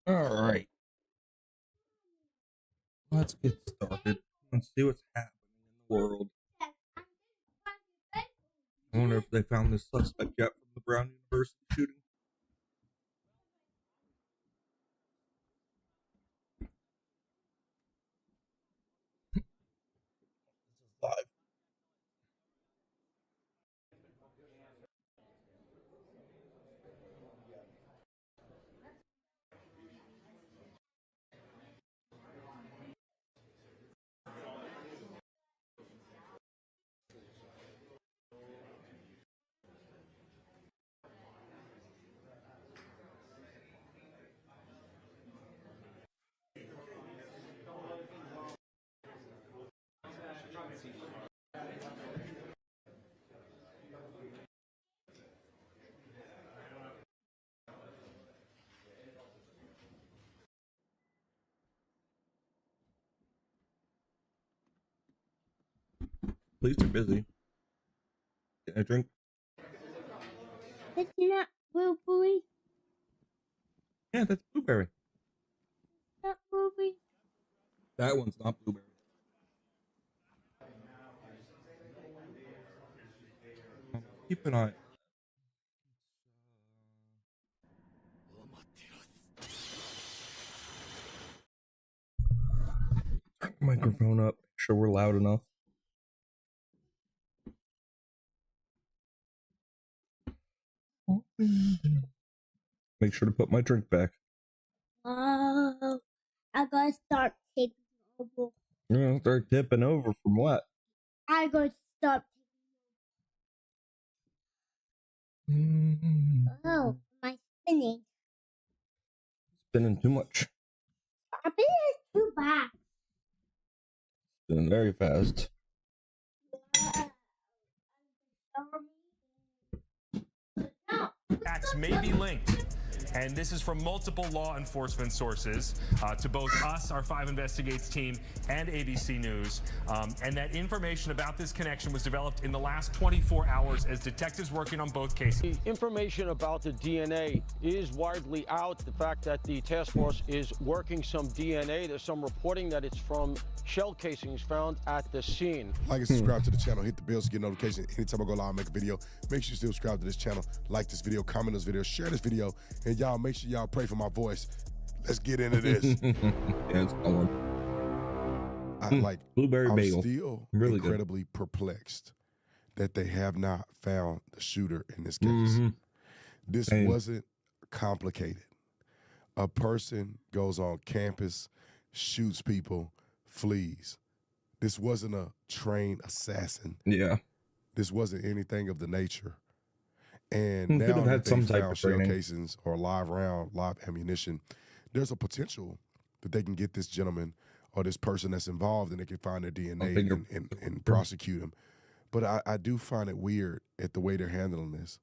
All right, let's get started. Let's see what's happening in the world. I wonder if they found this suspect yet from the Brown University shooting. This is live. Police are busy. Getting a drink? It's not blueberry. Yeah, that's blueberry. Not blueberry. That one's not blueberry. Keep an eye. Turn the microphone up. Make sure we're loud enough. Make sure to put my drink back. Oh, I gotta start taking over. You're gonna start tipping over from what? I gotta start taking over. Oh, my spinning. Spinning too much. I think it's too bad. Spinning very fast. Acts may be linked, and this is from multiple law enforcement sources to both us, our 5 Investigates team, and ABC News. And that information about this connection was developed in the last 24 hours as detectives working on both cases. The information about the DNA is widely out. The fact that the task force is working some DNA, there's some reporting that it's from shell casings found at the scene. Like and subscribe to the channel, hit the bell to get notifications anytime I go live and make a video. Make sure you still subscribe to this channel, like this video, comment this video, share this video, and y'all make sure y'all pray for my voice. Let's get into this. Yeah, it's going. Blueberry I'm bagel. still Really incredibly perplexed that they have not found the shooter in this case. This wasn't complicated. A person goes on campus, shoots people, flees. This wasn't a trained assassin. Yeah. This wasn't anything of the nature. And Could now have had that they some type found of shell training. casings or live round, live ammunition, there's a potential that they can get this gentleman or this person that's involved and they can find their DNA and prosecute him. But I do find it weird at the way they're handling this.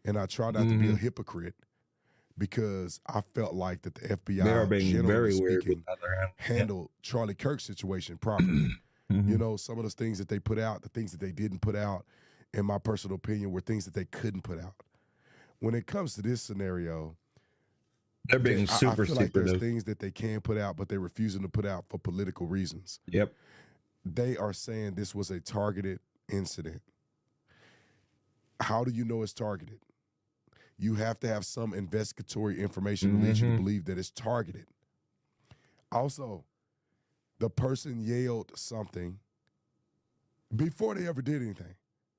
And I try not to be a hypocrite because I felt like that the FBI, They are being generally very weird speaking, with other handled Charlie Kirk's situation properly. You know, some of those things that they put out, the things that they didn't put out, in my personal opinion, were things that they couldn't put out. When it comes to this scenario, They're being I super feel like there's secretive. things that they can put out, but they're refusing to put out for political reasons. Yep. They are saying this was a targeted incident. How do you know it's targeted? You have to have some investigatory information to lead you to believe that it's targeted. Also, the person yelled something before they ever did anything.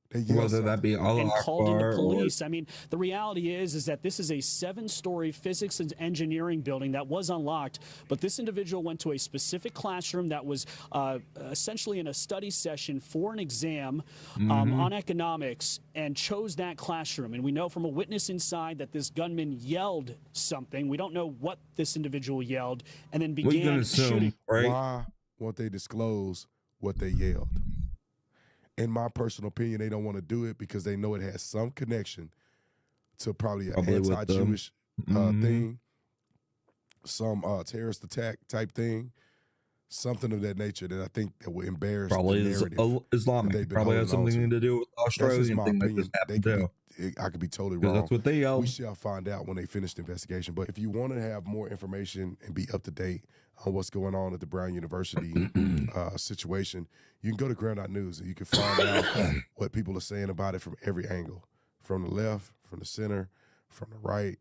They yelled Whether that be Allah and called into Akbar police. I mean, the reality is that this is a 7-story physics and engineering building that was unlocked, but this individual went to a specific classroom that was essentially in a study session for an exam on economics and chose that classroom. And we know from a witness inside that this gunman yelled something. We don't know what this individual yelled, and then we can began assume, shooting. right? Why won't they disclose what they yelled? In my personal opinion, they don't want to do it because they know it has some connection to probably an with anti-Jewish thing, some terrorist attack type thing, something of that nature that I think that will embarrass Probably the is narrative. Islamic. they've been Probably has holding on something to do with the That's just Australian my thing that opinion. just happened They could too. I could be totally 'Cause wrong. that's what they yell. We shall find out when they finish the investigation. But if you want to have more information and be up to date on what's going on at the Brown University situation, you can go to ground.news and you can find out what people are saying about it from every angle, from the left, from the center, from the right.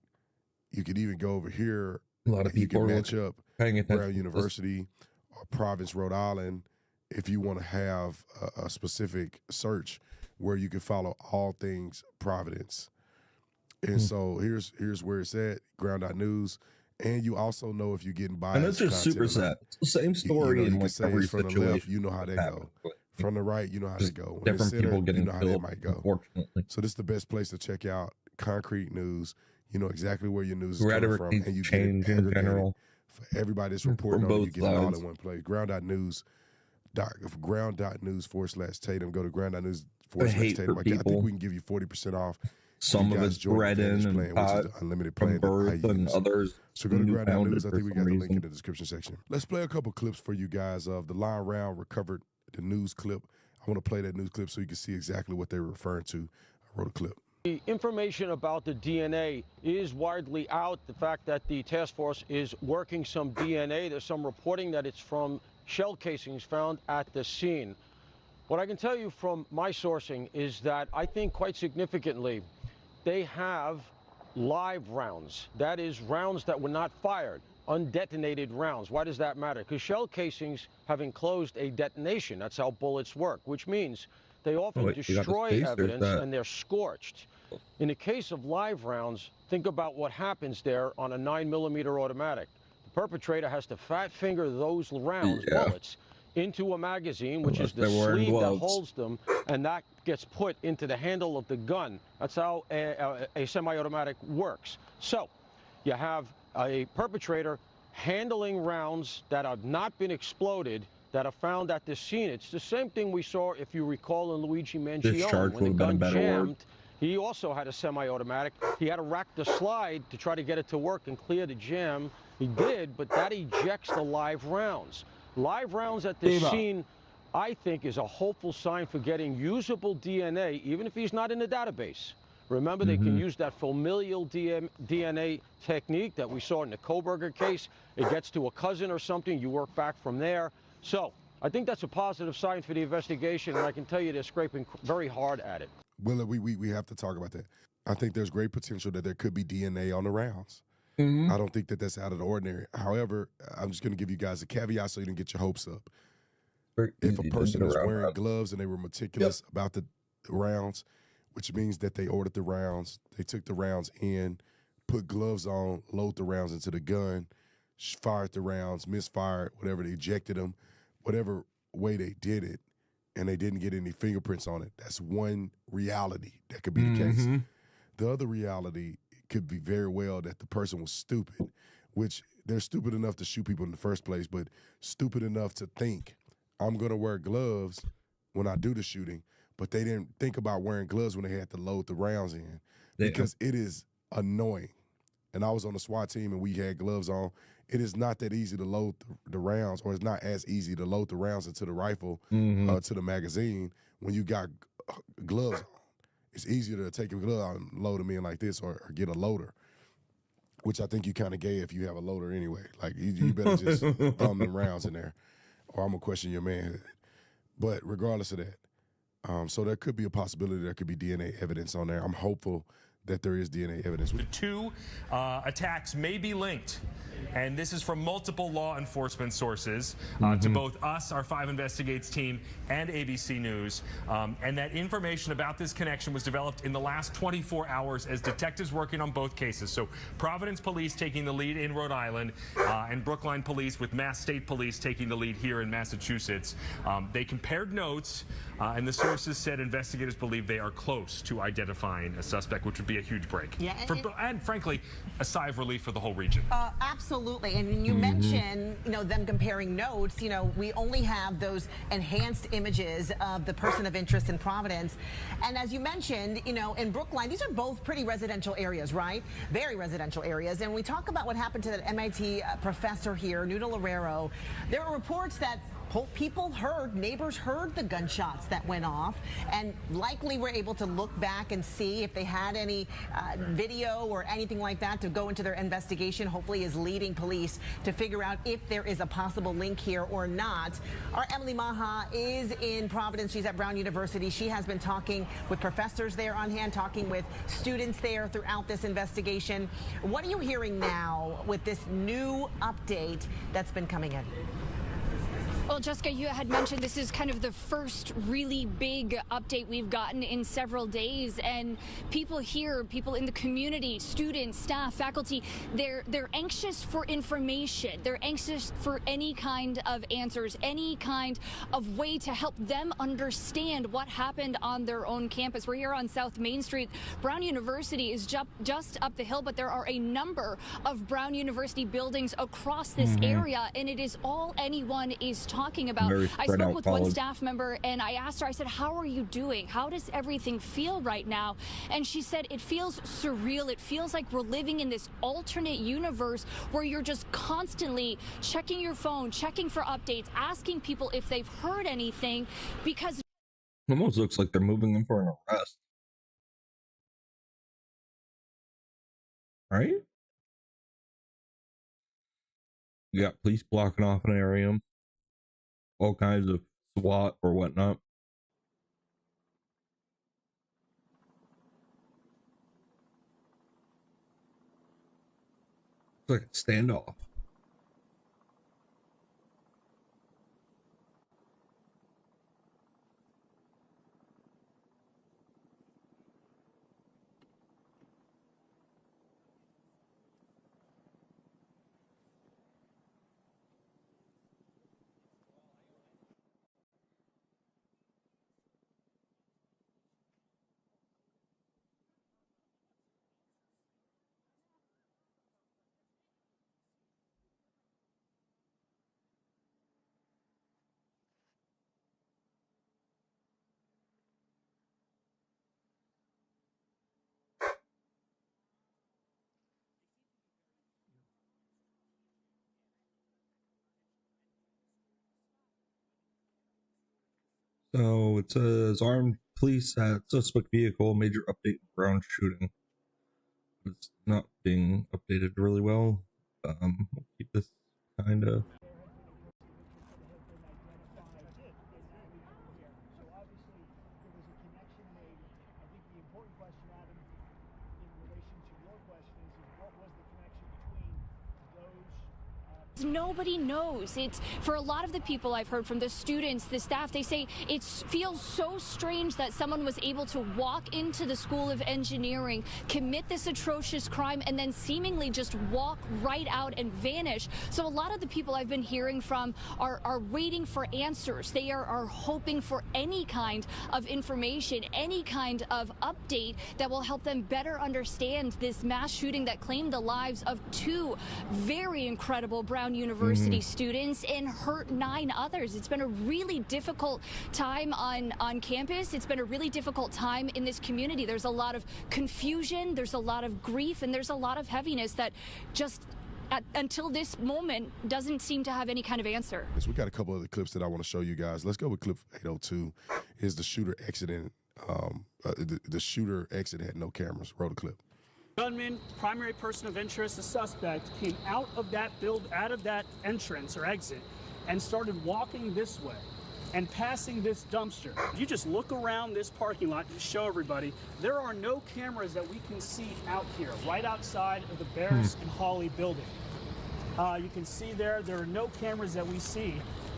You could even go over here. A lot of people you can are match up paying attention. Brown University or Providence, Rhode Island, if you want to have a specific search where you can follow all things Providence. And so here's where it's at, ground.news. And you also know if you're getting biased. And it's just super sad. It's the same story you in can like say every from the situation. left, you know how they go. From the right, you know how they go. When Different the center, people getting you know how they killed, might go. unfortunately. So this is the best place to check out concrete news. You know exactly where your news is coming Rhetoric from, needs and you to get it change in aggregated general. for everybody that's reporting From on it. You both get it all sides. in one place. Ground.news/Tatum. Go to ground.news/Tatum. for I think people. we can give you 40% off. Some You of guys it's join the bred Advantage in plan, and which is pot the unlimited from plan that I birth and use. others. So go to newfounded ground.news. I for think we some got the link in reason. the description section. Let's play a couple clips for you guys of the line round recovered the news clip. I want to play that news clip so you can see exactly what they were referring to. I wrote a clip. The information about the DNA is widely out. The fact that the task force is working some DNA, there's some reporting that it's from shell casings found at the scene. What I can tell you from my sourcing is that I think quite significantly they have live rounds. That is, rounds that were not fired, undetonated rounds. Why does that matter? Because shell casings have enclosed a detonation. That's how bullets work, which means they often wait, you got the destroy space, there's evidence that. and they're scorched. In the case of live rounds, think about what happens there on a 9mm automatic. The perpetrator has to fat finger those rounds, bullets, into a magazine, which is the they're wearing sleeve that gloves. holds them, and that gets put into the handle of the gun. That's how a semi-automatic works. So you have a perpetrator handling rounds that have not been exploded that are found at the scene. It's the same thing we saw, if you recall, in Luigi Discharge Mangione when the would have been a gun better word. jammed. He also had a semi-automatic. He had to rack the slide to try to get it to work and clear the jam. He did, but that ejects the live rounds. Live rounds at the scene, I think, is a hopeful sign for getting usable DNA, even if he's not in the database. Remember, they can use that familial DNA technique that we saw in the Koberger case. It gets to a cousin or something. You work back from there. So I think that's a positive sign for the investigation, and I can tell you they're scraping very hard at it. Well, we have to talk about that. I think there's great potential that there could be DNA on the rounds. Mm-hmm. I don't think that that's out of the ordinary. However, I'm just going to give you guys a caveat so you don't get your hopes up. If a person is wearing gloves and they were meticulous about the rounds, which means that they ordered the rounds, they took the rounds in, put gloves on, load the rounds into the gun, fired the rounds, misfired, whatever, they ejected them, whatever way they did it, and they didn't get any fingerprints on it. That's one reality that could be the case. The other reality could be very well that the person was stupid, which they're stupid enough to shoot people in the first place, but stupid enough to think, I'm going to wear gloves when I do the shooting, but they didn't think about wearing gloves when they had to load the rounds in because it is annoying. And I was on the SWAT team and we had gloves on. It is not that easy to load the rounds, or it's not as easy to load the rounds into the rifle, to the magazine when you got gloves on. It's easier to take a glove out and load them in like this or get a loader, which I think you kind of gay if you have a loader anyway. Like, you better just thumb them rounds in there or I'm going to question your manhood. But regardless of that, so there could be a possibility there could be DNA evidence on there. I'm hopeful that there is DNA evidence. The two attacks may be linked, and this is from multiple law enforcement sources to both us, our 5 Investigates team, and ABC News. And that information about this connection was developed in the last 24 hours as detectives working on both cases. So Providence Police taking the lead in Rhode Island, and Brookline Police with Mass State Police taking the lead here in Massachusetts. They compared notes, and the sources said investigators believe they are close to identifying a suspect, which would be a huge break. Yeah, and frankly, a sigh of relief for the whole region. Absolutely. And you mentioned, them comparing notes. We only have those enhanced images of the person of interest in Providence. And as you mentioned, in Brookline, these are both pretty residential areas, right? Very residential areas. And we talk about what happened to that MIT professor here, Nuno Loureiro. There are reports that people heard, neighbors heard the gunshots that went off, and likely were able to look back and see if they had any video or anything like that to go into their investigation, hopefully is leading police to figure out if there is a possible link here or not. Our Emily Maha is in Providence. She's at Brown University. She has been talking with professors there on hand, talking with students there throughout this investigation. What are you hearing now with this new update that's been coming in? Well, Jessica, you had mentioned this is kind of the first really big update we've gotten in several days, and people here, people in the community, students, staff, faculty, they're anxious for information. They're anxious for any kind of answers, any kind of way to help them understand what happened on their own campus. We're here on South Main Street. Brown University is just up the hill, but there are a number of Brown University buildings across this area, and it is all anyone is talking about. I spoke with one staff member and I asked her, I said, how are you doing? How does everything feel right now? And she said, it feels surreal. It feels like we're living in this alternate universe where you're just constantly checking your phone, checking for updates, asking people if they've heard anything, because Almost looks like they're moving them for an arrest. Right? You got police blocking off an area. All kinds of SWAT or whatnot. It's like a standoff. So it says armed police at suspect vehicle, major update Brown shooting. It's not being updated really well. We'll keep this kind of. nobody knows. It's for a lot of the people I've heard from, the students, the staff, they say it feels so strange that someone was able to walk into the School of Engineering, commit this atrocious crime, and then seemingly just walk right out and vanish. So a lot of the people I've been hearing from are waiting for answers. They are hoping for any kind of information, any kind of update that will help them better understand this mass shooting that claimed the lives of 2 very incredible Brown University students and hurt 9 others. It's been a really difficult time on campus. It's been a really difficult time in this community. There's a lot of confusion, there's a lot of grief, and there's a lot of heaviness that just until this moment doesn't seem to have any kind of answer. Yes, we got a couple other clips that I want to show you guys. Let's go with clip 802. Is the shooter exiting? The shooter exit had no cameras. Roll the clip. Gunman, primary person of interest, the suspect, came out of that entrance or exit and started walking this way and passing this dumpster. If you just look around this parking lot to show everybody, there are no cameras that we can see out here, right outside of the Barris and Hawley building. You can see there are no cameras that we see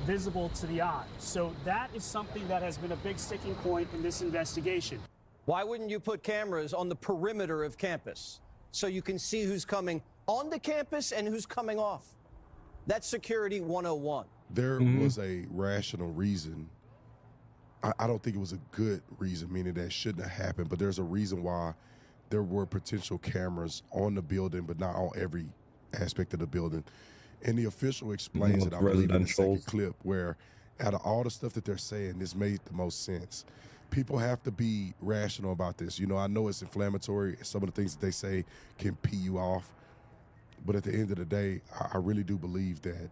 visible to the eye. So that is something that has been a big sticking point in this investigation. Why wouldn't you put cameras on the perimeter of campus so you can see who's coming on the campus and who's coming off? That's security 101. There was a rational reason. I don't think it was a good reason, meaning that it shouldn't have happened, but there's a reason why there were potential cameras on the building, but not on every aspect of the building. And the official explains it, I believe, in the second clip, where out of all the stuff that they're saying, this made the most sense. People have to be rational about this. You know, I know it's inflammatory. Some of the things that they say can pee you off. But at the end of the day, I really do believe that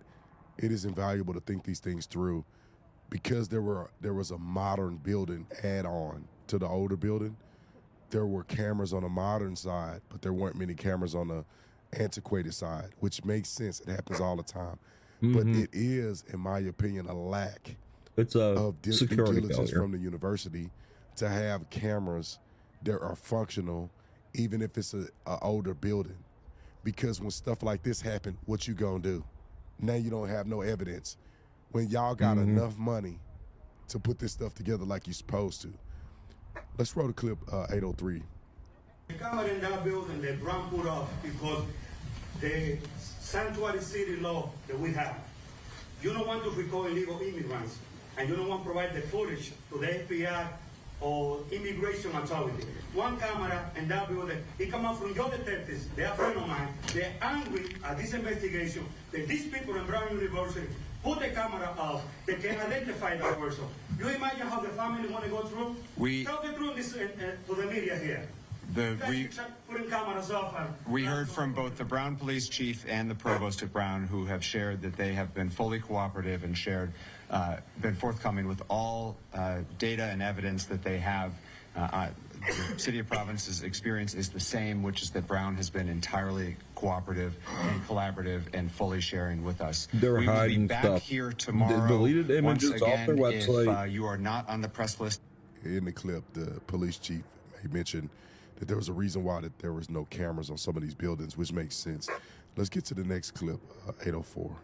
it is invaluable to think these things through, because there was a modern building add-on to the older building. There were cameras on the modern side, but there weren't many cameras on the antiquated side, which makes sense. It happens all the time. But it is, in my opinion, a lack of due diligence from the university to have cameras that are functional, even if it's a older building. Because when stuff like this happen, what you gonna do? Now you don't have no evidence. When y'all got enough money to put this stuff together like you're supposed to. Let's roll the clip 803. The camera in that building that Brown put off because the sanctuary city law that we have. You don't want to record illegal immigrants, and you don't want to provide the footage to the FBI or immigration authority. One camera in that building, it come out from your detectives, they are friends of mine, they're angry at this investigation that these people in Brown University put the camera off, they can identify that person. You imagine how the family want to go through? Tell the truth to the media here. Putting cameras off. We heard from both the Brown police chief and the provost at Brown, who have shared that they have been fully cooperative and been forthcoming with all data and evidence that they have. The City of Providence's experience is the same, which is that Brown has been entirely cooperative and collaborative and fully sharing with us. They're we will hiding be back stuff. here tomorrow. Deleted images once again, off their website. If you are not on the press list. In the clip, the police chief mentioned that there was a reason why that there was no cameras on some of these buildings, which makes sense. Let's get to the next clip, 804.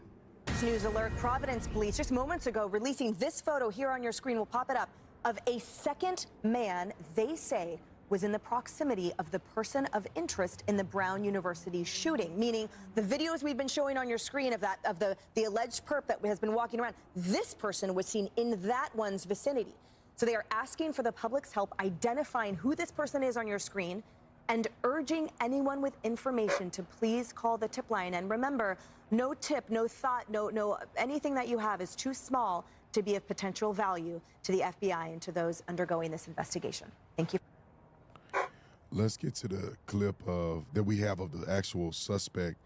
News alert, Providence police just moments ago releasing this photo here on your screen, we'll pop it up, of a second man they say was in the proximity of the person of interest in the Brown University shooting, meaning the videos we've been showing on your screen of the alleged perp that has been walking around, this person was seen in that one's vicinity. So they are asking for the public's help identifying who this person is on your screen and urging anyone with information to please call the tip line. And remember, no tip, no thought, no anything that you have is too small to be of potential value to the FBI and to those undergoing this investigation. Thank you. Let's get to the clip that we have of the actual suspect.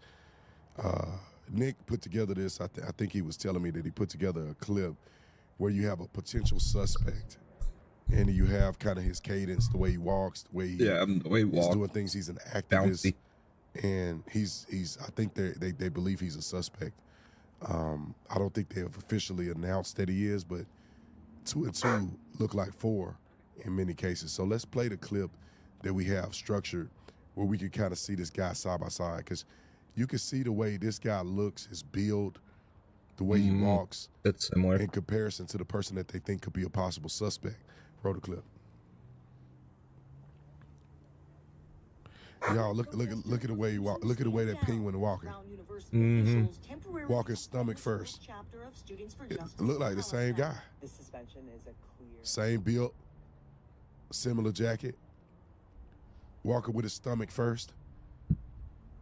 Nick put together this. I think he was telling me that he put together a clip where you have a potential suspect, and you have kind of his cadence, the way he walks, the way he walks, doing things. He's an activist, and he's. I think they believe he's a suspect. I don't think they have officially announced that he is, but 2 and 2 look like 4 in many cases. So let's play the clip that we have structured where we can kind of see this guy side by side, because you can see the way this guy looks, his build, the way he walks. That's similar in comparison to the person that they think could be a possible suspect. Roll the clip. Y'all look at the way he walk. Look at the way that penguin walking. Walking stomach first. It look like the same guy. The suspension is a clear. Same build, similar jacket. Walking with his stomach first.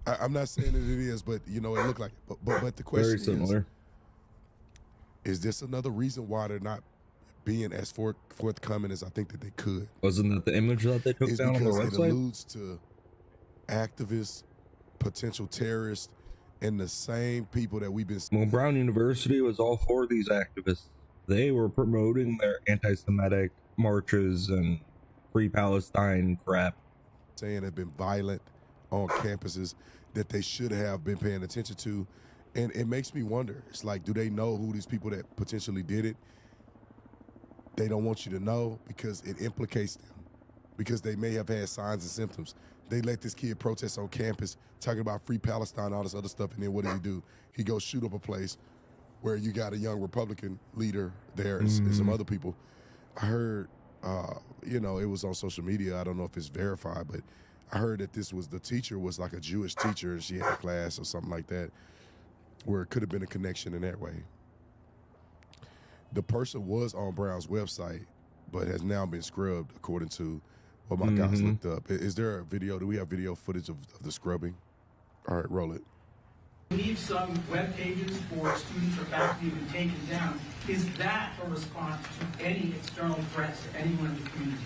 I'm not saying that it is, but you know it looked like it. But the question is this another reason why they're not being as forthcoming as I think that they could? Wasn't that the image that they took down on their website? It alludes to activists, potential terrorists, and the same people that we've been. Well, Brown University was all for these activists. They were promoting their anti-Semitic marches and free Palestine crap. Saying have been violent on campuses that they should have been paying attention to. And it makes me wonder, it's like, do they know who these people that potentially did it? They don't want you to know because it implicates them, because they may have had signs and symptoms. They let this kid protest on campus, talking about free Palestine, all this other stuff, and then what does he do? He goes shoot up a place where you got a young Republican leader there and some other people. I heard, it was on social media. I don't know if it's verified, but I heard that the teacher was like a Jewish teacher, and she had a class or something like that, where it could have been a connection in that way. The person was on Brown's website, but has now been scrubbed, according to what my guys looked up. Is there a video? Do we have video footage of the scrubbing? All right, roll it. We need some web pages for students or faculty to be taken down. Is that a response to any external threats to anyone in the community?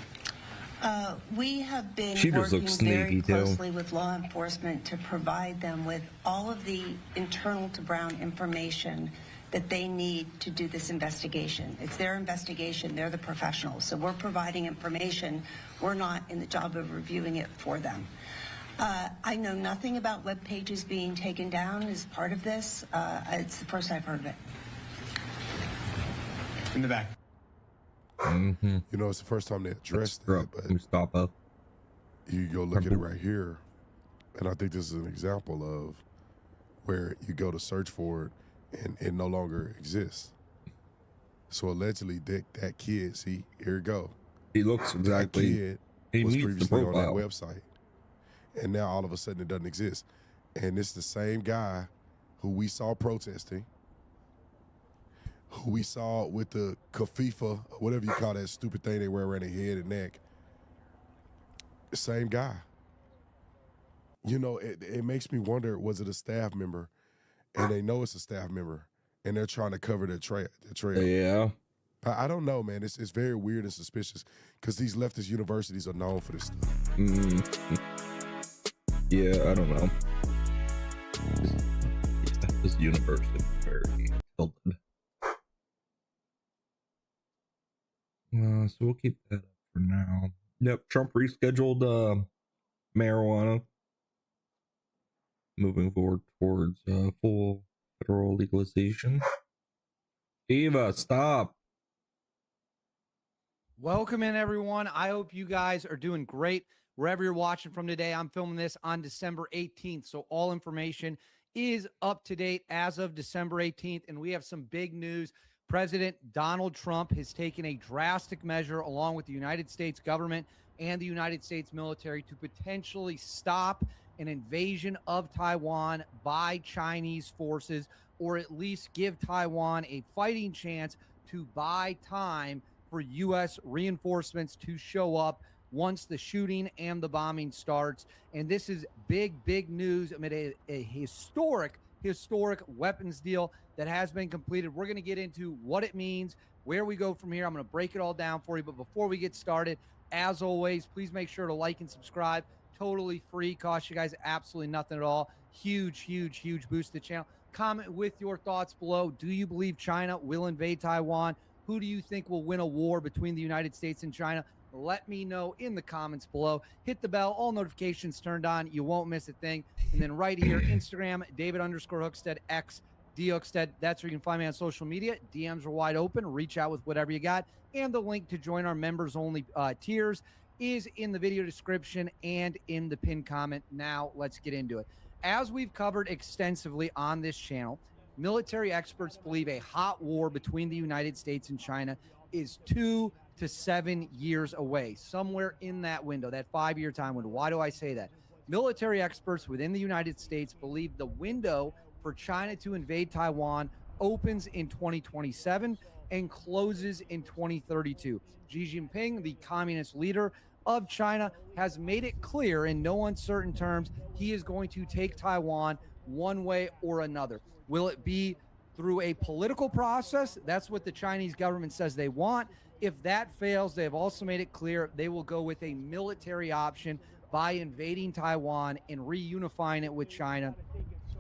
We have been working very closely with law enforcement to provide them with all of the internal to Brown information that they need to do this investigation. It's their investigation. They're the professionals. So we're providing information. We're not in the job of reviewing it for them. I know nothing about web pages being taken down as part of this. It's the first I've heard of it. In the back. You know, it's the first time they addressed that, but Mustafa. you go look at it right here, and I think this is an example of where you go to search for it, and it no longer exists. So allegedly, that kid, see, here you go. He looks exactly. That kid He was meets the previously on that profile. website, and now all of a sudden it doesn't exist. And it's the same guy who we saw protesting, who we saw with the kafifa, or whatever you call that stupid thing they wear around their head and neck. The same guy. You know, it makes me wonder, was it a staff member? And they know it's a staff member, and they're trying to cover their trail. Yeah. I don't know, man. It's very weird and suspicious because these leftist universities are known for this stuff. Yeah, I don't know. This university is very tilted. So we'll keep that up for now. Yep, Trump rescheduled marijuana, moving forward towards full federal legalization. Eva, stop. Welcome in, everyone. I hope you guys are doing great wherever you're watching from today. I'm filming this on December 18th, so all information is up to date as of December 18th, and we have some big news. President Donald Trump has taken a drastic measure along with the United States government and the United States military to potentially stop an invasion of Taiwan by Chinese forces, or at least give Taiwan a fighting chance to buy time for U.S. reinforcements to show up once the shooting and the bombing starts. And this is big, big news amid a historic weapons deal that has been completed. We're going to get into what it means, where we go from here. I'm going to break it all down for you. But before we get started, as always, please make sure to like and subscribe. Totally free. Cost you guys absolutely nothing at all. Huge, huge, huge boost to the channel. Comment with your thoughts below. Do you believe China will invade Taiwan? Who do you think will win a war between the United States and China? Let me know in the comments below. Hit the bell, all notifications turned on. You won't miss a thing. And then right here, Instagram, David_Hookstead, X, D_Hookstead. That's where you can find me on social media. DMs are wide open. Reach out with whatever you got. And the link to join our members-only tiers is in the video description and in the pinned comment. Now, let's get into it. As we've covered extensively on this channel, military experts believe a hot war between the United States and China is 2 to 7 years away, somewhere in that window, that 5-year time window. Why do I say that? Military experts within the United States believe the window for China to invade Taiwan opens in 2027 and closes in 2032. Xi Jinping, the communist leader of China, has made it clear in no uncertain terms he is going to take Taiwan one way or another. Will it be through a political process? That's what the Chinese government says they want. If that fails, they have also made it clear they will go with a military option by invading Taiwan and reunifying it with China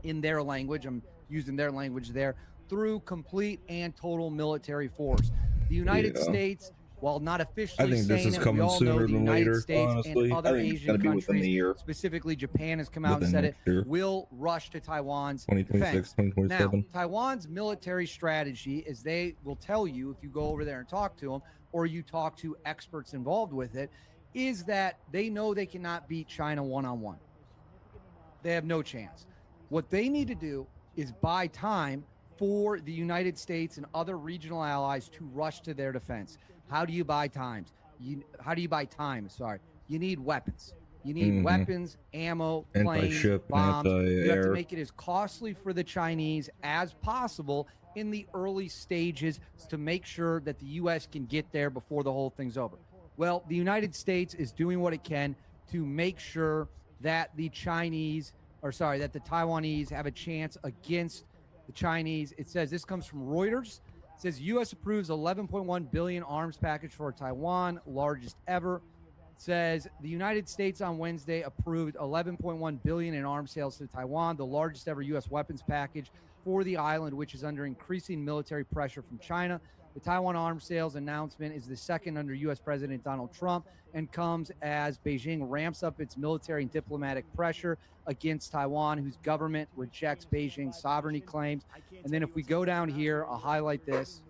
in their language. I'm using their language there, through complete and total military force. The United States, while not officially saying it, we all know the United States and other Asian countries, specifically Japan, has come out and said it, will rush to Taiwan's defense. Now, Taiwan's military strategy is they will tell you, if you go over there and talk to them, or you talk to experts involved with it, is that they know they cannot beat China one-on-one. They have no chance. What they need to do is buy time for the United States and other regional allies to rush to their defense. How do you buy time? You need weapons. You need weapons, ammo, planes, bombs. You have to make it as costly for the Chinese as possible in the early stages to make sure that the U.S. can get there before the whole thing's over. Well, the United States is doing what it can to make sure that the Taiwanese have a chance against the Chinese. It says, this comes from Reuters. It says U.S. approves $11.1 billion arms package for Taiwan, largest ever. It says the United States on Wednesday approved $11.1 billion in arms sales to Taiwan, the largest ever U.S. weapons package for the island, which is under increasing military pressure from China. The Taiwan arms sales announcement is the second under U.S. President Donald Trump and comes as Beijing ramps up its military and diplomatic pressure against Taiwan, whose government rejects Beijing's sovereignty claims. And then if we go down here, I'll highlight this.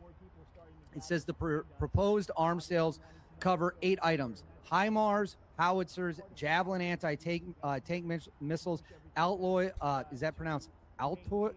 It says the proposed arms sales cover 8 items: HIMARS, howitzers, Javelin anti-tank missiles, Alloy, is that pronounced Altois?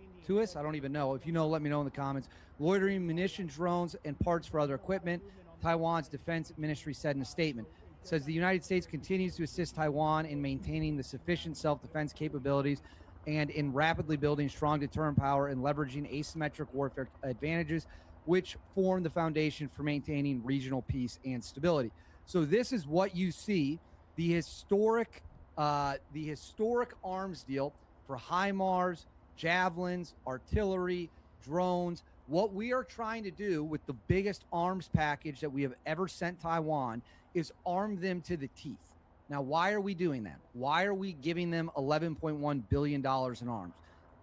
I don't even know. If you know, let me know in the comments. Loitering munition drones and parts for other equipment, Taiwan's defense ministry said in a statement. It says the United States continues to assist Taiwan in maintaining the sufficient self-defense capabilities and in rapidly building strong deterrent power and leveraging asymmetric warfare advantages, which form the foundation for maintaining regional peace and stability. So this is what you see, the historic arms deal for HIMARS, javelins, artillery, drones. What we are trying to do with the biggest arms package that we have ever sent Taiwan is arm them to the teeth. Now, why are we doing that? Why are we giving them $11.1 billion in arms?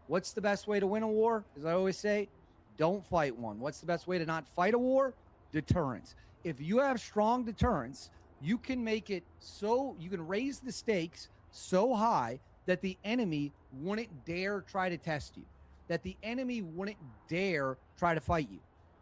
What's the best way to win a war? As I always say, don't fight one. What's the best way to not fight a war? Deterrence. If you have strong deterrence, you can make it so, you can raise the stakes so high that the enemy wouldn't dare try to test you, that the enemy wouldn't dare try to fight you.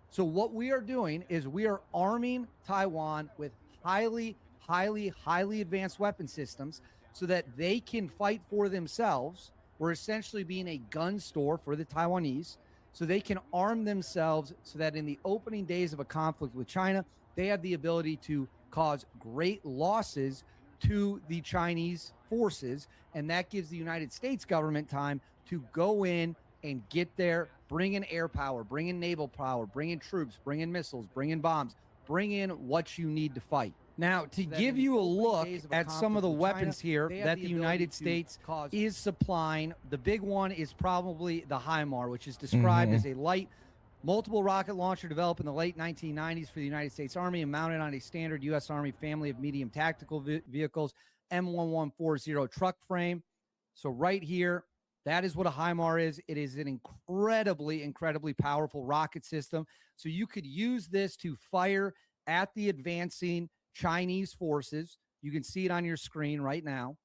So what we are doing is we are arming Taiwan with highly advanced weapon systems so that they can fight for themselves. We're essentially being a gun store for the Taiwanese, so they can arm themselves so that in the opening days of a conflict with China, they have the ability to cause great losses to the Chinese forces, and that gives the United States government time to go in and get there, bring in air power, bring in naval power, bring in troops, bring in missiles, bring in bombs, bring in what you need to fight. Now, to give you a look at some of the weapons here that the United States is supplying, the big one is probably the HIMARS, which is described as a light multiple rocket launcher developed in the late 1990s for the United States Army and mounted on a standard U.S. Army family of medium tactical vehicles, M1140 truck frame. So right here, that is what a HIMARS is. It is an incredibly powerful rocket system. So you could use this to fire at the advancing Chinese forces. You can see it on your screen right now.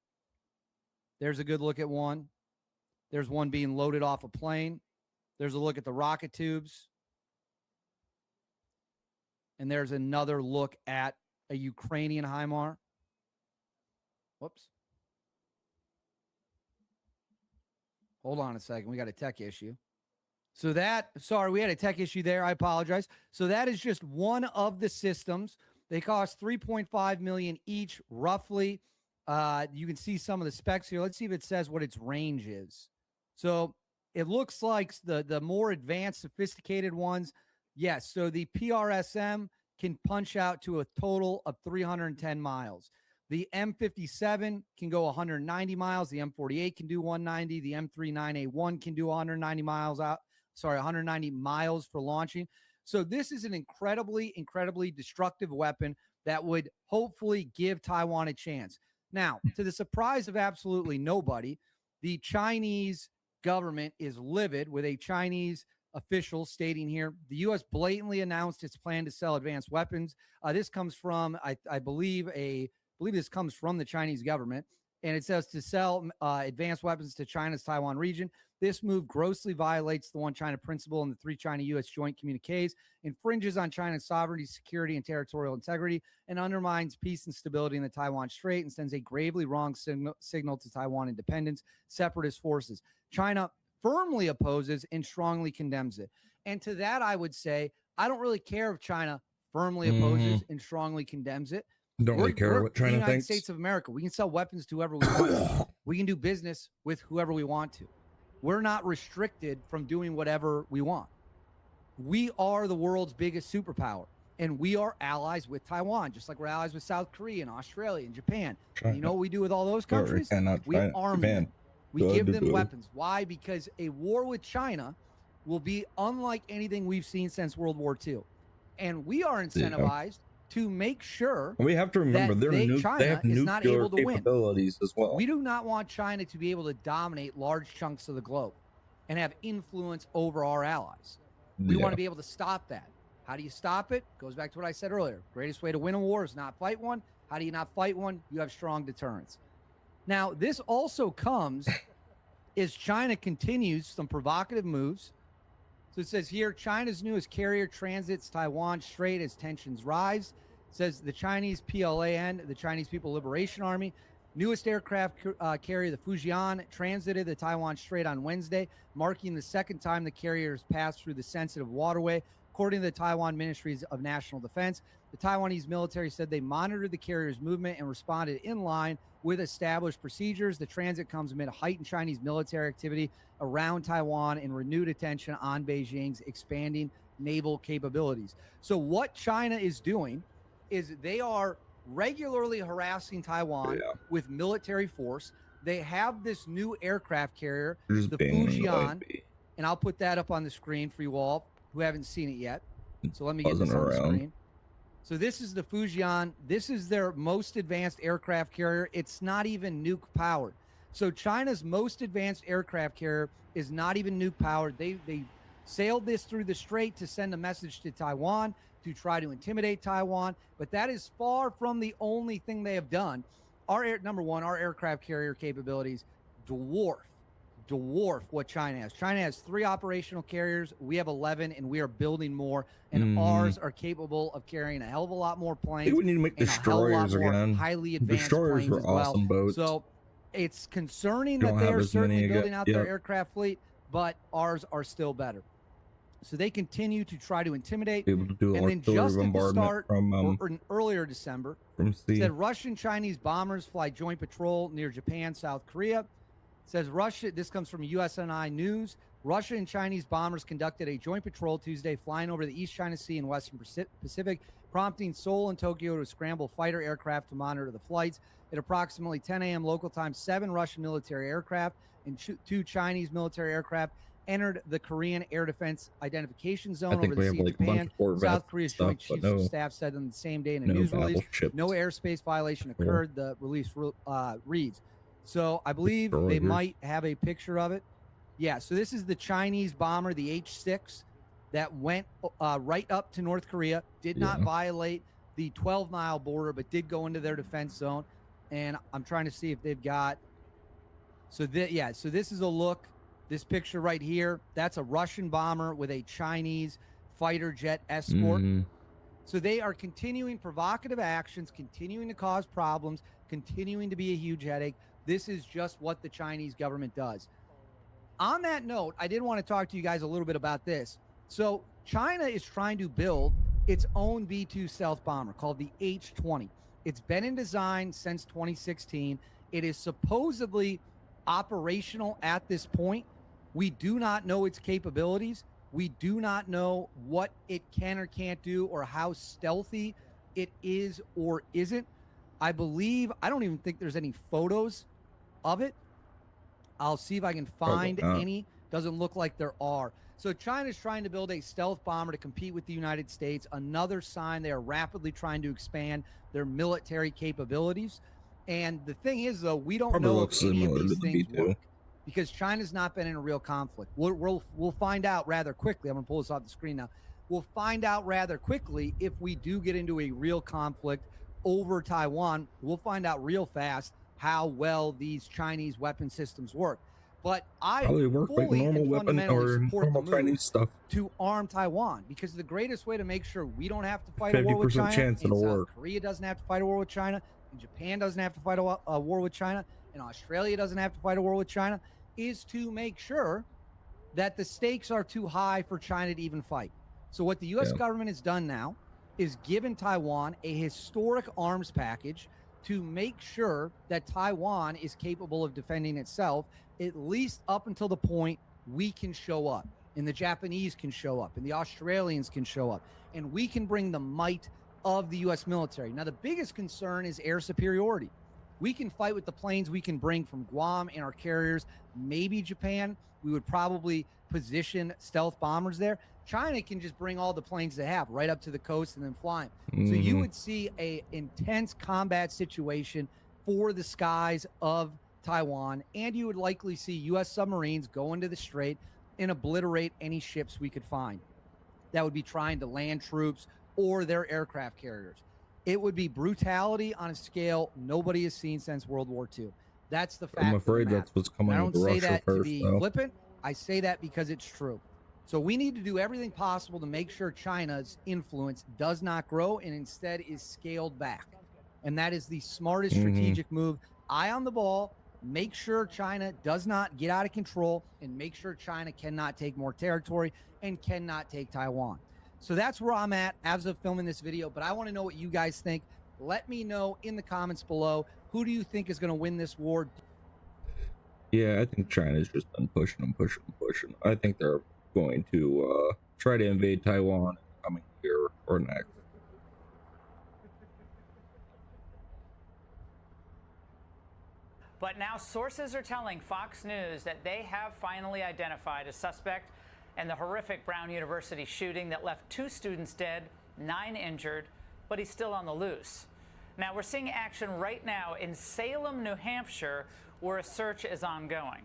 There's a good look at one. There's one being loaded off a plane. There's a look at the rocket tubes. And there's another look at a Ukrainian HIMARS. Whoops. Hold on a second. We got a tech issue. So sorry, we had a tech issue there. I apologize. So that is just one of the systems. They cost $3.5 million each, roughly. You can see some of the specs here. Let's see if it says what its range is. So it looks like the more advanced, sophisticated ones. Yes, so the PRSM can punch out to a total of 310 miles. The M57 can go 190 miles. The M48 can do 190. The M39A1 can do 190 miles out. 190 miles for launching. So this is an incredibly destructive weapon that would hopefully give Taiwan a chance. Now, to the surprise of absolutely nobody, the Chinese government is livid, with a Chinese official stating here, the U.S. blatantly announced its plan to sell advanced weapons. This comes from, I believe this comes from the Chinese government, and it says to sell advanced weapons to China's Taiwan region. This move grossly violates the One China principle and the three China-U.S. joint communiques, infringes on China's sovereignty, security, and territorial integrity, and undermines peace and stability in the Taiwan Strait, and sends a gravely wrong signal to Taiwan independence, separatist forces. China firmly opposes and strongly condemns it. And to that, I would say, I don't really care if China firmly opposes and strongly condemns it. Don't really care what China the United thinks. States of America. We can sell weapons to whoever we want. We can do business with whoever we want to. We're not restricted from doing whatever we want. We are the world's biggest superpower, and we are allies with Taiwan, just like we're allies with South Korea and Australia and Japan. And you know what we do with all those countries? We arm them. We give them weapons. Why? Because a war with China will be unlike anything we've seen since World War II. And we are incentivized to make sure We have to remember that they they have is not nuclear able to win. capabilities as well. We do not want China to be able to dominate large chunks of the globe and have influence over our allies. We want to be able to stop that. How do you stop it? Goes back to what I said earlier. Greatest way to win a war is not fight one. How do you not fight one? You have strong deterrence. Now, this also comes as China continues some provocative moves. So it says here, China's newest carrier transits Taiwan Strait as tensions rise. It says the Chinese PLAN, the Chinese People Liberation Army, newest aircraft carrier, the Fujian, transited the Taiwan Strait on Wednesday, marking the second time the carrier has passed through the sensitive waterway. According to the Taiwan Ministries of National Defense, the Taiwanese military said they monitored the carrier's movement and responded in line with established procedures. The transit comes amid heightened Chinese military activity around Taiwan and renewed attention on Beijing's expanding naval capabilities. So what China is doing is they are regularly harassing Taiwan with military force. They have this new aircraft carrier, the Fujian, and I'll put that up on the screen for you all who haven't seen it yet. So let me get this on the screen. So this is the Fujian. This is their most advanced aircraft carrier. It's not even nuke powered. So China's most advanced aircraft carrier is not even nuke powered. They sailed this through the strait to send a message to Taiwan, to try to intimidate Taiwan, but that is far from the only thing they have done. Our aircraft carrier capabilities dwarf what China has. China has 3 operational carriers. We have 11, and we are building more, and ours are capable of carrying a hell of a lot more planes. I think we need to make destroyers again. Highly advanced destroyers planes were as awesome well. boats. So it's concerning that they are certainly building out their aircraft fleet, but ours are still better. So they continue to try to intimidate. Able to do and then just at the start, from, or in earlier December, said Russian Chinese bombers fly joint patrol near Japan, South Korea. It says Russia, this comes from USNI News. Russia and Chinese bombers conducted a joint patrol Tuesday, flying over the East China Sea and Western Pacific, prompting Seoul and Tokyo to scramble fighter aircraft to monitor the flights. At approximately 10 a.m. local time, 7 Russian military aircraft and 2 Chinese military aircraft entered the Korean Air Defense Identification Zone over the Sea of Japan. South Korea's Joint Chiefs of Staff said on the same day in a news release, no airspace violation occurred, the release reads. So I believe they might have a picture of it. Yeah, so this is the Chinese bomber, the H-6, that went right up to North Korea, did not violate the 12-mile border, but did go into their defense zone. And I'm trying to see if they've got... So this is a look. This picture right here, that's a Russian bomber with a Chinese fighter jet escort. So they are continuing provocative actions, continuing to cause problems, continuing to be a huge headache. This is just what the Chinese government does. On that note, I did want to talk to you guys a little bit about this. So China is trying to build its own B-2 stealth bomber called the H-20. It's been in design since 2016. It is supposedly operational at this point. We do not know its capabilities. We do not know what it can or can't do or how stealthy it is or isn't. I don't even think there's any photos of it. I'll see if I can find any. Doesn't look like there are. So China's trying to build a stealth bomber to compete with the United States. Another sign they are rapidly trying to expand their military capabilities. And the thing is, though, we don't know if any of these things work, because China's not been in a real conflict. We'll find out rather quickly. I'm going to pull this off the screen now. We'll find out rather quickly if we do get into a real conflict over Taiwan. We'll find out real fast how well these Chinese weapon systems work. But I probably work like normal weapon or normal Chinese stuff to arm Taiwan, because the greatest way to make sure we don't have to fight a war with China, chance it'll South work. Korea doesn't have to fight a war with China, and Japan doesn't have to fight a war with China, and Australia doesn't have to fight a war with China, is to make sure that the stakes are too high for China to even fight. So what the U.S. government has done now is given Taiwan a historic arms package to make sure that Taiwan is capable of defending itself, at least up until the point we can show up, and the Japanese can show up, and the Australians can show up, and we can bring the might of the U.S. military. Now, the biggest concern is air superiority. We can fight with the planes we can bring from Guam and our carriers, maybe Japan. We would probably position stealth bombers there. China can just bring all the planes they have right up to the coast and then fly them. So you would see a intense combat situation for the skies of Taiwan, and you would likely see U.S. submarines go into the strait and obliterate any ships we could find that would be trying to land troops or their aircraft carriers. It would be brutality on a scale nobody has seen since World War II. That's the fact. I'm afraid that's what's coming. I don't say that first, to be though. flippant. I say that because it's true. So we need to do everything possible to make sure China's influence does not grow and instead is scaled back. And that is the smartest strategic move. Eye on the ball, make sure China does not get out of control, and make sure China cannot take more territory and cannot take Taiwan. So that's where I'm at as of filming this video, but I want to know what you guys think. Let me know in the comments below. Who do you think is going to win this war? Yeah, I think China's just been pushing. I think they're going to try to invade Taiwan in the coming year or next. But now sources are telling Fox News that they have finally identified a suspect in the horrific Brown University shooting that left 2 students dead, 9 injured, but he's still on the loose. Now, we're seeing action right now in Salem, New Hampshire, where a search is ongoing.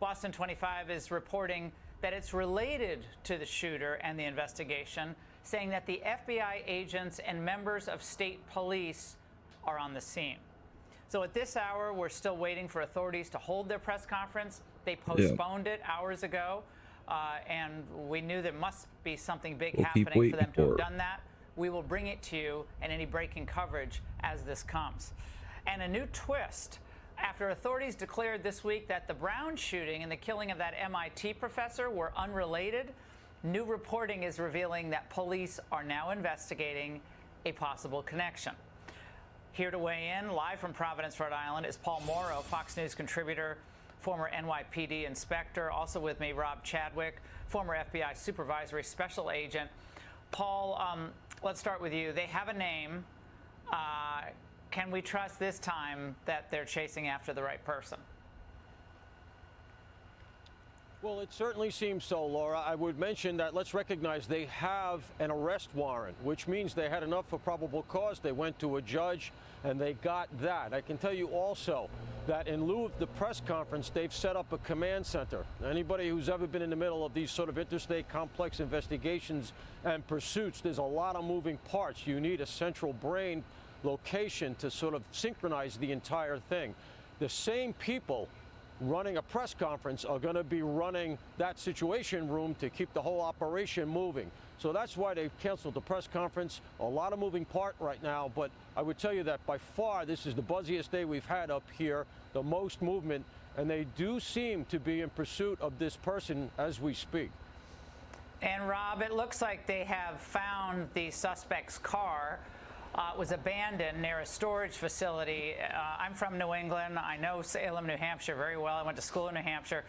Boston 25 is reporting that it's related to the shooter and the investigation, saying that the FBI agents and members of state police are on the scene. So at this hour, we're still waiting for authorities to hold their press conference. They postponed it hours ago, and we knew there must be something big happening for them to have done that. We will bring it to you and any breaking coverage as this comes. And a new twist. After authorities declared this week that the Brown shooting and the killing of that MIT professor were unrelated, new reporting is revealing that police are now investigating a possible connection. Here to weigh in, live from Providence, Rhode Island, is Paul Morrow, Fox News contributor, former NYPD inspector. Also with me, Rob Chadwick, former FBI supervisory special agent. Paul, let's start with you. They have a name. Can we trust this time that they're chasing after the right person? Well, it certainly seems so, Laura. I would mention that let's recognize they have an arrest warrant, which means they had enough for probable cause. They went to a judge and they got that. I can tell you also that in lieu of the press conference, they've set up a command center. Anybody who's ever been in the middle of these sort of interstate complex investigations and pursuits, there's a lot of moving parts. You need a central brain location to sort of synchronize the entire thing. The same people running a press conference are going to be running that situation room to keep the whole operation moving. So that's why they've canceled the press conference. A lot of moving part right now, but I would tell you that by far this is the buzziest day we've had up here, the most movement, and they do seem to be in pursuit of this person as we speak. And Rob, it looks like they have found the suspect's car. It was abandoned near a storage facility. I'm from New England. I know Salem, New Hampshire very well. I went to school in New Hampshire.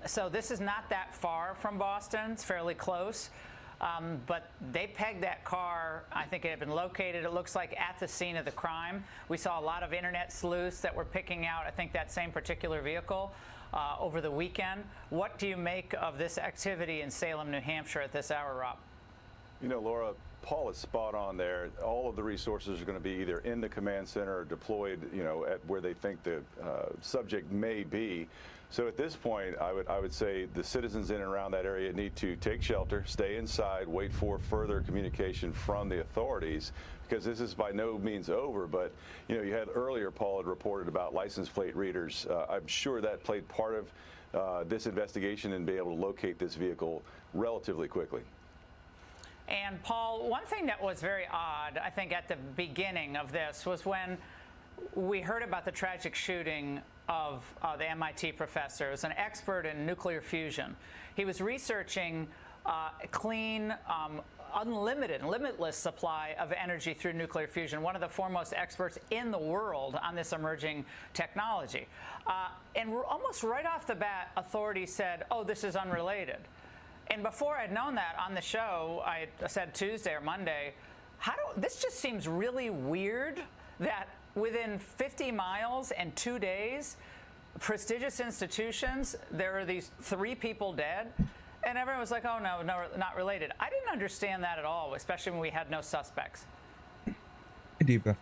So this is not that far from Boston. It's fairly close. But they pegged that car. I think it had been located, it looks like, at the scene of the crime. We saw a lot of internet sleuths that were picking out, I think, that same particular vehicle over the weekend. What do you make of this activity in Salem, New Hampshire at this hour, Rob? You know, Laura, Paul is spot on there. All of the resources are going to be either in the command center or deployed, you know, at where they think the subject may be. So at this point, I would say the citizens in and around that area need to take shelter, stay inside, wait for further communication from the authorities, because this is by no means over. But, you know, you had earlier, Paul had reported about license plate readers. I'm sure that played part of this investigation and be able to locate this vehicle relatively quickly. And Paul, one thing that was very odd, I think, at the beginning of this was when we heard about the tragic shooting of the MIT professor. He was an expert in nuclear fusion. He was researching clean, unlimited, limitless supply of energy through nuclear fusion, one of the foremost experts in the world on this emerging technology. And almost right off the bat, authorities said, oh, this is unrelated. And before I'd known that on the show, I said Tuesday or Monday, this just seems really weird that within 50 miles and 2 days, prestigious institutions, there are these 3 people dead. And everyone was like, oh, no, not related. I didn't understand that at all, especially when we had no suspects. Diva.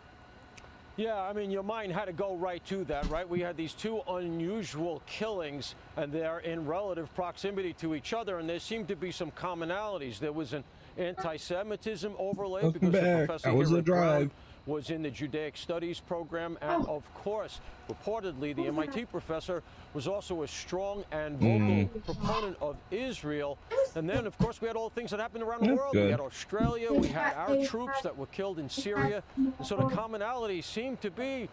Yeah, I mean, your mind had to go right to that, right? We had these 2 unusual killings, and they're in relative proximity to each other, and there seemed to be some commonalities. There was an anti-Semitism overlay because the professor here at Brown was in the Judaic Studies program, and of course, reportedly, the MIT professor was also a strong and vocal proponent of Israel. And then, of course, we had all the things that happened around the world. We had Australia, we had our troops that were killed in Syria. And so the commonality seemed to be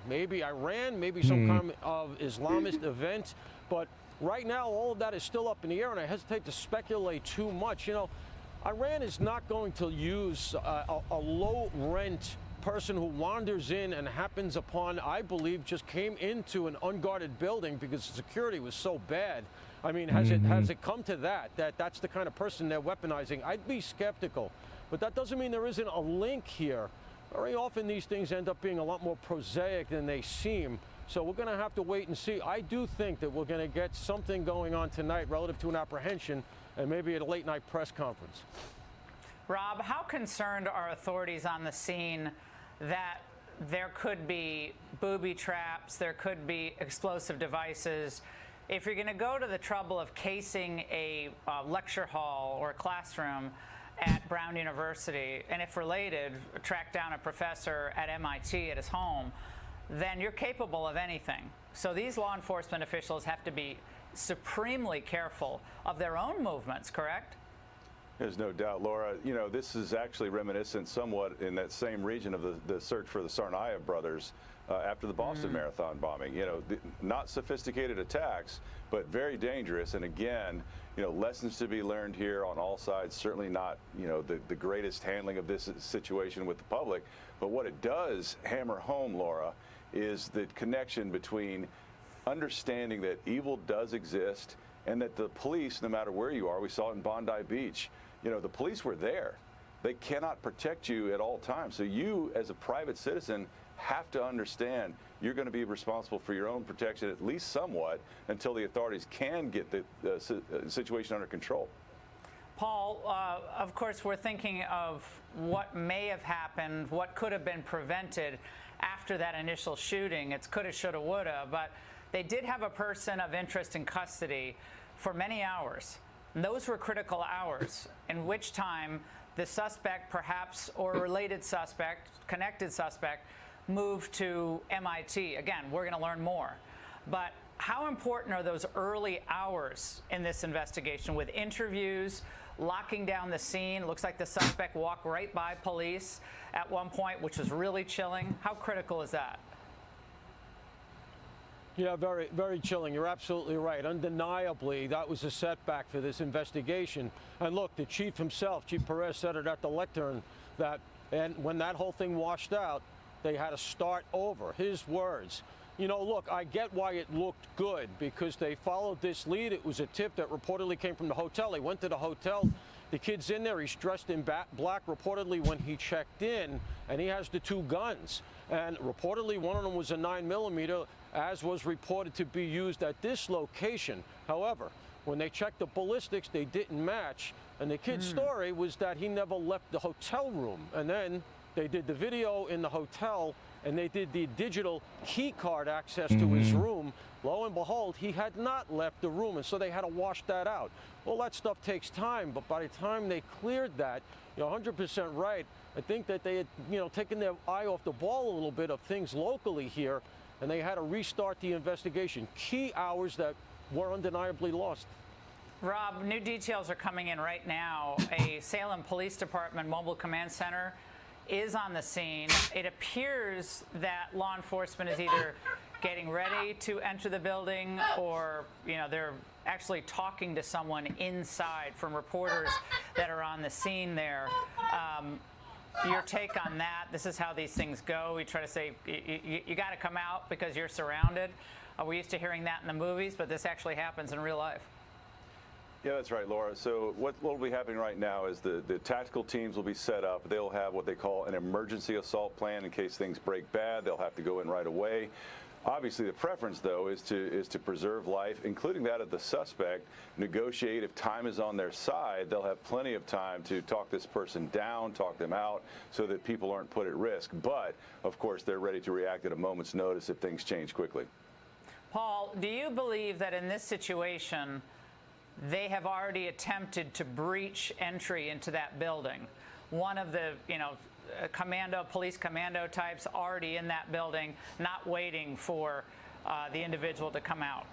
maybe Iran, maybe some kind of Islamist event. But right now, all of that is still up in the air, and I hesitate to speculate too much. You know, Iran is not going to use a low-rent person who wanders in and happens upon, I believe, just came into an unguarded building because the security was so bad. I mean, has it come to that's the kind of person they're weaponizing? I'd be skeptical, but that doesn't mean there isn't a link here. Very often these things end up being a lot more prosaic than they seem. So we're going to have to wait and see. I do think that we're going to get something going on tonight relative to an apprehension and maybe at a late night press conference. Rob, how concerned are authorities on the scene that there could be booby traps, there could be explosive devices? If you're going to go to the trouble of casing a lecture hall or a classroom at Brown University, and if related, track down a professor at MIT at his home, then you're capable of anything. So these law enforcement officials have to be supremely careful of their own movements, correct? There's no doubt, Laura. You know, this is actually reminiscent somewhat in that same region of the search for the Tsarnaev brothers after the Boston Marathon bombing. You know, not sophisticated attacks, but very dangerous. And again, you know, lessons to be learned here on all sides. Certainly not, you know, the greatest handling of this situation with the public. But what it does hammer home, Laura, is the connection between understanding that evil does exist and that the police, no matter where you are, we saw it in Bondi Beach, you know, the police were there. They cannot protect you at all times. So you, as a private citizen, have to understand you're going to be responsible for your own protection, at least somewhat, until the authorities can get the situation under control. Paul, of course, we're thinking of what may have happened, what could have been prevented after that initial shooting. It's coulda, shoulda, woulda, but they did have a person of interest in custody for many hours. And those were critical hours, in which time the suspect, perhaps, or a related suspect, connected suspect, moved to MIT. Again, we're going to learn more. But how important are those early hours in this investigation with interviews, locking down the scene? Looks like the suspect walked right by police at one point, which was really chilling. How critical is that? Yeah, very, very chilling. You're absolutely right. Undeniably, that was a setback for this investigation. And look, the chief himself, Chief Perez, said it at the lectern that, and when that whole thing washed out, they had to start over. His words. You know, look, I get why it looked good, because they followed this lead. It was a tip that reportedly came from the hotel. He went to the hotel. The kid's in there. He's dressed in black, reportedly, when he checked in, and he has the 2 guns. And reportedly, one of them was a 9mm, as was reported to be used at this location. However, when they checked the ballistics, they didn't match. And the kid's story was that he never left the hotel room. And then they did the video in the hotel, and they did the digital key card access to his room. Lo and behold, he had not left the room, and so they had to wash that out. Well, that stuff takes time, but by the time they cleared that, you're 100% right. I think that they had, you know, taken their eye off the ball a little bit of things locally here, and they had to restart the investigation. Key hours that were undeniably lost. Rob, new details are coming in right now. A Salem Police Department mobile command center is on the scene. It appears that law enforcement is either getting ready to enter the building, or, you know, they're actually talking to someone inside from reporters that are on the scene there. Your take on that? This is how these things go. We try to say, you got to come out because you're surrounded. We're used to hearing that in the movies, but this actually happens in real life. Yeah, that's right, Laura. So what will be happening right now is the tactical teams will be set up. They'll have what they call an emergency assault plan in case things break bad. They'll have to go in right away. Obviously, the preference, though, is to preserve life, including that of the suspect, negotiate. If time is on their side, they'll have plenty of time to talk this person down, talk them out, so that people aren't put at risk. But, of course, they're ready to react at a moment's notice if things change quickly. Paul, do you believe that in this situation, they have already attempted to breach entry into that building? One of the, police commando types already in that building, not waiting for the individual to come out.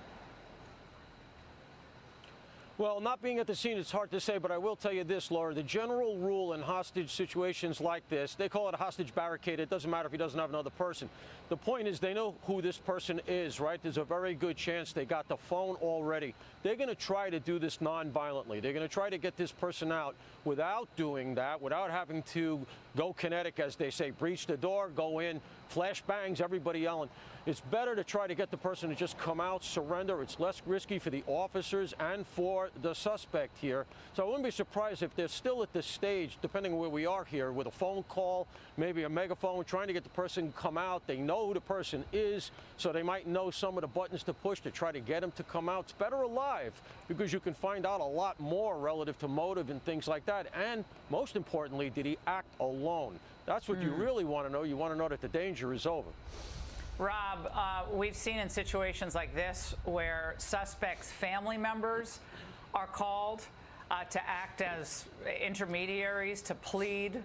Well, not being at the scene, it's hard to say, but I will tell you this, Laura. The general rule in hostage situations like this, they call it a hostage barricade. It doesn't matter if he doesn't have another person. The point is they know who this person is, right? There's a very good chance they got the phone already. They're going to try to do this non-violently. They're going to try to get this person out without doing that, without having to go kinetic, as they say, breach the door, go in, flash bangs, everybody yelling. It's better to try to get the person to just come out, surrender. It's less risky for the officers and for the suspect here. So I wouldn't be surprised if they're still at this stage, depending on where we are here, with a phone call, maybe a megaphone, trying to get the person to come out. They know who the person is, so they might know some of the buttons to push to try to get him to come out. It's better alive because you can find out a lot more relative to motive and things like that. And most importantly, did he act alone? That's what you really want to know. You want to know that the danger is over. Rob, we've seen in situations like this where suspects' family members are called to act as intermediaries to plead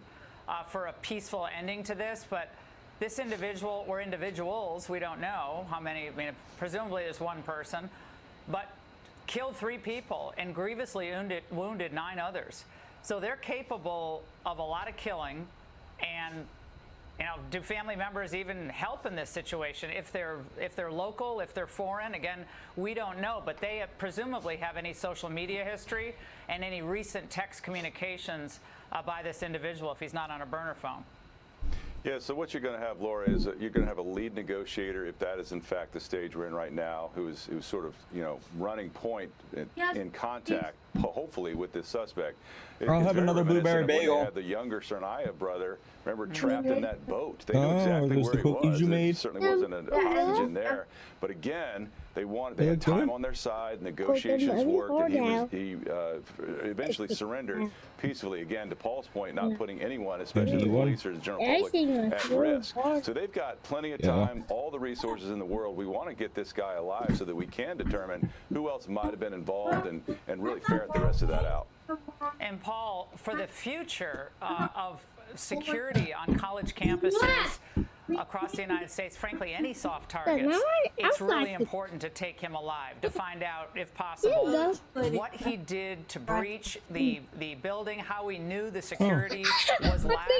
for a peaceful ending to this. But this individual or individuals, we don't know how many, presumably there's one person, but killed 3 people and grievously wounded 9 others. So they're capable of a lot of killing. And do family members even help in this situation? If they're local, if they're foreign, again, we don't know. But they presumably have any social media history and any recent text communications by this individual if he's not on a burner phone. Yeah, so what you're going to have, Laura, is you're going to have a lead negotiator, if that is in fact the stage we're in right now, who's sort of, running point in contact, hopefully, with this suspect. I'll have another blueberry bagel. Had the younger Tsarnaev brother, remember, trapped in that boat. They knew exactly where he was. There certainly wasn't an hostage in there. But again, they had time on their side. Negotiations worked, and he eventually surrendered peacefully. Again, to Paul's point, not putting anyone, especially the police or the general public, at risk. So they've got plenty of time, all the resources in the world. We want to get this guy alive so that we can determine who else might have been involved and really ferret the rest of that out. And Paul, for the future of security on college campuses across the United States, frankly, any soft targets, it's really important to take him alive, to find out, if possible, what he did to breach the building, how he knew the security was lax,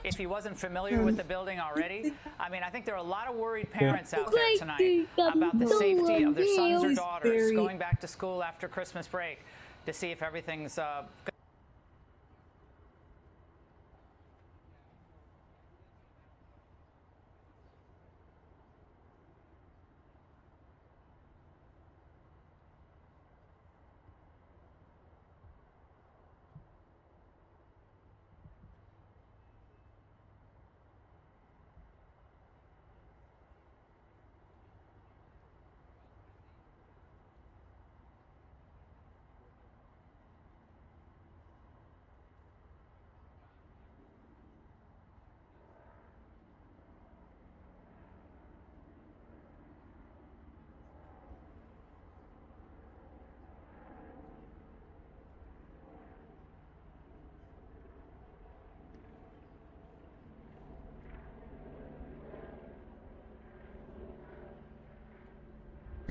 if he wasn't familiar with the building already. I think there are a lot of worried parents out there tonight about the safety of their sons or daughters going back to school after Christmas break to see if everything's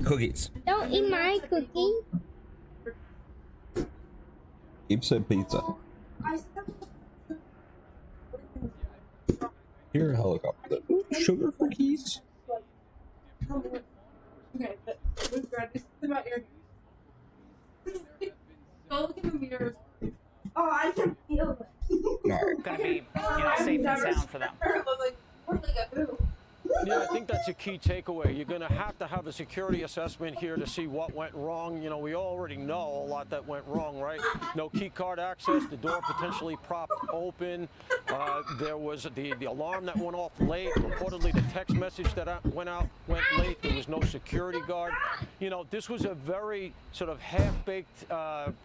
Cookies. Don't eat my cookie. Gabe said pizza. Here, helicopter. Sugar cookies. Okay, but with Brad, this is about your. Go look in the mirror. Oh, I can feel it. going to be safe and sound for them. I was like, what did I do? Yeah, I think that's a key takeaway. You're going to have a security assessment here to see what went wrong. You know, we already know a lot that went wrong, right? No key card access, the door potentially propped open. There was the alarm that went off late. Reportedly, the text message that went late. There was no security guard. You know, this was a very sort of half-baked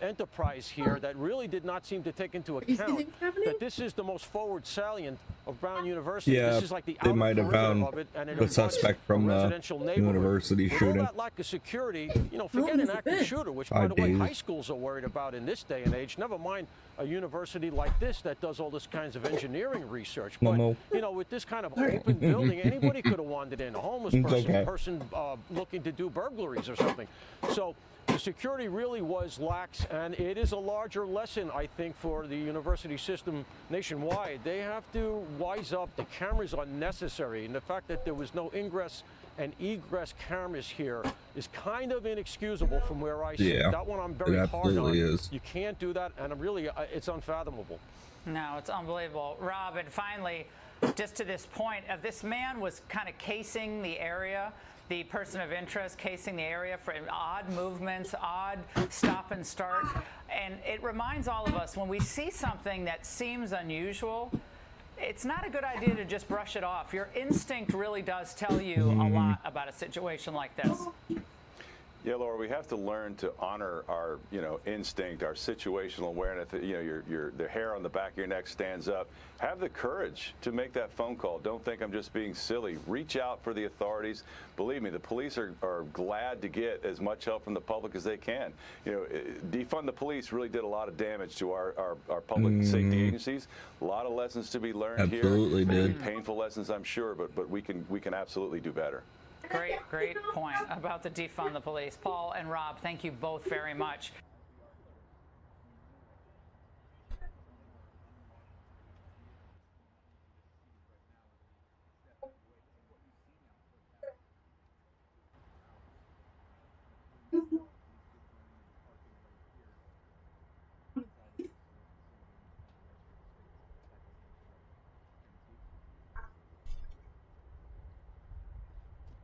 enterprise here that really did not seem to take into account that this is the most forward salient of Brown University. Yeah, this is like the they outer might have perimeter found of it, and it the abuts suspect from a the residential neighborhood. university With shooting. all that lack of security, you know, forget an active shooter, which, by 5 the way, days. high schools are worried about in this day and age. Never mind a university like this that does all this kinds of engineering research. But, Momo. you know, with this kind of open building, anybody could have wandered in. A homeless It's person, okay. person looking to do burglaries or something. So the security really was lax, and it is a larger lesson, I think, for the university system nationwide. They have to wise up. The cameras are necessary, and the fact that there was no ingress and egress cameras here is kind of inexcusable from where I sit. Yeah, That one I'm very it hard on. absolutely is. You can't do that, and it's unfathomable. No, it's unbelievable. Rob, and finally, just to this point, if this man was kind of casing the area, the person of interest casing the area for odd movements, odd stop and start. And it reminds all of us, when we see something that seems unusual, it's not a good idea to just brush it off. Your instinct really does tell you a lot about a situation like this. Yeah, Laura, we have to learn to honor our, instinct, our situational awareness. The hair on the back of your neck stands up. Have the courage to make that phone call. Don't think I'm just being silly. Reach out for the authorities. Believe me, the police are glad to get as much help from the public as they can. Defund the police really did a lot of damage to our public safety agencies. A lot of lessons to be learned here. Absolutely Maybe did. painful lessons, I'm sure, but we can absolutely do better. Great point about the defund the police. Paul and Rob, thank you both very much.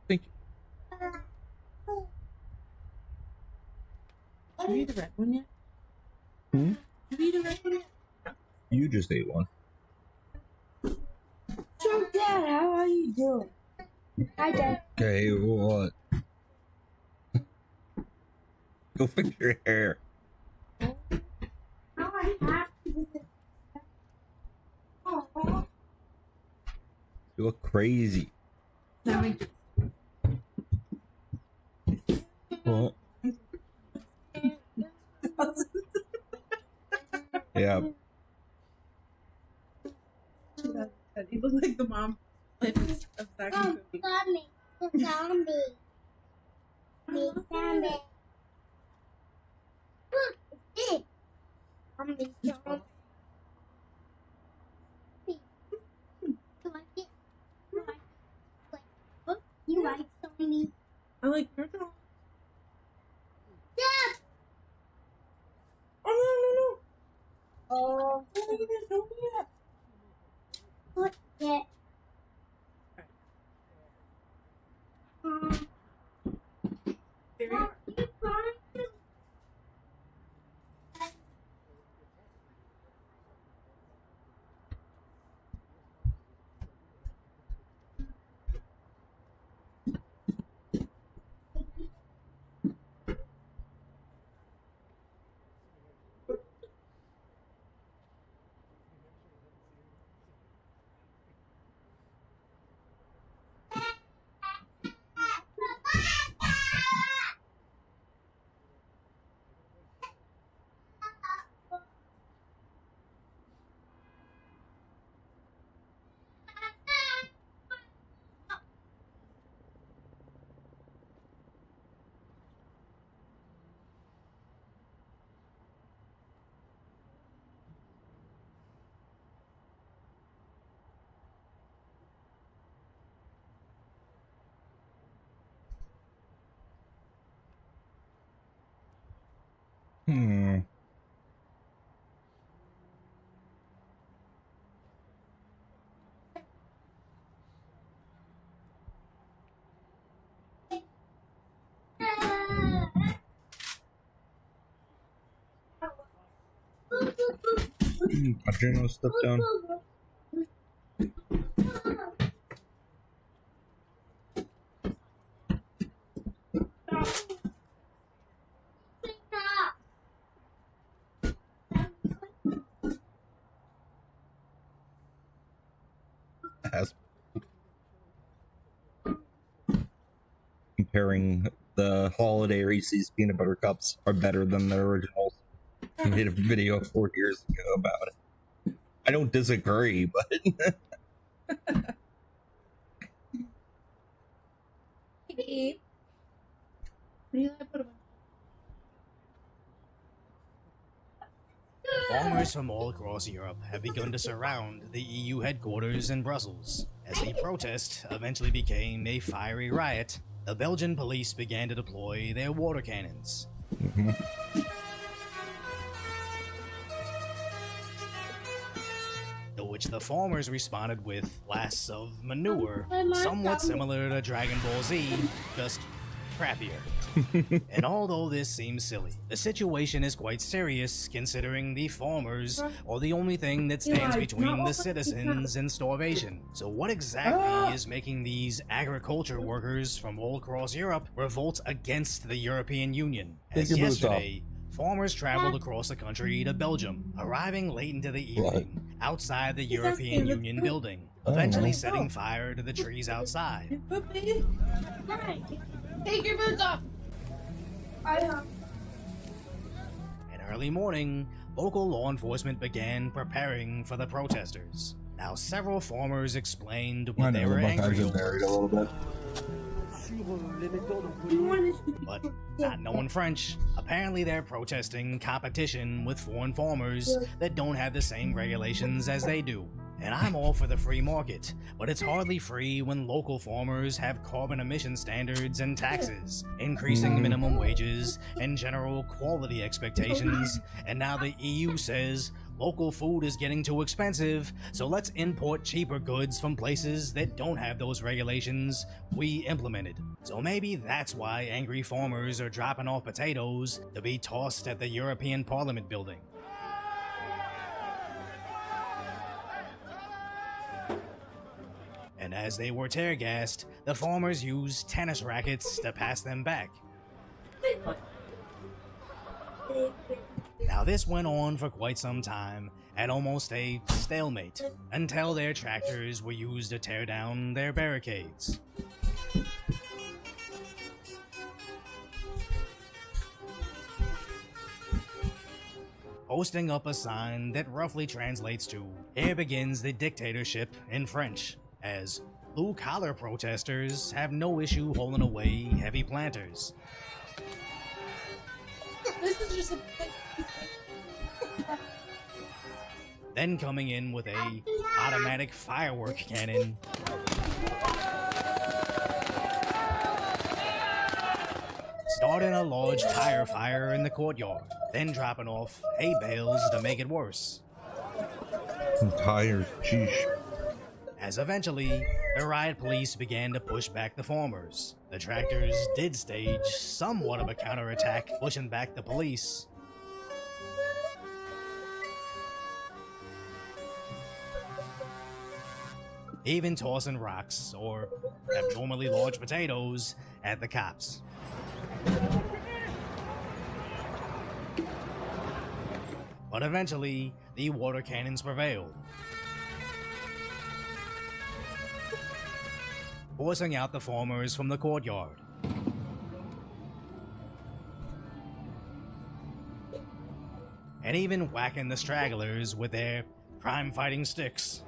Thank you. Have you eat the red one yet? Hmm? Have you eaten the red one yet? You just ate one. So, Dad, how are you doing? Hi, Dad. Okay, what? Go fix your hair. Now I have to do this. Oh, You look crazy. Well, yeah. You look like the mom of Zach and Cody. Zombie. The zombie. The zombie. Look, it's big. Zombie. Zombie. You like it? You like it? Look, you like zombie? I like turtle. Dad! Oh, Oh, no. Don't do that. look it. There you are. Juno, step down. Comparing the holiday Reese's peanut butter cups are better than the originals. I made a video 4 years ago about it. I don't disagree, but Hey. What do you like? Farmers from all across Europe have begun to surround the EU headquarters in Brussels. As the protest eventually became a fiery riot, the Belgian police began to deploy their water cannons. To which the farmers responded with blasts of manure, somewhat similar to Dragon Ball Z, just crappier. And although this seems silly, the situation is quite serious considering the farmers are the only thing that stands between the citizens and starvation. So what exactly is making these agriculture workers from all across Europe revolt against the European Union? As yesterday, farmers traveled across the country to Belgium, arriving late into the evening outside the European Union building, eventually setting fire to the trees outside. Take your boots off. In early morning, local law enforcement began preparing for the protesters. Now, several farmers explained what they were angry over. But not knowing French, apparently they're protesting competition with foreign farmers that don't have the same regulations as they do. And I'm all for the free market, but it's hardly free when local farmers have carbon emission standards and taxes, increasing minimum wages, and general quality expectations. And now the EU says local food is getting too expensive, so let's import cheaper goods from places that don't have those regulations we implemented. So maybe that's why angry farmers are dropping off potatoes to be tossed at the European Parliament building. And as they were tear-gassed, the farmers used tennis rackets to pass them back. Now this went on for quite some time, at almost a stalemate, until their tractors were used to tear down their barricades. Posting up a sign that roughly translates to, "Here begins the dictatorship" in French, as blue-collar protesters have no issue hauling away heavy planters. This is just a Then coming in with a automatic firework cannon, starting a large tire fire in the courtyard, then dropping off hay bales to make it worse. Tires, sheesh. As eventually, the riot police began to push back the farmers. The tractors did stage somewhat of a counterattack, pushing back the police. Even tossing rocks, or abnormally large potatoes, at the cops. But eventually, the water cannons prevailed, forcing out the farmers from the courtyard. And even whacking the stragglers with their crime-fighting sticks.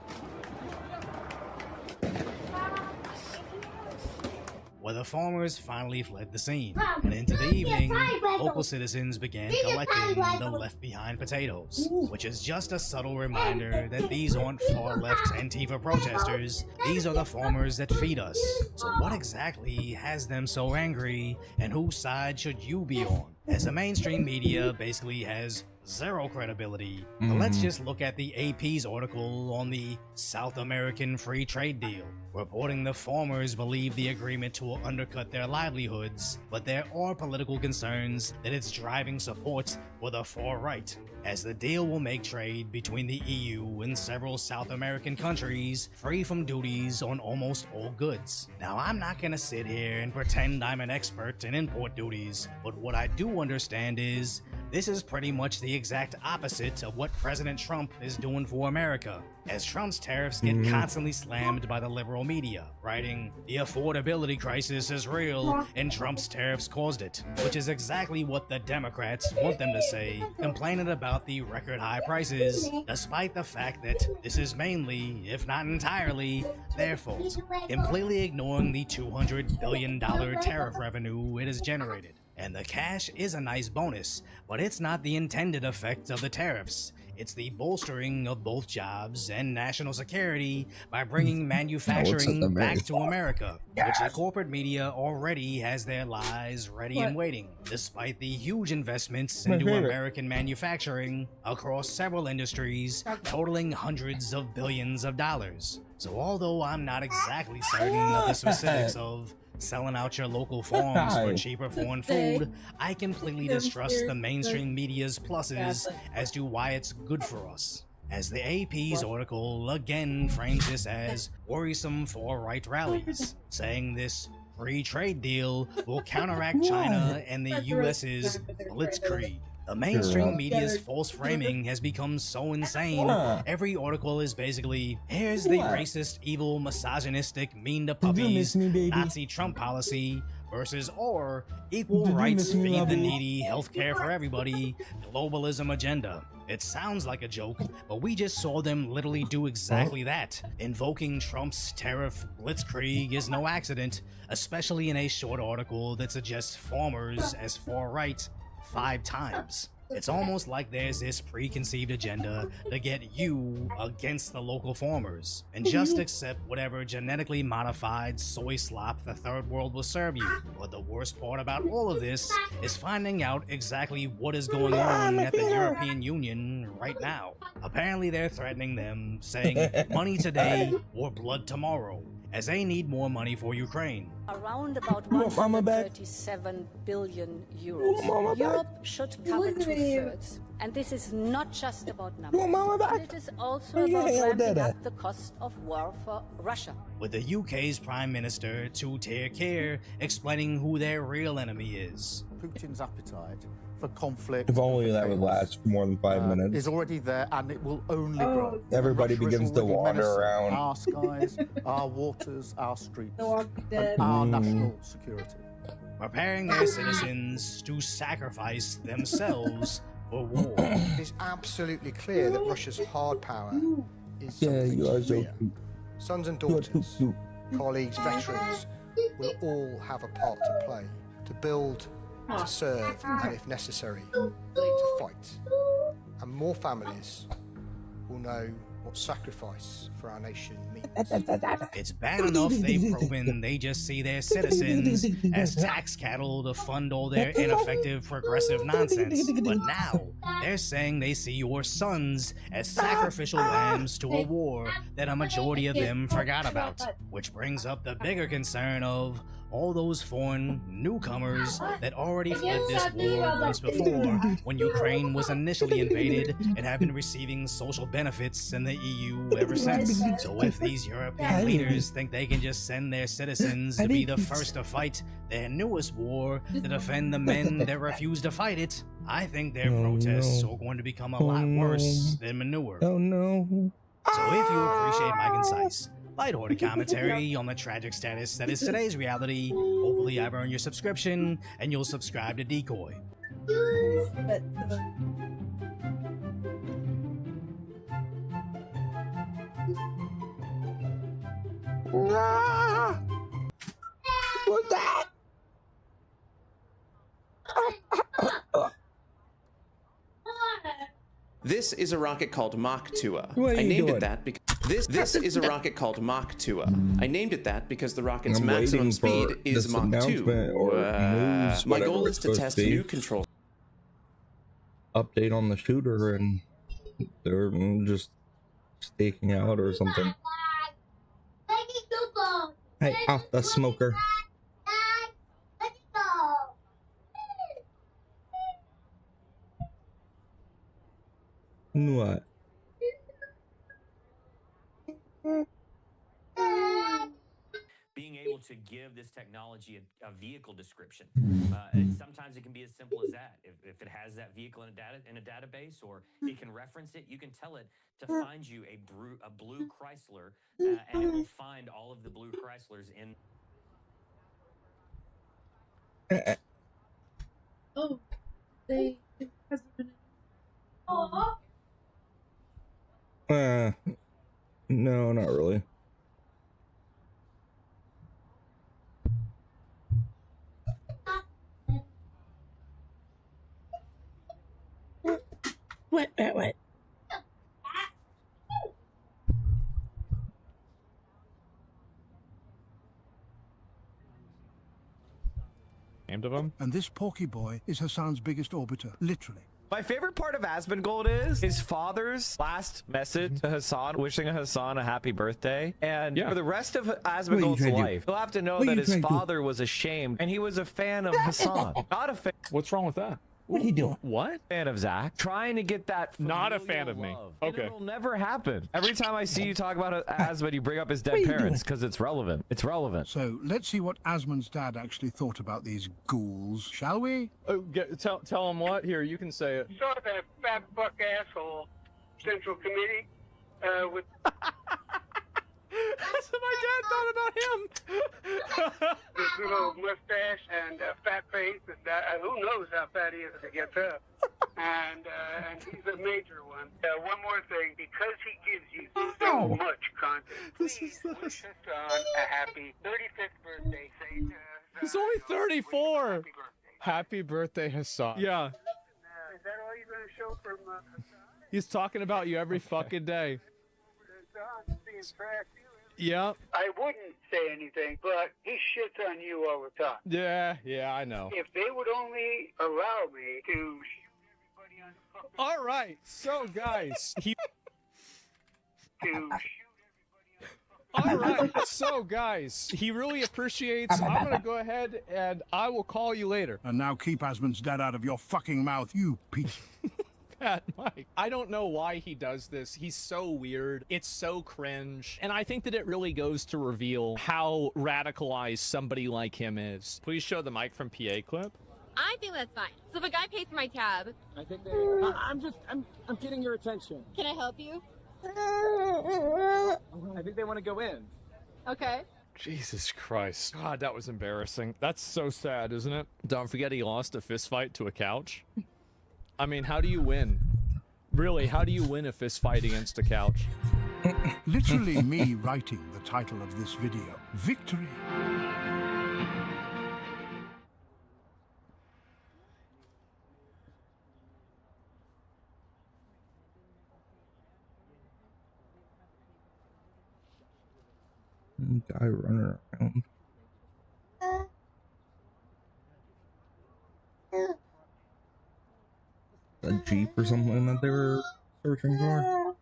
Where the farmers finally fled the scene, and into the evening, local citizens began collecting the left-behind potatoes, which is just a subtle reminder that these aren't far-left Antifa protesters, these are the farmers that feed us. So what exactly has them so angry, and whose side should you be on? As the mainstream media basically has zero credibility. But let's just look at the AP's article on the South American Free Trade Deal, reporting the farmers believe the agreement will undercut their livelihoods, but there are political concerns that it's driving support for the far right, as the deal will make trade between the EU and several South American countries free from duties on almost all goods. Now, I'm not gonna sit here and pretend I'm an expert in import duties, but what I do understand is this is pretty much the exact opposite of what President Trump is doing for America, as Trump's tariffs get constantly slammed by the liberal media, writing, "The affordability crisis is real, and Trump's tariffs caused it," which is exactly what the Democrats want them to say, complaining about the record high prices, despite the fact that this is mainly, if not entirely, their fault, completely ignoring the $200 billion tariff revenue it has generated. And the cash is a nice bonus, but it's not the intended effect of the tariffs. It's the bolstering of both jobs and national security by bringing manufacturing back to America, which the corporate media already has their lies ready and waiting, despite the huge investments into American manufacturing across several industries, totaling hundreds of billions of dollars. So although I'm not exactly certain of the specifics of selling out your local farms for cheaper foreign food, I completely distrust the mainstream media's pluses as to why it's good for us, as the AP's article again frames this as worrisome far-right rallies, saying this free trade deal will counteract China and the US's blitzkrieg. The mainstream media's false framing has become so insane, every article is basically, here's the racist, evil, misogynistic, mean to puppies, Nazi Trump policy, versus or equal rights, feed the needy, healthcare for everybody, globalism agenda. It sounds like a joke, but we just saw them literally do exactly that. Invoking Trump's tariff blitzkrieg is no accident, especially in a short article that suggests farmers as far right 5 times. It's almost like there's this preconceived agenda to get you against the local farmers, and just accept whatever genetically modified soy slop the third world will serve you. But the worst part about all of this is finding out exactly what is going on at the European Union right now. Apparently they're threatening them, saying money today or blood tomorrow, as they need more money for Ukraine. Around about 137 billion euros. Europe should cover 2/3. And this is not just about numbers. But it is also about ramping up the cost of war for Russia. With the UK's Prime Minister, to take care, explaining who their real enemy is. Putin's appetite for conflict. If only that would last for more than 5 minutes. Is already there, and it will only grow. Everybody begins to wander around. Our skies, our waters, our streets, and our national security. Preparing their citizens to sacrifice themselves for war. It's absolutely clear that Russia's hard power is something to fear. Sons and daughters, colleagues, veterans will all have a part to play, to build, to serve, and if necessary, to fight. And more families will know what sacrifice for our nation means. It's bad enough they've proven they just see their citizens as tax cattle to fund all their ineffective progressive nonsense. But now, they're saying they see your sons as sacrificial lambs to a war that a majority of them forgot about. Which brings up the bigger concern of all those foreign newcomers that already fled this war once before when Ukraine was initially invaded and have been receiving social benefits in the EU ever since. So if these European leaders think they can just send their citizens to be the first to fight their newest war to defend the men that refuse to fight it, I think their protests are going to become a lot worse than manure. Oh no. So if you appreciate my concise, lighthearted commentary on the tragic status that is today's reality, hopefully I've earned your subscription and you'll subscribe to Decoy. What's that? This is a rocket called Mach 2. What are I you named doing? it that because this is a rocket called Mach 2. I named it that because the rocket's I'm maximum waiting speed for is this Mach 2. announcement or news, My whatever goal is it's to supposed test to be. new control update on the shooter, and they're just staking out or something. Hey, off the smoker. What? Being able to give this technology a vehicle description. Sometimes it can be as simple as that. If it has that vehicle in a database, or it can reference it, you can tell it to find you a blue Chrysler, and it will find all of the blue Chryslers in. Oh, they has been. No, not really. What? Named of him. And this Porky boy is Hassan's biggest orbiter, literally. My favorite part of Asmongold is his father's last message to Hassan, wishing Hassan a happy birthday. And for the rest of Asmongold's life, he'll have to know that his father was ashamed and he was a fan of Hassan. Not a fan. What's wrong with that? What are you doing? What? Fan of Zach. Trying to get that. Not a fan of me. Okay. It'll never happen. Every time I see you talk about Asmon, you bring up his dead parents because it's relevant. It's relevant. So let's see what Asmon's dad actually thought about these ghouls, shall we? Oh, tell him what? Here, you can say it. Saw that fat fuck asshole Central Committee with. That's what my dad thought about him. This little mustache and fat face, and who knows how fat he is if he gets up. And he's a major one. One more thing, because he gives you so much content, please wish Hassan a happy 35th birthday. Say, He's only 34. Happy birthday, Hassan. Yeah. Is that all you're going to show from Hassan? He's talking about you every fucking day. Hassan being trash. Yeah. I wouldn't say anything, but he shits on you all the time. Yeah, I know. If they would only allow me to shoot everybody on the fucking... All right, so guys, All right, so guys, he really appreciates. I'm gonna go ahead and I will call you later. And now keep Asmon's dad out of your fucking mouth, you piece. Pat, Mike. I don't know why he does this. He's so weird. It's so cringe. And I think that it really goes to reveal how radicalized somebody like him is. Please show the Mike from PA clip. I think that's fine. So if a guy pays for my tab, I think I'm getting your attention. can I help you? I think they want to go in. Okay. Jesus Christ. God, that was embarrassing. That's so sad, isn't it? Don't forget he lost a fist fight to a couch. I mean, how do you win? Really, how do you win a fist fight against a couch? Literally me writing the title of this video. Victory. Guy running around. A Jeep or something that they were searching for.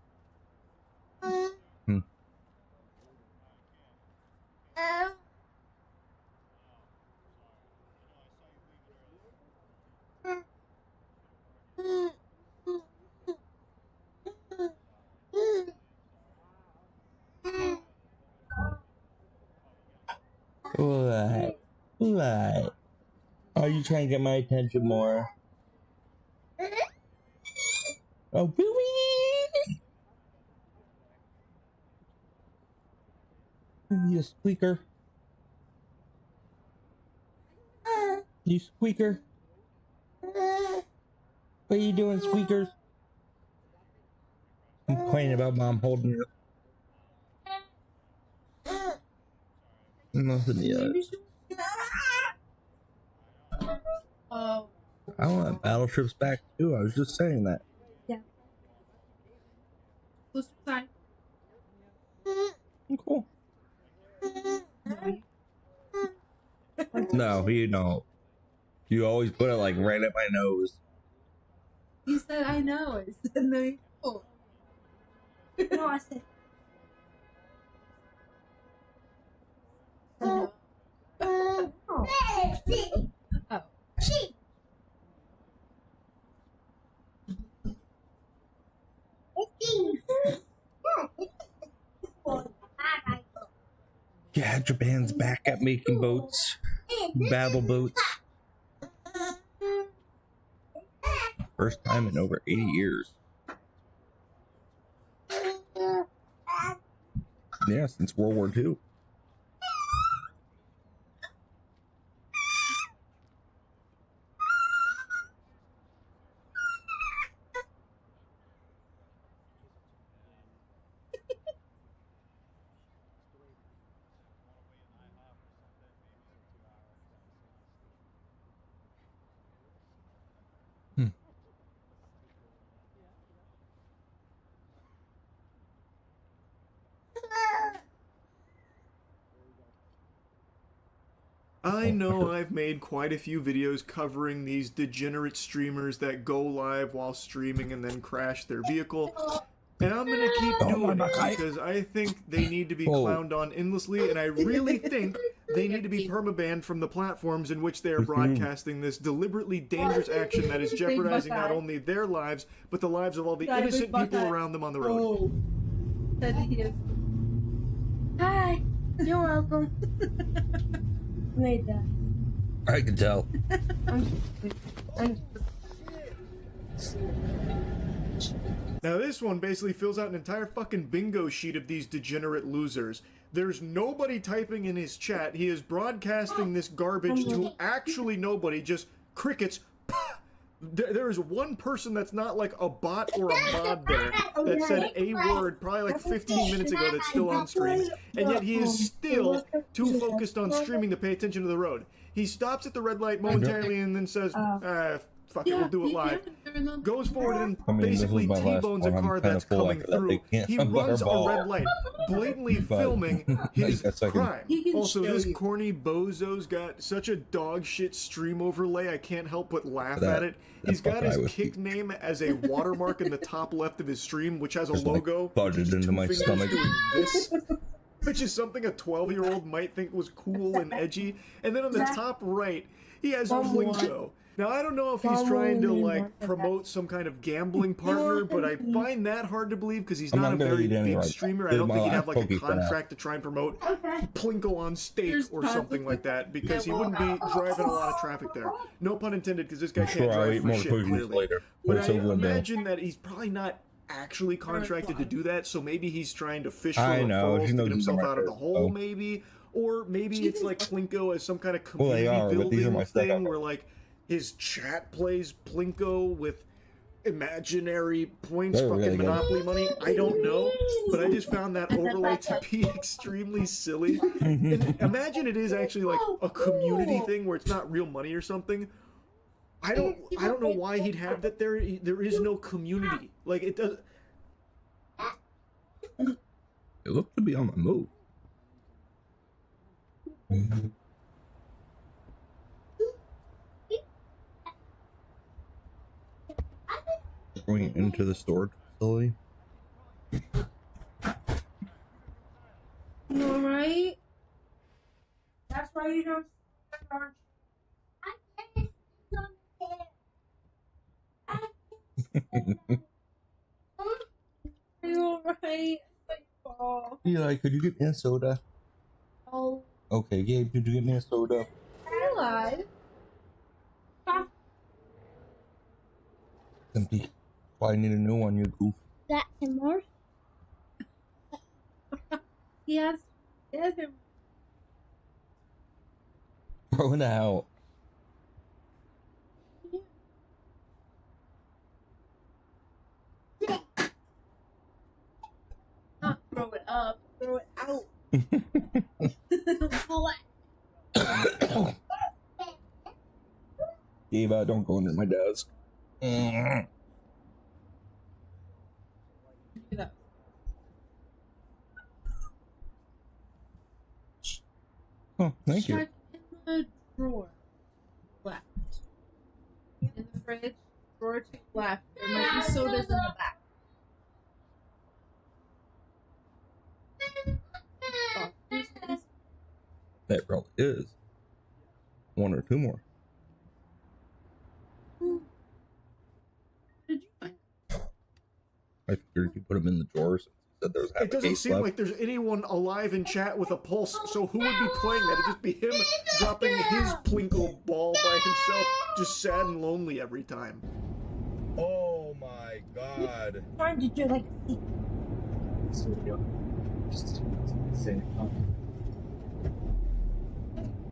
What? Are you trying to get my attention more? Oh, really? You squeaker. You squeaker. What are you doing, squeakers? Complaining about mom holding you. Nothing yet. I want battleships back too. I was just saying that. Yeah. Who's side? Cool. No, you don't. You always put it like right at my nose. You said I know. I said no. You don't. No, I said. No. Oh. She. Yeah, Japan's back at making boats, battle boats. First time in over 80 years. Yeah, since World War II. I know I've made quite a few videos covering these degenerate streamers that go live while streaming and then crash their vehicle. And I'm gonna keep doing it because I think they need to be clowned on endlessly, and I really think they need to be permabanned from the platforms in which they are broadcasting this deliberately dangerous action that is jeopardizing not only their lives, but the lives of all the innocent people around them on the road. Hi. You're welcome. Made that. I can tell. Now this one basically fills out an entire fucking bingo sheet of these degenerate losers. There's nobody typing in his chat. He is broadcasting this garbage to actually nobody, just crickets. There is one person that's not like a bot or a mod there that said a word probably like 15 minutes ago that's still on screen, and yet he is still too focused on streaming to pay attention to the road. He stops at the red light momentarily and then says, fuck it, we'll do it live. Goes forward and basically T-bones a car that's coming through. He runs a red light, blatantly filming his crime. Also, this corny bozo's got such a dog shit stream overlay, I can't help but laugh at it. He's got his kick name as a watermark in the top left of his stream, which has a logo. Budged into my stomach. This, which is something a 12-year-old might think was cool and edgy. And then on the top right, he has Plinko. Now, I don't know if he's trying to, like, promote some kind of gambling partner, but I find that hard to believe because he's not a very big streamer. I don't think he'd have, like, a contract to try and promote Plinko on stake or something like that because he wouldn't be driving a lot of traffic there. No pun intended, because this guy can't drive for shit, clearly. But I imagine that he's probably not actually contracted to do that, so maybe he's trying to fish for referrals to get himself out of the hole, maybe. Or maybe it's like Plinko as some kind of community building thing where, like, his chat plays Plinko with imaginary points, fucking Monopoly money. I don't know, but I just found that overlay to be extremely silly. And imagine it is actually like a community thing where it's not real money or something. I don't know why he'd have that. There is no community. Like it does. It looked to be on the move. Going into the storage facility. You alright? That's why you don't start. Are you alright? Eli, could you get me a soda? Oh. Okay, Gabe, could you get me a soda? You're alive. Empty. Well, I need a new one, you goof. That him more? Yes. Get him. Throw it out. Not throw it up. Throw it out. Eva, don't go under my desk. Oh, thank you. Check in the drawer left. In the fridge. drawer to the left. There might be sodas in the back. That probably is. One or two more. I figured you put them in the drawers. Said there was it doesn't seem like there's anyone alive in chat with a pulse, so who would be playing that? It'd just be him dropping his Plinkle ball by himself, just sad and lonely every time. Oh my god. Trying to do like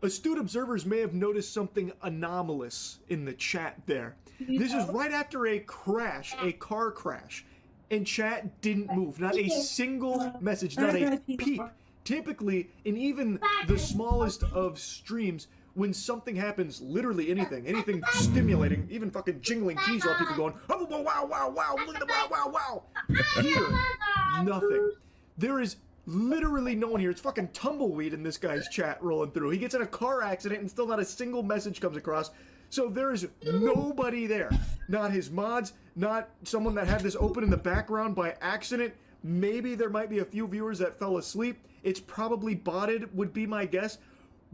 Astute observers may have noticed something anomalous in the chat there. This is right after a crash, a car crash, and chat didn't move. Not a single message, not a peep. Typically, in even the smallest of streams, when something happens, literally anything stimulating, even fucking jingling keys, while people going, oh, wow, wow, wow, look at the wow, wow, wow. Here, nothing. There is literally no one here. It's fucking tumbleweed in this guy's chat rolling through. He gets in a car accident and still not a single message comes across. So there is nobody there. Not his mods, not someone that had this open in the background by accident. Maybe there might be a few viewers that fell asleep. It's probably botted, would be my guess.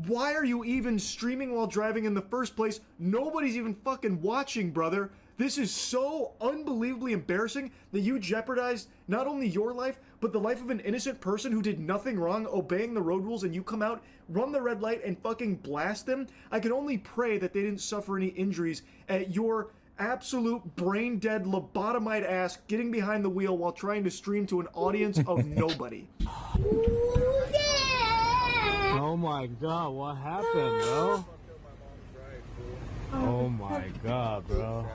Why are you even streaming while driving in the first place? Nobody's even fucking watching, brother. This is so unbelievably embarrassing that you jeopardized not only your life, but the life of an innocent person who did nothing wrong, obeying the road rules, and you come out, run the red light, and fucking blast them. I can only pray that they didn't suffer any injuries at your absolute brain-dead lobotomite ass getting behind the wheel while trying to stream to an audience of nobody. Oh my god, what happened, bro? Oh my god, bro.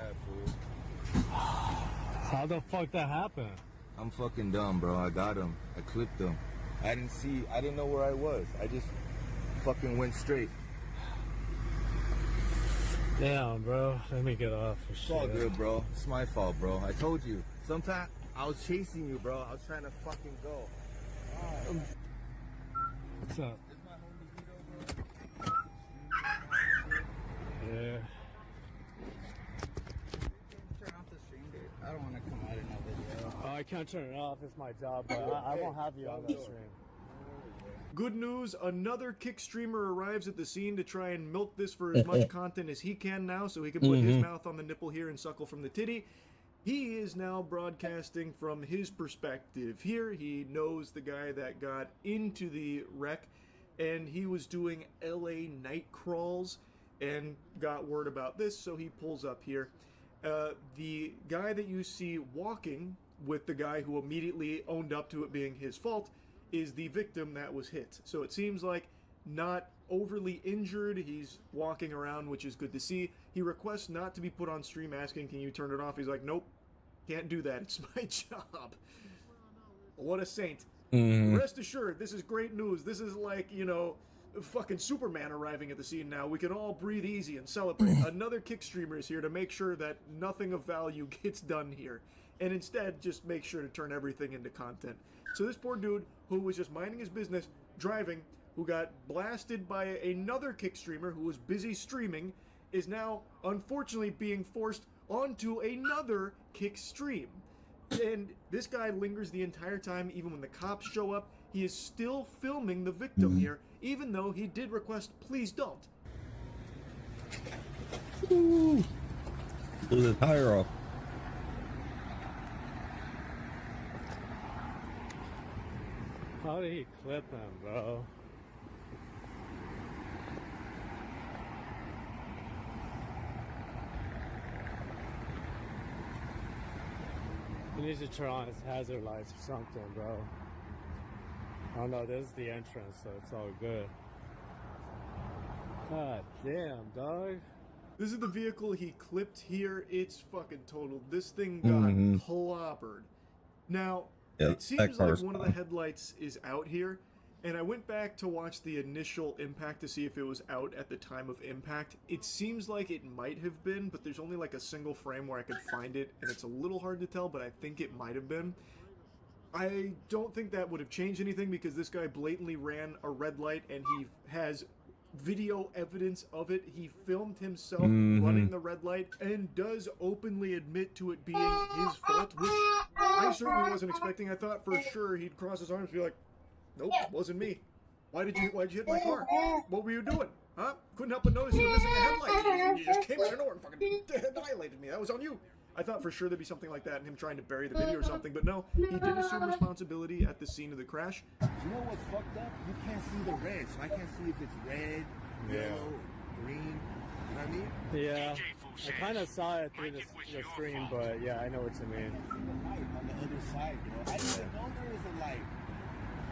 How the fuck that happened? I'm fucking dumb, bro. I got him. I clipped him. I didn't know where I was. I just fucking went straight. Damn, bro. Let me get off. It's all good, bro. It's my fault, bro. I told you. Sometimes I was chasing you, bro. I was trying to fucking go. What's up? Yeah. Turn off the stream, dude. I don't want to come out in that video. Oh, I can't turn it off. It's my job, but I won't have you on that stream. Good news, another kick streamer arrives at the scene to try and milk this for as much content as he can now, so he can put his mouth on the nipple here and suckle from the titty. He is now broadcasting from his perspective here. He knows the guy that got into the wreck, and he was doing LA night crawls and got word about this, so he pulls up here. The guy that you see walking with the guy who immediately owned up to it being his fault is the victim that was hit. So it seems like not overly injured. He's walking around, which is good to see. He requests not to be put on stream, asking, can you turn it off? He's like, nope, can't do that. It's my job. What a saint. Rest assured, this is great news. This is like, you know, fucking Superman arriving at the scene now. We can all breathe easy and celebrate. Another kick streamer is here to make sure that nothing of value gets done here. And instead, just make sure to turn everything into content. So this poor dude, who was just minding his business, driving, who got blasted by another kick streamer who was busy streaming, is now, unfortunately, being forced onto another kick stream. And this guy lingers the entire time, even when the cops show up. He is still filming the victim here, even though he did request, please don't. Blew the tire off. How did he clip him, bro? He needs to turn on his hazard lights or something, bro. Oh no, this is the entrance, so it's all good. God damn, dog. This is the vehicle he clipped here. It's fucking totaled. This thing got clobbered. Now, it seems like one of the headlights is out here, and I went back to watch the initial impact to see if it was out at the time of impact. It seems like it might have been, but there's only like a single frame where I could find it, and it's a little hard to tell, but I think it might have been. I don't think that would have changed anything because this guy blatantly ran a red light, and he has video evidence of it. He filmed himself Mhm. running the red light and does openly admit to it being his fault, which I certainly wasn't expecting. I thought for sure he'd cross his arms and be like, nope, it wasn't me. Why'd you hit my car? What were you doing? Huh? Couldn't help but notice you were missing a headlight. You just came out of nowhere and fucking annihilated me. That was on you. I thought for sure there'd be something like that and him trying to bury the video or something, but no, he did assume responsibility at the scene of the crash. You know what's fucked up? You can't see the red, so I can't see if it's red, yellow, green. You know what I mean? Yeah, I kind of saw it through the screen, but yeah, I know what you mean. On the other side, bro. I didn't even know there was a light.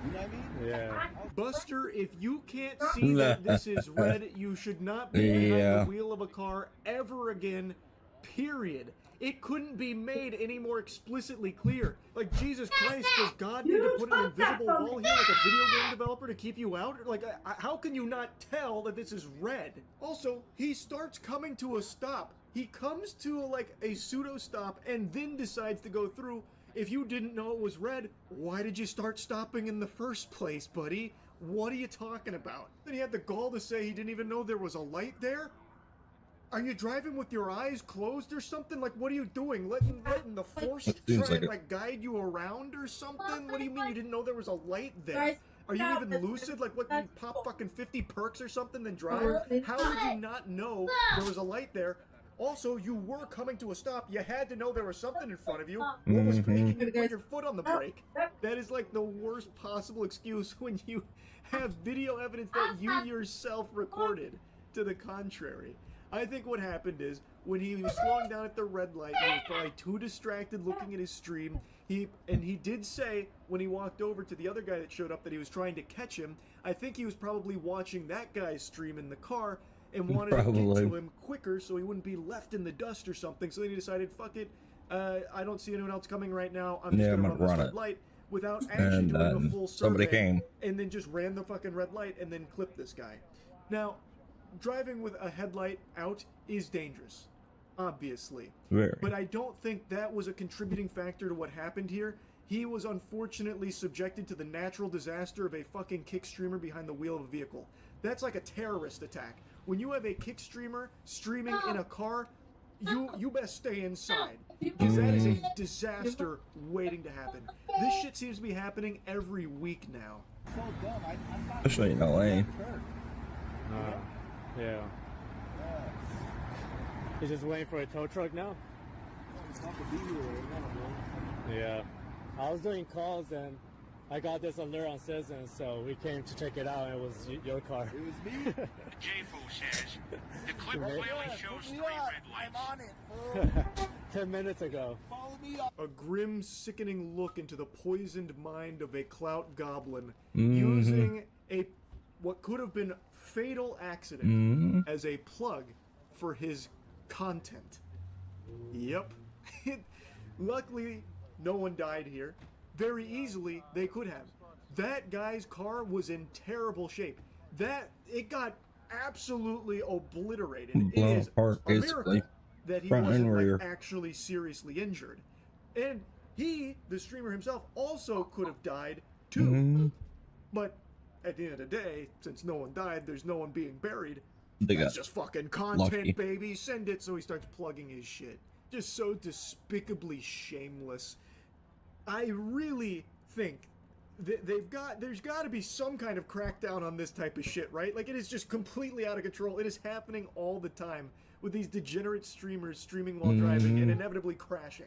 You know what I mean? Yeah. Buster, if you can't see that this is red, you should not be behind the wheel of a car ever again, period. It couldn't be made any more explicitly clear. Like, Jesus Christ, does God need to put an invisible wall here like a video game developer to keep you out? Like, how can you not tell that this is red? Also, he starts coming to a stop. He comes to, like, a pseudo stop and then decides to go through. If you didn't know it was red, why did you start stopping in the first place, buddy? What are you talking about? Then he had the gall to say he didn't even know there was a light there? Are you driving with your eyes closed or something? Like, what are you doing? Letting the force try and, like, guide you around or something? What do you mean you didn't know there was a light there? Are you even lucid? Like, what, you pop fucking 50 perks or something then drive? How did you not know there was a light there? Also, you were coming to a stop. You had to know there was something in front of you. What was making you put your foot on the brake? That is, like, the worst possible excuse when you have video evidence that you yourself recorded to the contrary. I think what happened is, when he was slowing down at the red light, he was probably too distracted looking at his stream. He did say, when he walked over to the other guy that showed up, that he was trying to catch him. I think he was probably watching that guy's stream in the car and wanted to get to him quicker so he wouldn't be left in the dust or something. So then he decided, fuck it, I don't see anyone else coming right now. I'm just going to run this red light without actually doing a full survey. Somebody came. And then just ran the fucking red light and then clipped this guy. Now, driving with a headlight out is dangerous, obviously. Very. But I don't think that was a contributing factor to what happened here. He was unfortunately subjected to the natural disaster of a fucking kick streamer behind the wheel of a vehicle. That's like a terrorist attack. When you have a kick streamer streaming in a car, you best stay inside, because that is a disaster waiting to happen. This shit seems to be happening every week now. Especially in LA. Yeah. He's just waiting for a tow truck now? Yeah. I was doing calls and I got this alert on Citizen, so we came to check it out and it was your car. It was me? JFO says the clip clearly shows 3 red lights. 10 minutes ago. Follow me up. A grim, sickening look into the poisoned mind of a clout goblin using what could have been fatal accident as a plug for his content. Yep. Luckily, no one died here. Very easily, they could have. That guy's car was in terrible shape. It got absolutely obliterated. It is a miracle that he wasn't like actually seriously injured. And he, the streamer himself, also could have died too. But at the end of the day, since no one died, there's no one being buried. That's just fucking content, baby. Send it. So he starts plugging his shit. Just so despicably shameless. I really think that there's got to be some kind of crackdown on this type of shit, right? Like, it is just completely out of control. It is happening all the time with these degenerate streamers streaming while driving and inevitably crashing.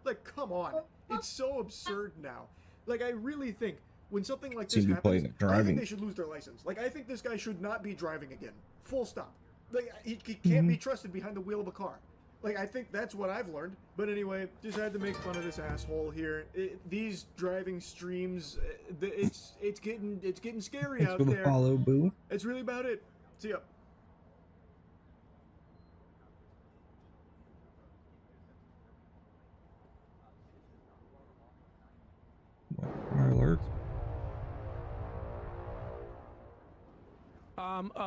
Like, come on. It's so absurd now. Like, I really think when something like this happens, I think they should lose their license. Like, I think this guy should not be driving again. Full stop. Like, he can't be trusted behind the wheel of a car. Like, I think that's what I've learned. But anyway, just had to make fun of this asshole here. These driving streams, it's getting scary out there. Follow, boo. It's really about it. See ya. Alert.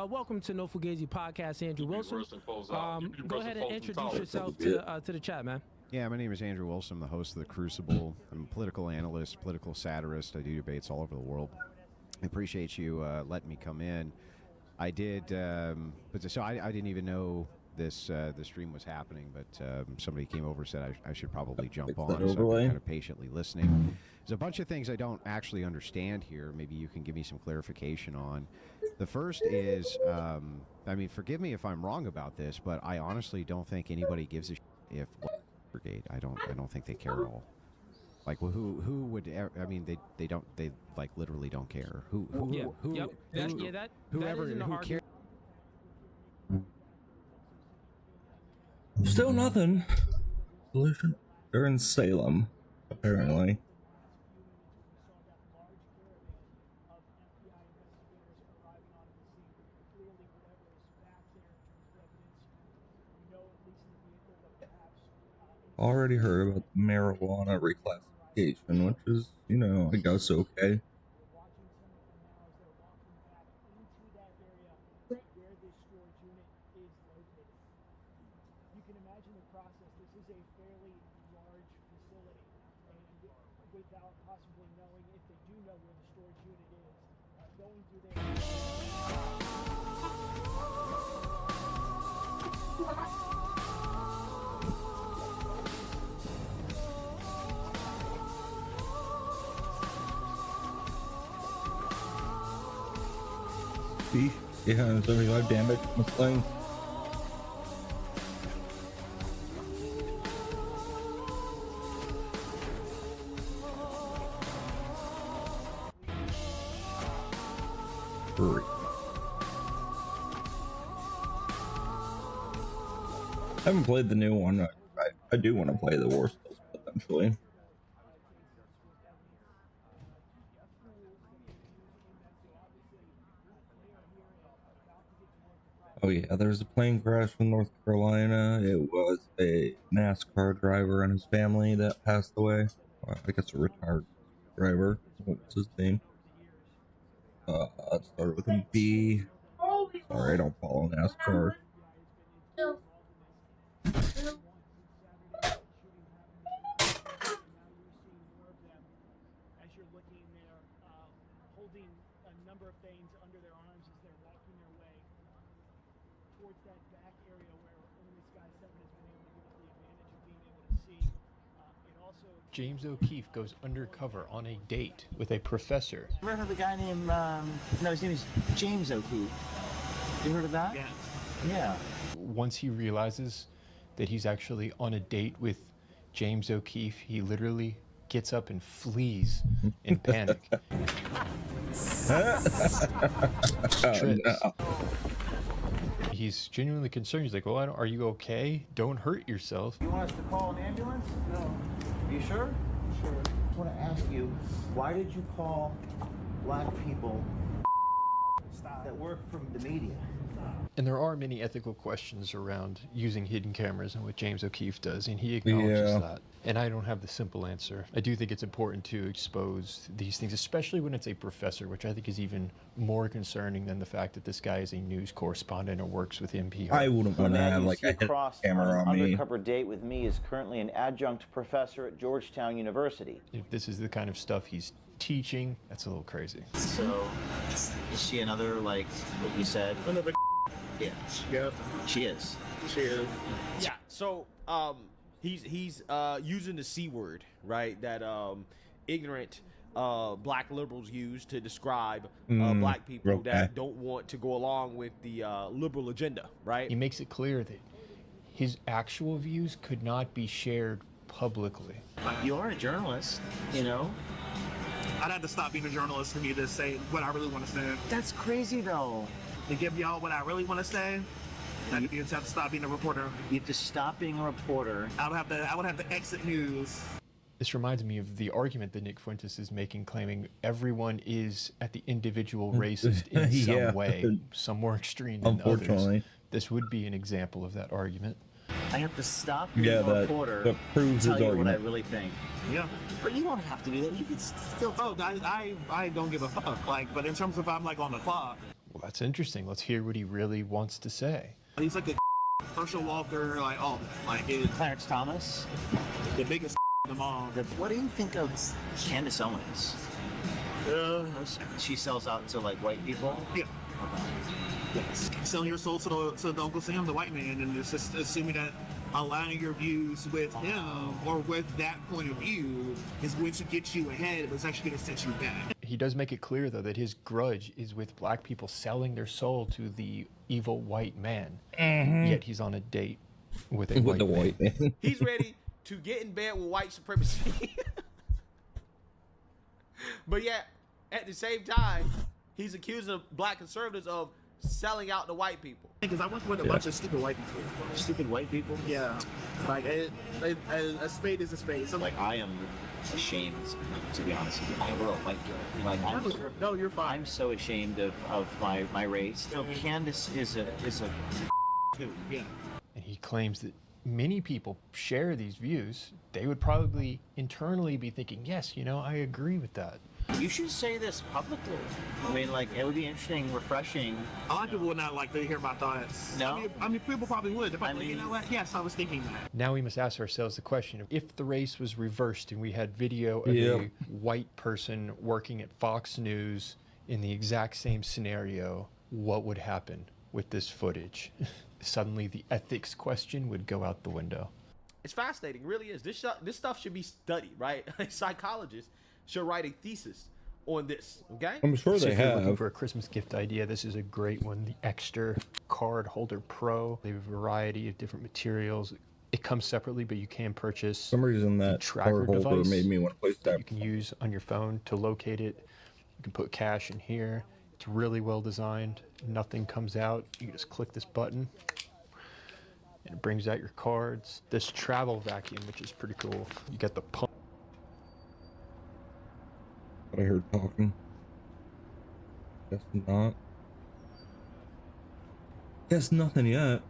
Welcome to No Fugazi Podcast, Andrew Wilson. Go ahead and introduce yourself to the chat, man. Yeah, my name is Andrew Wilson. I'm the host of The Crucible. I'm a political analyst, political satirist. I do debates all over the world. I appreciate you letting me come in. I did, but so I didn't even know this the stream was happening, but somebody came over and said I should probably jump on, so I've been kind of patiently listening. There's a bunch of things I don't actually understand here. Maybe you can give me some clarification on. The first is, I mean, forgive me if I'm wrong about this, but I honestly don't think anybody gives a shit if brigade. I don't think they care at all. Like, well, who would? I mean, they don't. They like literally don't care. Whoever who cares. Still nothing. Solution. They're in Salem, apparently. Already heard about the marijuana reclassification, which is, you know, I guess okay. Beef, 875 damage from the sling. I haven't played the new one. I do want to play the War Skills eventually. Oh yeah, there was a plane crash in North Carolina. It was a NASCAR driver and his family that passed away. I guess a retired driver. What was his name? It started with a B. Sorry, I don't follow NASCAR. James O'Keefe goes undercover on a date with a professor. Ever heard of a guy named, no, his name is James O'Keefe. You heard of that? Yeah. Yeah. Once he realizes that he's actually on a date with James O'Keefe, he literally gets up and flees in panic. No. He's genuinely concerned. He's like, well, are you okay? Don't hurt yourself. You want us to call an ambulance? No. Are you sure? Sure. I just want to ask you, why did you call black people that work from the media? And there are many ethical questions around using hidden cameras and what James O'Keefe does, and he acknowledges that. And I don't have the simple answer. I do think it's important to expose these things, especially when it's a professor, which I think is even more concerning than the fact that this guy is a news correspondent or works with NPR. I wouldn't want to have like a hidden camera on me. Undercover date with me is currently an adjunct professor at Georgetown University. If this is the kind of stuff he's teaching, that's a little crazy. So, is she another, like, what you said? Another yeah. Yeah. She is. She is. Yeah, so, he's using the C word, right? That ignorant black liberals use to describe black people that don't want to go along with the liberal agenda, right? He makes it clear that his actual views could not be shared publicly. You are a journalist, you know? I'd have to stop being a journalist for me to say what I really want to say. That's crazy, though. To give y'all what I really want to say, I just have to stop being a reporter. You have to stop being a reporter. I would have to exit news. This reminds me of the argument that Nick Fuentes is making, claiming everyone is at the individual racist in some way, some more extreme than others. This would be an example of that argument. I have to stop being a reporter that proves to his tell you argument. what I really think. Yeah. But you don't have to do that. You can still... Oh, I don't give a fuck. Like, but in terms of I'm like on the clock. Well, that's interesting. Let's hear what he really wants to say. He's like a Herschel Walker, like all that. Like Clarence Thomas, the biggest of them all. What do you think of Candace Owens? She sells out to like white people. Yeah. Yes. Selling your soul to the Uncle Sam, the white man, and it's just assuming that aligning your views with him or with that point of view is going to get you ahead, but it's actually going to set you back. He does make it clear, though, that his grudge is with black people selling their soul to the evil white man. Yet he's on a date with a white man. He's ready to get in bed with white supremacy. But yet, at the same time, he's accusing black conservatives of selling out the white people. Because I work with a bunch of stupid white people. Stupid white people? Yeah. Like, a spade is a spade. So, Like, I am ashamed, to be honest with you. I will. No, you're fine. I'm so ashamed of my race. So Candace is a too. Yeah. And he claims that many people share these views. They would probably internally be thinking, yes, you know, I agree with that. You should say this publicly. I mean, like, it would be interesting, refreshing. A lot of people would not like to hear my thoughts. No? I mean people probably would. They're probably you know what? Yes, I was thinking that. Now we must ask ourselves the question of if the race was reversed and we had video of a white person working at Fox News in the exact same scenario, what would happen with this footage? Suddenly the ethics question would go out the window. It's fascinating, really is. This stuff should be studied, right? Psychologists should write a thesis on this, okay? I'm sure So they if you're looking have. for a Christmas gift idea, this is a great one. The Extra Card Holder Pro. They have a variety of different materials. It comes separately, but you can purchase For some reason that tracker card holder device made me want to place that that. you can use on your phone to locate it. You can put cash in here. It's really well designed. Nothing comes out. You just click this button and it brings out your cards. This travel vacuum, which is pretty cool. You get the pump. But I heard talking. Guess not. Guess nothing yet.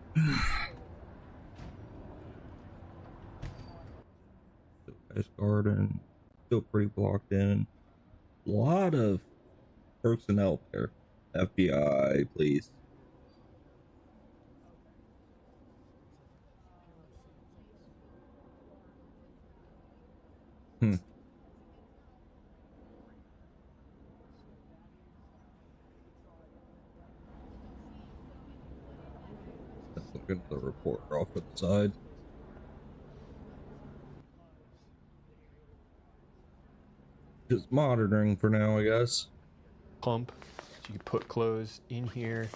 Ice Garden, still pretty blocked in. A lot of personnel there. FBI, please. Let's look at the report off to the side. Just monitoring for now, I guess. Pump. So you put clothes in here.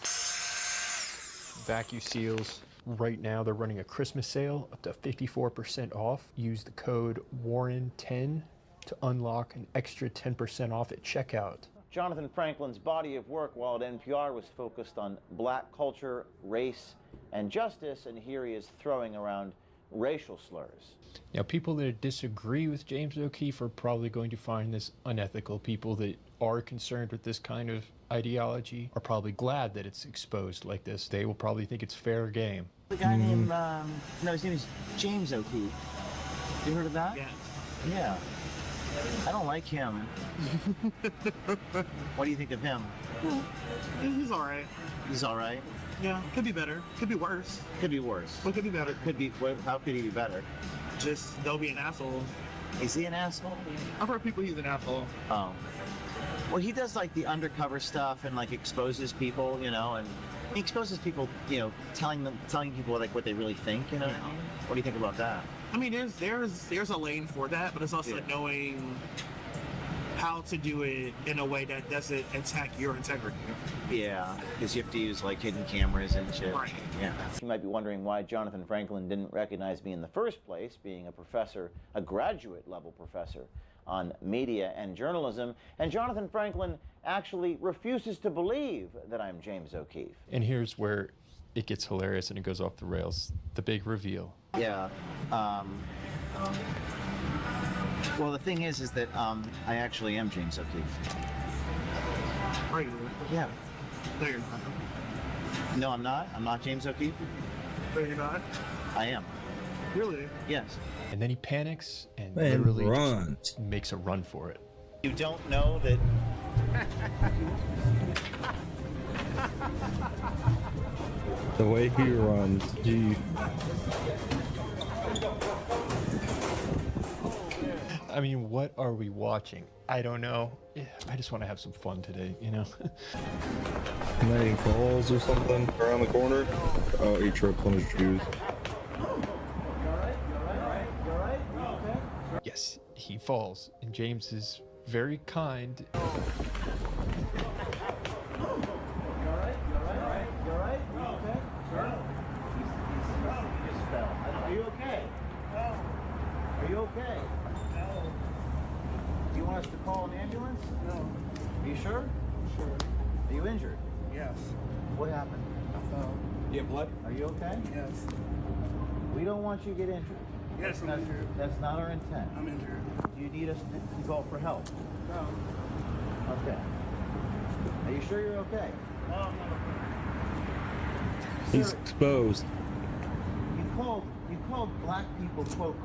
Vacuum seals. Right now they're running a Christmas sale up to 54% off. Use the code WARREN10 to unlock an extra 10% off at checkout. Jonathan Franklin's body of work while at NPR was focused on black culture, race, and justice, and here he is throwing around racial slurs. Now, people that disagree with James O'Keefe are probably going to find this unethical. People that are concerned with this kind of ideology are probably glad that it's exposed like this. They will probably think it's fair game. The guy named, no, his name is James O'Keefe. You heard of that? Yeah. Yeah. I don't like him. What do you think of him? He's alright. He's alright? Yeah, could be better. Could be worse. Could be worse. But could be better. Could be, how could he be better? Just, they'll be an asshole. Is he an asshole? I've heard people he's an asshole. Oh. Well, he does like the undercover stuff and like exposes people, you know, and he exposes people, you know, telling people like what they really think, you know. What do you think about that? I mean, there's a lane for that, but it's also knowing how to do it in a way that doesn't attack your integrity. Yeah, because you have to use like hidden cameras and shit. Right. Yeah. You might be wondering why Jonathan Franklin didn't recognize me in the first place, being a professor, a graduate level professor on media and journalism, and Jonathan Franklin actually refuses to believe that I'm James O'Keefe. And here's where it gets hilarious and it goes off the rails. The big reveal. Yeah. Well, the thing is that I actually am James O'Keefe. Are you? Yeah. No, you're not. No, I'm not. I'm not James O'Keefe. No, you're not. I am. Really? Yes. And then he panics and And literally runs. just makes a run for it. You don't know that. The way he runs, gee. I mean, what are we watching? I don't know. I just want to have some fun today, you know? Niagara Falls or something around the corner. Oh, he tripped on his shoes. Yes, he falls, and James is very kind. Are you okay? No. Are you okay? No. Do you want us to call an ambulance? No. Are you sure? Sure. Are you injured? Yes. What happened? I fell. You have blood? Are you okay? Yes. We don't want you to get injured. Yes, I'm injured. That's not our intent. I'm injured. Do you need us to call for help? No. Okay. Are you sure you're okay? No, I'm not okay. He's exposed. You called black people, quote,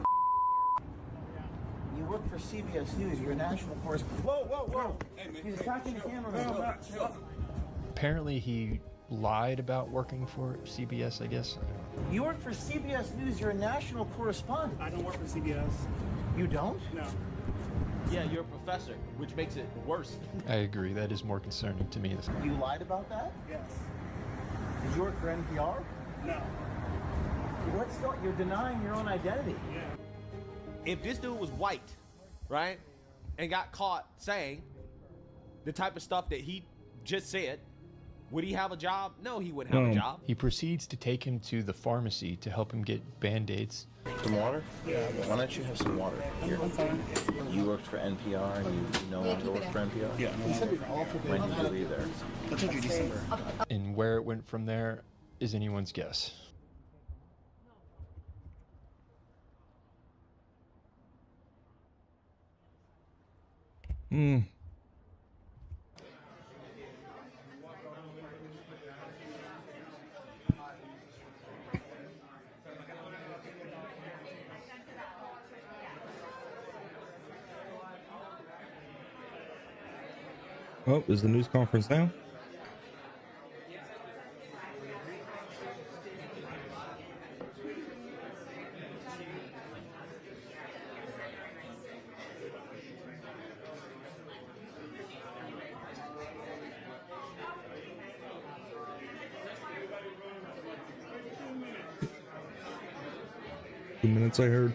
you work for CBS News, you're a national correspondent. Whoa, whoa, whoa! He's attacking the camera. Apparently he lied about working for CBS, I guess. You work for CBS News, you're a national correspondent. I don't work for CBS. You don't? No. Yeah, you're a professor, which makes it worse. I agree, that is more concerning to me. You lied about that? Yes. Did you work for NPR? No. You're denying your own identity. Yeah. If this dude was white, right, and got caught saying the type of stuff that he just said, would he have a job? No, he wouldn't have a job. He proceeds to take him to the pharmacy to help him get Band-Aids. Some water? Yeah. Why don't you have some water here? I'm fine. You worked for NPR and you no longer work for NPR? Yeah. When did you leave there? I told you December. And where it went from there is anyone's guess. Oh, is the news conference now? The minutes I heard.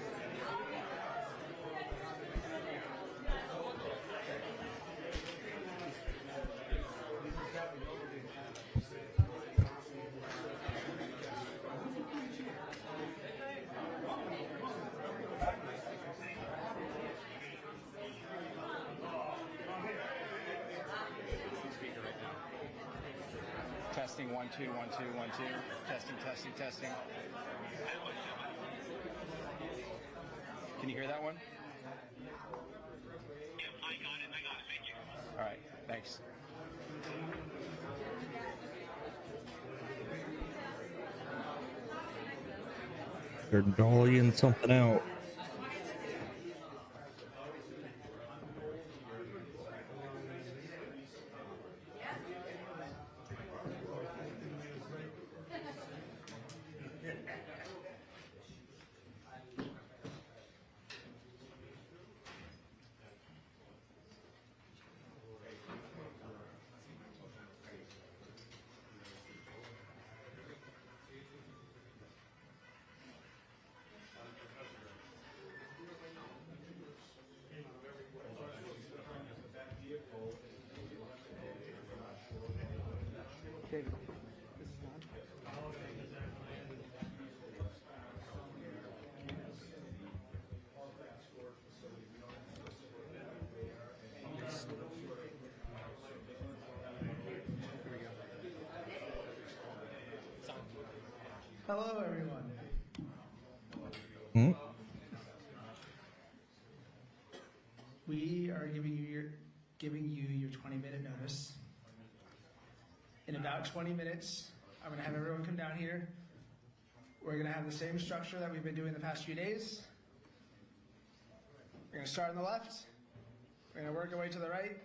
Testing 1 2 1 2 1 2. Testing. Can you hear that one? Yeah, I got it. Thank you. All right, thanks. They're dollying something out. Hello, everyone. We are giving you your 20-minute notice. In about 20 minutes, I'm going to have everyone come down here. We're going to have the same structure that we've been doing the past few days. We're going to start on the left. We're going to work our way to the right.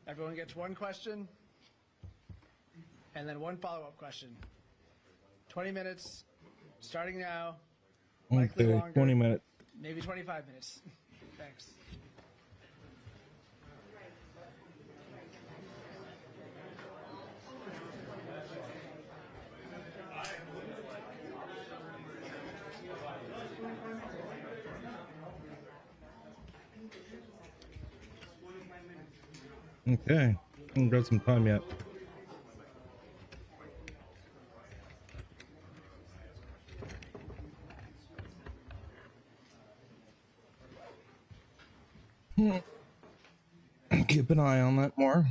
Everyone gets one question, and then one follow-up question. 20 minutes, starting now. Likely Okay, longer, 20 minutes. Maybe 25 minutes. Thanks. Okay, haven't got some time yet. Keep an eye on that more.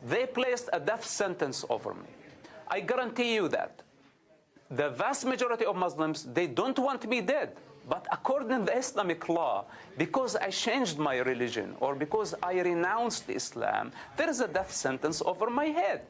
They placed a death sentence over me. I guarantee you that. The vast majority of Muslims, they don't want me dead. But according to the Islamic law, because I changed my religion or because I renounced Islam, there is a death sentence over my head.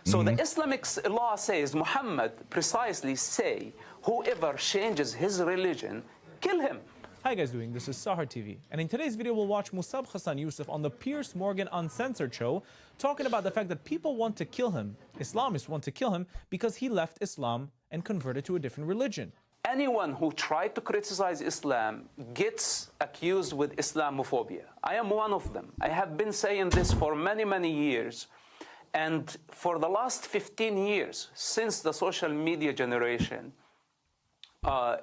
So the Islamic law says, Muhammad precisely say, whoever changes his religion, kill him. Hi guys doing, this is Sahar TV, and in today's video we'll watch Musab Hassan Yusuf on the Piers Morgan Uncensored show talking about the fact that people want to kill him, Islamists want to kill him because he left Islam and converted to a different religion. Anyone who tried to criticize Islam gets accused with Islamophobia. I am one of them. I have been saying this for many, many years. And for the last 15 years, since the social media generation,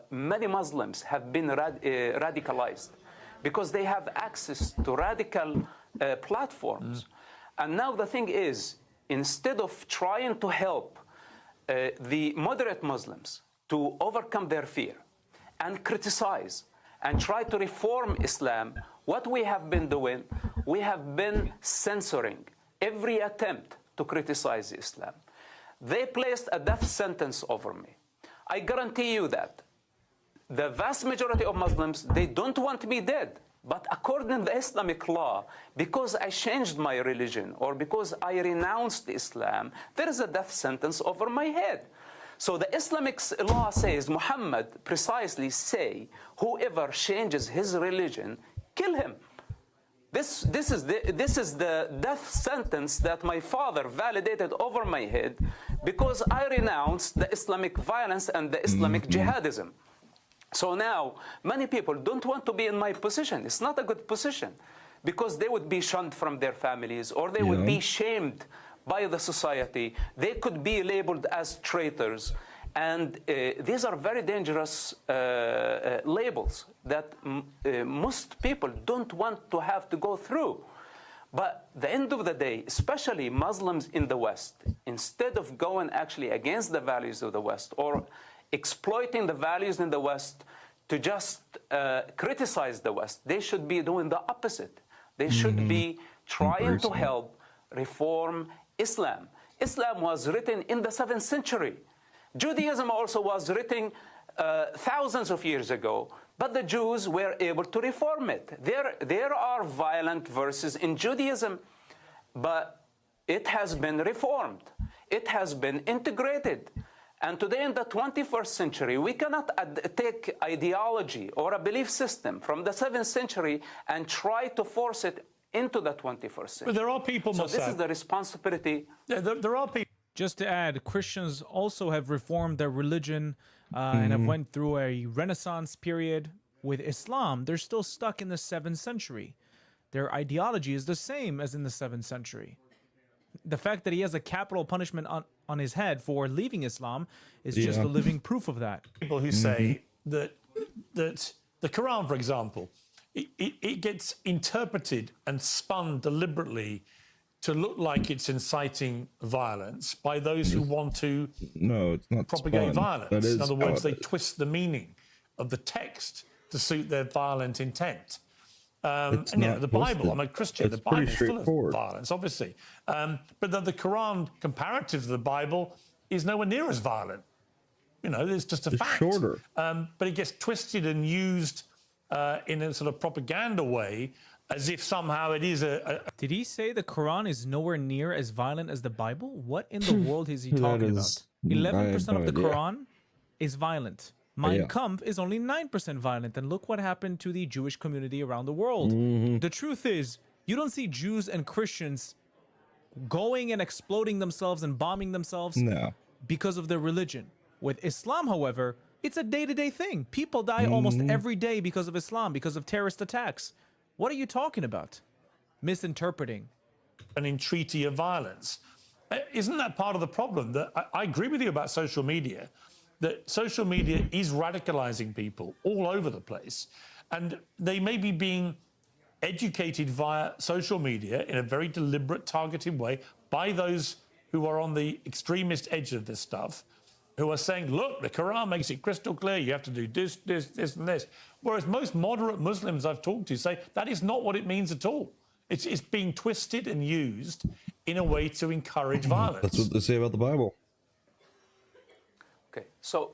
many Muslims have been radicalized because they have access to radical platforms. And now the thing is, instead of trying to help the moderate Muslims to overcome their fear and criticize and try to reform Islam, what we have been doing, we have been censoring every attempt to criticize Islam. They placed a death sentence over me. I guarantee you that the vast majority of Muslims, they don't want me dead. But according to the Islamic law, because I changed my religion or because I renounced Islam, there is a death sentence over my head. So the Islamic law says, Muhammad precisely say, whoever changes his religion, kill him. This is the death sentence that my father validated over my head because I renounced the Islamic violence and the Islamic jihadism. So now, many people don't want to be in my position. It's not a good position because they would be shunned from their families or they would be shamed by the society. They could be labeled as traitors. And these are very dangerous labels that most people don't want to have to go through. But at the end of the day, especially Muslims in the West, instead of going actually against the values of the West or exploiting the values in the West to just criticize the West, they should be doing the opposite. They should be trying to help reform Islam. Islam was written in the 7th century. Judaism also was written thousands of years ago, but the Jews were able to reform it. There are violent verses in Judaism, but it has been reformed. It has been integrated. And today in the 21st century, we cannot take ideology or a belief system from the 7th century and try to force it into the 21st century. But there are people, so this is the responsibility. Yeah, there are people. Just to add, Christians also have reformed their religion and have went through a Renaissance period. With Islam, they're still stuck in the 7th century. Their ideology is the same as in the 7th century. The fact that he has a capital punishment on his head for leaving Islam is just a living proof of that. People who say that the Quran, for example, it gets interpreted and spun deliberately to look like it's inciting violence by those who want to propagate violence. In other words, they twist the meaning of the text to suit their violent intent. And the Bible, I'm a Christian, the Bible is full of violence, obviously. But the Quran, comparative to the Bible, is nowhere near as violent. You know, it's just a fact. Shorter. But it gets twisted and used in a sort of propaganda way, as if somehow it is Did he say the Quran is nowhere near as violent as the Bible? What in the world is he talking about? 11% of the Quran is violent. Mein Kampf is only 9% violent, and look what happened to the Jewish community around the world. The truth is, you don't see Jews and Christians going and exploding themselves and bombing themselves because of their religion. With Islam, however, it's a day-to-day thing. People die almost every day because of Islam, because of terrorist attacks. What are you talking about? Misinterpreting. An entreaty of violence. Isn't that part of the problem? That I agree with you about social media, that social media is radicalizing people all over the place, and they may be being educated via social media in a very deliberate, targeted way by those who are on the extremist edge of this stuff, who are saying, look, the Quran makes it crystal clear, you have to do this, this, this, and this. Whereas most moderate Muslims I've talked to say that is not what it means at all. It's being twisted and used in a way to encourage violence. That's what they say about the Bible. Okay, so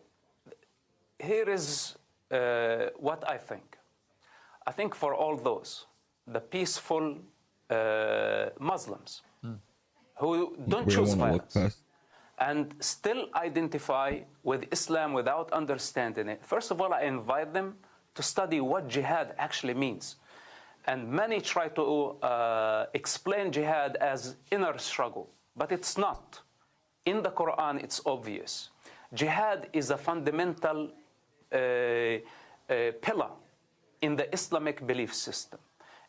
here is what I think. I think for all those, the peaceful Muslims who don't choose violence and still identify with Islam without understanding it, first of all, I invite them to study what jihad actually means. And many try to explain jihad as inner struggle, but it's not. In the Quran, it's obvious. Jihad is a fundamental pillar in the Islamic belief system.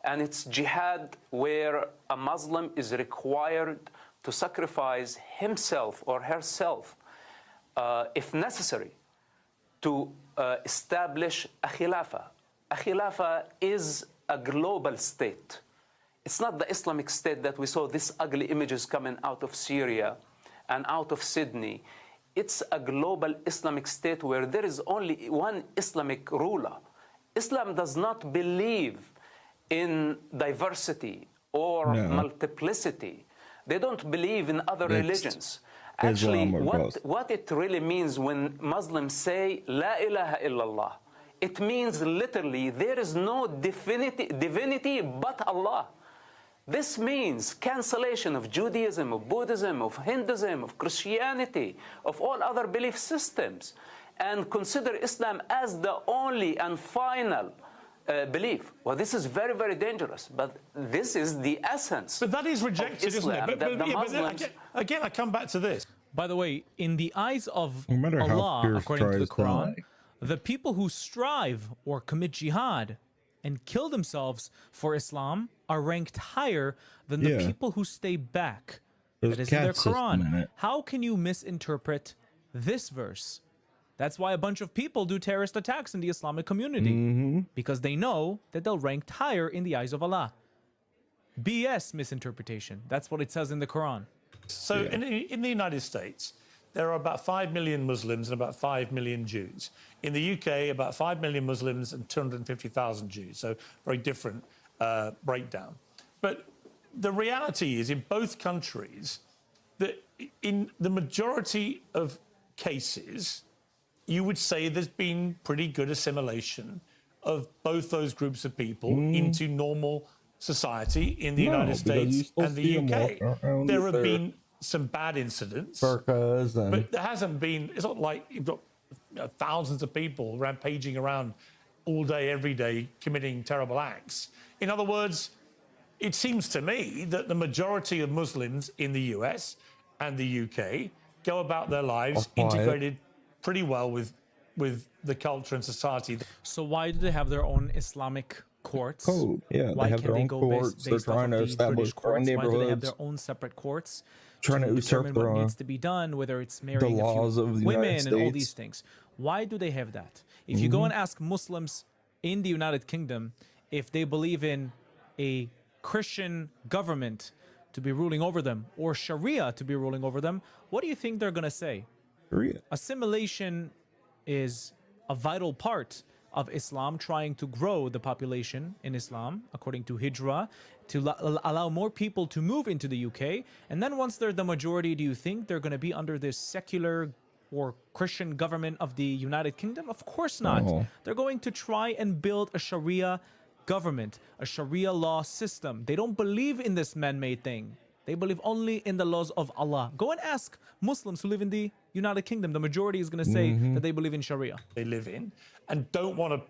And it's jihad where a Muslim is required to sacrifice himself or herself, if necessary, to establish a khilafah. A khilafah is a global state. It's not the Islamic State that we saw these ugly images coming out of Syria and out of Sydney. It's a global Islamic State where there is only one Islamic ruler. Islam does not believe in diversity or multiplicity. They don't believe in other religions. Actually, what it really means when Muslims say, La ilaha illallah, it means literally there is no divinity but Allah. This means cancellation of Judaism, of Buddhism, of Hinduism, of Christianity, of all other belief systems, and consider Islam as the only and final belief. Well, this is very, very dangerous, but this is the essence. But that is rejected, isn't it? But again, I come back to this. By the way, in the eyes of Allah, according to the Quran, the people who strive or commit jihad and kill themselves for Islam are ranked higher than the people who stay back. That is in their Quran. How can you misinterpret this verse? That's why a bunch of people do terrorist attacks in the Islamic community, because they know that they'll rank higher in the eyes of Allah. BS misinterpretation. That's what it says in the Quran. So in the United States, there are about 5 million Muslims and about 5 million Jews. In the UK, about 5 million Muslims and 250,000 Jews. So very different breakdown. But the reality is, in both countries, that in the majority of cases, you would say there's been pretty good assimilation of both those groups of people into normal society in the United States and the UK. There have been some bad incidents, but there hasn't been, it's not like you've got thousands of people rampaging around all day, every day, committing terrible acts. In other words, it seems to me that the majority of Muslims in the US and the UK go about their lives integrated pretty well with the culture and society. So why do they have their own Islamic courts? Yeah, why they have their own courts. They're trying to establish their own neighborhoods. Why do they have their own separate courts? Trying to determine what needs to be done, whether it's marrying the laws a few of the women United and all States. these things. Why do they have that? If you go and ask Muslims in the United Kingdom if they believe in a Christian government to be ruling over them or Sharia to be ruling over them, what do you think they're going to say? Sharia. Assimilation is a vital part of Islam, trying to grow the population in Islam, according to Hijrah, to allow more people to move into the UK. And then once they're the majority, do you think they're going to be under this secular or Christian government of the United Kingdom? Of course not. They're going to try and build a Sharia government, a Sharia law system. They don't believe in this man-made thing. They believe only in the laws of Allah. Go and ask Muslims who live in the United Kingdom. The majority is going to say that they believe in Sharia. They live in and don't want to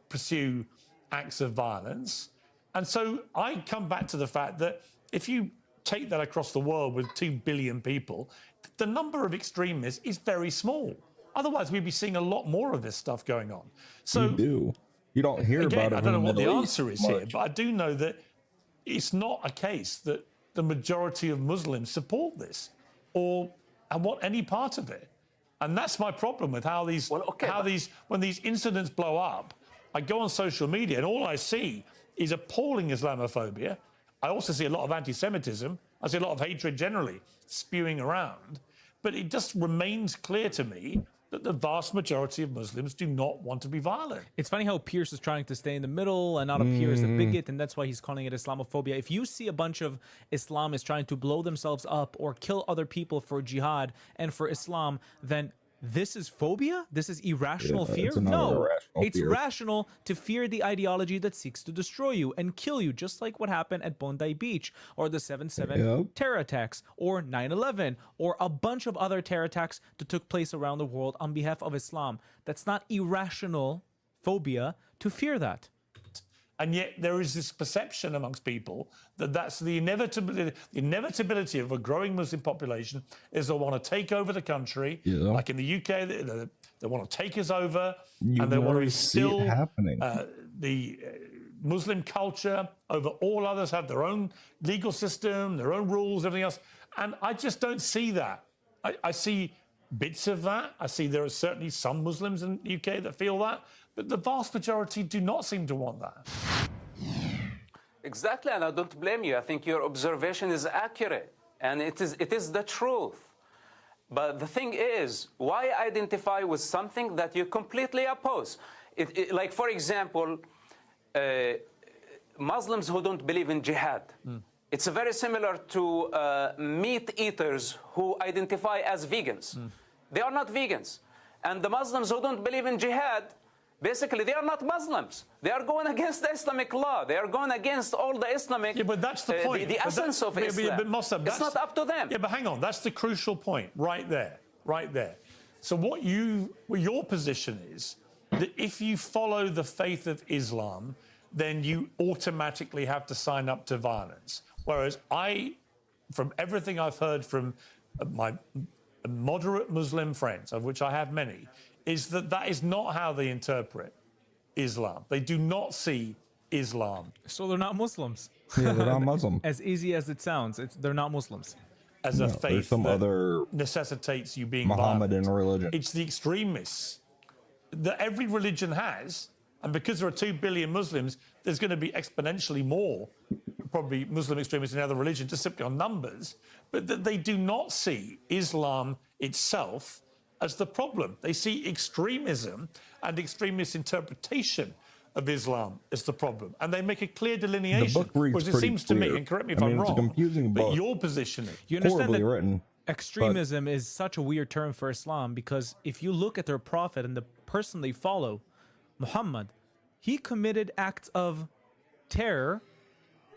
pursue acts of violence. And so I come back to the fact that if you take that across the world with 2 billion people, the number of extremists is very small. Otherwise, we'd be seeing a lot more of this stuff going on. So you don't hear again, about it. I don't know what the Middle answer East is much. here, but I do know that it's not a case that the majority of Muslims support this or want any part of it. And that's my problem with how these, when these incidents blow up, I go on social media and all I see is appalling Islamophobia. I also see a lot of anti-Semitism. I see a lot of hatred generally spewing around. But it just remains clear to me that the vast majority of Muslims do not want to be violent. It's funny how Pierce is trying to stay in the middle and not appear as a bigot, and that's why he's calling it Islamophobia. If you see a bunch of Islamists trying to blow themselves up or kill other people for jihad and for Islam, then this is phobia? This is irrational fear? No, it's rational to fear the ideology that seeks to destroy you and kill you, just like what happened at Bondi Beach or the 7/7 terror attacks or 9/11 or a bunch of other terror attacks that took place around the world on behalf of Islam. That's not irrational phobia to fear that. And yet there is this perception amongst people that that's the inevitability of a growing Muslim population is they want to take over the country. Like in the UK, they want to take us over and they want to instill the Muslim culture over all others, have their own legal system, their own rules, everything else. And I just don't see that. I see bits of that. I see there are certainly some Muslims in the UK that feel that. But the vast majority do not seem to want that. Exactly, and I don't blame you. I think your observation is accurate, and it is the truth. But the thing is, why identify with something that you completely oppose? Like, for example, Muslims who don't believe in jihad. It's very similar to meat eaters who identify as vegans. They are not vegans. And the Muslims who don't believe in jihad, basically, they are not Muslims. They are going against the Islamic law. They are going against all the Islamic... Yeah, but that's the point. The essence of Islam. But Mossab, it's not up to them. Yeah, but hang on. That's the crucial point right there. Right there. So what your position is that if you follow the faith of Islam, then you automatically have to sign up to violence. Whereas from everything I've heard from my moderate Muslim friends, of which I have many, is that is not how they interpret Islam. They do not see Islam. So they're not Muslims. Yeah, they're not Muslim. As easy as it sounds, they're not Muslims. As a faith some that other necessitates you being Mohammedan violent. religion. It's the extremists that every religion has. And because there are 2 billion Muslims, there's going to be exponentially more, probably Muslim extremists in other religions, just simply on numbers. But that they do not see Islam itself as the problem. They see extremism and extremist interpretation of Islam as the problem. And they make a clear delineation. The book reads whereas it pretty seems to me, clear. and correct me if I I'm mean, it's wrong, a confusing but book. your positioning. You understand Horribly that written. Extremism is such a weird term for Islam because if you look at their prophet and the person they follow, Muhammad, he committed acts of terror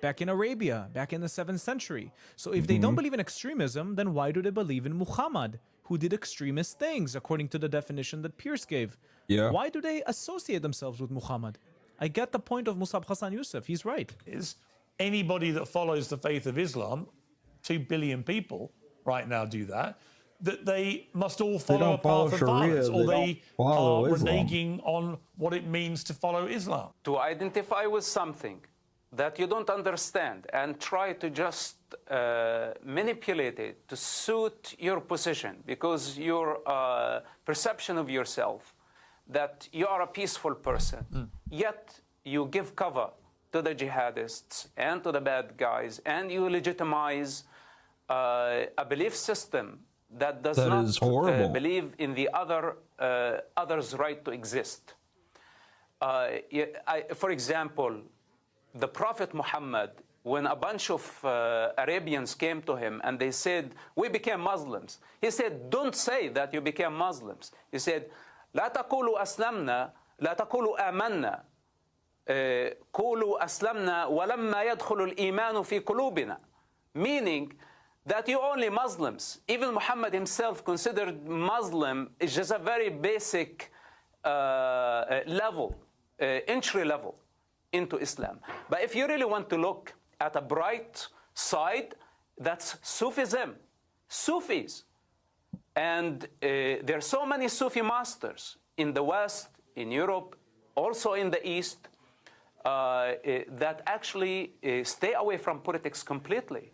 back in Arabia, back in the 7th century. So if they don't believe in extremism, then why do they believe in Muhammad, who did extremist things, according to the definition that Pierce gave? Yeah. Why do they associate themselves with Muhammad? I get the point of Musab Hassan Yusuf. He's right. Is anybody that follows the faith of Islam, 2 billion people right now do that they must all follow a path of violence, or they are reneging on what it means to follow Islam. To identify with something that you don't understand and try to just manipulate it to suit your position, because your perception of yourself that you are a peaceful person, yet you give cover to the jihadists and to the bad guys, and you legitimize a belief system that does not believe in the other's right to exist. For example, the Prophet Muhammad, when a bunch of Arabians came to him and they said, we became Muslims, he said, don't say that you became Muslims. He said, لا تقولوا أسلمنا لا تقولوا آمنا قولوا أسلمنا ولما يدخل الإيمان في قلوبنا. meaning that you only Muslims. Even Muhammad himself considered Muslim is just a very basic level, entry level into Islam. But if you really want to look at a bright side, that's Sufism, Sufis. And there are so many Sufi masters in the West, in Europe, also in the East, that actually stay away from politics completely.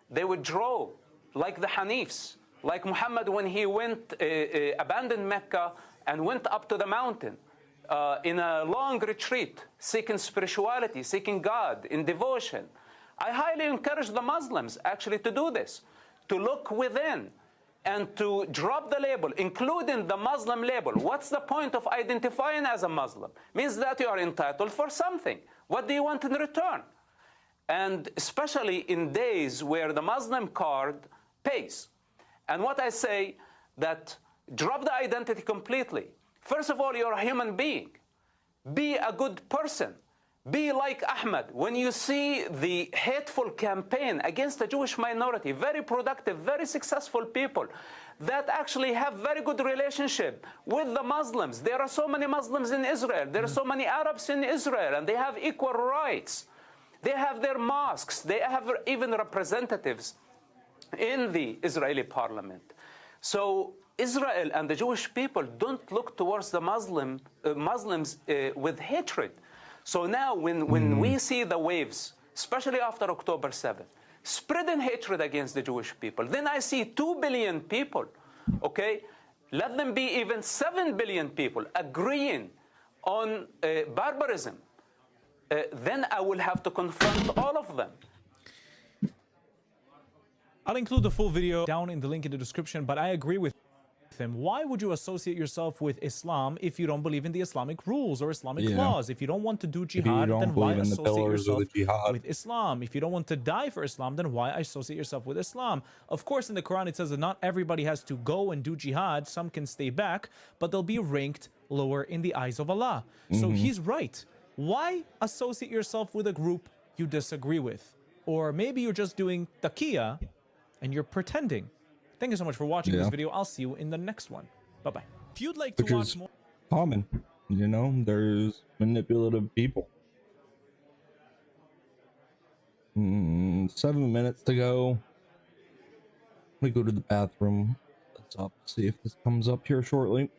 They withdraw, like the Hanifs, like Muhammad when he went, abandoned Mecca and went up to the mountain in a long retreat, seeking spirituality, seeking God in devotion. I highly encourage the Muslims actually to do this, to look within and to drop the label, including the Muslim label. What's the point of identifying as a Muslim? Means that you are entitled for something. What do you want in return? And especially in days where the Muslim card pays. And what I say, that drop the identity completely. First of all, you're a human being. Be a good person. Be like Ahmed. When you see the hateful campaign against the Jewish minority, very productive, very successful people that actually have very good relationship with the Muslims. There are so many Muslims in Israel. There are so many Arabs in Israel, and they have equal rights. They have their mosques. They have even representatives in the Israeli parliament. So Israel and the Jewish people don't look towards the Muslims with hatred. So now when we see the waves, especially after October 7th, spreading hatred against the Jewish people, then I see 2 billion people, okay? Let them be even 7 billion people agreeing on barbarism. Then I will have to confront all of them. I'll include the full video down in the link in the description, but I agree with him. Why would you associate yourself with Islam if you don't believe in the Islamic rules or Islamic laws? If you don't want to do jihad, then why associate yourself with Islam? If you don't want to die for Islam, then why associate yourself with Islam? Of course, in the Quran, it says that not everybody has to go and do jihad. Some can stay back, but they'll be ranked lower in the eyes of Allah. So he's right. Why associate yourself with a group you disagree with? Or maybe you're just doing taqiyya and you're pretending. Thank you so much for watching this video. I'll see you in the next one. Bye-bye. If you'd like to watch more... common, you know, there's manipulative people. 7 minutes to go. Let me go to the bathroom. Let's see if this comes up here shortly.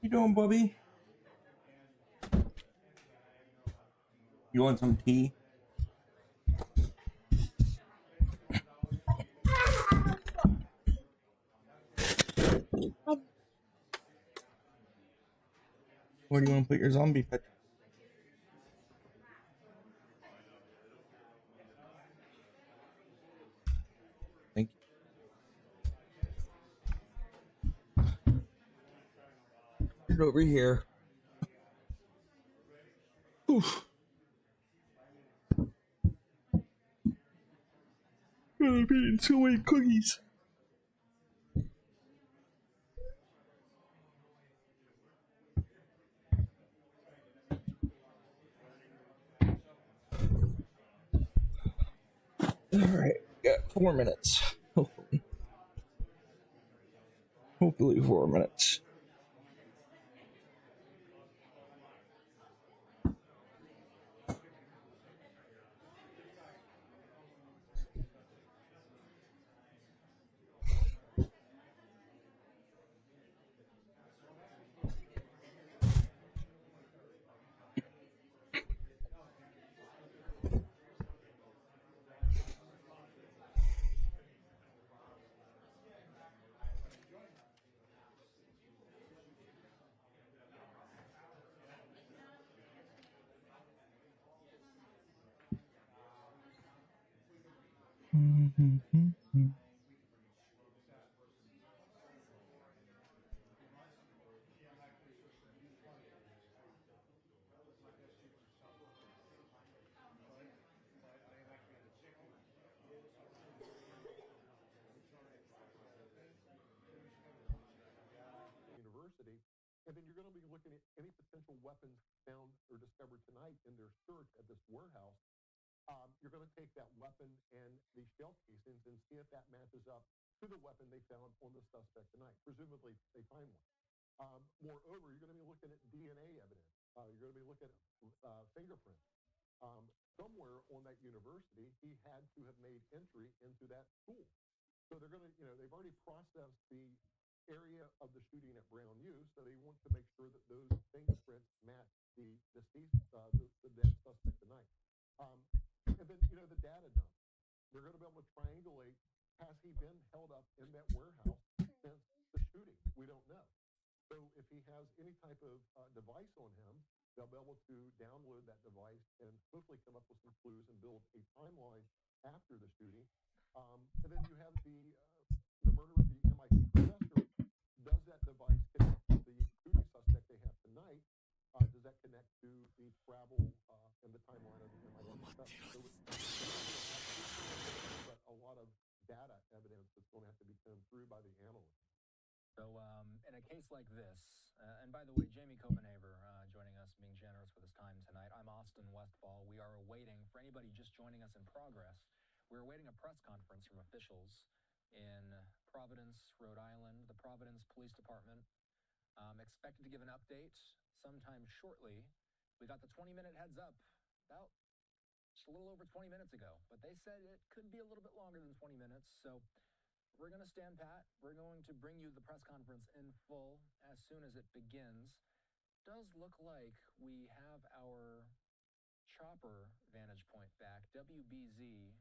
You doing, Bubby? You want some tea? Where do you want to put your zombie picture? it over here. Oof. I've eaten so many cookies. Alright, got 4 minutes. Hopefully 4 minutes. University, and then you're going to be looking at any potential weapons found or discovered tonight in their search at this warehouse. You're going to take that weapon and the shell casings and see if that matches up to the weapon they found on the suspect tonight. Presumably, they find one. Moreover, you're going to be looking at DNA evidence. You're going to be looking at fingerprints. Somewhere on that university, he had to have made entry into that school. So they're going to, they've already processed the area of the shooting at Brown U, so they want to make sure that those fingerprints match the deceased, the dead suspect tonight. And then, the data dump. They're going to be able to triangulate, has he been held up in that warehouse since the shooting? We don't know. So if he has any type of device on him, they'll be able to download that device and hopefully come up with some clues and build a timeline after the shooting. And then you have the murder of the MIT professor. Does that device connect to the shooting suspect they have tonight? Does that connect to the travel and the timeline of the MIT professor? So but a lot of data evidence that's going to have to be come through by the analyst. So in a case like this, and by the way, Jamie Copenhaver joining us, being generous with his time tonight. I'm Austin Westfall. We are awaiting, for anybody just joining us in progress, we're awaiting a press conference from officials in Providence, Rhode Island. The Providence Police Department expected to give an update sometime shortly. We got the 20-minute heads up about just a little over 20 minutes ago, but they said it could be a little bit longer than 20 minutes. So we're going to stand pat. We're going to bring you the press conference in full as soon as it begins. Does look like we have our chopper vantage point back. WBZ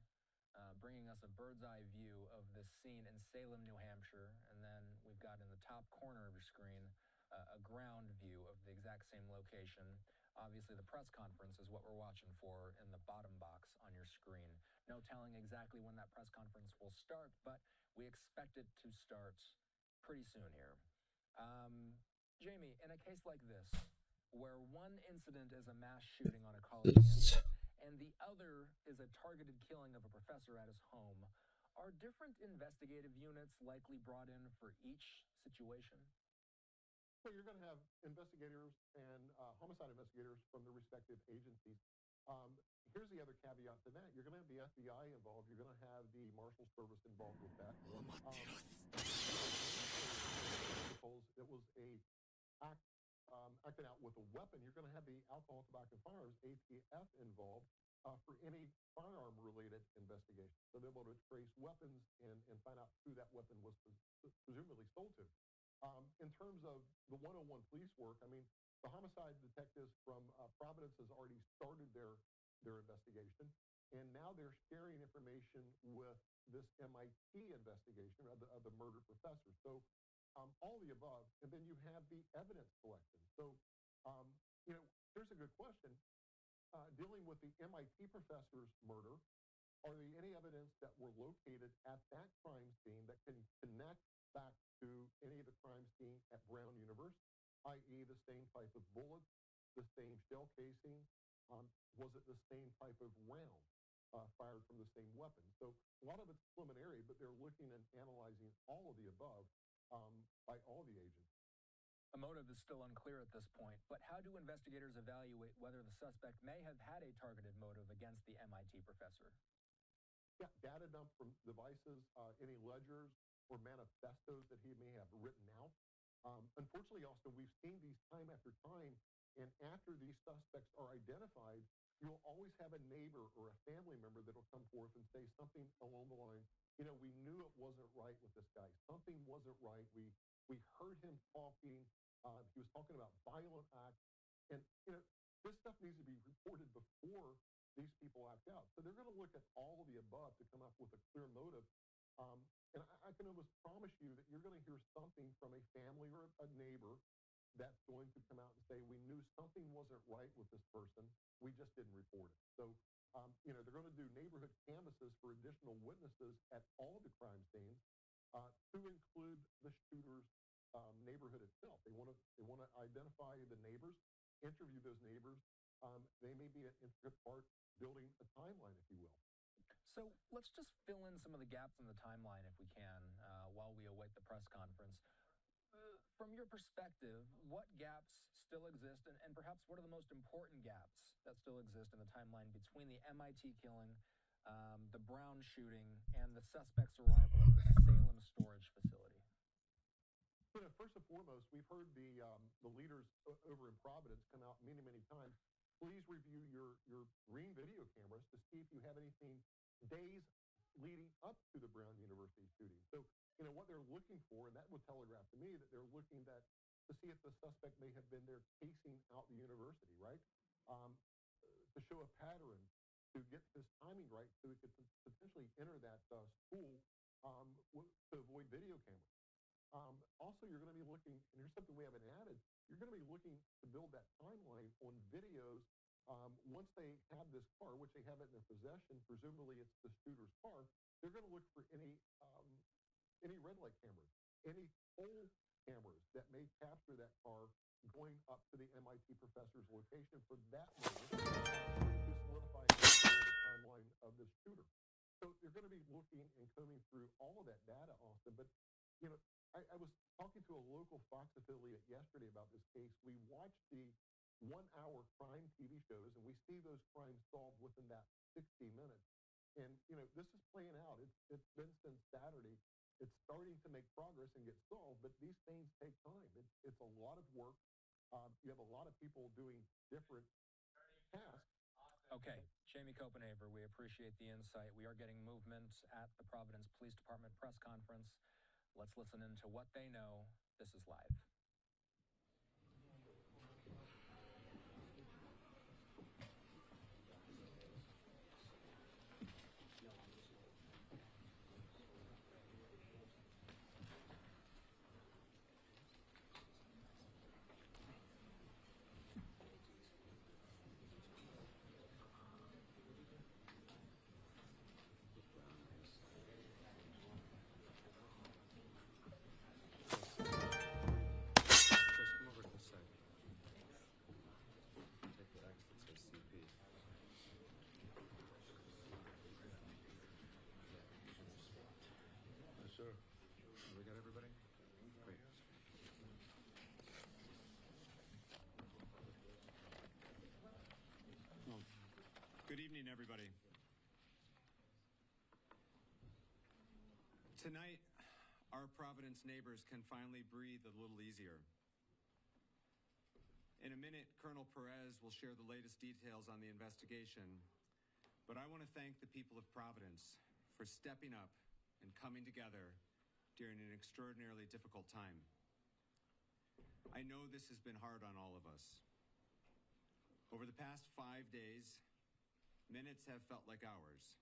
bringing us a bird's eye view of this scene in Salem, New Hampshire. And then we've got in the top corner of your screen a ground view of the exact same location. Obviously, the press conference is what we're watching for in the bottom box on your screen. No telling exactly when that press conference will start, but we expect it to start pretty soon here. Jamie, in a case like this, where one incident is a mass shooting on a college campus and the other is a targeted killing of a professor at his home, are different investigative units likely brought in for each situation? Well, you're going to have investigators and homicide investigators from the respective agencies. Here's the other caveat to that. You're going to have the FBI involved. You're going to have the Marshal Service involved with that. Because it was acting out with a weapon. You're going to have the Alcohol, Tobacco, and Firearms, ATF, involved for any firearm-related investigation. So they're able to trace weapons and find out who that weapon was presumably sold to. In terms of the 101 police work, I mean, the homicide detectives from Providence has already started their investigation, and now they're sharing information with this MIT investigation of the murdered professor. So all the above, and then you have the evidence collection. So, here's a good question. Dealing with the MIT professor's murder, are there any evidence that were located at that crime scene that can connect back to any of the crime scene at Brown University? i.e. the same type of bullets, the same shell casing? Was it the same type of round fired from the same weapon? So a lot of it's preliminary, but they're looking and analyzing all of the above by all the agents. A motive is still unclear at this point, but how do investigators evaluate whether the suspect may have had a targeted motive against the MIT professor? Yeah, data dumped from devices, any ledgers or manifestos that he may have written out. Unfortunately, Austin, we've seen these time after time, and after these suspects are identified, you'll always have a neighbor or a family member that'll come forth and say something along the line, you know, we knew it wasn't right with this guy. Something wasn't right. We heard him talking. He was talking about violent acts. And, you know, this stuff needs to be reported before these people act out. So they're going to look at all of the above to come up with a clear motive. And I can almost promise you that you're going to hear something from a family or a neighbor that's going to come out and say, we knew something wasn't right with this person. We just didn't report it. So, you know, they're going to do neighborhood canvasses for additional witnesses at all the crime scenes to include the shooter's neighborhood itself. They want to identify the neighbors, interview those neighbors. They may be an intricate part building a timeline, if you will. So let's just fill in some of the gaps in the timeline if we can while we await the press conference. From your perspective, what gaps still exist, and perhaps what are the most important gaps that still exist in the timeline between the MIT killing, the Brown shooting, and the suspect's arrival at the Salem storage facility? You know, first and foremost, we've heard the leaders over in Providence come out many, many times. Please review your green video cameras to see if you have anything days leading up to the Brown University shooting. So, you know, what they're looking for, and that would telegraph to me that they're looking to see if the suspect may have been there casing out the university, right? To show a pattern, to get his timing right so he could potentially enter that school to avoid video cameras. Also, you're going to be looking, and here's something we haven't added, you're going to be looking to build that timeline on videos. Once they have this car, which they have it in their possession, presumably it's the shooter's car, they're going to look for any red light cameras, any pole cameras that may capture that car going up to the MIT professor's location for that moment to solidify the timeline of this shooter. So they're going to be looking and combing through all of that data, Austin. But, you know, I was talking to a local Fox affiliate yesterday about this case. We watched the 1-hour crime TV shows, and we see those crimes solved within that 60 minutes. And, you know, this is playing out. It's been since Saturday. It's starting to make progress and get solved, but these things take time. It's a lot of work. You have a lot of people doing different tasks. Okay, Jamie Copenhaver, we appreciate the insight. We are getting movement at the Providence Police Department press conference. Let's listen into what they know. This is live. Sure. We got everybody? Great. Well, good evening, everybody. Tonight, our Providence neighbors can finally breathe a little easier. In a minute, Colonel Perez will share the latest details on the investigation, but I want to thank the people of Providence for stepping up and coming together during an extraordinarily difficult time. I know this has been hard on all of us. Over the past 5 days, minutes have felt like hours.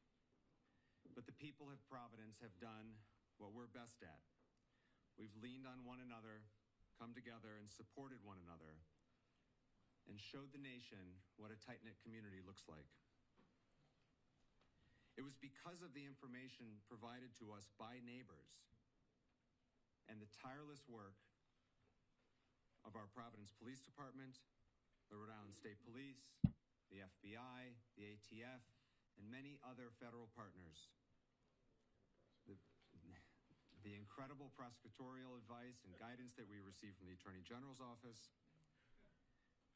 But the people of Providence have done what we're best at. We've leaned on one another, come together, and supported one another, and showed the nation what a tight-knit community looks like. It was because of the information provided to us by neighbors and the tireless work of our Providence Police Department, the Rhode Island State Police, the FBI, the ATF, and many other federal partners. The incredible prosecutorial advice and guidance that we received from the Attorney General's office,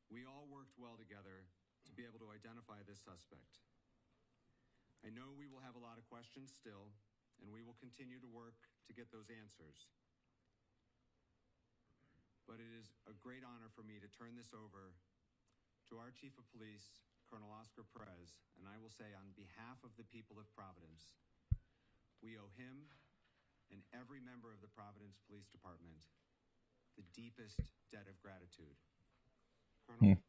we all worked well together to be able to identify this suspect. I know we will have a lot of questions still, and we will continue to work to get those answers. But it is a great honor for me to turn this over to our Chief of Police, Colonel Oscar Perez, and I will say on behalf of the people of Providence, we owe him and every member of the Providence Police Department the deepest debt of gratitude. Colonel?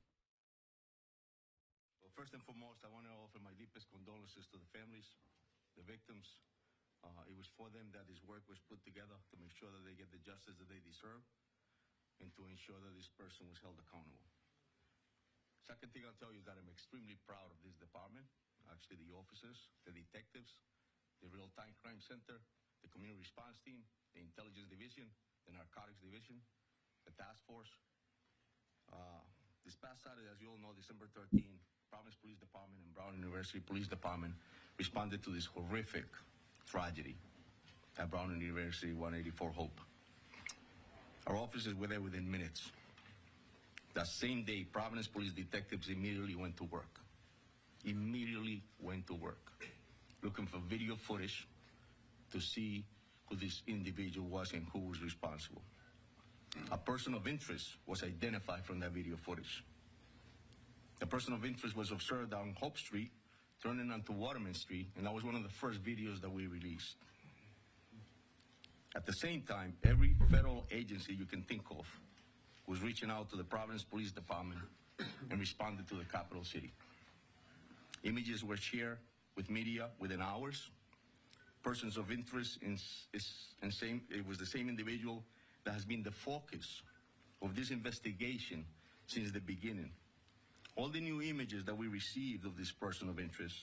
Well, first and foremost, I want to offer my deepest condolences to the families, the victims. It was for them that this work was put together to make sure that they get the justice that they deserve and to ensure that this person was held accountable. Second thing I'll tell you is that I'm extremely proud of this department, actually the officers, the detectives, the Real-Time Crime Center, the Community Response Team, the Intelligence Division, the Narcotics Division, the Task Force. This past Saturday, as you all know, December 13, Providence Police Department and Brown University Police Department responded to this horrific tragedy at Brown University 184 Hope. Our officers were there within minutes. That same day, Providence Police detectives immediately went to work. Looking for video footage to see who this individual was and who was responsible. A person of interest was identified from that video footage. The person of interest was observed down Hope Street, turning onto Waterman Street, and that was one of the first videos that we released. At the same time, every federal agency you can think of was reaching out to the Providence Police Department and responded to the capital city. Images were shared with media within hours. Persons of interest it was the same individual that has been the focus of this investigation since the beginning. All the new images that we received of this person of interest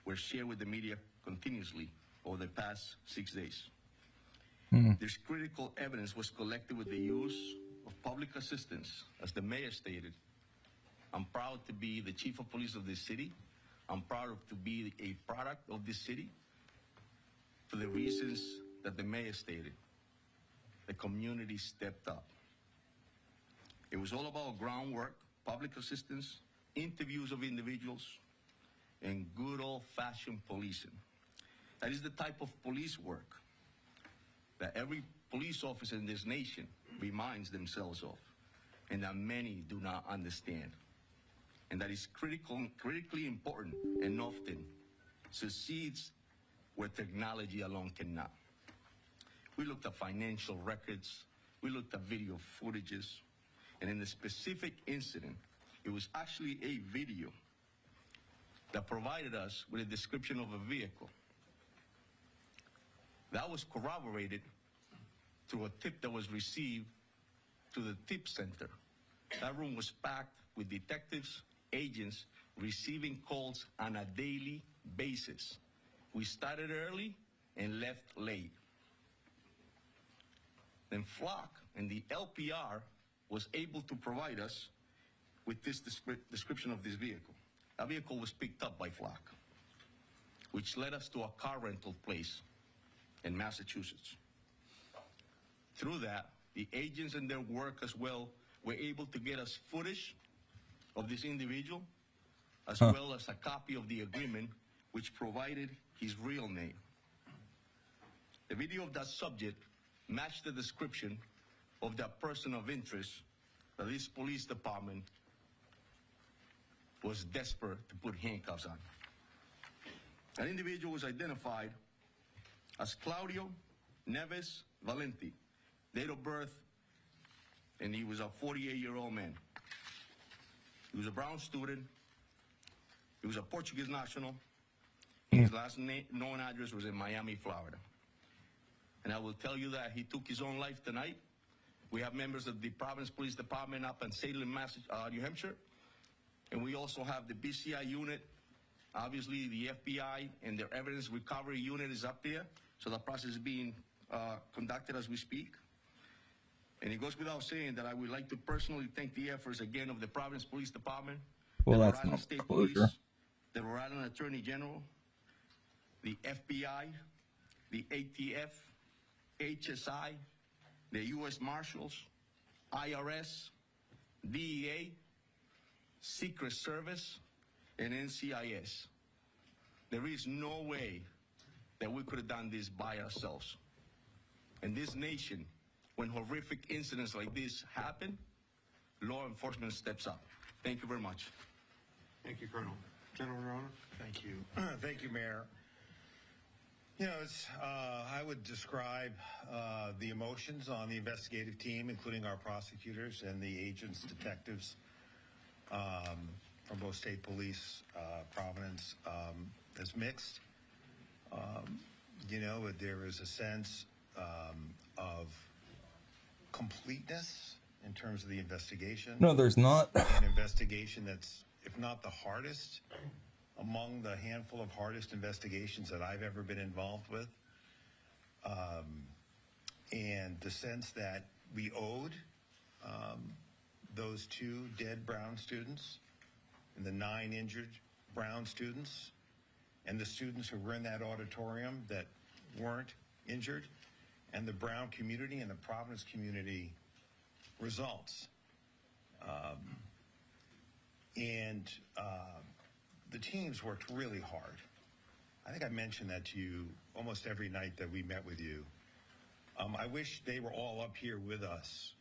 were shared with the media continuously over the past 6 days. This critical evidence was collected with the use of public assistance. As the mayor stated, I'm proud to be the chief of police of this city. I'm proud to be a product of this city for the reasons that the mayor stated. The community stepped up. It was all about groundwork, public assistance, interviews of individuals, and good old-fashioned policing. That is the type of police work that every police officer in this nation reminds themselves of, and that many do not understand. And that is critically important and often succeeds where technology alone cannot. We looked at financial records, we looked at video footages, and in the specific incident, it was actually a video that provided us with a description of a vehicle. That was corroborated through a tip that was received to the tip center. That room was packed with detectives, agents receiving calls on a daily basis. We started early and left late. Then Flock and the LPR was able to provide us with this description of this vehicle. That vehicle was picked up by Flock, which led us to a car rental place in Massachusetts. Through that, the agents and their work as well were able to get us footage of this individual, as well as a copy of the agreement, which provided his real name. The video of that subject matched the description of that person of interest that this police department was desperate to put handcuffs on. That individual was identified as Claudio Neves Valenti, date of birth, and he was a 48-year-old man. He was a Brown student. He was a Portuguese national. His last known address was in Miami, Florida. And I will tell you that he took his own life tonight. We have members of the Providence Police Department up in Salem, New Hampshire. And we also have the BCI unit. Obviously, the FBI and their evidence recovery unit is up there. So the process is being conducted as we speak. And it goes without saying that I would like to personally thank the efforts again of the Providence Police Department, Well, the that's Rhode Island not State closure. Police, the Rhode Island Attorney General, the FBI, the ATF, HSI, the U.S. Marshals, IRS, DEA, Secret Service, and NCIS. There is no way that we could have done this by ourselves. In this nation, when horrific incidents like this happen, law enforcement steps up. Thank you very much. Thank you, Colonel. General Arona? Thank you. Thank you, Mayor. You know, I would describe the emotions on the investigative team, including our prosecutors and the agents, detectives from both state police, Providence, as mixed. You know, there is a sense of completeness in terms of the investigation. No, there's not. An investigation that's, if not the hardest, among the handful of hardest investigations that I've ever been involved with. And the sense that we owed those 2 dead Brown students and the 9 injured Brown students and the students who were in that auditorium that weren't injured, and the Brown community and the Providence community results. The teams worked really hard. I think I mentioned that to you almost every night that we met with you. I wish they were all up here with us.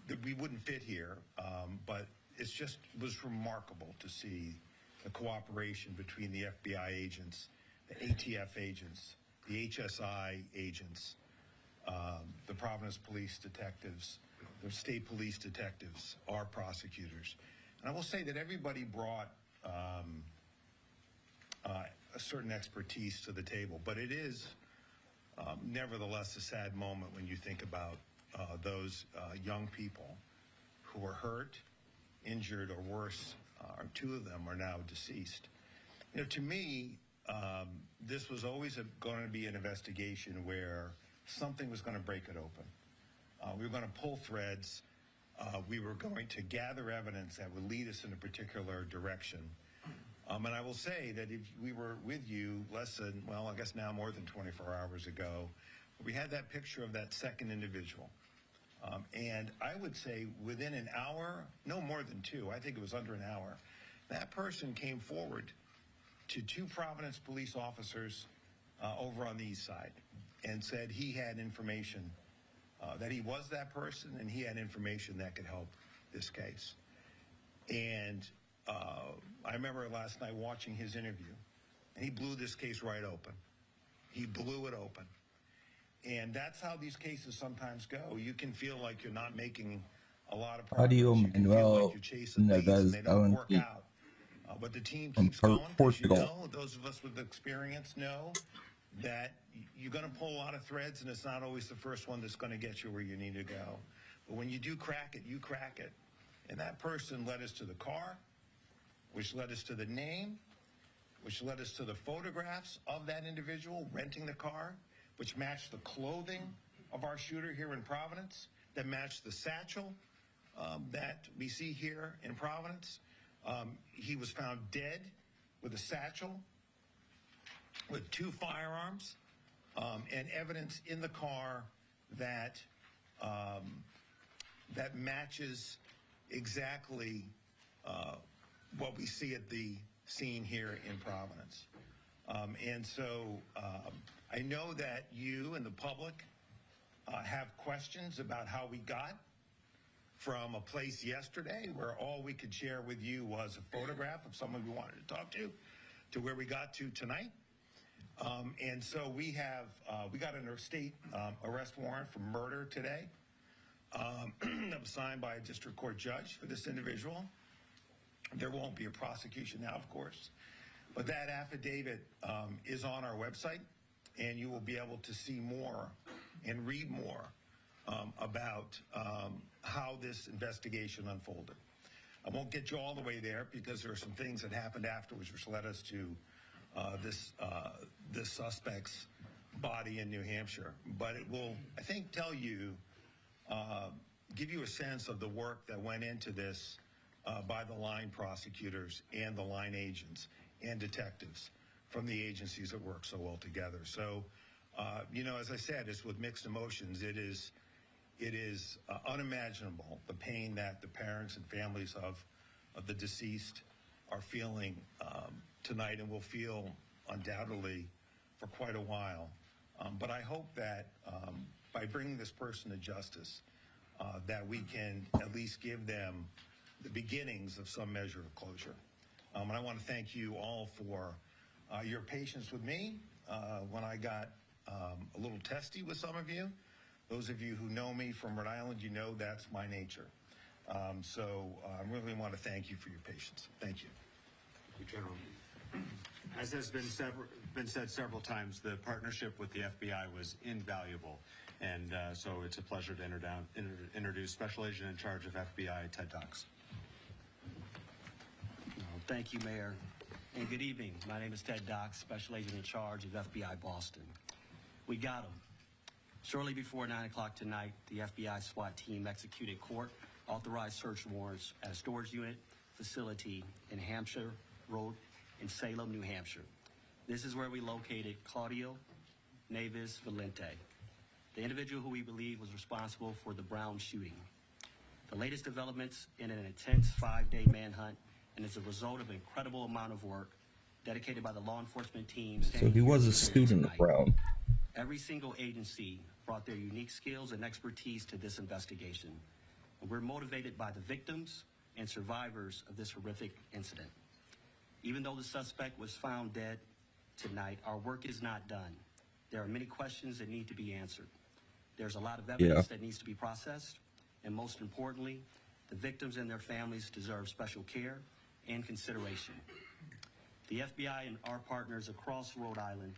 That we wouldn't fit here, but it was remarkable to see the cooperation between the FBI agents, the ATF agents, the HSI agents, the Providence police detectives, the state police detectives, our prosecutors. And I will say that everybody brought a certain expertise to the table, but it is nevertheless a sad moment when you think about those young people who were hurt, injured, or worse, or 2 of them are now deceased. You know, to me, this was always going to be an investigation where something was going to break it open. We were going to pull threads. We were going to gather evidence that would lead us in a particular direction. And I will say that if we were with you less than, well, I guess now more than 24 hours ago, we had that picture of that second individual. And I would say within an hour, no more than 2, I think it was under an hour, that person came forward to 2 Providence police officers over on the east side and said he had information, that he was that person and he had information that could help this case. And I remember last night watching his interview, and he blew this case right open. He blew it open. And that's how these cases sometimes go. You can feel like you're not making a lot of progress. Audio You can feel Manuel like you're chasing leads and they don't work out. But the team keeps going because you know, those of us with experience know that you're going to pull a lot of threads, and it's not always the first one that's going to get you where you need to go. But when you do crack it, you crack it. And that person led us to the car, which led us to the name, which led us to the photographs of that individual renting the car, which matched the clothing of our shooter here in Providence, that matched the satchel that we see here in Providence. He was found dead with a satchel, with 2 firearms, and evidence in the car that that matches exactly what we see at the scene here in Providence. And so I know that you and the public have questions about how we got from a place yesterday where all we could share with you was a photograph of someone we wanted to talk to where we got to tonight. And so we got a state arrest warrant for murder today that was signed by a district court judge for this individual. There won't be a prosecution now, of course, but that affidavit is on our website, and you will be able to see more and read more about how this investigation unfolded. I won't get you all the way there because there are some things that happened afterwards which led us to this suspect's body in New Hampshire, but it will, I think, tell you, give you a sense of the work that went into this by the line prosecutors and the line agents and detectives from the agencies that work so well together. So, you know, as I said, it's with mixed emotions. It is unimaginable, the pain that the parents and families of the deceased are feeling tonight and will feel undoubtedly for quite a while. But I hope that by bringing this person to justice, that we can at least give them the beginnings of some measure of closure. And I want to thank you all for your patience with me when I got a little testy with some of you. Those of you who know me from Rhode Island, you know that's my nature. So I really want to thank you for your patience. Thank you. Thank you, General. As has been said several times, the partnership with the FBI was invaluable. And so it's a pleasure to introduce Special Agent in charge of FBI, Ted Dox. Thank you, Mayor. And good evening. My name is Ted Dox, Special Agent in charge of FBI Boston. We got him. Shortly before 9 o'clock tonight, the FBI SWAT team executed court-authorized search warrants at a storage unit facility in Hampshire Road in Salem, New Hampshire. This is where we located Claudio Neves Valente, the individual who we believe was responsible for the Brown shooting. The latest developments in an intense 5-day manhunt and is a result of an incredible amount of work dedicated by the law enforcement teams. So he was a student of Brown. Every single agency brought their unique skills and expertise to this investigation. And we're motivated by the victims and survivors of this horrific incident. Even though the suspect was found dead tonight, our work is not done. There are many questions that need to be answered. There's a lot of evidence that needs to be processed. And most importantly, the victims and their families deserve special care and consideration. The FBI and our partners across Rhode Island,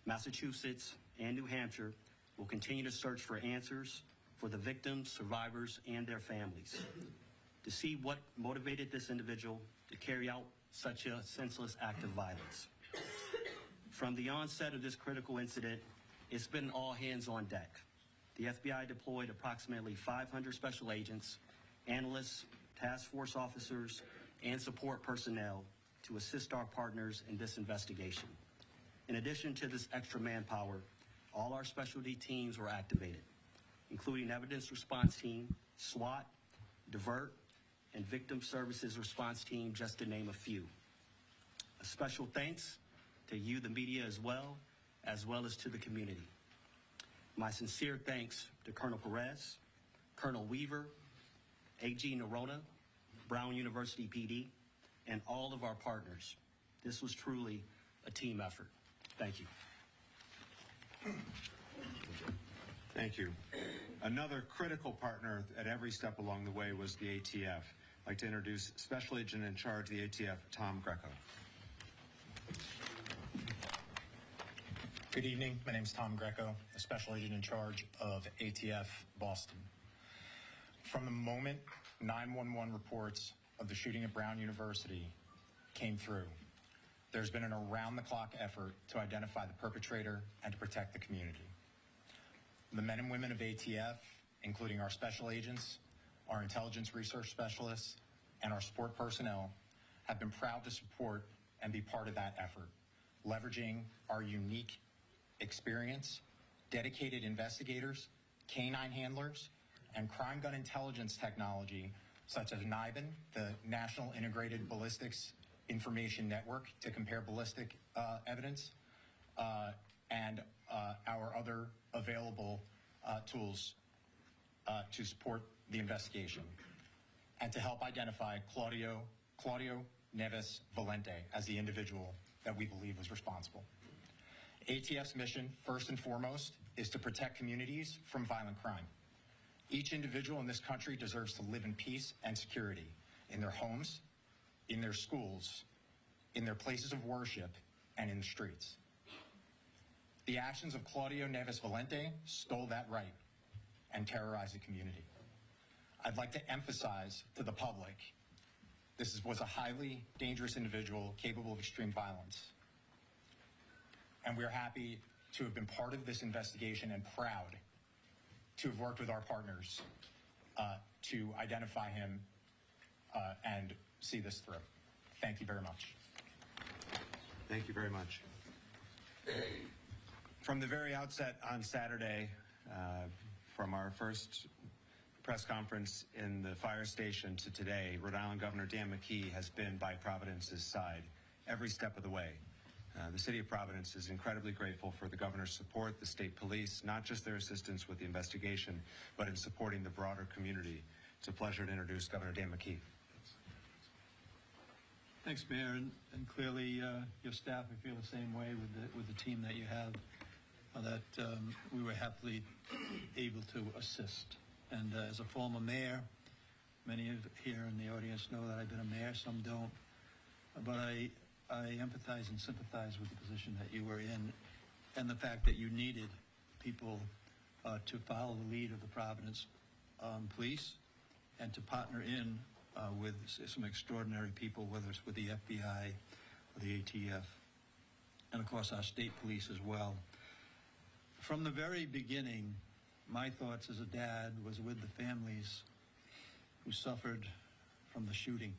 Massachusetts, and New Hampshire will continue to search for answers for the victims, survivors, and their families. To see what motivated this individual to carry out such a senseless act of violence. From the onset of this critical incident, it's been all hands on deck. The FBI deployed approximately 500 special agents, analysts, task force officers, and support personnel to assist our partners in this investigation. In addition to this extra manpower, all our specialty teams were activated, including Evidence Response Team, SWAT, Divert, and Victim Services Response Team, just to name a few. A special thanks to you, the media, as well as to the community. My sincere thanks to Colonel Perez, Colonel Weaver, AG Nerona, Brown University PD, and all of our partners. This was truly a team effort. Thank you. Thank you. Another critical partner at every step along the way was the ATF. I'd like to introduce Special Agent in charge of the ATF, Tom Greco. Good evening. My name is Tom Greco, a Special Agent in charge of ATF Boston. From the moment 911 reports of the shooting at Brown University came through, there's been an around-the-clock effort to identify the perpetrator and to protect the community. The men and women of ATF, including our special agents, our intelligence research specialists, and our support personnel, have been proud to support and be part of that effort, leveraging our unique experience, dedicated investigators, canine handlers, and crime gun intelligence technology such as NIBIN, the National Integrated Ballistics Information Network, to compare ballistic evidence, and our other available tools to support the investigation, and to help identify Claudio Neves Valente as the individual that we believe was responsible. ATF's mission, first and foremost, is to protect communities from violent crime. Each individual in this country deserves to live in peace and security in their homes, in their schools, in their places of worship, and in the streets. The actions of Claudio Neves Valente stole that right and terrorized the community. I'd like to emphasize to the public, this was a highly dangerous individual capable of extreme violence. And we're happy to have been part of this investigation and proud to have worked with our partners to identify him and see this through. Thank you very much. Thank you very much. From the very outset on Saturday, from our first press conference in the fire station to today, Rhode Island Governor Dan McKee has been by Providence's side every step of the way. The city of Providence is incredibly grateful for the governor's support, the state police, not just their assistance with the investigation, but in supporting the broader community. It's a pleasure to introduce Governor Dan McKee. Thanks, Mayor, and clearly your staff, I feel the same way with the team that you have, that we were happily able to assist. And as a former mayor, many of here in the audience know that I've been a mayor, some don't, but I empathize and sympathize with the position that you were in and the fact that you needed people to follow the lead of the Providence police and to partner in with some extraordinary people, whether it's with the FBI or the ATF, and of course our state police as well. From the very beginning, my thoughts as a dad was with the families who suffered from the shooting.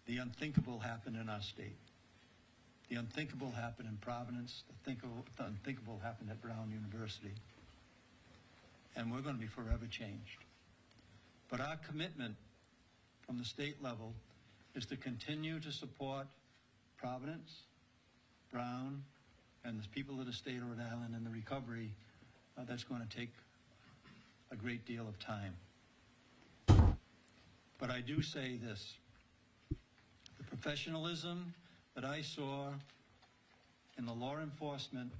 The unthinkable happened in our state. The unthinkable happened in Providence. The unthinkable happened at Brown University. And we're going to be forever changed. But our commitment from the state level is to continue to support Providence, Brown, and the people of the state of Rhode Island in the recovery. That's going to take a great deal of time. But I do say this. The professionalism that I saw in the law enforcement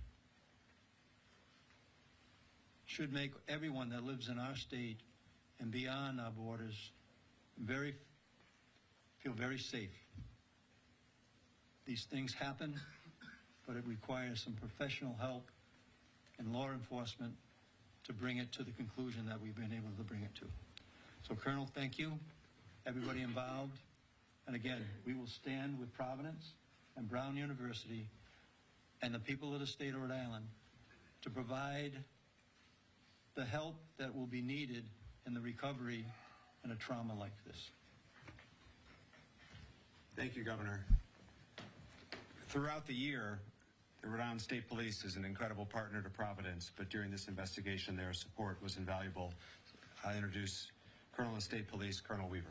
should make everyone that lives in our state and beyond our borders feel very safe. These things happen, but it requires some professional help in law enforcement to bring it to the conclusion that we've been able to bring it to. So, Colonel, thank you, everybody involved. And again, we will stand with Providence and Brown University and the people of the state of Rhode Island to provide the help that will be needed in the recovery in a trauma like this. Thank you, Governor. Throughout the year, the Rhode Island State Police is an incredible partner to Providence, but during this investigation, their support was invaluable. I introduce Colonel of State Police, Colonel Weaver.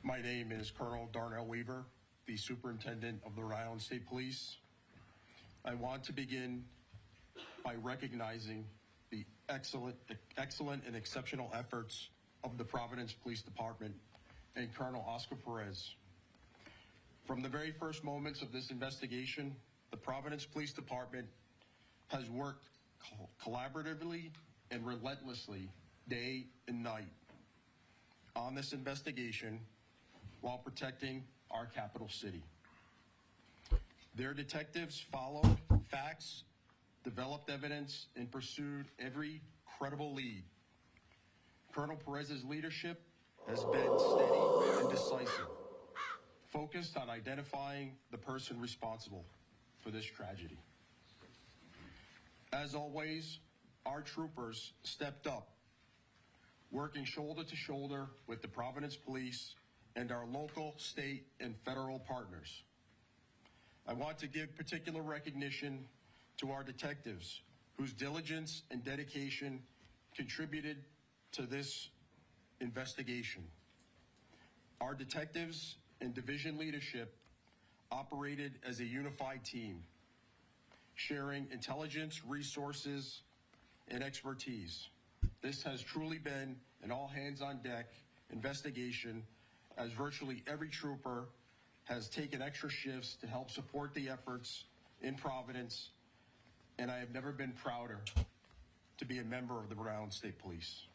My name is Colonel Darnell Weaver, the Superintendent of the Rhode Island State Police. I want to begin by recognizing the excellent and exceptional efforts of the Providence Police Department and Colonel Oscar Perez. From the very first moments of this investigation, the Providence Police Department has worked collaboratively and relentlessly day and night on this investigation while protecting our capital city. Their detectives followed facts, developed evidence, and pursued every credible lead. Colonel Perez's leadership has been steady and decisive, focused on identifying the person responsible for this tragedy. As always, our troopers stepped up, working shoulder to shoulder with the Providence Police and our local, state, and federal partners. I want to give particular recognition to our detectives, whose diligence and dedication contributed to this investigation. Our detectives and division leadership operated as a unified team, sharing intelligence, resources, and expertise. This has truly been an all-hands-on-deck investigation, as virtually every trooper has taken extra shifts to help support the efforts in Providence, and I have never been prouder to be a member of the Rhode Island State Police.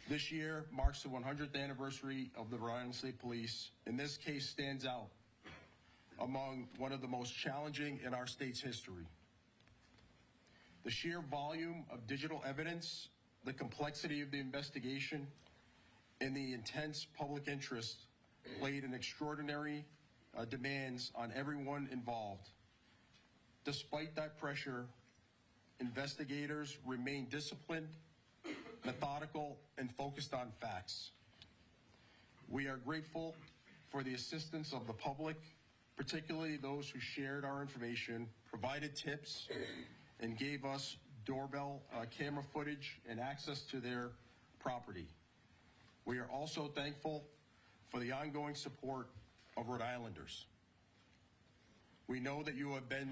This year marks the 100th anniversary of the Rhode Island State Police, and this case stands out among one of the most challenging in our state's history. The sheer volume of digital evidence the complexity of the investigation, and the intense public interest laid an extraordinary demands on everyone involved. Despite that pressure, investigators remain disciplined, methodical, and focused on facts. We are grateful for the assistance of the public, particularly those who shared our information, provided tips, and gave us doorbell camera footage and access to their property. We are also thankful for the ongoing support of Rhode Islanders. We know that you have been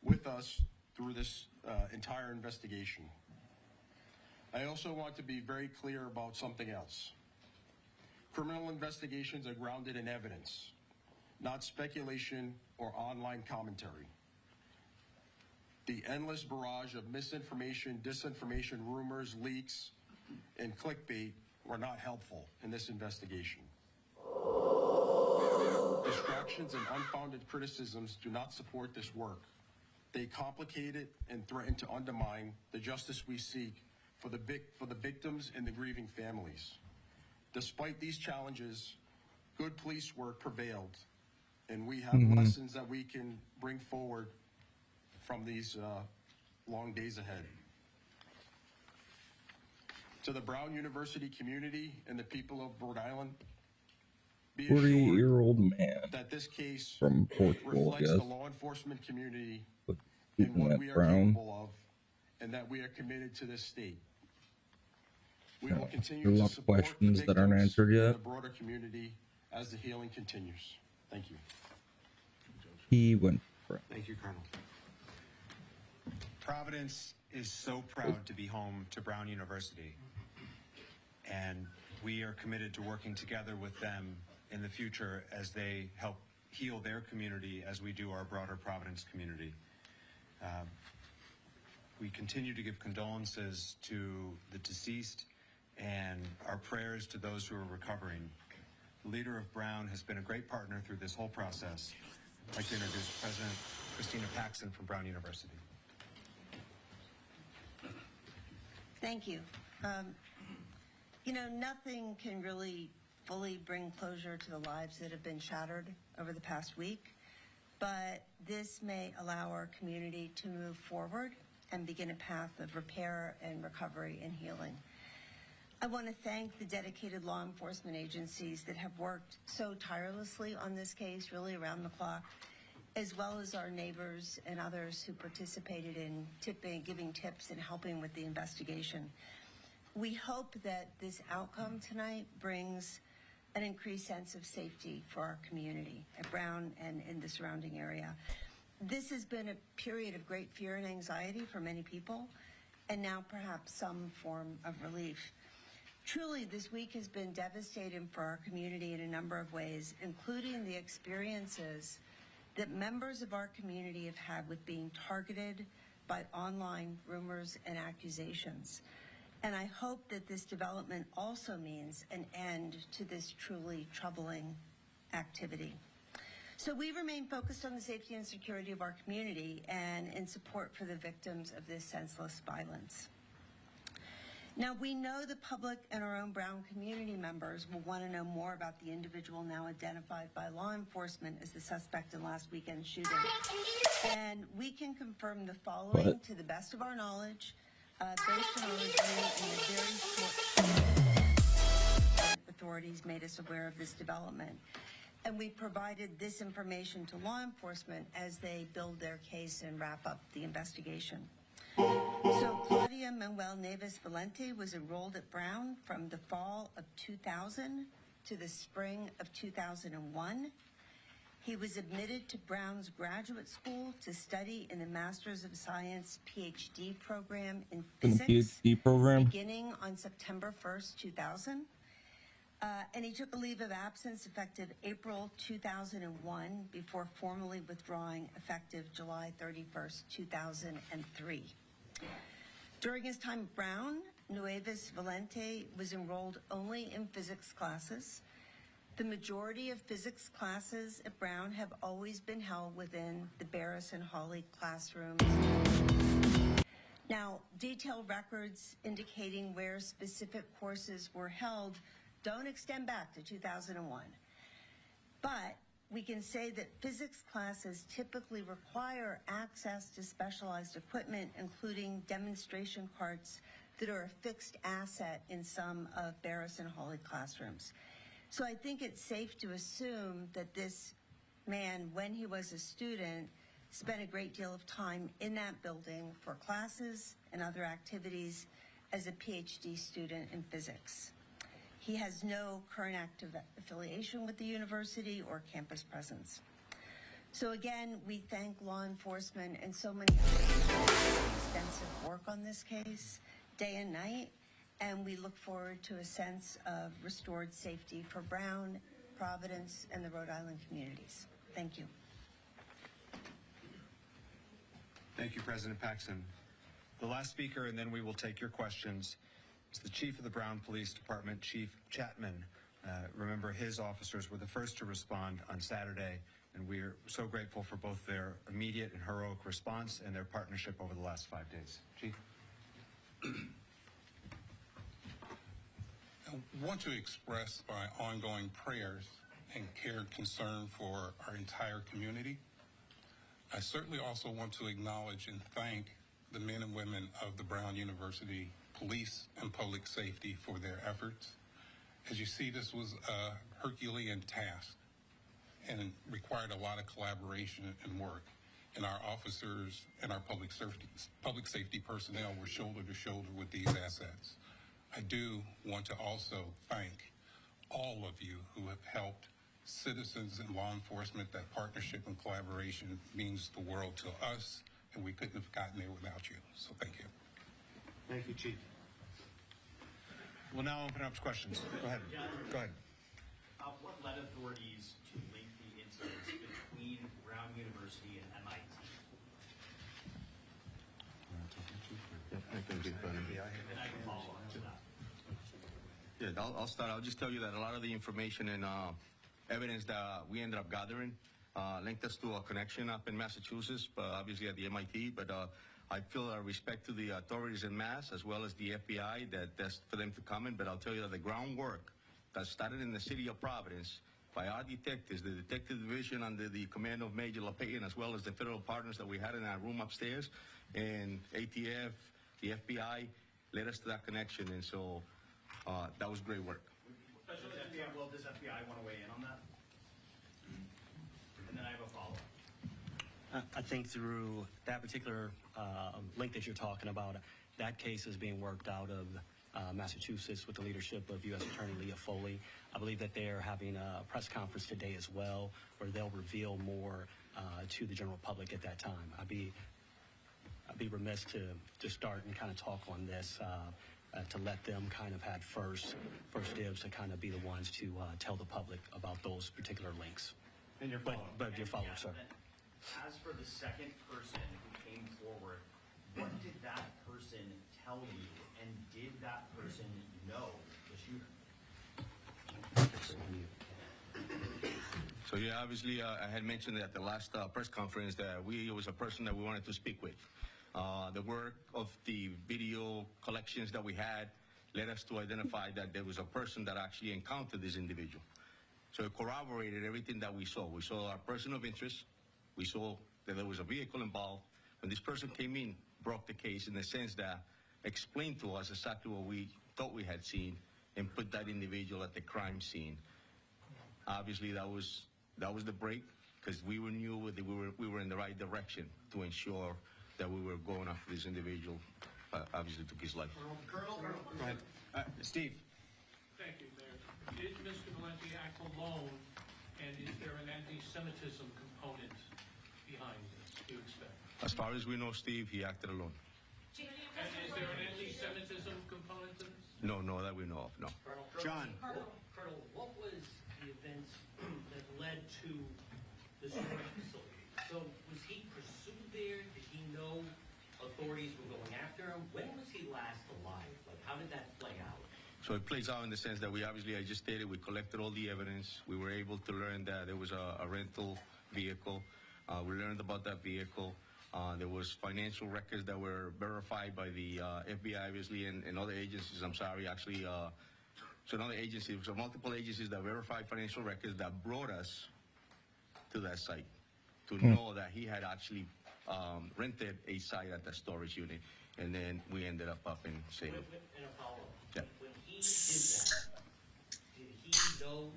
with us through this entire investigation. I also want to be very clear about something else. Criminal investigations are grounded in evidence, not speculation or online commentary. The endless barrage of misinformation, disinformation, rumors, leaks, and clickbait were not helpful in this investigation. Distractions and unfounded criticisms do not support this work. They complicate it and threaten to undermine the justice we seek for the victims and the grieving families. Despite these challenges, good police work prevailed, and we have lessons that we can bring forward from these long days ahead. To the Brown University community and the people of Rhode Island, be 48-year-old man that this case from Portugal, I reflects guess, the law enforcement community but and shooting what at we are Brown. capable of, and that we are committed to this state. We Yeah, will continue there are a to lot of support questions the that aren't victims answered and yet. the broader community as the healing continues. Thank you. He went for it. Thank you, Colonel. Providence is so proud to be home to Brown University, and we are committed to working together with them in the future as they help heal their community as we do our broader Providence community. We continue to give condolences to the deceased and our prayers to those who are recovering. The leader of Brown has been a great partner through this whole process. I'd like to introduce President Christina Paxson from Brown University. Thank you. You know, nothing can really fully bring closure to the lives that have been shattered over the past week, but this may allow our community to move forward and begin a path of repair and recovery and healing. I want to thank the dedicated law enforcement agencies that have worked so tirelessly on this case, really around the clock, as well as our neighbors and others who participated in giving tips and helping with the investigation. We hope that this outcome tonight brings an increased sense of safety for our community at Brown and in the surrounding area. This has been a period of great fear and anxiety for many people, and now perhaps some form of relief. Truly, this week has been devastating for our community in a number of ways, including the experiences that members of our community have had with being targeted by online rumors and accusations. And I hope that this development also means an end to this truly troubling activity. So we remain focused on the safety and security of our community and in support for the victims of this senseless violence. Now, we know the public and our own Brown community members will want to know more about the individual now identified by law enforcement as the suspect in last weekend's shooting. And we can confirm the following to the best of our knowledge, based on our review in the very short authorities made us aware of this development. And we provided this information to law enforcement as they build their case and wrap up the investigation. So Claudia Manuel Neves Valente was enrolled at Brown from the fall of 2000 to the spring of 2001. He was admitted to Brown's graduate school to study in the Master's of Science PhD program in physics, beginning on September 1st, 2000. And he took a leave of absence effective April 2001 before formally withdrawing effective July 31st, 2003. During his time at Brown, Nueves Valente was enrolled only in physics classes. The majority of physics classes at Brown have always been held within the Barris and Hawley classrooms. Now, detailed records indicating where specific courses were held don't extend back to 2001. But we can say that physics classes typically require access to specialized equipment, including demonstration carts that are a fixed asset in some of Barris and Hawley classrooms. So I think it's safe to assume that this man, when he was a student, spent a great deal of time in that building for classes and other activities as a PhD student in physics. He has no current active affiliation with the university or campus presence. So again, we thank law enforcement and so many others for extensive work on this case, day and night, and we look forward to a sense of restored safety for Brown, Providence, and the Rhode Island communities. Thank you. Thank you, President Paxson. The last speaker, and then we will take your questions, is the Chief of the Brown Police Department, Chief Chapman. Remember, his officers were the first to respond on Saturday, and we are so grateful for both their immediate and heroic response and their partnership over the last 5 days. Chief? I want to express my ongoing prayers and care and concern for our entire community. I certainly also want to acknowledge and thank the men and women of the Brown University Police and Public Safety for their efforts. As you see, this was a Herculean task and required a lot of collaboration and work. And our officers and our public safety personnel were shoulder to shoulder with these assets. I do want to also thank all of you who have helped citizens and law enforcement. That partnership and collaboration means the world to us, and we couldn't have gotten there without you. So thank you. Thank you, Chief. We'll now open up to questions. Go ahead. Go ahead. What led authorities to link the incidents between Brown University and MIT? And I can follow up to that. Yeah, I'll start. I'll just tell you that a lot of the information and evidence that we ended up gathering linked us to a connection up in Massachusetts, but obviously at the MIT. But I feel a respect to the authorities in Mass as well as the FBI that's for them to comment. But I'll tell you that the groundwork that started in the city of Providence by our detectives, the detective division under the command of Major LaPayne, as well as the federal partners that we had in our room upstairs, and ATF, the FBI, led us to that connection. And so that was great work. Well, does FBI want to weigh in on that? And then I have a follow-up. I think through that particular link that you're talking about, that case is being worked out of Massachusetts with the leadership of U.S. Attorney Leah Foley. I believe that they're having a press conference today as well, where they'll reveal more to the general public at that time. I'd be remiss to start and kind of talk on this, to let them kind of had first dibs to kind of be the ones to tell the public about those particular links. And your follow-up. But your follow-up, sir. As for the second person who came forward, what did that person tell you, and did that person know the shooter? So yeah, obviously I had mentioned at the last press conference that it was a person that we wanted to speak with. The work of the video collections that we had led us to identify that there was a person that actually encountered this individual. So it corroborated everything that we saw. We saw a person of interest. We saw that there was a vehicle involved. When this person came in, broke the case in the sense that explained to us exactly what we thought we had seen and put that individual at the crime scene. Obviously, that was the break, because we knew that we were in the right direction to ensure that we were going after this individual. Obviously, took his life. Colonel. Go ahead. Steve. Thank you, Mayor. Did Mr. Valenti act alone, and is there an anti-Semitism component behind this, do you expect? As far as we know, Steve, he acted alone. And is there an anti-Semitism component to this? No, that we know of, no. John. Colonel, what was the events that led to the storage facility? So was he pursued there? Did he know authorities were going after him? When was he last alive? Like, how did that play out? So it plays out in the sense that we obviously, I just stated, we collected all the evidence. We were able to learn that there was a rental vehicle. We learned about that vehicle. There was financial records that were verified by the FBI, obviously, and other agencies. I'm sorry, actually, so another agency, so multiple agencies that verified financial records that brought us to that site to know that he had actually rented a site at the storage unit, and then we ended up in Salem. In a follow-up. Yeah. When he did that, did he know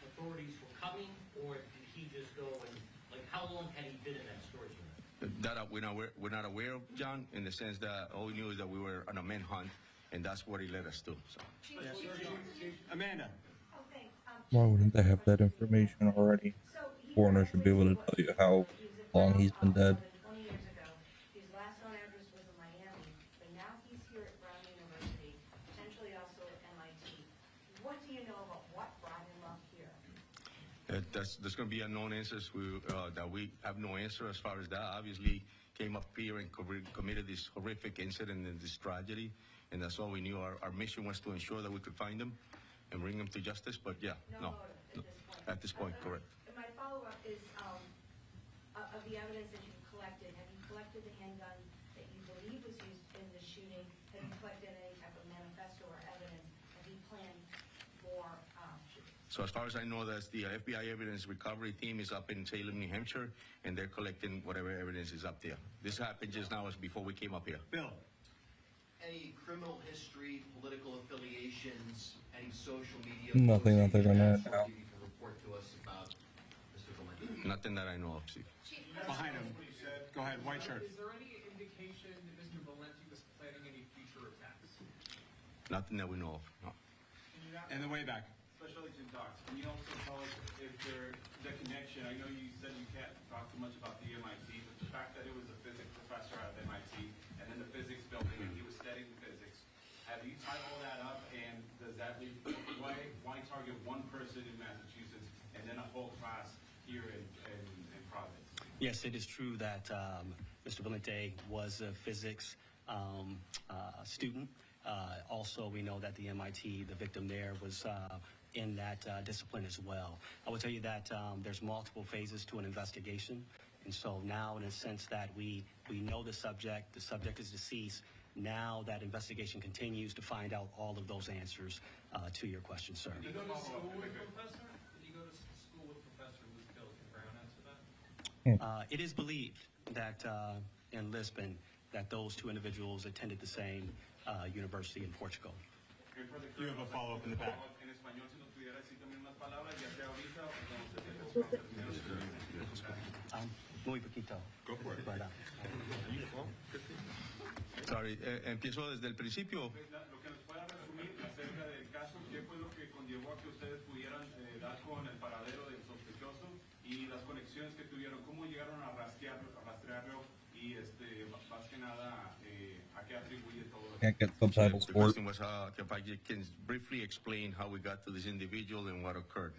authorities were coming, or did he just go and, like, how long had he been in that storage unit? That we're not aware of, John, in the sense that all we knew is that we were on a manhunt, and that's what he led us to. So. Amanda. Why wouldn't they have that information already? Foreigner should be able to tell you how long he's been dead. 20 years ago. His last known address was in Miami, but now he's here at Brown University, potentially also at MIT. What do you know about what brought him up here? There's going to be unknown answers that we have no answer as far as that. Obviously, came up here and committed this horrific incident and this tragedy, and that's all we knew. Our mission was to ensure that we could find him and bring him to justice. But yeah, no. At this point, correct. My follow-up is of the evidence that you've collected. Have you collected the handgun that you believe was used in the shooting? Have you collected any type of manifesto or evidence? Have you planned more shootings? So as far as I know, that's the FBI evidence recovery team is up in Salem, New Hampshire, and they're collecting whatever evidence is up there. This happened just now, as before we came up here. Bill. Any criminal history, political affiliations, any social media? Nothing that they're gonna add now. You can report to us about Mr. Valenti. Nothing that I know of, Steve. Behind him. Go ahead, white shirt. Is there any indication that Mr. Valenti was planning any future attacks? Nothing that we know of, no. In the way back. Special Agent Docs, can you also tell us if the connection, I know you said you can't talk too much about the MIT, but the fact that it was a physics professor at MIT and then the physics building and he was studying physics, have you tied all that up, and does that leave, why target one person in Massachusetts and then a whole class here in Providence? Yes, it is true that Mr. Valenti was a physics student. Also, we know that the MIT, the victim there, was in that discipline as well. I will tell you that there's multiple phases to an investigation. And so now, in a sense that we know the subject is deceased, now that investigation continues to find out all of those answers to your question, sir. Did you go to school with Professor? Did you go to school with Professor who was killed? Can Brown answer that? It is believed that in Lisbon, that those two individuals attended the same university in Portugal. You have a follow-up in the back. Muy poquito. Go for it. Sorry, empiezo desde el principio. Lo que nos pueda resumir acerca del caso, ¿qué fue lo que conllevó a que ustedes pudieran dar con el paradero del sospechoso y las conexiones que tuvieron? ¿Cómo llegaron a rastrearlo y más que nada a qué atribuye todo eso? Can't get subtitles The for it. question was if I can briefly explain how we got to this individual and what occurred.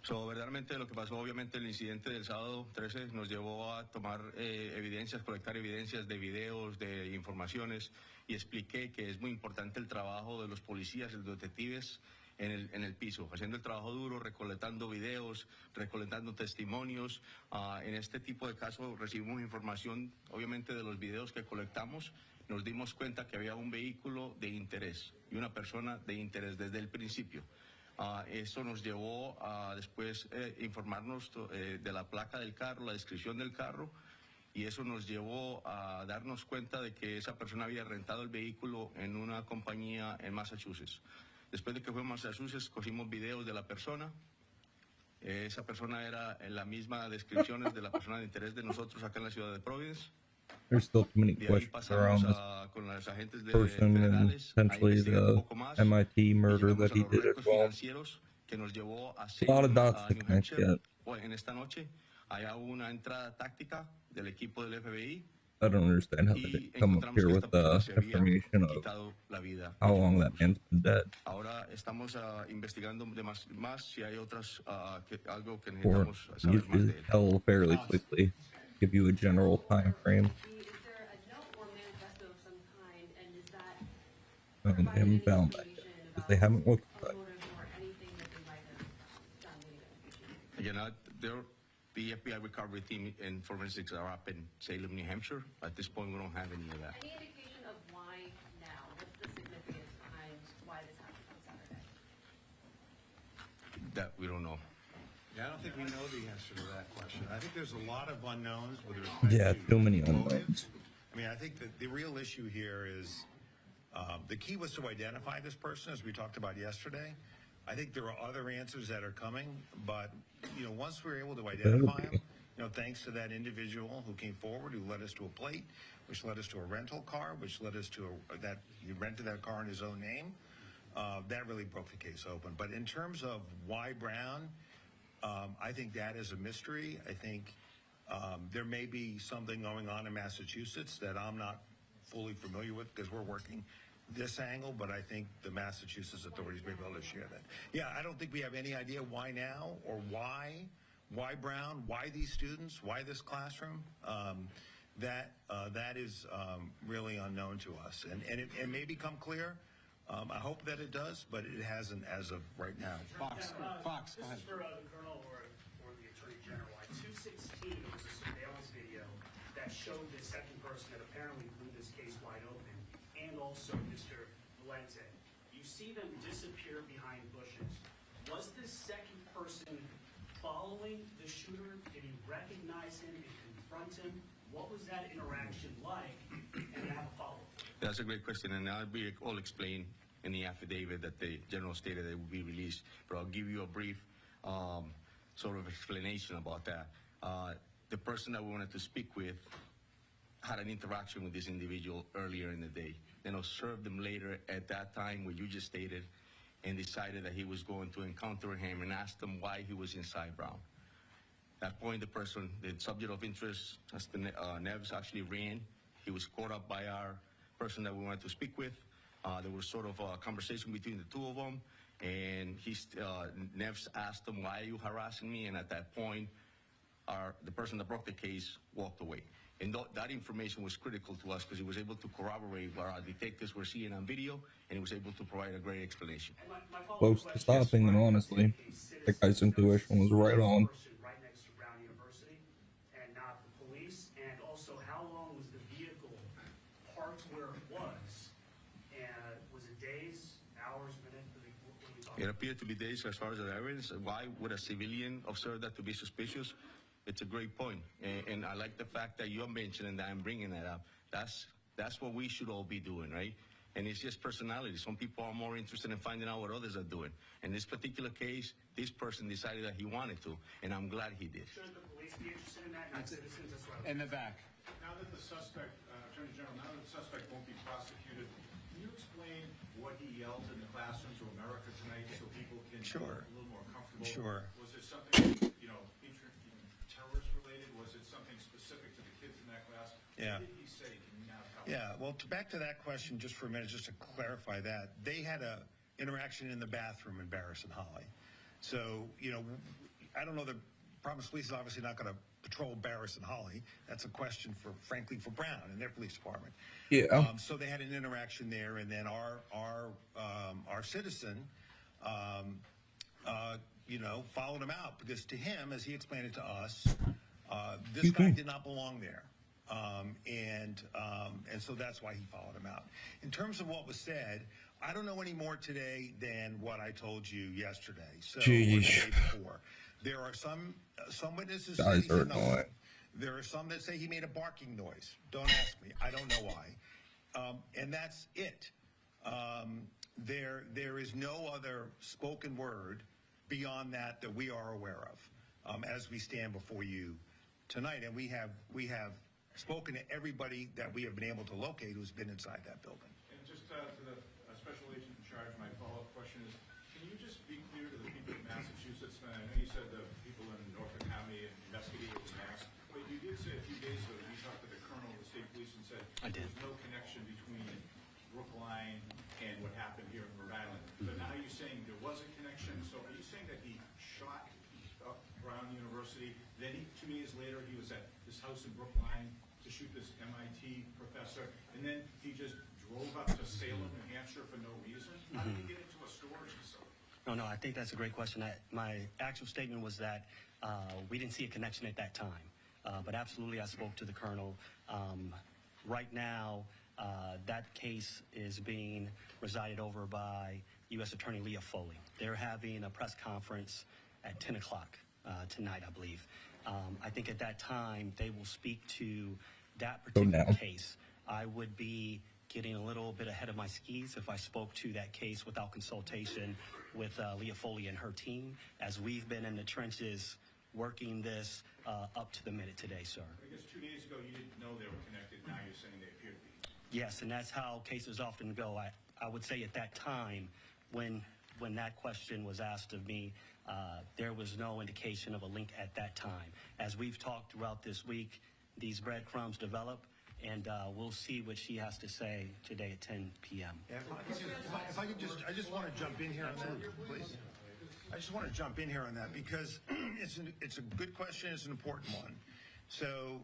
So, verdaderamente lo que pasó, obviamente el incidente del sábado 13 nos llevó a tomar evidencias, colectar evidencias de videos, de informaciones, y expliqué que es muy importante el trabajo de los policías y los detectives en el piso, haciendo el trabajo duro, recolectando videos, recolectando testimonios. En este tipo de casos recibimos información, obviamente, de los videos que colectamos. Nos dimos cuenta que había un vehículo de interés y una persona de interés desde el principio. Eso nos llevó a después informarnos de la placa del carro, la descripción del carro, y eso nos llevó a darnos cuenta de que esa persona había rentado el vehículo en una compañía en Massachusetts. Después de que fue a Massachusetts, cogimos videos de la persona. Esa persona era en la misma descripción de la persona de interés de nosotros acá en la ciudad de Providence. There's still too many questions around this person and potentially the MIT murder that he did as well. A lot of dots to connect yet. En esta noche hay una entrada táctica del equipo del FBI. I don't understand how they didn't come up here with the information of how long that man's been dead. Ahora estamos investigando más si hay otras algo que Or necesitamos saber más usually de él. tell fairly quickly, give you a general time frame. They haven't found that yet, because they haven't looked at that. Again, The FBI recovery team and forensics are up in Salem, New Hampshire. At this point, we don't have any of that. Any indication of why now? What's the significance behind why this happened on Saturday? That we don't know. Yeah, I don't think we know the answer to that question. I think there's a lot of unknowns with respect Yeah, to too many motive. unknowns. I mean, I think that the real issue here is the key was to identify this person, as we talked about yesterday. I think there are other answers that are coming, but once we're able to identify him, thanks to that individual who came forward, who led us to a plate, which led us to a rental car, which led us to that he rented that car in his own name. That really broke the case open. But in terms of why Brown, I think that is a mystery. I think there may be something going on in Massachusetts that I'm not fully familiar with because we're working this angle, but I think the Massachusetts authorities may be able to share that. Yeah, I don't think we have any idea why now or why Brown, why these students, why this classroom. That is really unknown to us, and it may become clear. I hope that it does, but it hasn't as of right now. Fox, go ahead. This is for the Colonel or the Attorney General. At 2:16, there was a surveillance video that showed the second person that apparently blew this case wide open, and also Mr. Valente. You see them disappear behind bushes. Was this second person following the shooter? Did he recognize him and confront him? What was that interaction like? And I have a follow-up. That's a great question, and I'll be all explained in the affidavit that the general stated that will be released. But I'll give you a brief sort of explanation about that. The person that we wanted to speak with had an interaction with this individual earlier in the day, then observed him later at that time where you just stated, and decided that he was going to encounter him and asked him why he was inside Brown. At that point, the subject of interest, Neves, actually ran. He was caught up by our person that we wanted to speak with. There was sort of a conversation between the two of them, and Neves asked him, "Why are you harassing me?" And at that point, the person that broke the case walked away. And that information was critical to us because he was able to corroborate what our detectives were seeing on video, and he was able to provide a great explanation. Close to stopping, and honestly, the guy's intuition was right on. Right next to Brown University, and not the police. And also, how long was the vehicle parked where it was? And was it days, hours, minutes? What are you talking It appeared to be days as far as the evidence. Why would a civilian observe that to be suspicious? It's a great point. And I like the fact that you're mentioning that I'm bringing that up. That's what we should all be doing, right? And it's just personality. Some people are more interested in finding out what others are doing. In this particular case, this person decided that he wanted to, and I'm glad he did. Should the police be interested in that? Not citizens, that's what I was In the back. Now that the suspect, Attorney General, now that the suspect won't be prosecuted, can you explain what he yelled in the classroom to America tonight so people can feel a little more comfortable? Sure. Was it something, terrorist related? Was it something specific to the kids in that class? Yeah. What did he say? Can you now tell us? Yeah, well, back to that question just for a minute, just to clarify that. They had a interaction in the bathroom in Barris and Holly. So, I don't know, the Providence Police is obviously not going to patrol Barris and Holly. That's a question frankly, for Brown and their police department. Yeah. So they had an interaction there, and then our citizen, followed him out because to him, as he explained it to us, this guy did not belong there. And so that's why he followed him out. In terms of what was said, I don't know any more today than what I told you yesterday. So, or the day before. There are some witnesses say he said no. There are some that say he made a barking noise. Don't ask me. I don't know why. And that's it. There is no other spoken word beyond that we are aware of as we stand before you tonight. And we have spoken to everybody that we have been able to locate who's been inside that building. And just to the special agent in charge, my follow-up question is, can you just be clear to the people in Massachusetts? I know you said the people in Norfolk County investigated the mass, but you did say a few days ago that you talked to the colonel of the state police and said there's no connection between Brookline and what happened here in Rhode Island. But now you're saying there was a connection. So are you saying that he shot up Brown University? Then 2 years later, he was at this house in Brookline to shoot this MIT professor, and then he just drove up to Salem, New Hampshire for no reason? How did he get into a storage facility? No, I think that's a great question. My actual statement was that we didn't see a connection at that time. But absolutely, I spoke to the colonel. Right now, that case is being resided over by U.S. Attorney Leah Foley. They're having a press conference at 10 o'clock tonight, I believe. I think at that time, they will speak to that particular case. I would be getting a little bit ahead of my skis if I spoke to that case without consultation with Leah Foley and her team, as we've been in the trenches working this up to the minute today, sir. I guess 2 days ago you didn't know they were connected. Now you're saying they appear to be. Yes, and that's how cases often go. I would say at that time, when that question was asked of me, there was no indication of a link at that time. As we've talked throughout this week, these breadcrumbs develop, and we'll see what she has to say today at 10 p.m. Yeah, if I could I just want to jump in here on that, please. I just want to jump in here on that because it's a good question. It's an important one. So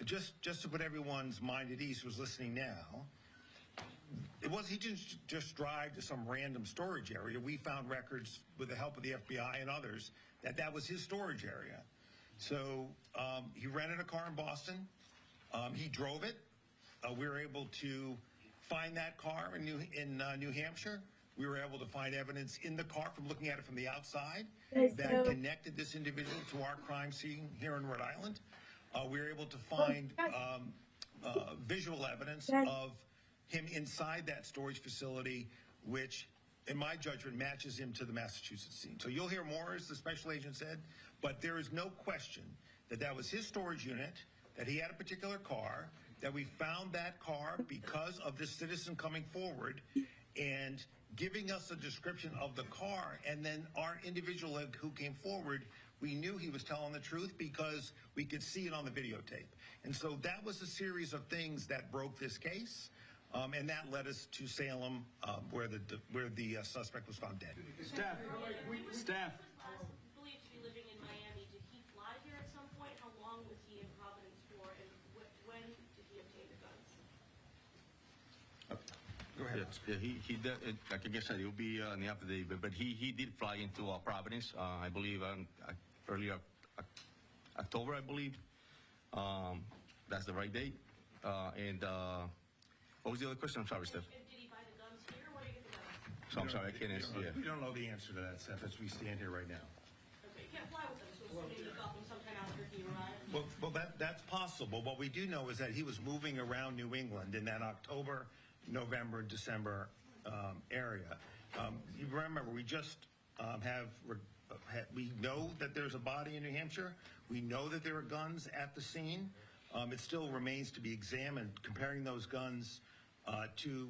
just to put everyone's mind at ease who's listening now, he didn't just drive to some random storage area. We found records with the help of the FBI and others that was his storage area. So he rented a car in Boston. He drove it. We were able to find that car in New Hampshire. We were able to find evidence in the car from looking at it from the outside that connected this individual to our crime scene here in Rhode Island. We were able to find visual evidence of him inside that storage facility, which, in my judgment, matches him to the Massachusetts scene. So you'll hear more, as the special agent said, but there is no question that was his storage unit, that he had a particular car, that we found that car because of this citizen coming forward and giving us a description of the car, and then our individual who came forward, we knew he was telling the truth because we could see it on the videotape. And so that was a series of things that broke this case, and that led us to Salem, where the suspect was found dead. Staff. Believed to be living in Miami. Did he fly here at some point? How long was he in Providence for, and when did he obtain the guns? Go ahead. Yeah, he did, like I said, it will be in the affidavit, but he did fly into Providence, I believe, earlier October, I believe. That's the right date. And what was the other question? I'm sorry, Steph. Did he buy the guns here, or where did he get the guns? So I'm sorry, I can't answer. Yeah. We don't know the answer to that, Steph, as we stand here right now. Okay, you can't fly with them, so assuming you got them sometime after he arrived. Well, that's possible. What we do know is that he was moving around New England in that October, November, December area. You remember, we just we know that there's a body in New Hampshire. We know that there are guns at the scene. It still remains to be examined, comparing those guns to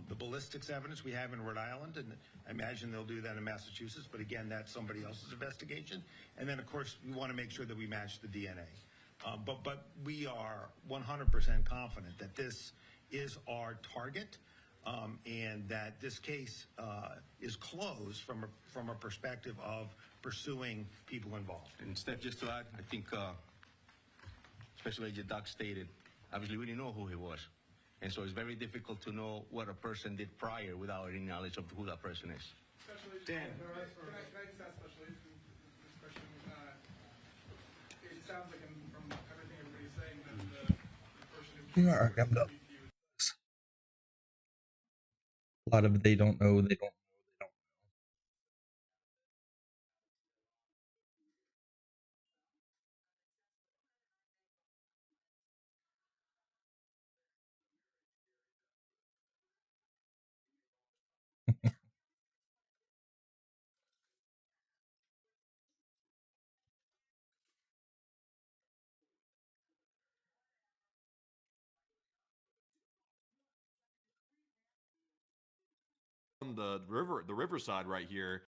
the ballistics evidence we have in Rhode Island, and I imagine they'll do that in Massachusetts, but again, that's somebody else's investigation. And then, of course, we want to make sure that we match the DNA. But we are 100% confident that this is our target, and that this case is closed from a perspective of pursuing people involved. And Steph, just to add, I think Special Agent Doug stated, obviously we didn't know who he was. And so it's very difficult to know what a person did prior without any knowledge of who that person is. Dan. Can I just ask Special Agent this question? It sounds like from everything everybody's saying that the person who... A lot of they don't know, they don't. The riverside right here.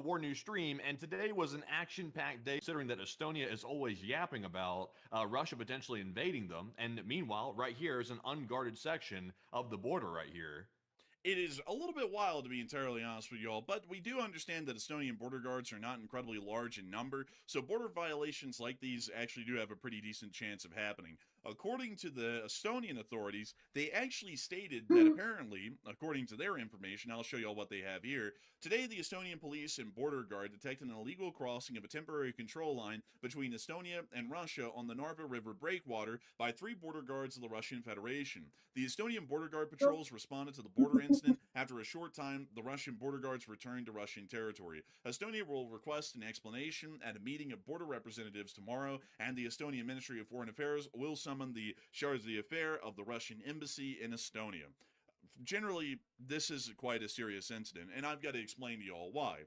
War News stream, and today was an action-packed day, considering that Estonia is always yapping about Russia potentially invading them, and meanwhile, right here is an unguarded section of the border right here. It is a little bit wild, to be entirely honest with you all, but we do understand that Estonian border guards are not incredibly large in number, so border violations like these actually do have a pretty decent chance of happening. According to the Estonian authorities, they actually stated that apparently, according to their information, I'll show you all what they have here. Today, the Estonian police and border guard detected an illegal crossing of a temporary control line between Estonia and Russia on the Narva River breakwater by 3 border guards of the Russian Federation. The Estonian border guard patrols responded to the border incident. After a short time, the Russian border guards returned to Russian territory. Estonia will request an explanation at a meeting of border representatives tomorrow, and the Estonian Ministry of Foreign Affairs will summon the charge d'affaires of the Russian embassy in Estonia. Generally, this is quite a serious incident, and I've got to explain to you all why.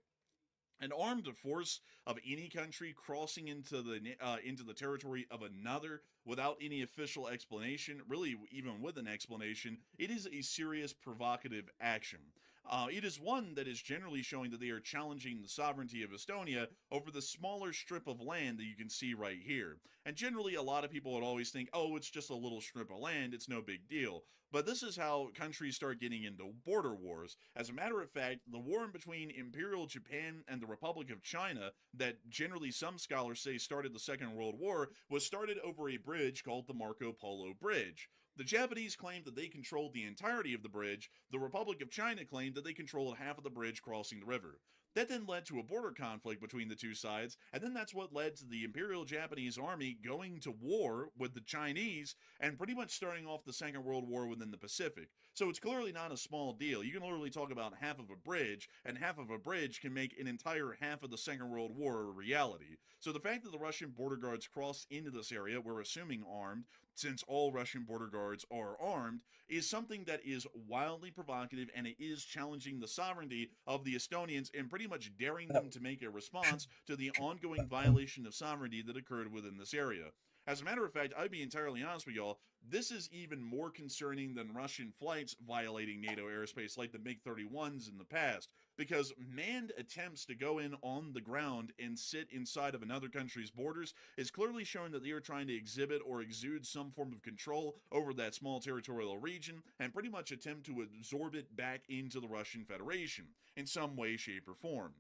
An armed force of any country crossing into the territory of another without any official explanation, really even with an explanation, it is a serious provocative action. It is one that is generally showing that they are challenging the sovereignty of Estonia over the smaller strip of land that you can see right here. And generally, a lot of people would always think, oh, it's just a little strip of land, it's no big deal. But this is how countries start getting into border wars. As a matter of fact, the war between Imperial Japan and the Republic of China, that generally some scholars say started the Second World War, was started over a bridge called the Marco Polo Bridge. The Japanese claimed that they controlled the entirety of the bridge. The Republic of China claimed that they controlled half of the bridge crossing the river. That then led to a border conflict between the two sides, and then that's what led to the Imperial Japanese Army going to war with the Chinese and pretty much starting off the Second World War within the Pacific. So it's clearly not a small deal. You can literally talk about half of a bridge, and half of a bridge can make an entire half of the Second World War a reality. So the fact that the Russian border guards crossed into this area, we're assuming armed, since all Russian border guards are armed, is something that is wildly provocative, and it is challenging the sovereignty of the Estonians and pretty much daring them to make a response to the ongoing violation of sovereignty that occurred within this area. As a matter of fact, I'd be entirely honest with y'all, this is even more concerning than Russian flights violating NATO airspace like the MiG-31s in the past, because manned attempts to go in on the ground and sit inside of another country's borders is clearly showing that they are trying to exhibit or exude some form of control over that small territorial region and pretty much attempt to absorb it back into the Russian Federation in some way, shape, or form.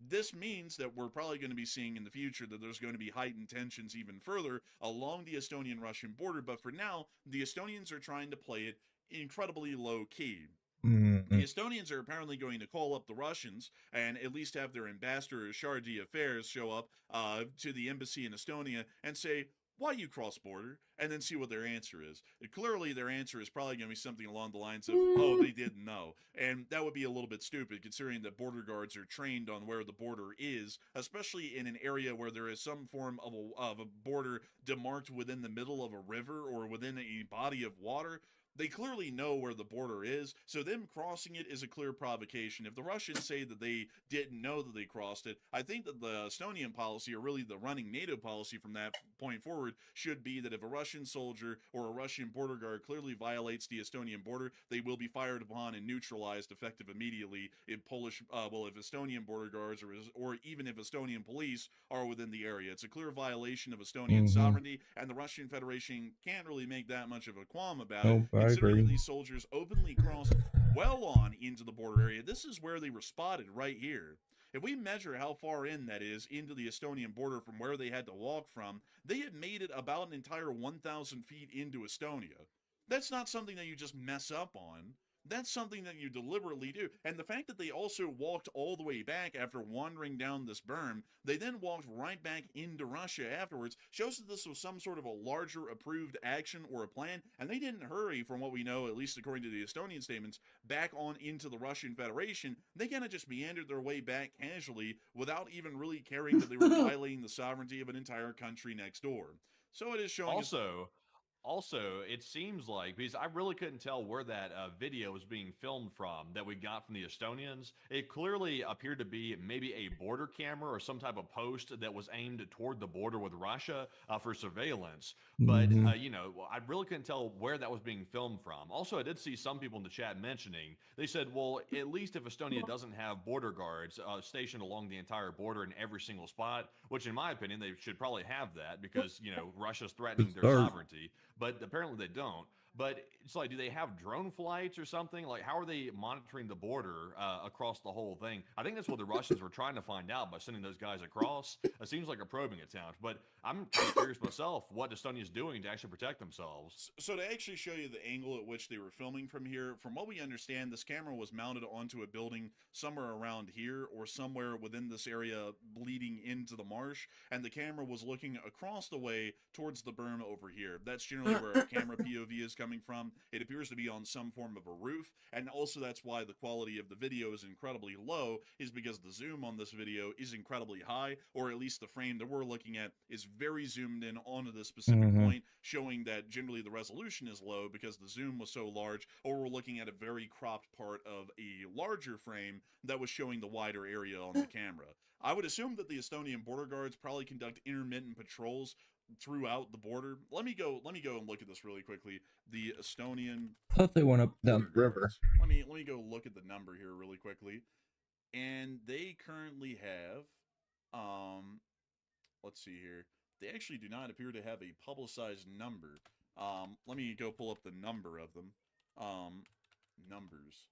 This means that we're probably going to be seeing in the future that there's going to be heightened tensions even further along the Estonian-Russian border, but for now, the Estonians are trying to play it incredibly low-key. The Estonians are apparently going to call up the Russians and at least have their ambassador, charge d'affaires, show up to the embassy in Estonia and say, why you cross border, and then see what their answer is. Clearly, their answer is probably going to be something along the lines of, oh, they didn't know. And that would be a little bit stupid, considering that border guards are trained on where the border is, especially in an area where there is some form of a border demarked within the middle of a river or within a body of water. They clearly know where the border is, so them crossing it is a clear provocation. If the Russians say that they didn't know that they crossed it, I think that the Estonian policy, or really the running NATO policy from that point forward, should be that if a Russian soldier or a Russian border guard clearly violates the Estonian border, they will be fired upon and neutralized effective immediately if if Estonian border guards or even if Estonian police are within the area. It's a clear violation of Estonian sovereignty, and the Russian Federation can't really make that much of a qualm about it. Considering these soldiers openly crossed well on into the border area, this is where they were spotted right here. If we measure how far in that is into the Estonian border from where they had to walk from, they had made it about an entire 1,000 feet into Estonia. That's not something that you just mess up on. That's something that you deliberately do. And the fact that they also walked all the way back after wandering down this berm, they then walked right back into Russia afterwards, shows that this was some sort of a larger approved action or a plan, and they didn't hurry, from what we know, at least according to the Estonian statements, back on into the Russian Federation. They kind of just meandered their way back casually without even really caring that they were violating the sovereignty of an entire country next door. So it is showing Also, it seems like, because I really couldn't tell where that video was being filmed from that we got from the Estonians, it clearly appeared to be maybe a border camera or some type of post that was aimed toward the border with Russia for surveillance. But, I really couldn't tell where that was being filmed from. Also, I did see some people in the chat mentioning, they said, well, at least if Estonia doesn't have border guards stationed along the entire border in every single spot, which in my opinion, they should probably have that because, Russia's threatening their sovereignty. But apparently they don't. But it's like, do they have drone flights or something? Like, how are they monitoring the border across the whole thing? I think that's what the Russians were trying to find out by sending those guys across. It seems like a probing attempt, but I'm kind of curious myself what Estonia's doing to actually protect themselves. So to actually show you the angle at which they were filming from here, from what we understand, this camera was mounted onto a building somewhere around here or somewhere within this area bleeding into the marsh, and the camera was looking across the way towards the berm over here. That's generally where a camera POV is coming from. It appears to be on some form of a roof, and also that's why the quality of the video is incredibly low, is because the zoom on this video is incredibly high, or at least the frame that we're looking at is very zoomed in onto the specific point, showing that generally the resolution is low because the zoom was so large, or we're looking at a very cropped part of a larger frame that was showing the wider area on the camera. I would assume that the Estonian border guards probably conduct intermittent patrols throughout the border. Let me go and look at this really quickly. The Estonian I thought they went up down the river. Let me go look at the number here really quickly. And they currently have let's see here. They actually do not appear to have a publicized number. Let me go pull up the number of them. Numbers.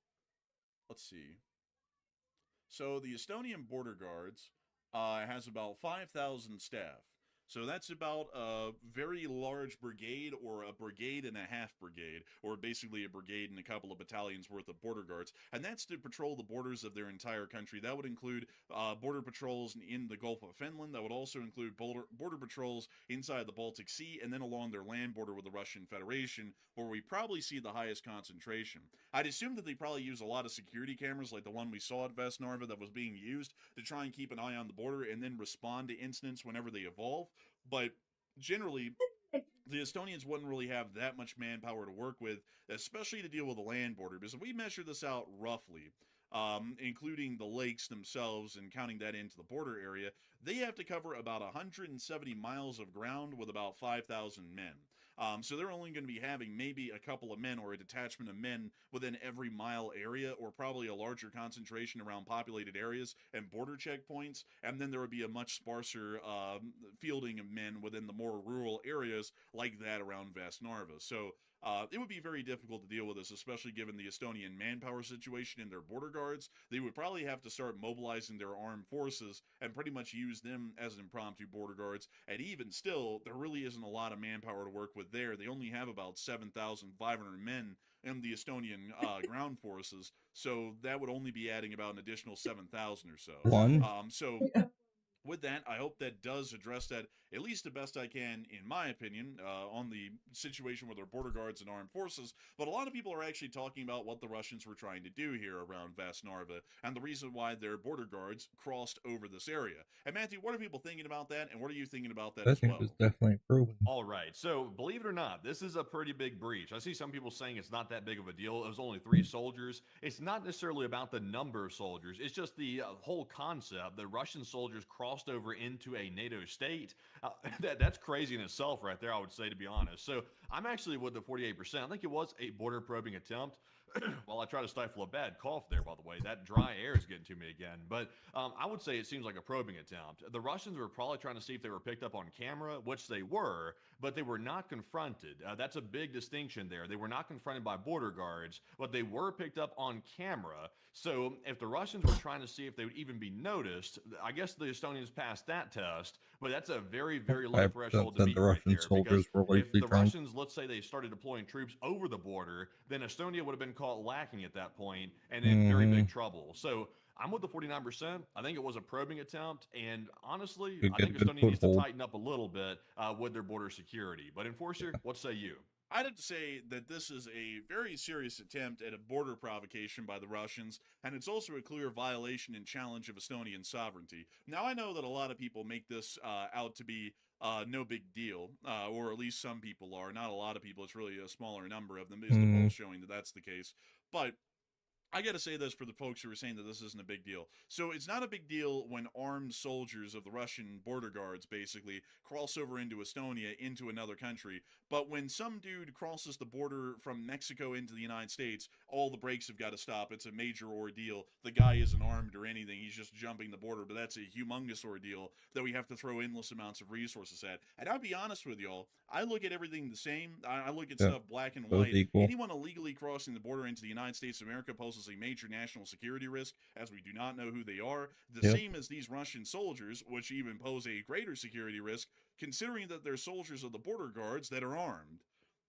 Let's see. So the Estonian border guards has about 5,000 staff. So that's about a very large brigade, or a brigade and a half brigade, or basically a brigade and a couple of battalions worth of border guards. And that's to patrol the borders of their entire country. That would include border patrols in the Gulf of Finland. That would also include border patrols inside the Baltic Sea, and then along their land border with the Russian Federation, where we probably see the highest concentration. I'd assume that they probably use a lot of security cameras like the one we saw at Vestnarva that was being used to try and keep an eye on the border and then respond to incidents whenever they evolve. But generally, the Estonians wouldn't really have that much manpower to work with, especially to deal with the land border. Because if we measure this out roughly, including the lakes themselves and counting that into the border area, they have to cover about 170 miles of ground with about 5,000 men. So they're only going to be having maybe a couple of men or a detachment of men within every mile area, or probably a larger concentration around populated areas and border checkpoints. And then there would be a much sparser fielding of men within the more rural areas like that around Vestnarva. So it would be very difficult to deal with this, especially given the Estonian manpower situation in their border guards. They would probably have to start mobilizing their armed forces and pretty much use them as impromptu border guards. And even still, there really isn't a lot of manpower to work with there. They only have about 7,500 men in the Estonian ground forces, so that would only be adding about an additional 7,000 or so. With that, I hope that does address that at least the best I can, in my opinion, on the situation with our border guards and armed forces. But a lot of people are actually talking about what the Russians were trying to do here around Vestnarva and the reason why their border guards crossed over this area. And Matthew, what are people thinking about that, and what are you thinking about that as well? I think it was definitely proven. All right, so believe it or not, this is a pretty big breach. I see some people saying it's not that big of a deal. It was only 3 soldiers. It's not necessarily about the number of soldiers. It's just the whole concept that Russian soldiers crossed over into a NATO state. That's crazy in itself right there, I would say, to be honest. So I'm actually with the 48%. I think it was a border probing attempt. While I try to stifle a bad cough there, by the way, that dry air is getting to me again. But I would say it seems like a probing attempt. The Russians were probably trying to see if they were picked up on camera, which they were, but they were not confronted. That's a big distinction there. They were not confronted by border guards, but they were picked up on camera. So if the Russians were trying to see if they would even be noticed, I guess the Estonians passed that test, but that's a very, very low threshold to meet right there. Because if the Russians, let's say they started deploying troops over the border, then Estonia would have been caught lacking at that point and in very big trouble. So I'm with the 49%. I think it was a probing attempt, and honestly, I think Estonia needs to tighten up a little bit with their border security. But Enforcer, what say you? I'd have to say that this is a very serious attempt at a border provocation by the Russians, and it's also a clear violation and challenge of Estonian sovereignty. Now, I know that a lot of people make this out to be no big deal, or at least some people are. Not a lot of people. It's really a smaller number of them. Is the poll showing that that's the case? But I got to say this for the folks who are saying that this isn't a big deal. So it's not a big deal when armed soldiers of the Russian border guards basically cross over into Estonia into another country. But when some dude crosses the border from Mexico into the United States, all the brakes have got to stop. It's a major ordeal. The guy isn't armed or anything. He's just jumping the border. But that's a humongous ordeal that we have to throw endless amounts of resources at. And I'll be honest with y'all, I look at everything the same. I look at stuff black and both white. equal. Anyone illegally crossing the border into the United States of America poses a major national security risk, as we do not know who they are. The same as these Russian soldiers, which even pose a greater security risk, considering that they're soldiers of the border guards that are armed.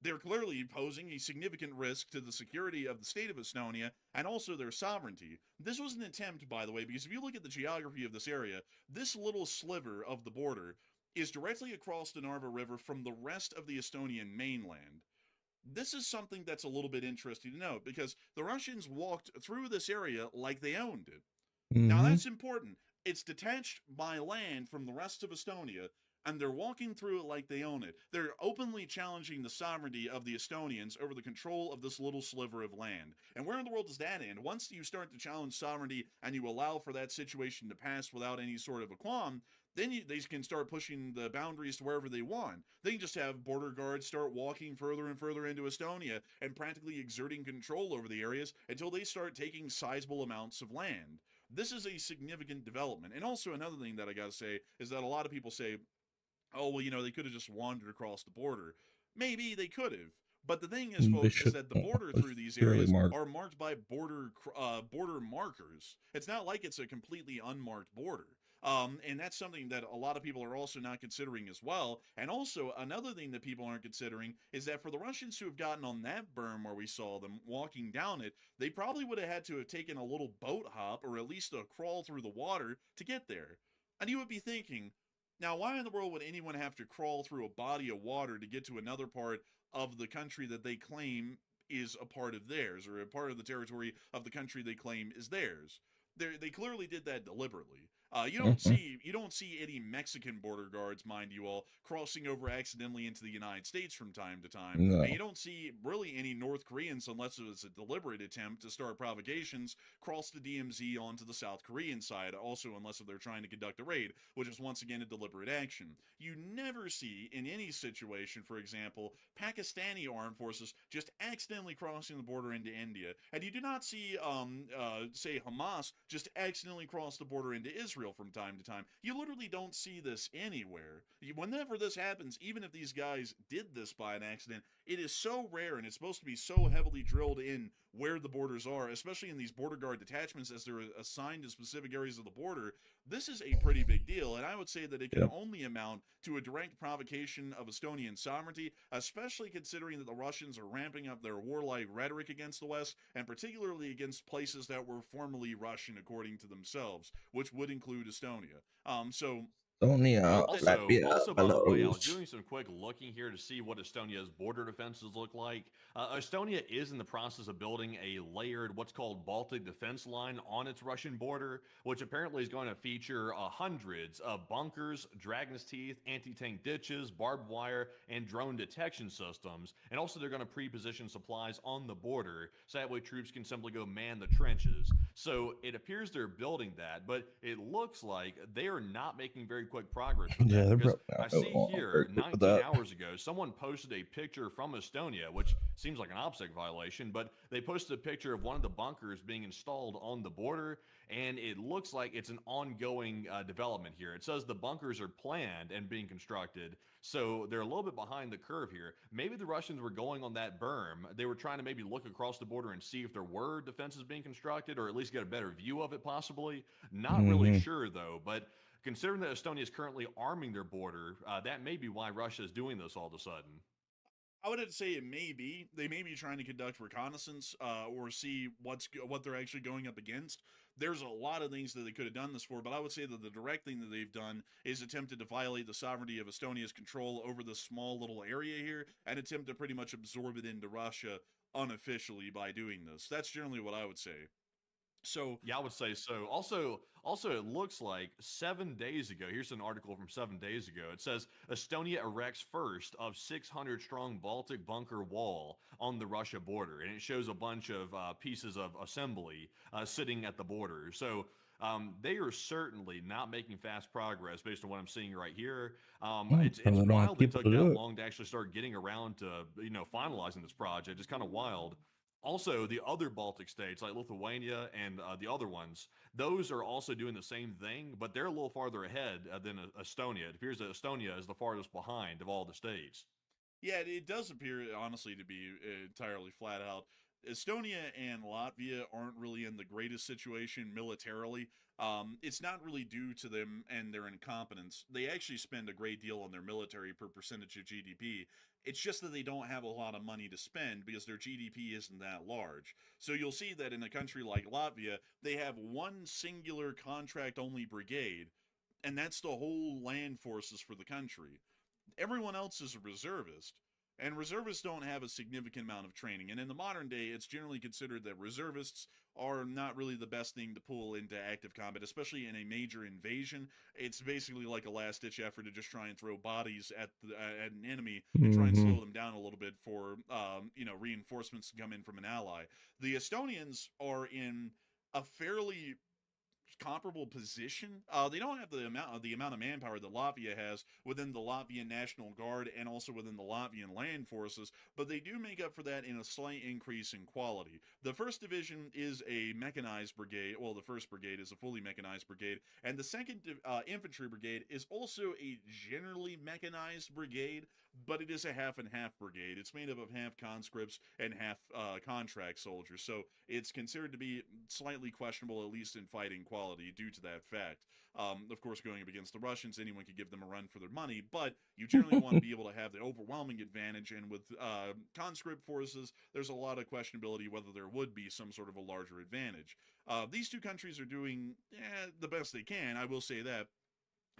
They're clearly posing a significant risk to the security of the state of Estonia and also their sovereignty. This was an attempt, by the way, because if you look at the geography of this area, this little sliver of the border is directly across the Narva River from the rest of the Estonian mainland. This is something that's a little bit interesting to note because the Russians walked through this area like they owned it. Now, that's important. It's detached by land from the rest of Estonia, and they're walking through it like they own it. They're openly challenging the sovereignty of the Estonians over the control of this little sliver of land. And where in the world does that end? Once you start to challenge sovereignty and you allow for that situation to pass without any sort of a qualm, then they can start pushing the boundaries to wherever they want. They can just have border guards start walking further and further into Estonia and practically exerting control over the areas until they start taking sizable amounts of land. This is a significant development. And also another thing that I got to say is that a lot of people say, oh, well, they could have just wandered across the border. Maybe they could have. But the thing is, folks, is that the border through these areas are marked by border markers. It's not like it's a completely unmarked border. And that's something that a lot of people are also not considering as well. And also, another thing that people aren't considering is that for the Russians who have gotten on that berm where we saw them walking down it, they probably would have had to have taken a little boat hop or at least a crawl through the water to get there. And you would be thinking, now, why in the world would anyone have to crawl through a body of water to get to another part of the country that they claim is a part of theirs, or a part of the territory of the country they claim is theirs? They clearly did that deliberately. You don't see any Mexican border guards, mind you all, crossing over accidentally into the United States from time to time. No. And you don't see really any North Koreans, unless it was a deliberate attempt to start provocations, cross the DMZ onto the South Korean side, also unless they're trying to conduct a raid, which is once again a deliberate action. You never see, in any situation, for example, Pakistani armed forces just accidentally crossing the border into India. And you do not see, say, Hamas just accidentally cross the border into Israel from time to time. You literally don't see this anywhere. Whenever this happens, even if these guys did this by an accident, it is so rare and it's supposed to be so heavily drilled in where the borders are, especially in these border guard detachments as they're assigned to specific areas of the border. This is a pretty big deal, and I would say that it can only amount to a direct provocation of Estonian sovereignty, especially considering that the Russians are ramping up their warlike rhetoric against the West, and particularly against places that were formerly Russian according to themselves, which would include Estonia. Estonia, Latvia, Also, by the way, I was Belarus. doing some quick looking here to see what Estonia's border defenses look like. Estonia is in the process of building a layered, what's called Baltic defense line on its Russian border, which apparently is going to feature hundreds of bunkers, dragon's teeth, anti-tank ditches, barbed wire, and drone detection systems. And also, they're going to pre-position supplies on the border, so that way troops can simply go man the trenches. So it appears they're building that, but it looks like they are not making very quick progress with Yeah, that. they're Because broke now. I see here, Very quick with 19 that. hours ago, someone posted a picture from Estonia, which seems like an OPSEC violation, but they posted a picture of one of the bunkers being installed on the border, and it looks like it's an ongoing development here. It says the bunkers are planned and being constructed, so they're a little bit behind the curve here. Maybe the Russians were going on that berm. They were trying to maybe look across the border and see if there were defenses being constructed, or at least get a better view of it, possibly. Not really sure, though, but considering that Estonia is currently arming their border, that may be why Russia is doing this all of a sudden. I would say it may be. They may be trying to conduct reconnaissance or see what they're actually going up against. There's a lot of things that they could have done this for, but I would say that the direct thing that they've done is attempted to violate the sovereignty of Estonia's control over this small little area here and attempt to pretty much absorb it into Russia unofficially by doing this. That's generally what I would say. So yeah, I would say so. Also, it looks like 7 days ago. Here's an article from 7 days ago. It says Estonia erects first of 600-strong Baltic bunker wall on the Russia border, and it shows a bunch of pieces of assembly sitting at the border. So they are certainly not making fast progress based on what I'm seeing right here. It's And they don't have wild it people took to that do it. long to actually start getting around to finalizing this project. It's kind of wild. Also, the other Baltic states like Lithuania and the other ones, those are also doing the same thing, but they're a little farther ahead than Estonia. It appears that Estonia is the farthest behind of all the states. yeah, it does appear honestly to be entirely flat out. Estonia and Latvia aren't really in the greatest situation militarily. It's not really due to them and their incompetence. They actually spend a great deal on their military per percentage of GDP. It's just that they don't have a lot of money to spend because their GDP isn't that large. So you'll see that in a country like Latvia, they have one singular contract only brigade, and that's the whole land forces for the country. Everyone else is a reservist, and reservists don't have a significant amount of training. And in the modern day, it's generally considered that reservists are not really the best thing to pull into active combat, especially in a major invasion. It's basically like a last ditch effort to just try and throw bodies at an enemy and try and Mhm. slow them down a little bit for reinforcements to come in from an ally. The Estonians are in a fairly comparable position. They don't have the amount of manpower that Latvia has within the Latvian National Guard and also within the Latvian land forces, but they do make up for that in a slight increase in quality. The first division is a mechanized brigade. Well, the first brigade is a fully mechanized brigade, and the second infantry brigade is also a generally mechanized brigade, but it is a half and half brigade. It's made up of half conscripts and half contract soldiers, so it's considered to be slightly questionable, at least in fighting quality, due to that fact. Of course, going up against the Russians, anyone could give them a run for their money, but you generally want to be able to have the overwhelming advantage. And with conscript forces, there's a lot of questionability whether there would be some sort of a larger advantage. These two countries are doing the best they can, I will say that,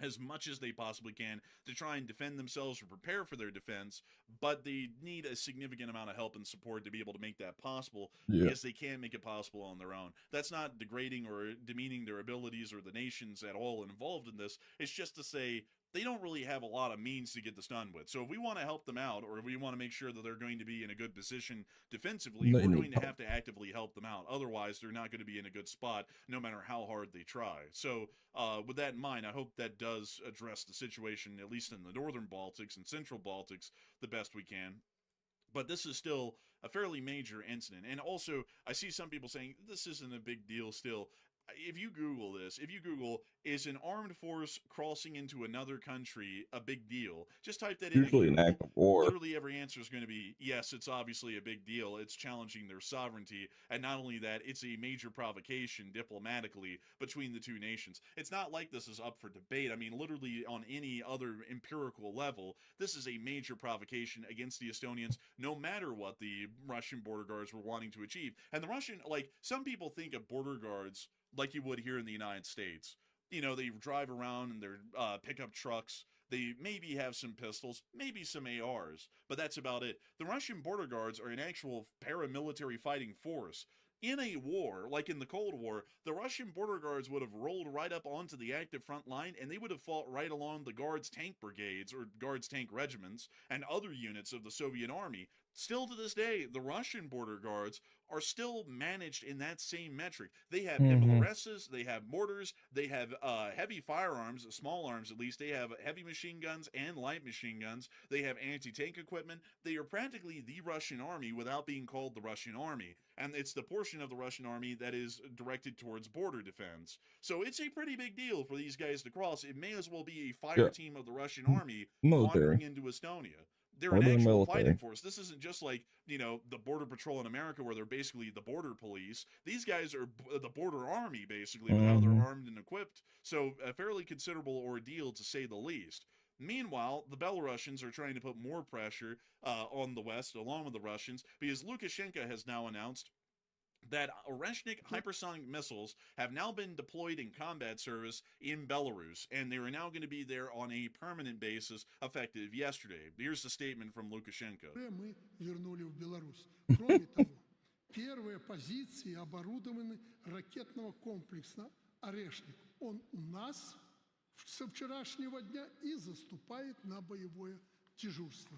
as much as they possibly can to try and defend themselves or prepare for their defense, but they need a significant amount of help and support to be able to make that possible Yeah. because they can't make it possible on their own. That's not degrading or demeaning their abilities or the nations at all involved in this. It's just to say they don't really have a lot of means to get this done with. So if we want to help them out, or if we want to make sure that they're going to be in a good position defensively, They we're need going to help. have to actively help them out. Otherwise, they're not going to be in a good spot no matter how hard they try. So with that in mind, I hope that does address the situation, at least in the northern Baltics and central Baltics, the best we can. But this is still a fairly major incident. And also, I see some people saying this isn't a big deal still. If you Google this, if you Google, is an armed force crossing into another country a big deal? Just type that into Usually an Google. act of war. Literally every answer is going to be, yes, it's obviously a big deal. It's challenging their sovereignty. And not only that, it's a major provocation diplomatically between the two nations. It's not like this is up for debate. I mean, literally on any other empirical level, this is a major provocation against the Estonians, no matter what the Russian border guards were wanting to achieve. And the Russian, like, some people think of border guards like you would here in the United States. They drive around in their pickup trucks. They maybe have some pistols, maybe some ARs, but that's about it. The Russian border guards are an actual paramilitary fighting force. In a war, like in the Cold War, the Russian border guards would have rolled right up onto the active front line and they would have fought right along the Guards tank brigades or Guards tank regiments and other units of the Soviet army. Still to this day, the Russian border guards are still managed in that same metric. They have Mhm. MLRSs, they have mortars, they have heavy firearms, small arms at least. They have heavy machine guns and light machine guns. They have anti-tank equipment. They are practically the Russian army without being called the Russian army. And it's the portion of the Russian army that is directed towards border defense. So it's a pretty big deal for these guys to cross. It may as well be a fire Yeah. team of the Russian army Military. wandering into Estonia. They're Or an they're actual military. fighting force. This isn't just like, the Border Patrol in America where they're basically the border police. These guys are the border army, basically, with how they're Mhm. armed and equipped. So a fairly considerable ordeal, to say the least. Meanwhile, the Belarusians are trying to put more pressure on the West, along with the Russians, because Lukashenko has now announced that Oreshnik hypersonic missiles have now been deployed in combat service in Belarus, and they are now going to be there on a permanent basis effective yesterday. Here's the statement from Lukashenko. Мы вернули в Беларусь. Кроме того, Первые позиции оборудованы ракетного комплекса «Орешник». Он у нас со вчерашнего дня и заступает на боевое дежурство.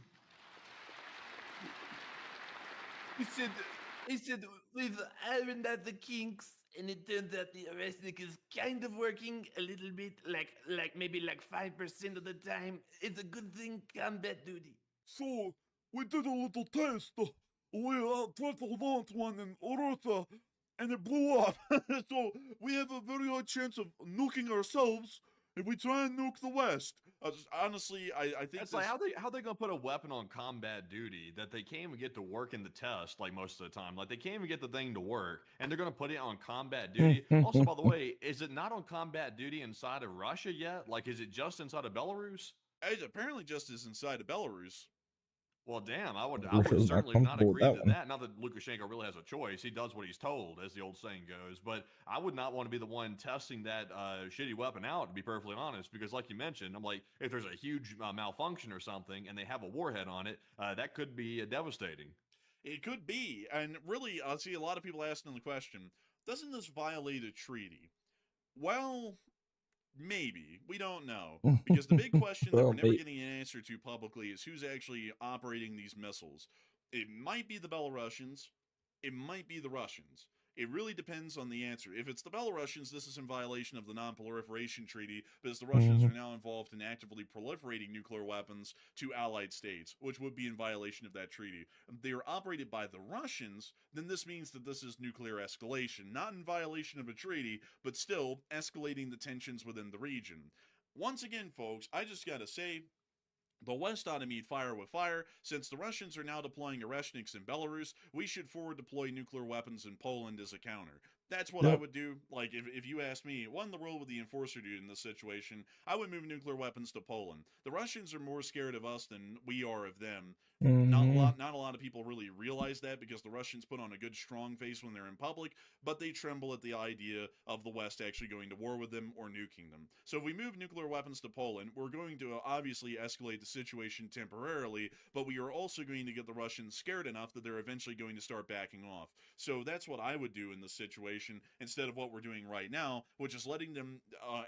He said, we've ironed out the kinks, and it turns out the Oresnik is kind of working a little bit, maybe 5% of the time. It's a good thing, combat duty. So, we did a little test. We tried to launch one in Orotha, and it blew up. So, we have a very high chance of nuking ourselves if we try and nuke the West. Honestly, I think it's like how they gonna put a weapon on combat duty that they can't even get to work in the test like most of the time. Like they can't even get the thing to work, and they're gonna put it on combat duty. Also, by the way, is it not on combat duty inside of Russia yet? Like, is it just inside of Belarus? It apparently just is inside of Belarus. Well, damn, I would Russia's not certainly not comfortable with agree that to one. that. Not that Lukashenko really has a choice; he does what he's told, as the old saying goes. But I would not want to be the one testing that shitty weapon out, to be perfectly honest, because, like you mentioned, I'm like, if there's a huge malfunction or something, and they have a warhead on it, that could be devastating. It could be, and really, I see a lot of people asking the question: doesn't this violate a treaty? Well, maybe. We don't know. Because the big question that we're never getting an answer to publicly is who's actually operating these missiles. It might be the Belarusians. It might be the Russians. It really depends on the answer. If it's the Belarusians, this is in violation of the Non-Proliferation Treaty, because the Russians are now involved in actively proliferating nuclear weapons to allied states, which would be in violation of that treaty. If they are operated by the Russians, then this means that this is nuclear escalation, not in violation of a treaty, but still escalating the tensions within the region. Once again, folks, I just gotta say, the West ought to meet fire with fire. Since the Russians are now deploying Oreshniks in Belarus, we should forward deploy nuclear weapons in Poland as a counter. That's what I would do. Like, if you ask me, what in the world would the enforcer do in this situation? I would move nuclear weapons to Poland. The Russians are more scared of us than we are of them. Not a lot of people really realize that, because the Russians put on a good strong face when they're in public, but they tremble at the idea of the West actually going to war with them or nuking them. So if we move nuclear weapons to Poland, we're going to obviously escalate the situation temporarily, but we are also going to get the Russians scared enough that they're eventually going to start backing off. So that's what I would do in this situation, instead of what we're doing right now, which is letting them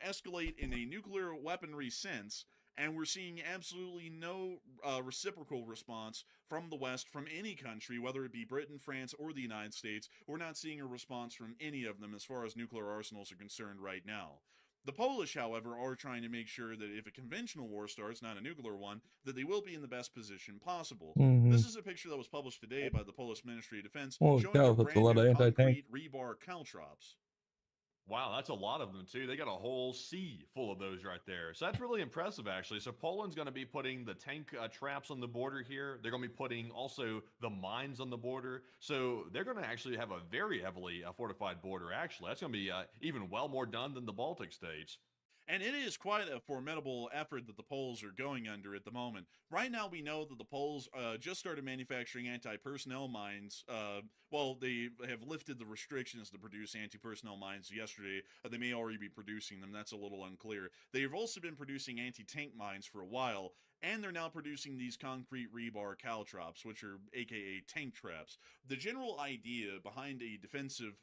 escalate in a nuclear weaponry sense. And we're seeing absolutely no reciprocal response from the West, from any country, whether it be Britain, France, or the United States. We're not seeing a response from any of them as far as nuclear arsenals are concerned right now. The Polish, however, are trying to make sure that if a conventional war starts, not a nuclear one, that they will be in the best position possible. This is a picture that was published today by the Polish Ministry of Defense showing their brand new concrete rebar caltrops. Wow, that's a lot of them too. They got a whole sea full of those right there. So that's really impressive, actually. So Poland's going to be putting the tank traps on the border here. They're going to be putting also the mines on the border. So they're going to actually have a very heavily fortified border, actually. That's going to be even well more done than the Baltic states. And it is quite a formidable effort that the Poles are going under at the moment. Right now, we know that the Poles just started manufacturing anti-personnel mines. Well, they have lifted the restrictions to produce anti-personnel mines yesterday. They may already be producing them. That's a little unclear. They've also been producing anti-tank mines for a while, and they're now producing these concrete rebar caltrops, which are aka tank traps. The general idea behind a defensive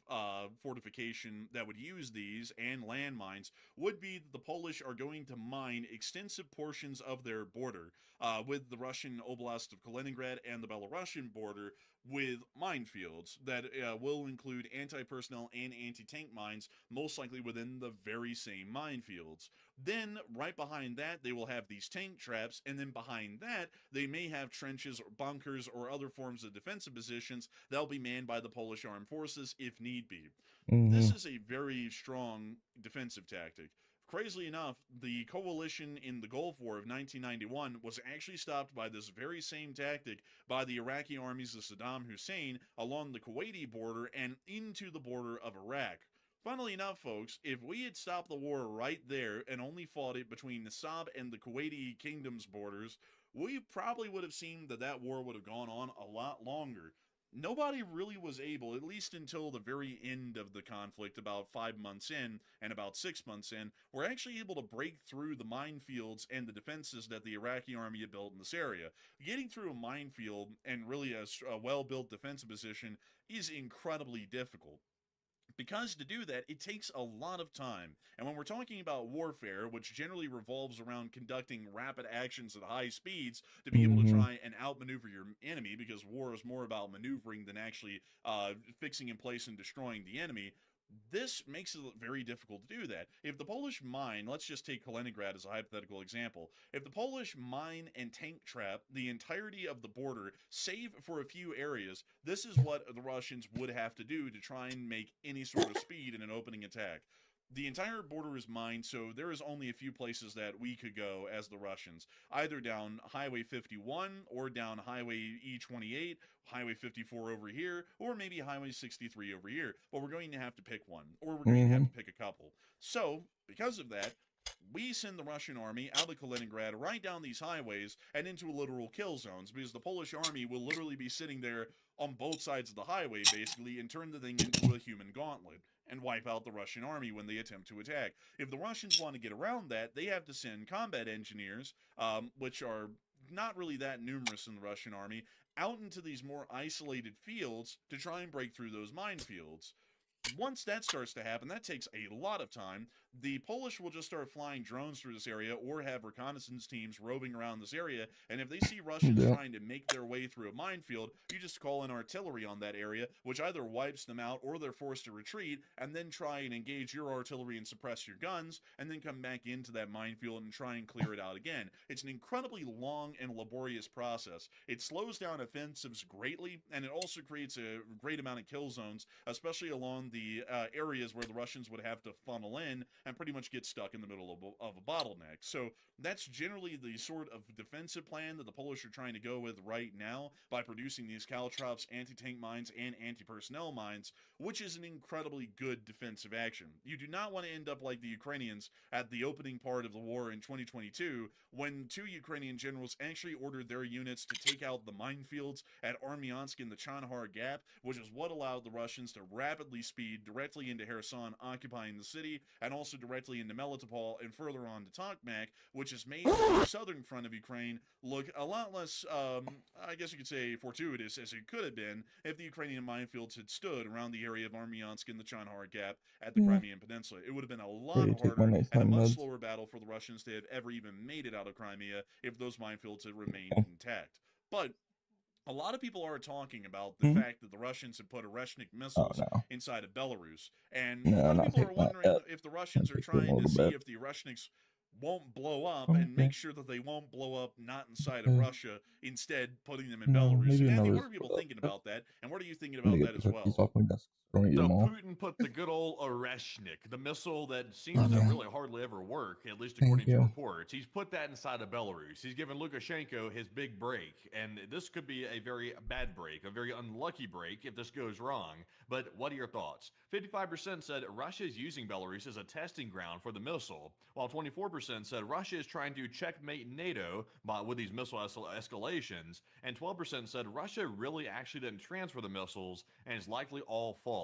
fortification that would use these and landmines would be that the Polish are going to mine extensive portions of their border with the Russian Oblast of Kaliningrad and the Belarusian border with minefields that will include anti-personnel and anti-tank mines, most likely within the very same minefields. Then, right behind that, they will have these tank traps, and then behind that, they may have trenches or bunkers or other forms of defensive positions that will be manned by the Polish armed forces if need be. This is a very strong defensive tactic. Crazily enough, the coalition in the Gulf War of 1991 was actually stopped by this very same tactic by the Iraqi armies of Saddam Hussein along the Kuwaiti border and into the border of Iraq. Funnily enough, folks, if we had stopped the war right there and only fought it between Nasab and the Kuwaiti kingdom's borders, we probably would have seen that that war would have gone on a lot longer. nobody really was able, at least until the very end of the conflict, about 5 months in and about 6 months in, were actually able to break through the minefields and the defenses that the Iraqi army had built in this area. Getting through a minefield and really a well-built defensive position is incredibly difficult. Because to do that, it takes a lot of time. And when we're talking about warfare, which generally revolves around conducting rapid actions at high speeds to be able to try and outmaneuver your enemy, because war is more about maneuvering than actually fixing in place and destroying the enemy, this makes it very difficult to do that. If the Polish mine, let's just take Kaliningrad as a hypothetical example, if the Polish mine and tank trap the entirety of the border, save for a few areas, this is what the Russians would have to do to try and make any sort of speed in an opening attack. The entire border is mined, so there is only a few places that we could go as the Russians, either down Highway 51 or down Highway E28, Highway 54 over here, or maybe Highway 63 over here. But we're going to have to pick one, or we're going to have to pick a couple. So, because of that, we send the Russian army out of Kaliningrad right down these highways and into literal kill zones, because the Polish army will literally be sitting there on both sides of the highway, basically, and turn the thing into a human gauntlet and wipe out the Russian army when they attempt to attack. If the Russians want to get around that, they have to send combat engineers, which are not really that numerous in the Russian army, out into these more isolated fields to try and break through those minefields. Once that starts to happen, that takes a lot of time. The Polish will just start flying drones through this area or have reconnaissance teams roving around this area, and if they see Russians trying to make their way through a minefield, you just call in artillery on that area, which either wipes them out or they're forced to retreat, and then try and engage your artillery and suppress your guns, and then come back into that minefield and try and clear it out again. It's an incredibly long and laborious process. It slows down offensives greatly, and it also creates a great amount of kill zones, especially along the areas where the Russians would have to funnel in and pretty much get stuck in the middle of a bottleneck. So that's generally the sort of defensive plan that the Polish are trying to go with right now by producing these caltrops, anti-tank mines, and anti-personnel mines, which is an incredibly good defensive action. You do not want to end up like the Ukrainians at the opening part of the war in 2022, when 2 Ukrainian generals actually ordered their units to take out the minefields at Armyansk in the Chanhar Gap, which is what allowed the Russians to rapidly speed directly into Kherson, occupying the city, and also directly into Melitopol and further on to Tokmak, which has made the southern front of Ukraine look a lot less, I guess you could say, fortuitous as it could have been if the Ukrainian minefields had stood around the area of Armyansk in the Chanhar Gap at the Crimean Peninsula. It would have been a lot harder and a much slower battle for the Russians to have ever even made it out of Crimea if those minefields had remained intact. But a lot of people are talking about the fact that the Russians have put Oreshnik missiles inside of Belarus. And a lot of people are wondering if the Russians are trying to see if the Oreshniks won't blow up and make sure that they won't blow up not inside of Russia, instead putting them in Belarus. So, Andy, what are people thinking about that? And what are you thinking about that as well? So Putin put the good old Oreshnik, the missile that seems to really hardly ever work, at least according to reports. He's put that inside of Belarus. He's given Lukashenko his big break, and this could be a very bad break, a very unlucky break if this goes wrong. But what are your thoughts? 55% said Russia is using Belarus as a testing ground for the missile, while 24% said Russia is trying to checkmate NATO with these missile escalations, and 12% said Russia really actually didn't transfer the missiles and is likely all false.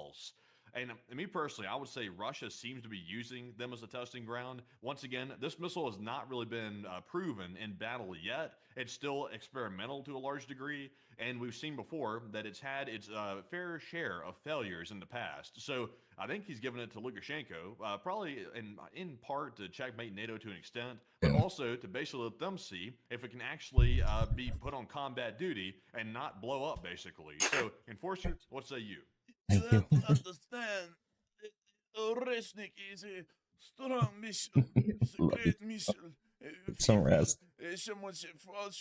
And me personally, I would say Russia seems to be using them as a testing ground. Once again, this missile has not really been proven in battle yet. It's still experimental to a large degree, and we've seen before that it's had its fair share of failures in the past. So I think he's given it to Lukashenko, probably in part to checkmate NATO to an extent, but also to basically let them see if it can actually be put on combat duty and not blow up, basically. So, Enforcer, what say you? You have to understand that Oreshnik is a strong missile. It's a great missile. Some rest. Someone said false.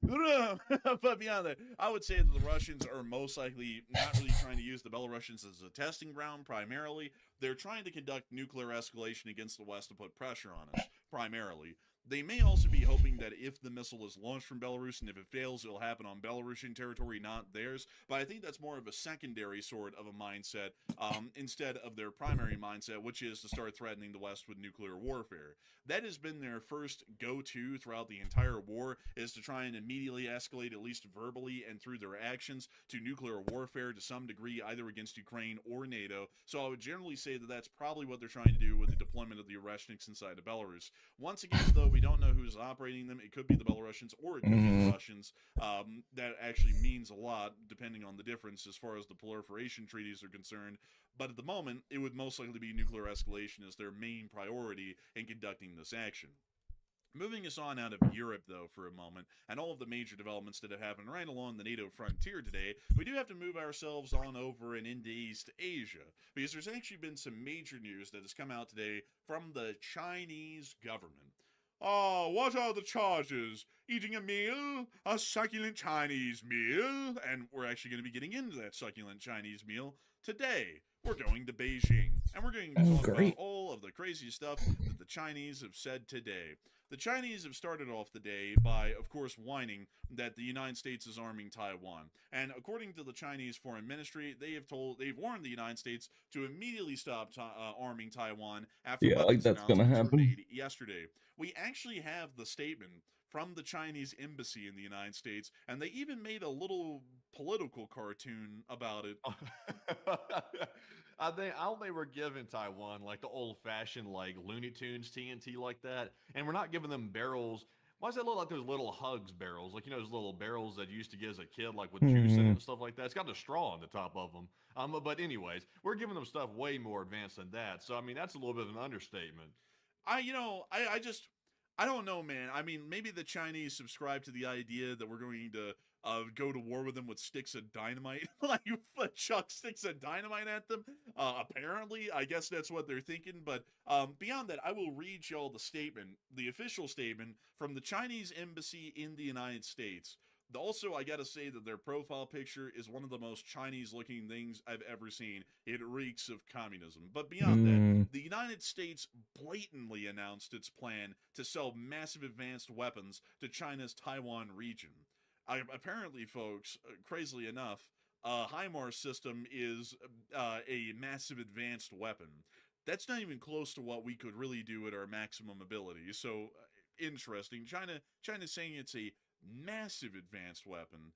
But beyond that, I would say that the Russians are most likely not really trying to use the Belarusians as a testing ground primarily. They're trying to conduct nuclear escalation against the West to put pressure on us. primarily. They may also be hoping that if the missile is launched from Belarus and if it fails, it'll happen on Belarusian territory, not theirs. But I think that's more of a secondary sort of a mindset instead of their primary mindset, which is to start threatening the West with nuclear warfare. That has been their first go-to throughout the entire war, is to try and immediately escalate, at least verbally and through their actions, to nuclear warfare to some degree, either against Ukraine or NATO. So I would generally say that that's probably what they're trying to do with the deployment of the Oreshniks inside of Belarus. Once again, though, we don't know who's operating them. It could be the Belarusians or it could be the Russians. That actually means a lot, depending on the difference as far as the proliferation treaties are concerned. But at the moment, it would most likely be nuclear escalation as their main priority in conducting this action. Moving us on out of Europe, though, for a moment, and all of the major developments that have happened right along the NATO frontier today, we do have to move ourselves on over and into East Asia, because there's actually been some major news that has come out today from the Chinese government. Oh, what are the charges? Eating a meal? A succulent Chinese meal? And we're actually going to be getting into that succulent Chinese meal today. We're going to Beijing, and we're going to talk about all of the crazy stuff that the Chinese have said today. The Chinese have started off the day by, of course, whining that the United States is arming Taiwan. And according to the Chinese Foreign Ministry, they've warned the United States to immediately stop arming Taiwan after weapons announcements were made yesterday. We actually have the statement from the Chinese embassy in the United States, and they even made a little political cartoon about it. I think they were giving Taiwan like the old-fashioned like Looney Tunes TNT like that, and we're not giving them barrels. Why does that look like those little Hugs barrels? Like, you know, those little barrels that you used to get as a kid, like with juice in it and stuff like that. It's got a straw on the top of them. But anyways, we're giving them stuff way more advanced than that. So I mean, that's a little bit of an understatement. I don't know, man. I mean, maybe the Chinese subscribe to the idea that we're going to go to war with them with sticks of dynamite, like chuck sticks of dynamite at them. Apparently, I guess that's what they're thinking. But beyond that, I will read y'all the statement, the official statement from the Chinese embassy in the United States. Also, I gotta say that their profile picture is one of the most Chinese-looking things I've ever seen. It reeks of communism. But beyond that, the United States blatantly announced its plan to sell massive advanced weapons to China's Taiwan region. Apparently, folks, crazily enough, HIMARS system is a massive advanced weapon. That's not even close to what we could really do at our maximum ability. So, interesting. China's saying it's a massive advanced weapon.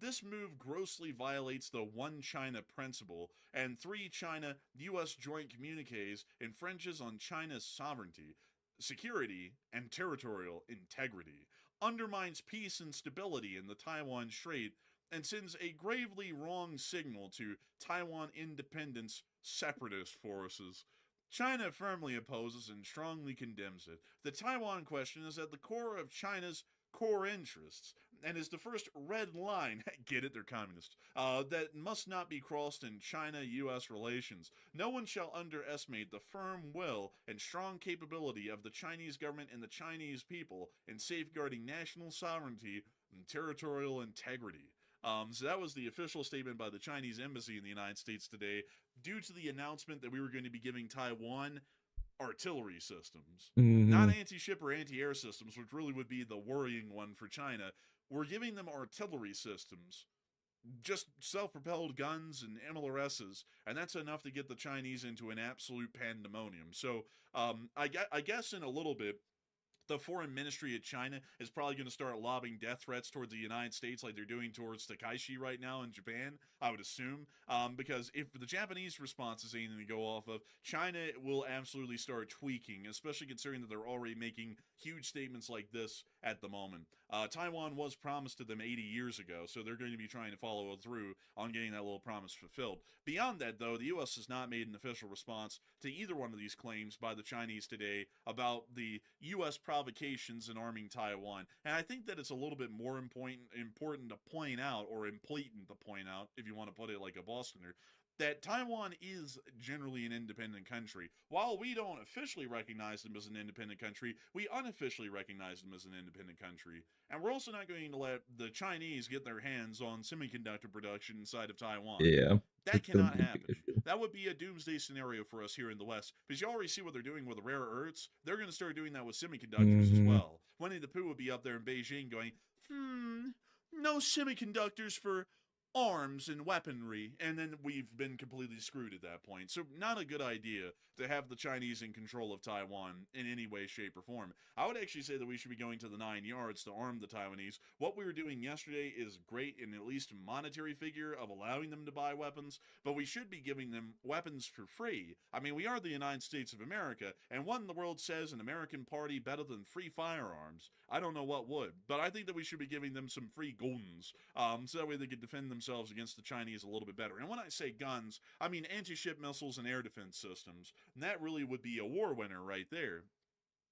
This move grossly violates the One China principle, and Three China U.S. joint communiques infringes on China's sovereignty, security, and territorial integrity, undermines peace and stability in the Taiwan Strait, and sends a gravely wrong signal to Taiwan independence separatist forces. China firmly opposes and strongly condemns it. The Taiwan question is at the core of China's core interests, and is the first red line, get it, they're communists, that must not be crossed in China-U.S. relations. No one shall underestimate the firm will and strong capability of the Chinese government and the Chinese people in safeguarding national sovereignty and territorial integrity. So that was the official statement by the Chinese embassy in the United States today, due to the announcement that we were going to be giving Taiwan artillery systems, not anti-ship or anti-air systems, which really would be the worrying one for China. We're giving them artillery systems, just self-propelled guns and MLRSs, and that's enough to get the Chinese into an absolute pandemonium. So I guess in a little bit, the foreign ministry of China is probably going to start lobbing death threats towards the United States like they're doing towards Takaishi right now in Japan, I would assume. Because if the Japanese response is anything to go off of, China will absolutely start tweaking, especially considering that they're already making huge statements like this at the moment. Taiwan was promised to them 80 years ago, so they're going to be trying to follow through on getting that little promise fulfilled. Beyond that, though, the U.S. has not made an official response to either one of these claims by the Chinese today about the U.S. provocations in arming Taiwan. And I think that it's a little bit more important to point out, or important to point out, if you want to put it like a Bostoner, that Taiwan is generally an independent country. While we don't officially recognize them as an independent country, we unofficially recognize them as an independent country. And we're also not going to let the Chinese get their hands on semiconductor production inside of Taiwan. Yeah. That It's gonna cannot be a big happen. issue. That would be a doomsday scenario for us here in the West, because you already see what they're doing with the rare earths. They're going to start doing that with semiconductors as well. Winnie the Pooh would be up there in Beijing going, no semiconductors for arms and weaponry, and then we've been completely screwed at that point. So not a good idea to have the Chinese in control of Taiwan in any way, shape, or form. I would actually say that we should be going to the 9 yards to arm the Taiwanese. What we were doing yesterday is great in at least a monetary figure of allowing them to buy weapons, but we should be giving them weapons for free. I mean, we are the United States of America, and what in the world says an American party better than free firearms? I don't know what would, but I think that we should be giving them some free guns, so that way they could defend themselves against the Chinese a little bit better. And when I say guns, I mean anti-ship missiles and air defense systems. And that really would be a war winner right there.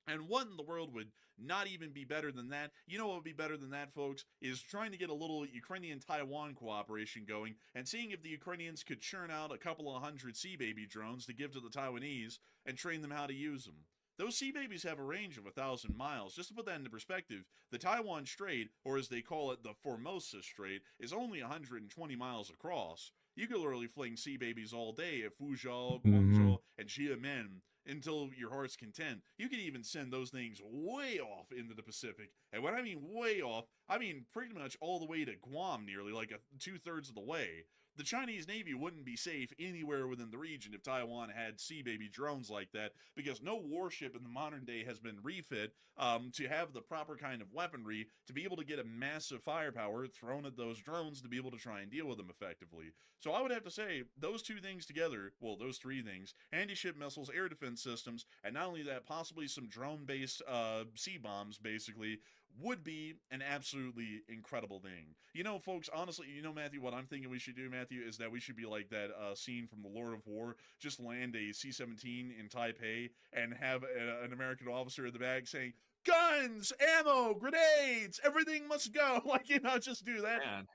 And what in the world would not even be better than that? You know what would be better than that, folks? Is trying to get a little Ukrainian-Taiwan cooperation going and seeing if the Ukrainians could churn out a couple of hundred Sea Baby drones to give to the Taiwanese and train them how to use them. Those Sea Babies have a range of 1,000 miles. Just to put that into perspective, the Taiwan Strait, or as they call it, the Formosa Strait, is only 120 miles across. You could literally fling Sea Babies all day at Fuzhou, Guangzhou, and Xiamen until your heart's content. You could even send those things way off into the Pacific. And when I mean way off, I mean pretty much all the way to Guam, nearly like 2/3 of the way. The Chinese Navy wouldn't be safe anywhere within the region if Taiwan had Sea Baby drones like that, because no warship in the modern day has been refit to have the proper kind of weaponry to be able to get a massive firepower thrown at those drones to be able to try and deal with them effectively. So I would have to say those two things together, well, those three things, anti-ship missiles, air defense systems, and not only that, possibly some drone-based sea bombs, basically, would be an absolutely incredible thing. You know, folks, honestly, you know, Matthew, what I'm thinking we should do, Matthew, is that we should be like that scene from The Lord of War, just land a C-17 in Taipei and have an American officer in the back saying, guns, ammo, grenades, everything must go. Like, you know, just do that. Man,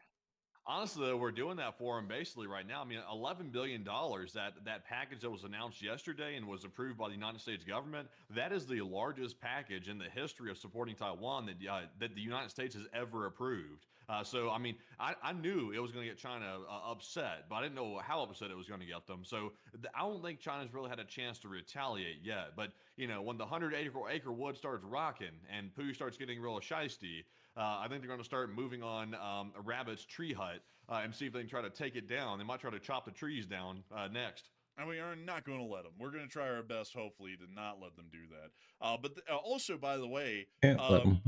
honestly, though, we're doing that for them basically right now. I mean, $11 billion, that package that was announced yesterday and was approved by the United States government, that is the largest package in the history of supporting Taiwan that the United States has ever approved. So, I mean, I knew it was going to get China upset, but I didn't know how upset it was going to get them. So I don't think China's really had a chance to retaliate yet. But, you know, when the 100-acre wood starts rocking and Pooh starts getting real shiesty, I think they're going to start moving on a rabbit's tree hut and see if they can try to take it down. They might try to chop the trees down next. And we are not going to let them. We're going to try our best, hopefully, to not let them do that. But also, by the way,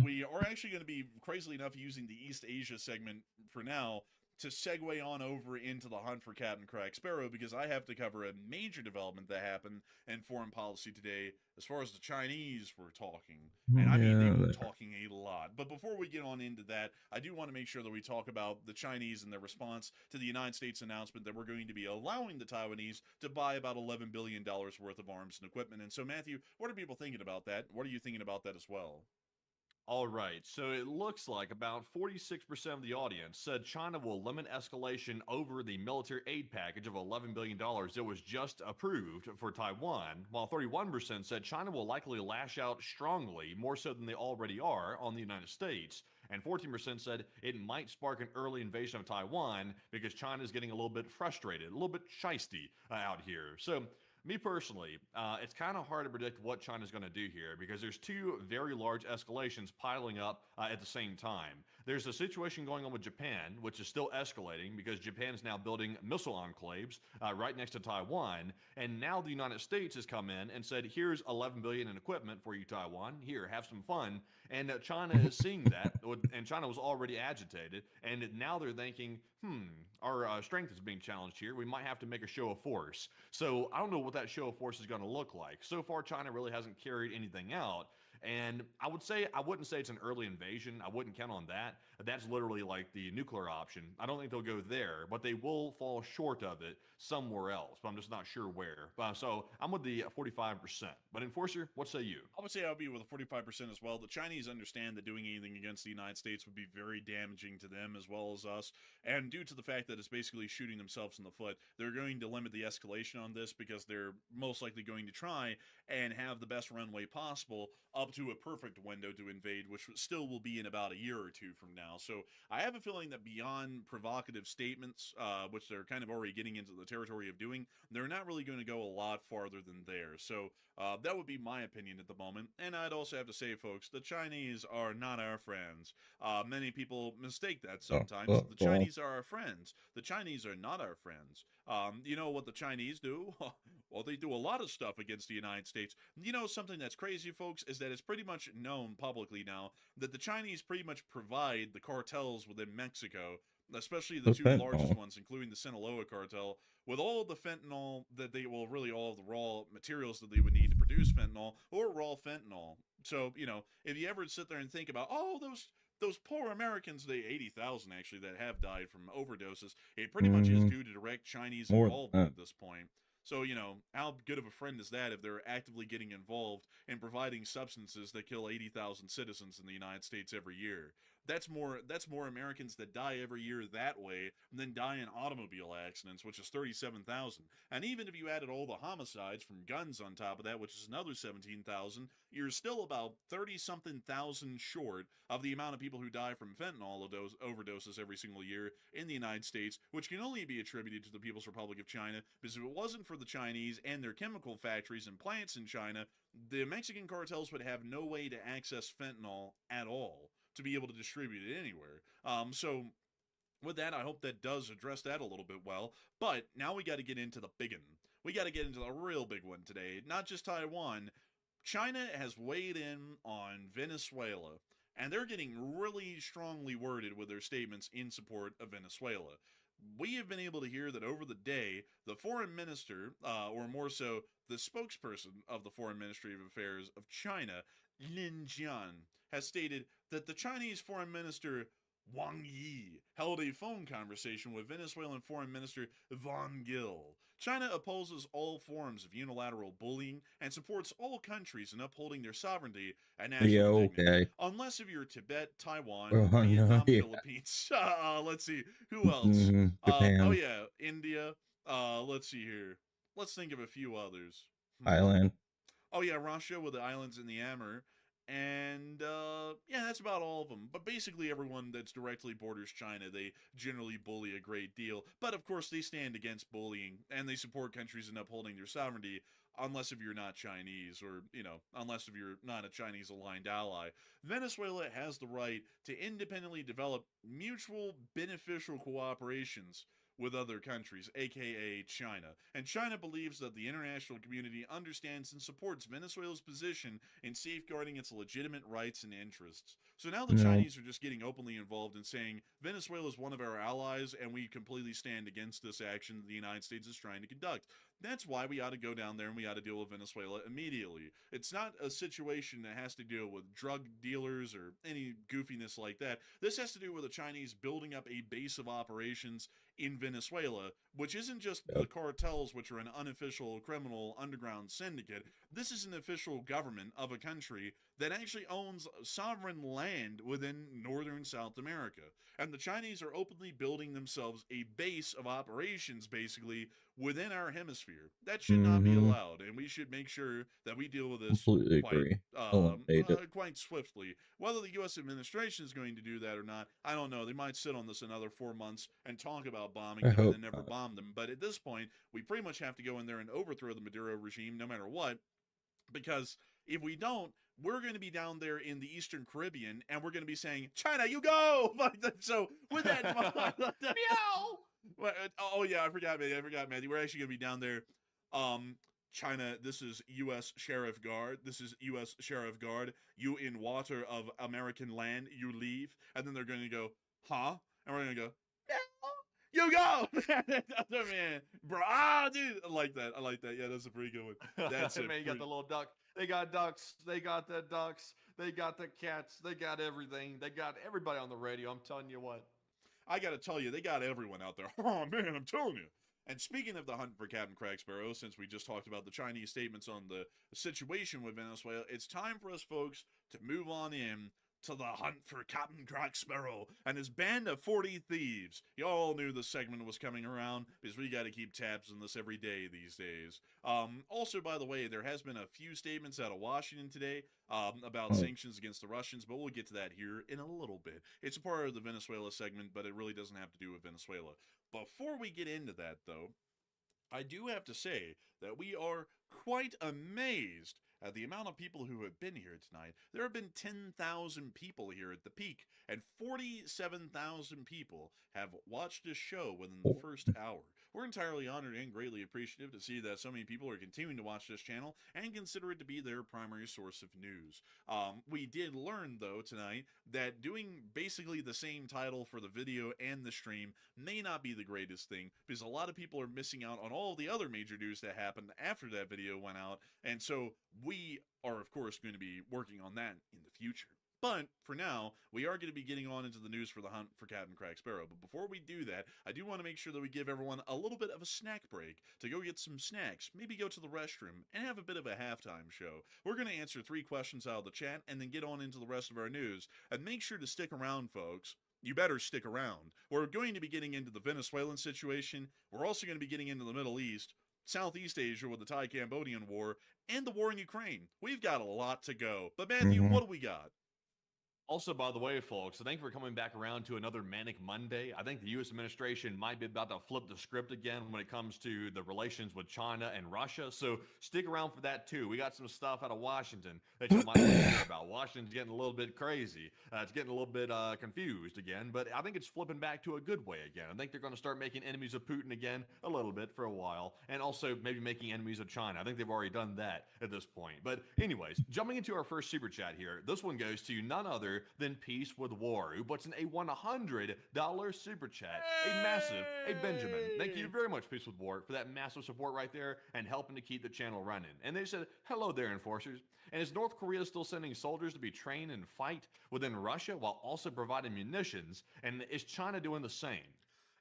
we are actually going to be, crazily enough, using the East Asia segment for now to segue on over into the hunt for Captain Crack Sparrow, because I have to cover a major development that happened in foreign policy today as far as the Chinese were talking. And I mean, they were talking a lot. But before we get on into that, I do want to make sure that we talk about the Chinese and their response to the United States announcement that we're going to be allowing the Taiwanese to buy about $11 billion worth of arms and equipment. And so, Matthew, what are people thinking about that? What are you thinking about that as well? All right, so it looks like about 46% of the audience said China will limit escalation over the military aid package of $11 billion that was just approved for Taiwan, while 31% said China will likely lash out strongly, more so than they already are, on the United States. And 14% said it might spark an early invasion of Taiwan because China is getting a little bit frustrated, a little bit shisty out here. So me personally, it's kind of hard to predict what China's going to do here because there's two very large escalations piling up at the same time. There's a situation going on with Japan, which is still escalating because Japan is now building missile enclaves right next to Taiwan. And now the United States has come in and said, here's $11 billion in equipment for you, Taiwan. Here, have some fun. And China is seeing that, and China was already agitated. And now they're thinking, our strength is being challenged here. We might have to make a show of force. So I don't know what that show of force is going to look like. So far, China really hasn't carried anything out. And I wouldn't say it's an early invasion. I wouldn't count on that. That's literally like the nuclear option. I don't think they'll go there, but they will fall short of it somewhere else. But I'm just not sure where. So I'm with the 45%. But Enforcer, what say you? I would say I'll be with the 45% as well. The Chinese understand that doing anything against the United States would be very damaging to them as well as us. And due to the fact that it's basically shooting themselves in the foot, they're going to limit the escalation on this because they're most likely going to try and have the best runway possible up to a perfect window to invade, which still will be in about a year or two from now. So I have a feeling that beyond provocative statements, which they're kind of already getting into the territory of doing, they're not really going to go a lot farther than there. So that would be my opinion at the moment. And I'd also have to say, folks, the Chinese are not our friends. Many people mistake that sometimes. The Chinese are our friends. The Chinese are not our friends. You know what the Chinese do? Well, they do a lot of stuff against the United States. You know, something that's crazy, folks, is that it's pretty much known publicly now that the Chinese pretty much provide the cartels within Mexico, especially the two largest ones, including the Sinaloa cartel, with all of the fentanyl that they will really all of the raw materials that they would need to produce fentanyl or raw fentanyl. So, you know, if you ever sit there and think about, oh, those poor Americans, they 80,000 actually that have died from overdoses, it pretty much is due to direct Chinese involvement at this point. So, you know, how good of a friend is that if they're actively getting involved in providing substances that kill 80,000 citizens in the United States every year? That's more Americans that die every year that way than die in automobile accidents, which is 37,000. And even if you added all the homicides from guns on top of that, which is another 17,000, you're still about 30-something thousand short of the amount of people who die from fentanyl overdoses every single year in the United States, which can only be attributed to the People's Republic of China, because if it wasn't for the Chinese and their chemical factories and plants in China, the Mexican cartels would have no way to access fentanyl at all to be able to distribute it anywhere. So with that, I hope that does address that a little bit well. But now we got to get into the big one. We got to get into the real big one today. Not just Taiwan. China has weighed in on Venezuela, and they're getting really strongly worded with their statements in support of Venezuela. We have been able to hear that over the day, the foreign minister, or more so, the spokesperson of the Foreign Ministry of Affairs of China, Lin Jian, has stated that the Chinese Foreign Minister Wang Yi held a phone conversation with Venezuelan Foreign Minister Van Gil. China opposes all forms of unilateral bullying and supports all countries in upholding their sovereignty and national dignity. Unless if you're Tibet, Taiwan, Vietnam, Philippines. Let's see. Who else? Japan. Oh, yeah. India. Let's see here. Let's think of a few others. Thailand. Oh, yeah. Russia with the islands in the Amur. And, yeah, that's about all of them. But basically everyone that's directly borders China, they generally bully a great deal. But, of course, they stand against bullying, and they support countries in upholding their sovereignty, unless if you're not Chinese, or, you know, unless if you're not a Chinese-aligned ally. Venezuela has the right to independently develop mutual beneficial cooperations with other countries, aka China. And China believes that the international community understands and supports Venezuela's position in safeguarding its legitimate rights and interests. So now the Chinese are just getting openly involved in saying Venezuela is one of our allies and we completely stand against this action the United States is trying to conduct. That's why we ought to go down there and we ought to deal with Venezuela immediately. It's not a situation that has to deal with drug dealers or any goofiness like that. This has to do with the Chinese building up a base of operations in Venezuela, which isn't just the cartels, which are an unofficial criminal underground syndicate. This is an official government of a country that actually owns sovereign land within northern South America. And the Chinese are openly building themselves a base of operations, basically, within our hemisphere. That should not be allowed, and we should make sure that we deal with this quite swiftly. Whether the U.S. administration is going to do that or not, I don't know. They might sit on this another 4 months and talk about bombing them and then never bomb them. But at this point, we pretty much have to go in there and overthrow the Maduro regime no matter what, because if we don't, we're going to be down there in the Eastern Caribbean, and we're going to be saying, China, you go! So, with that... Meow! Oh, yeah, I forgot, Matthew. We're actually going to be down there. China, this is U.S. Sheriff Guard. This is U.S. Sheriff Guard. You in water of American land, you leave. And then they're going to go, huh? And we're going to go, you go! Man, bro, dude, I like that. Yeah, that's a pretty good one. That's it. Man, you got the little duck. They got ducks. They got the ducks. They got the cats. They got everything. They got everybody on the radio. I'm telling you what. I got to tell you, they got everyone out there. Oh, man, I'm telling you. And speaking of the hunt for Captain Craig Sparrow, since we just talked about the Chinese statements on the situation with Venezuela, it's time for us, folks, to move on in to the hunt for Captain Crack Sparrow and his band of 40 thieves. Y'all knew the segment was coming around because we got to keep tabs on this every day these days. Also, by the way, there has been a few statements out of Washington today about sanctions against the Russians, but we'll get to that here in a little bit. It's a part of the Venezuela segment, but it really doesn't have to do with Venezuela. Before we get into that, though, I do have to say that we are quite amazed at the amount of people who have been here tonight. There have been 10,000 people here at the peak, and 47,000 people have watched this show within the first hour. We're entirely honored and greatly appreciative to see that so many people are continuing to watch this channel and consider it to be their primary source of news. We did learn, though, tonight that doing basically the same title for the video and the stream may not be the greatest thing, because a lot of people are missing out on all the other major news that happened after that video went out, and so we are, of course, going to be working on that in the future. But for now, we are going to be getting on into the news for the hunt for Captain Crack Sparrow. But before we do that, I do want to make sure that we give everyone a little bit of a snack break to go get some snacks, maybe go to the restroom, and have a bit of a halftime show. We're going to answer 3 questions out of the chat and then get on into the rest of our news. And make sure to stick around, folks. You better stick around. We're going to be getting into the Venezuelan situation. We're also going to be getting into the Middle East, Southeast Asia with the Thai-Cambodian War, and the war in Ukraine. We've got a lot to go. But Matthew, what do we got? Also, by the way, folks, I think we're coming back around to another Manic Monday. I think the U.S. administration might be about to flip the script again when it comes to the relations with China and Russia. So stick around for that, too. We got some stuff out of Washington that you might want to hear about. Washington's getting a little bit crazy. It's getting a little bit confused again, but I think it's flipping back to a good way again. I think they're going to start making enemies of Putin again a little bit for a while, and also maybe making enemies of China. I think they've already done that at this point. But anyways, jumping into our first super chat here, this one goes to none other than Peace with War, who puts in a $100 super chat. A Benjamin. Thank you very much, Peace with War, for that massive support right there and helping to keep the channel running. And they said, hello there, enforcers. And is North Korea still sending soldiers to be trained and fight within Russia while also providing munitions? And is China doing the same?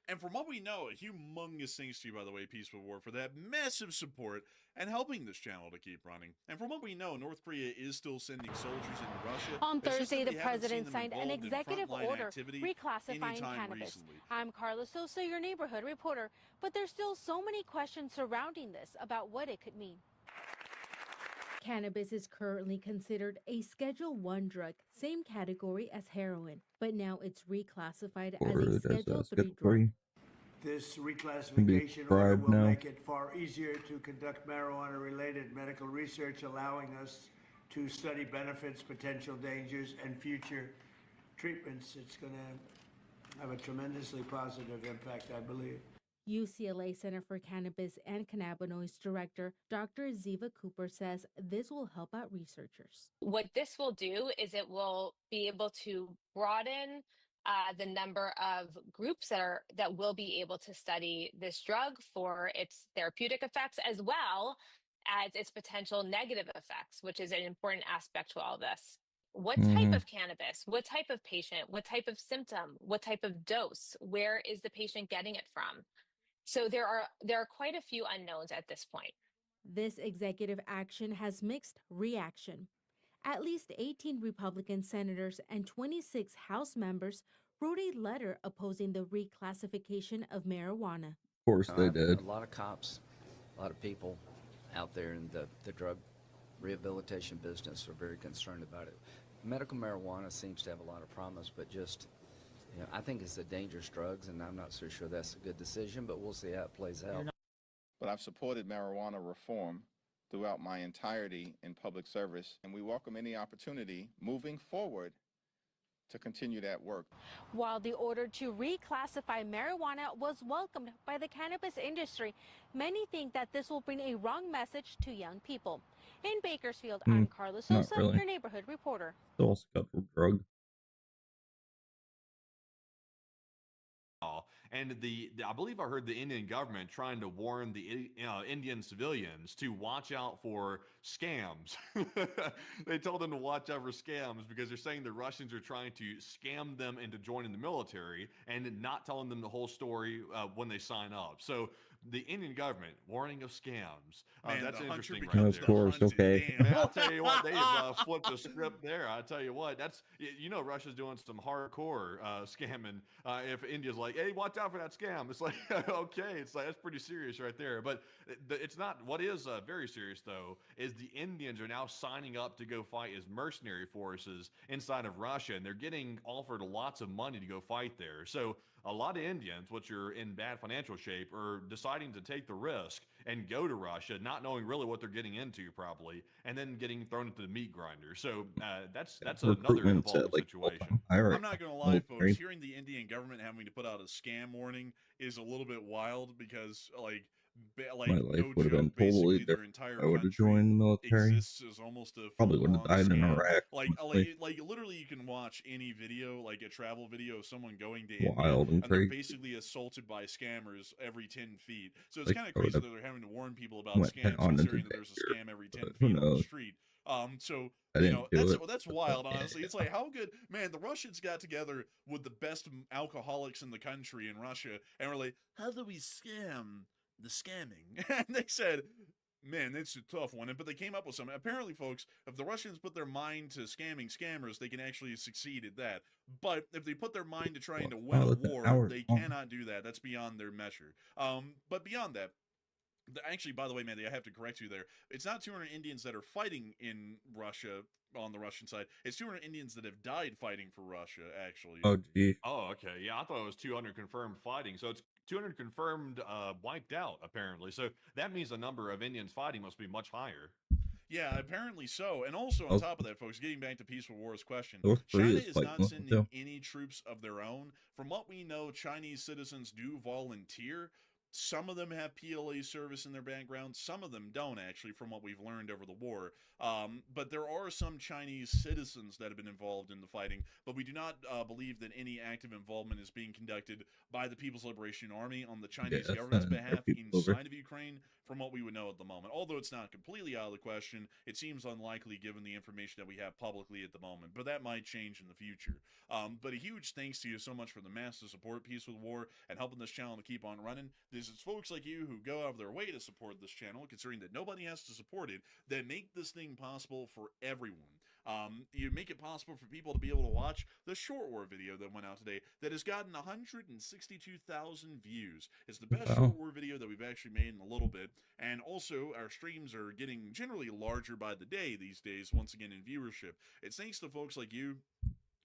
And from what we know, a humongous thanks to you, by the way, Peaceful War, for that massive support and helping this channel to keep running. And from what we know, North Korea is still sending soldiers into Russia. On Thursday, the president signed an executive order reclassifying cannabis. Recently. I'm Carla Sosa, your neighborhood reporter, but there's still so many questions surrounding this about what it could mean. Cannabis is currently considered a Schedule 1 drug, same category as heroin, but now it's reclassified as a Schedule 3 drug. This reclassification order will make it far easier to conduct marijuana-related medical research, allowing us to study benefits, potential dangers, and future treatments. It's going to have a tremendously positive impact, I believe. UCLA Center for Cannabis and Cannabinoids Director Dr. Ziva Cooper says this will help out researchers. What this will do is it will be able to broaden the number of groups that will be able to study this drug for its therapeutic effects as well as its potential negative effects, which is an important aspect to all this. What type of cannabis, what type of patient, what type of symptom, what type of dose, where is the patient getting it from? So there are quite a few unknowns at this point. This executive action has mixed reaction. At least 18 Republican senators and 26 House members wrote a letter opposing the reclassification of marijuana. Of course they did. A lot of cops, a lot of people out there in the drug rehabilitation business are very concerned about it. Medical marijuana seems to have a lot of promise, but just, you know, I think it's a dangerous drug, and I'm not so sure that's a good decision, but we'll see how it plays out. But I've supported marijuana reform throughout my entirety in public service, and we welcome any opportunity moving forward to continue that work. While the order to reclassify marijuana was welcomed by the cannabis industry, many think that this will bring a wrong message to young people. In Bakersfield, I'm Carla Sosa, your neighborhood reporter. Still a scheduled drug. And I believe I heard the Indian government trying to warn the Indian civilians to watch out for scams. They told them to watch out for scams because they're saying the Russians are trying to scam them into joining the military and not telling them the whole story when they sign up. So the Indian government warning of scams. Man, That's the hunter interesting right becomes there. Of course, okay. Man, I'll tell you what, they've flipped the script there. I tell you what, that's Russia's doing some hardcore scamming. If India's like, hey, watch out for that scam, it's like okay, it's like that's pretty serious right there. But it's not. What is very serious though is the Indians are now signing up to go fight as mercenary forces inside of Russia, and they're getting offered lots of money to go fight there. So a lot of Indians, which are in bad financial shape, are deciding to take the risk and go to Russia, not knowing really what they're getting into, probably, and then getting thrown into the meat grinder. So that's another Recruitment's evolving at like situation. I'm not going to lie, folks. military. Hearing the Indian government having to put out a scam warning is a little bit wild because, like My life no would have been joke, totally basically their different. entire I would have country joined the military. exists as almost a Probably would have full-on died in scam. Iraq. Like honestly. literally, you can watch any video, like a travel video of someone going to Wild India, and and they're crazy. basically assaulted by scammers every 10 feet. So it's Like, kind of I crazy would've that they're having to warn people about went scams, on into considering that there's a danger, scam every 10 but who feet on the knows? street. So I didn't do it. that's but, wild, yeah, honestly. It's like, how good, man, the Russians got together with the best alcoholics in the country in Russia, and we're like, how do we scam the scamming? And they said, man, it's a tough one. But they came up with something. Apparently, folks, if the Russians put their mind to scamming scammers, they can actually succeed at that. But if they put their mind to trying to win a that's an war, hour they long. cannot do that. That's beyond their measure. But beyond that, actually, by the way, Mandy, I have to correct you there. It's not 200 Indians that are fighting in Russia on the Russian side. It's 200 Indians that have died fighting for Russia, actually. Oh, gee. Oh, okay. Yeah, I thought it was 200 confirmed fighting. So it's 200 confirmed wiped out, apparently. So that means the number of Indians fighting must be much higher. Yeah, apparently so. And also on North- top of that, folks, getting back to Peaceful War's question, North Korea China is is fighting not them, sending too. any troops of their own. From what we know, Chinese citizens do volunteer. Some of them have PLA service in their background. Some of them don't, actually, from what we've learned over the war. But there are some Chinese citizens that have been involved in the fighting, but we do not believe that any active involvement is being conducted by the People's Liberation Army on the Chinese Yeah, government's send our behalf people over. inside of Ukraine, from what we would know at the moment. Although it's not completely out of the question, it seems unlikely given the information that we have publicly at the moment. But that might change in the future. But a huge thanks to you so much for the massive support, Peace with War, and helping this channel to keep on running. This is folks like you who go out of their way to support this channel, considering that nobody has to support it, that make this thing possible for everyone. You make it possible for people to be able to watch the short war video that went out today that has gotten 162,000 views. It's the best short war video that we've actually made in a little bit. And also, our streams are getting generally larger by the day these days, once again, in viewership. It's thanks to folks like you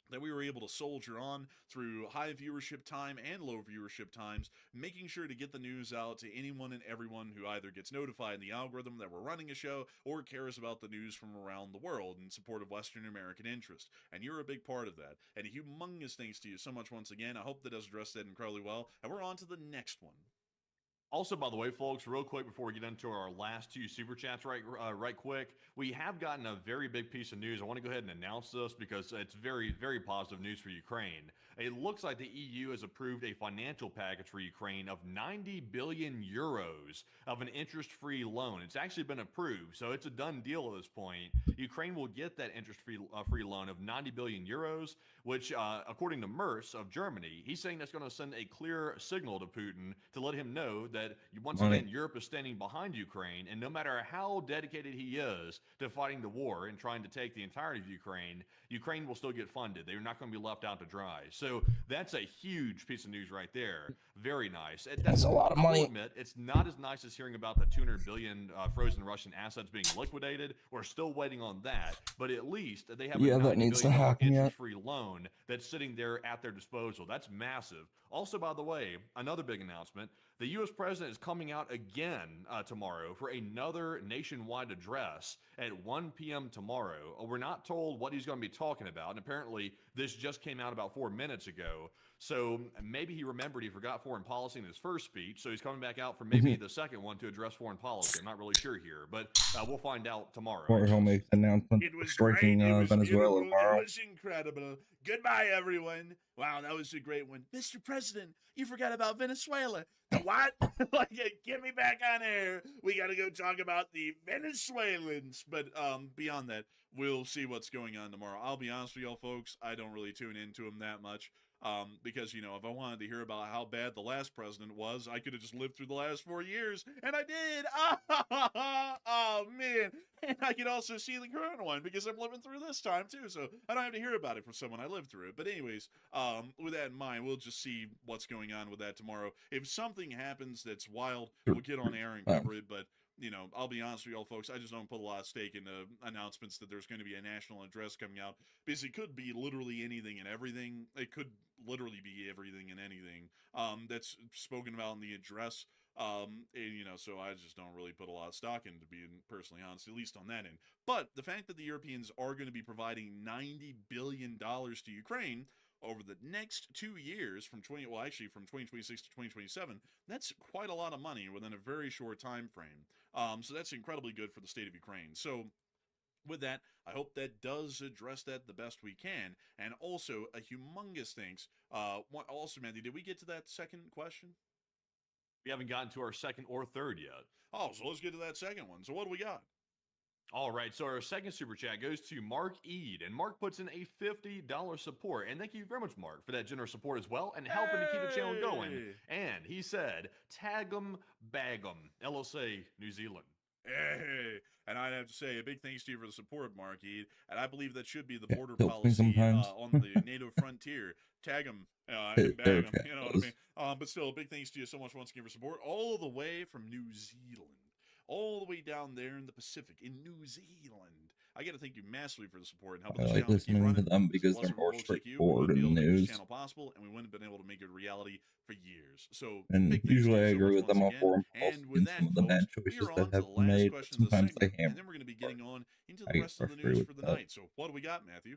that we were able to soldier on through high viewership time and low viewership times, making sure to get the news out to anyone and everyone who either gets notified in the algorithm that we're running a show or cares about the news from around the world in support of Western American interest. And you're a big part of that. And a humongous thanks to you so much once again. I hope that does address that incredibly well. And we're on to the next one. Also, by the way, folks, real quick before we get into our last two super chats right quick, we have gotten a very big piece of news. I want to go ahead and announce this because it's very, very positive news for Ukraine. It looks like the EU has approved a financial package for Ukraine of 90 billion euros of an interest-free loan. It's actually been approved, so it's a done deal at this point. Ukraine will get that interest-free free loan of 90 billion euros, which, according to Merz of Germany, he's saying that's going to send a clear signal to Putin to let him know that once again, Europe is standing behind Ukraine, and no matter how dedicated he is to fighting the war and trying to take the entirety of Ukraine, Ukraine will still get funded. They're not going to be left out to dry. So that's a huge piece of news right there. Very nice. That's a lot of money. I will admit, it's not as nice as hearing about the 200 billion frozen Russian assets being liquidated. We're still waiting on that, but at least they have a $90 billion interest-free loan that's sitting there at their disposal. That's massive. Also, by the way, another big announcement. The U.S. president is coming out again tomorrow for another nationwide address at 1 p.m. tomorrow. We're not told what he's going to be talking about, and apparently this just came out about 4 minutes ago. So maybe he remembered he forgot foreign policy in his first speech, so he's coming back out for maybe the second one to address foreign policy. I'm not really sure here, but we'll find out tomorrow. Or he'll make an announcement striking Venezuela tomorrow. It was incredible. Goodbye, everyone. Wow, that was a great one. Mr. President, you forgot about Venezuela. The what? Like, get me back on air. We got to go talk about the Venezuelans. But beyond that, we'll see what's going on tomorrow. I'll be honest with y'all, folks. I don't really tune into them that much. Because, you know, if I wanted to hear about how bad the last president was, I could have just lived through the last 4 years, and I did. Oh, man. And I could also see the current one because I'm living through this time too, so I don't have to hear about it from someone I lived through it. But anyways, with that in mind, we'll just see what's going on with that tomorrow. If something happens that's wild, we'll get on air and cover it. But you know, I'll be honest with y'all folks, I just don't put a lot of stake in the announcements that there's going to be a national address coming out, because it could be literally anything and everything. It could literally be everything and anything that's spoken about in the address. And you know, so I just don't really put a lot of stock into being personally honest, at least on that end. But the fact that the Europeans are going to be providing $90 billion to Ukraine over the next 2 years, from 2026 to 2027, that's quite a lot of money within a very short time frame. So that's incredibly good for the state of Ukraine. So with that, I hope that does address that the best we can. And also, a humongous thanks. Also, Mandy, did we get to that second question? We haven't gotten to our second or third yet. Oh, so let's get to that second one. So what do we got? All right, so our second super chat goes to Mark Ead, and Mark puts in a $50 support. And thank you very much, Mark, for that generous support as well, and helping to keep the channel going. And he said, tag 'em, bag 'em, LSA, New Zealand. Hey, and I'd have to say a big thanks to you for the support, Mark Ead. And I believe that should be the border policy on the NATO frontier. Tag them and bag them, you know what I mean? But still, a big thanks to you so much once again for support, all the way from New Zealand. All the way down there in the Pacific, in New Zealand. I got to thank you massively for the support and helping I like listening to them because they're more straightforward in the news. Channel possible, and we wouldn't have been able to make it a reality for years. So, and usually I agree with them on foreign policy and some of the bad choices that have been made, but sometimes they hammer. And then we're going to be getting on into the rest of the news for the night. So, what do we got, Matthew?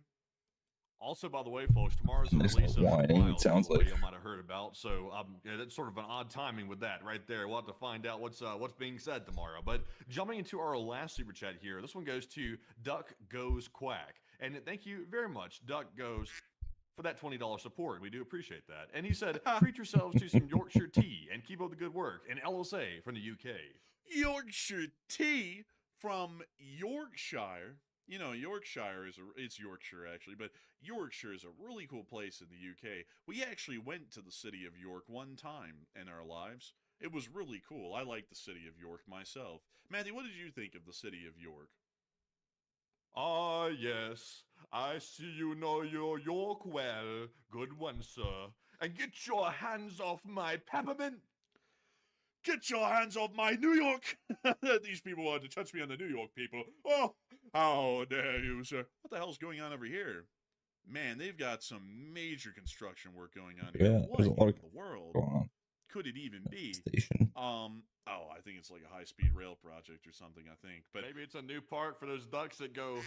Also, by the way, folks, tomorrow's the release of whining, it sounds like. You might have heard about. So yeah, that's sort of an odd timing with that right there. We'll have to find out what's being said tomorrow. But jumping into our last super chat here, this one goes to Duck Goes Quack. And thank you very much, Duck Goes, for that $20 support. We do appreciate that. And he said, treat yourselves to some Yorkshire tea and keep up the good work. And LSA from the UK. Yorkshire tea from Yorkshire. You know, Yorkshire it's Yorkshire actually, but Yorkshire is a really cool place in the UK. We actually went to the city of York one time in our lives. It was really cool. I like the city of York myself. Matthew, what did you think of the city of York? Ah, yes. I see you know your York well. Good one, sir. And get your hands off my peppermint. Get your hands off my New York! These people wanted to touch me on the New York people. Oh, how dare you, sir? What the hell's going on over here? Man, they've got some major construction work going on here. Yeah, what there's a lot in the world going on. Could it even be? Station. Oh, I think it's like a high-speed rail project or something, I think. But maybe it's a new park for those ducks that go.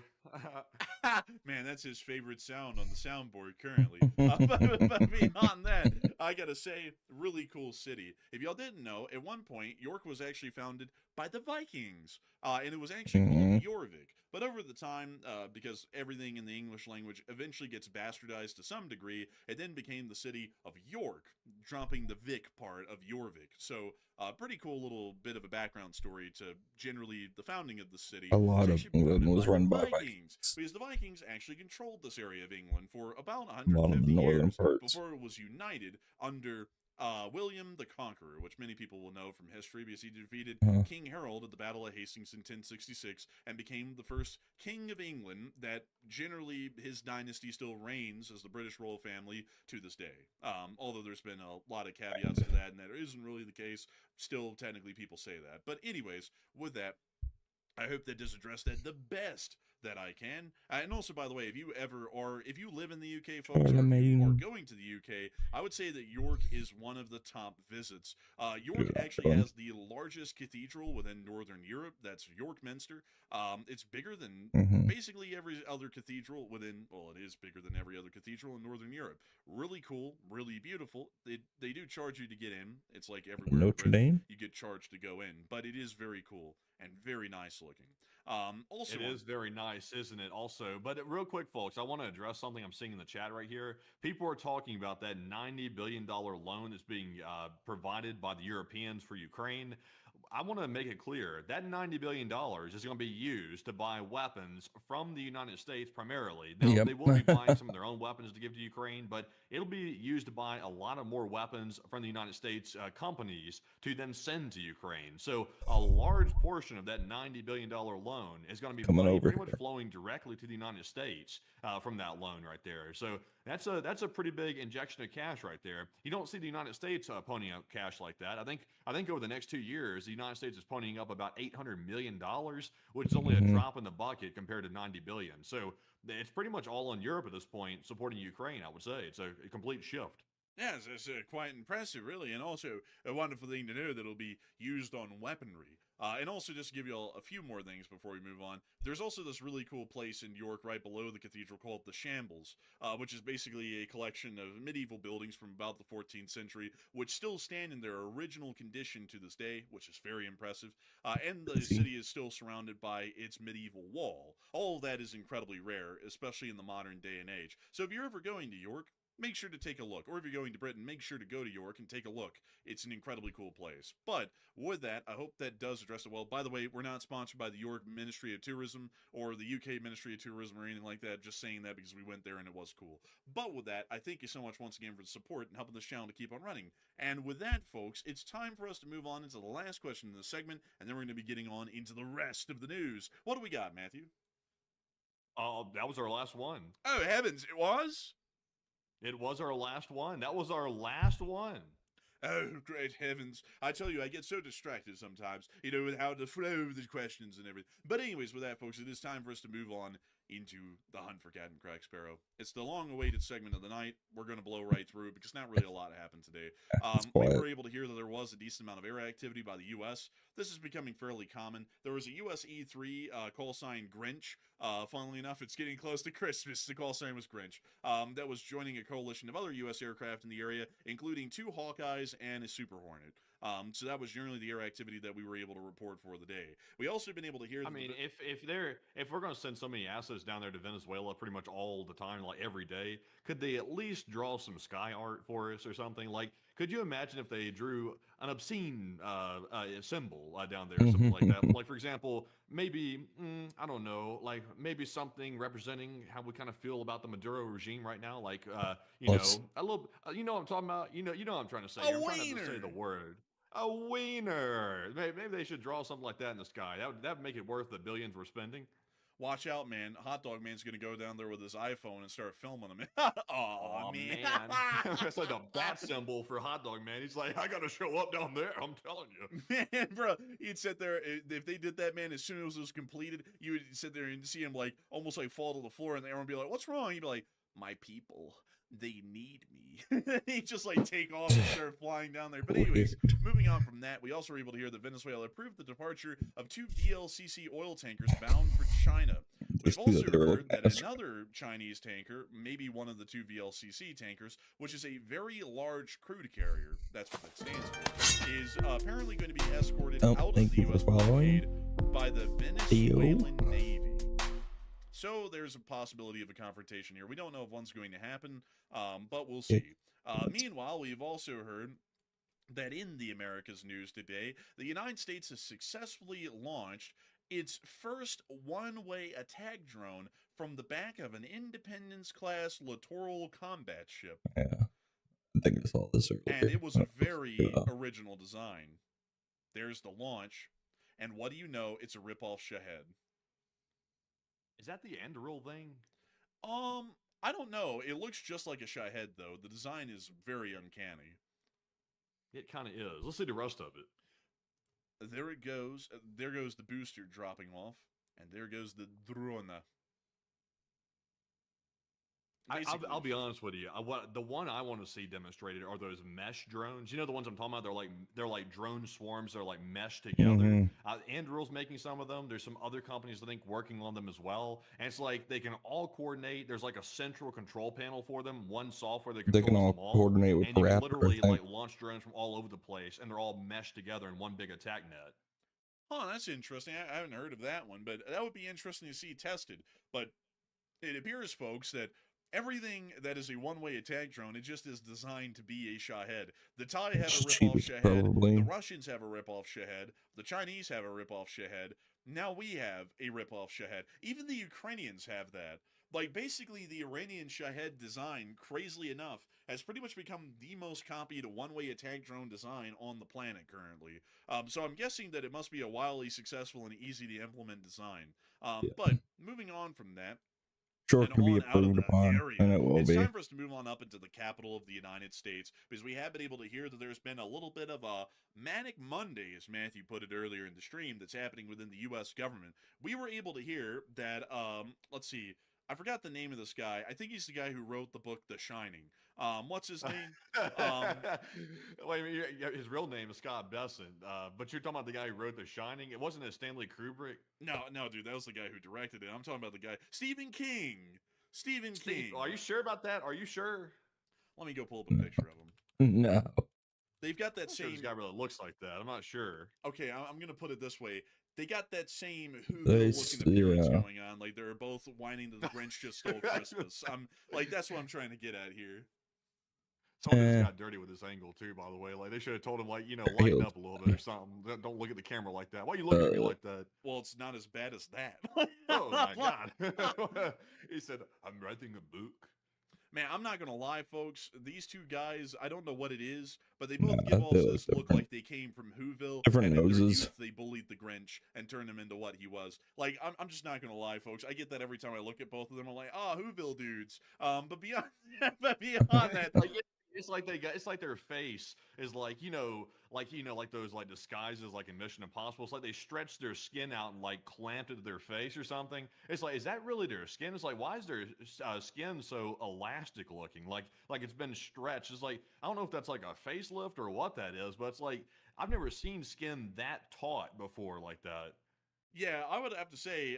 Man, that's his favorite sound on the soundboard currently. But beyond that, I gotta say, really cool city. If y'all didn't know, at one point, York was actually founded by the Vikings. And it was actually called Jorvik. But over the time, because everything in the English language eventually gets bastardized to some degree, it then became the city of York, dropping the Vic part of Jorvik. So, pretty cool little bit of a background story to generally the founding of the city. A lot of England was run by Vikings. Because the Vikings actually controlled this area of England for about 150 years before it was united under William the Conqueror, which many people will know from history because he defeated King Harold at the Battle of Hastings in 1066 and became the first king of England that generally his dynasty still reigns as the British royal family to this day. Although there's been a lot of caveats to that and that isn't really the case, still technically people say that. But anyways, with that, I hope that does address that the best that I can. And also, by the way, if you live in the UK, folks, or going to the UK, I would say that York is one of the top visits. York actually has the largest cathedral within Northern Europe. That's York Minster. It's bigger than basically every other cathedral within, well, it is bigger than every other cathedral in Northern Europe. Really cool, really beautiful. They do charge you to get in. It's like everywhere. Notre Dame? You get charged to go in, but it is very cool and very nice looking. Also, it is very nice, isn't it? Also, but real quick, folks, I want to address something I'm seeing in the chat right here. People are talking about that $90 billion loan that's being provided by the Europeans for Ukraine. I want to make it clear that $90 billion is going to be used to buy weapons from the United States primarily. They will be buying some of their own weapons to give to Ukraine, but it'll be used to buy a lot of more weapons from the United States companies to then send to Ukraine. So a large portion of that $90 billion loan is going to be Coming money over pretty much here. flowing directly to the United States from that loan right there. So that's a pretty big injection of cash right there. You don't see the United States ponying up cash like that. I think over the next 2 years, the United States is ponying up about $800 million, which is only a drop in the bucket compared to $90 billion. So it's pretty much all on Europe at this point supporting Ukraine. I would say it's a complete shift. Yeah, it's quite impressive, really, and also a wonderful thing to know that it'll be used on weaponry. And also, just to give you all a few more things before we move on, there's also this really cool place in York right below the cathedral called the Shambles, which is basically a collection of medieval buildings from about the 14th century, which still stand in their original condition to this day, which is very impressive. And the city is still surrounded by its medieval wall. All of that is incredibly rare, especially in the modern day and age. So if you're ever going to York, make sure to take a look. Or if you're going to Britain, make sure to go to York and take a look. It's an incredibly cool place. But with that, I hope that does address it well. By the way, we're not sponsored by the York Ministry of Tourism or the UK Ministry of Tourism or anything like that. Just saying that because we went there and it was cool. But with that, I thank you so much once again for the support and helping this channel to keep on running. And with that, folks, it's time for us to move on into the last question in this segment, and then we're going to be getting on into the rest of the news. What do we got, Matthew? That was our last one. Oh, heavens, it was? It was our last one. That was our last one. Oh, great heavens. I tell you, I get so distracted sometimes, with how to flow the questions and everything. But anyways, with that, folks, it is time for us to move on into the hunt for Captain Crack Sparrow. It's the long-awaited segment of the night. We're going to blow right through because not really a lot happened today. We were able to hear that there was a decent amount of air activity by the U.S. This is becoming fairly common. There was a U.S. E-3 call sign Grinch. Funnily enough, it's getting close to Christmas. The call sign was Grinch. That was joining a coalition of other U.S. aircraft in the area, including 2 Hawkeyes and a Super Hornet. So that was generally the air activity that we were able to report for the day. We also been able to hear. I mean, if we're going to send so many assets down there to Venezuela pretty much all the time, like every day, could they at least draw some sky art for us or something? Like, could you imagine if they drew an obscene symbol down there, or something like that? Like, for example, maybe I don't know, like maybe something representing how we kind of feel about the Maduro regime right now, like a little, you know what I'm talking about? You know what I'm trying to say. I'm trying to say the word. A wiener. Maybe they should draw something like that in the sky. That would make it worth the billions we're spending. Watch out, man. Hot Dog Man's going to go down there with his iPhone and start filming them. Oh, man. That's like the bat symbol for Hot Dog Man. He's like, I got to show up down there. I'm telling you. Man, bro, he'd sit there. If they did that, man, as soon as it was completed, you would sit there and see him, like, almost like fall to the floor, and everyone would be like, what's wrong? He'd be like, my people, they need me. He'd just like take off and start flying down there. But anyways, moving on from that, we also were able to hear that Venezuela approved the departure of 2 VLCC oil tankers bound for China. We've also heard that another Chinese tanker, maybe one of the 2 VLCC tankers, which is a very large crude carrier, that's what that stands for, is apparently going to be escorted out of the U.S. blockade by the Venezuelan Navy. So there's a possibility of a confrontation here. We don't know if one's going to happen, but we'll see. Meanwhile, we've also heard that in the Americas news today, the United States has successfully launched its first one-way attack drone from the back of an Independence-class littoral combat ship. Yeah, I think I saw this earlier. And it was a very original design. There's the launch, and what do you know? It's a rip-off Shahed. Is that the Anduril thing? I don't know. It looks just like a Shahed, though. The design is very uncanny. It kind of is. Let's see the rest of it. There it goes. There goes the booster dropping off, and there goes the drone. I'll be honest with you. The one I want to see demonstrated are those mesh drones. You know the ones I'm talking about? They're like drone swarms. They're like meshed together. Anduril's making some of them. There's some other companies I think working on them as well. And it's like they can all coordinate. There's like a central control panel for them. One software that controls they can all them all. coordinate with and you can Raptor, literally like launch drones from all over the place, and they're all meshed together in one big attack net. Oh, that's interesting. I haven't heard of that one, but that would be interesting to see tested. But it appears, folks, that everything that is a one-way attack drone, it just is designed to be a Shahed. The Thai have It's a rip-off cheapest, Shahed. probably. The Russians have a rip-off Shahed. The Chinese have a rip-off Shahed. Now we have a rip-off Shahed. Even the Ukrainians have that. Like, basically, the Iranian Shahed design, crazily enough, has pretty much become the most copied one-way attack drone design on the planet currently. So I'm guessing that it must be a wildly successful and easy to implement design. But moving on from that, Sure, and can be on out of improved the upon, area, and it will it's be. time for us to move on up into the capital of the United States, because we have been able to hear that there's been a little bit of a manic Monday, as Matthew put it earlier in the stream, that's happening within the U.S. government. We were able to hear that, let's see, I forgot the name of this guy. I think he's the guy who wrote the book The Shining. What's his name? Wait a minute, his real name is Scott Besson, but you're talking about the guy who wrote The Shining. It wasn't a Stanley Kubrick. No, dude, that was the guy who directed it. I'm talking about the guy Stephen King. Stephen King. Are you sure about that? Are you sure? Let me go pull up a picture of him. No. They've got that Sure same. this guy really looks like that. I'm not sure. Okay, I'm gonna put it this way. They got that same Whoville-looking appearance going on. Like they're both whining that the Grinch just stole Christmas. That's what I'm trying to get at here. Someone just got dirty with this angle too, by the way. Like they should have told him, like, lighten up a little bit or something. Don't look at the camera like that. Why are you looking at me like that? Well, it's not as bad as that. Oh my god! He said, "I'm writing a book." Man, I'm not gonna lie, folks. These two guys, I don't know what it is, but they both give off this look like they came from Whoville. Different and noses. In their youth, they bullied the Grinch and turned him into what he was. Like, I'm just not gonna lie, folks. I get that every time I look at both of them. I'm like, Whoville dudes. But beyond that, it's like their face is like those like disguises like in Mission Impossible. It's like they stretched their skin out and like clamped it to their face or something. It's like, is that really their skin? It's like, why is their skin so elastic looking? Like it's been stretched. It's like, I don't know if that's like a facelift or what that is, but it's like I've never seen skin that taut before like that. Yeah, I would have to say,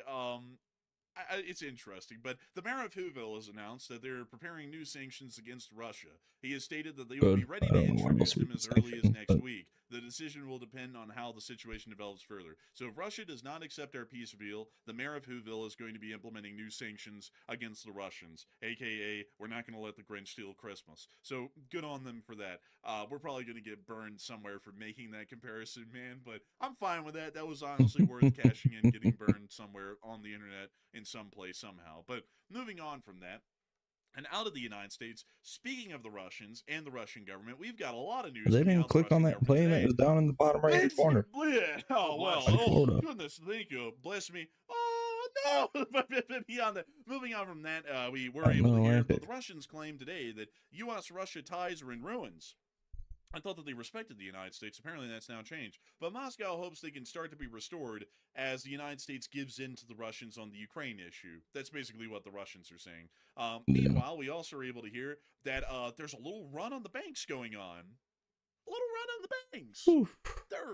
it's interesting, but the mayor of Whoville has announced that they're preparing new sanctions against Russia. He has stated that they will be ready to introduce them as early as next week. The decision will depend on how the situation develops further. So if Russia does not accept our peace deal, the mayor of Whoville is going to be implementing new sanctions against the Russians, aka we're not going to let the Grinch steal Christmas. So good on them for that. We're probably going to get burned somewhere for making that comparison, man, but I'm fine with that. That was honestly worth cashing in, getting burned somewhere on the internet in some place somehow. But moving on from that, and out of the United States, speaking of the Russians and the Russian government, we've got a lot of news. They didn't click on that plane that was down in the bottom right hand corner. Yeah. Oh, well. Oh, goodness. Thank you. Bless me. Oh, no. Moving on from that, we were able to hear that the Russians claimed today that U.S.-Russia ties are in ruins. I thought that they respected the United States. Apparently that's now changed. But Moscow hopes they can start to be restored as the United States gives in to the Russians on the Ukraine issue. That's basically what the Russians are saying. Meanwhile, we also are able to hear that there's a little run on the banks going on. A little run on the banks.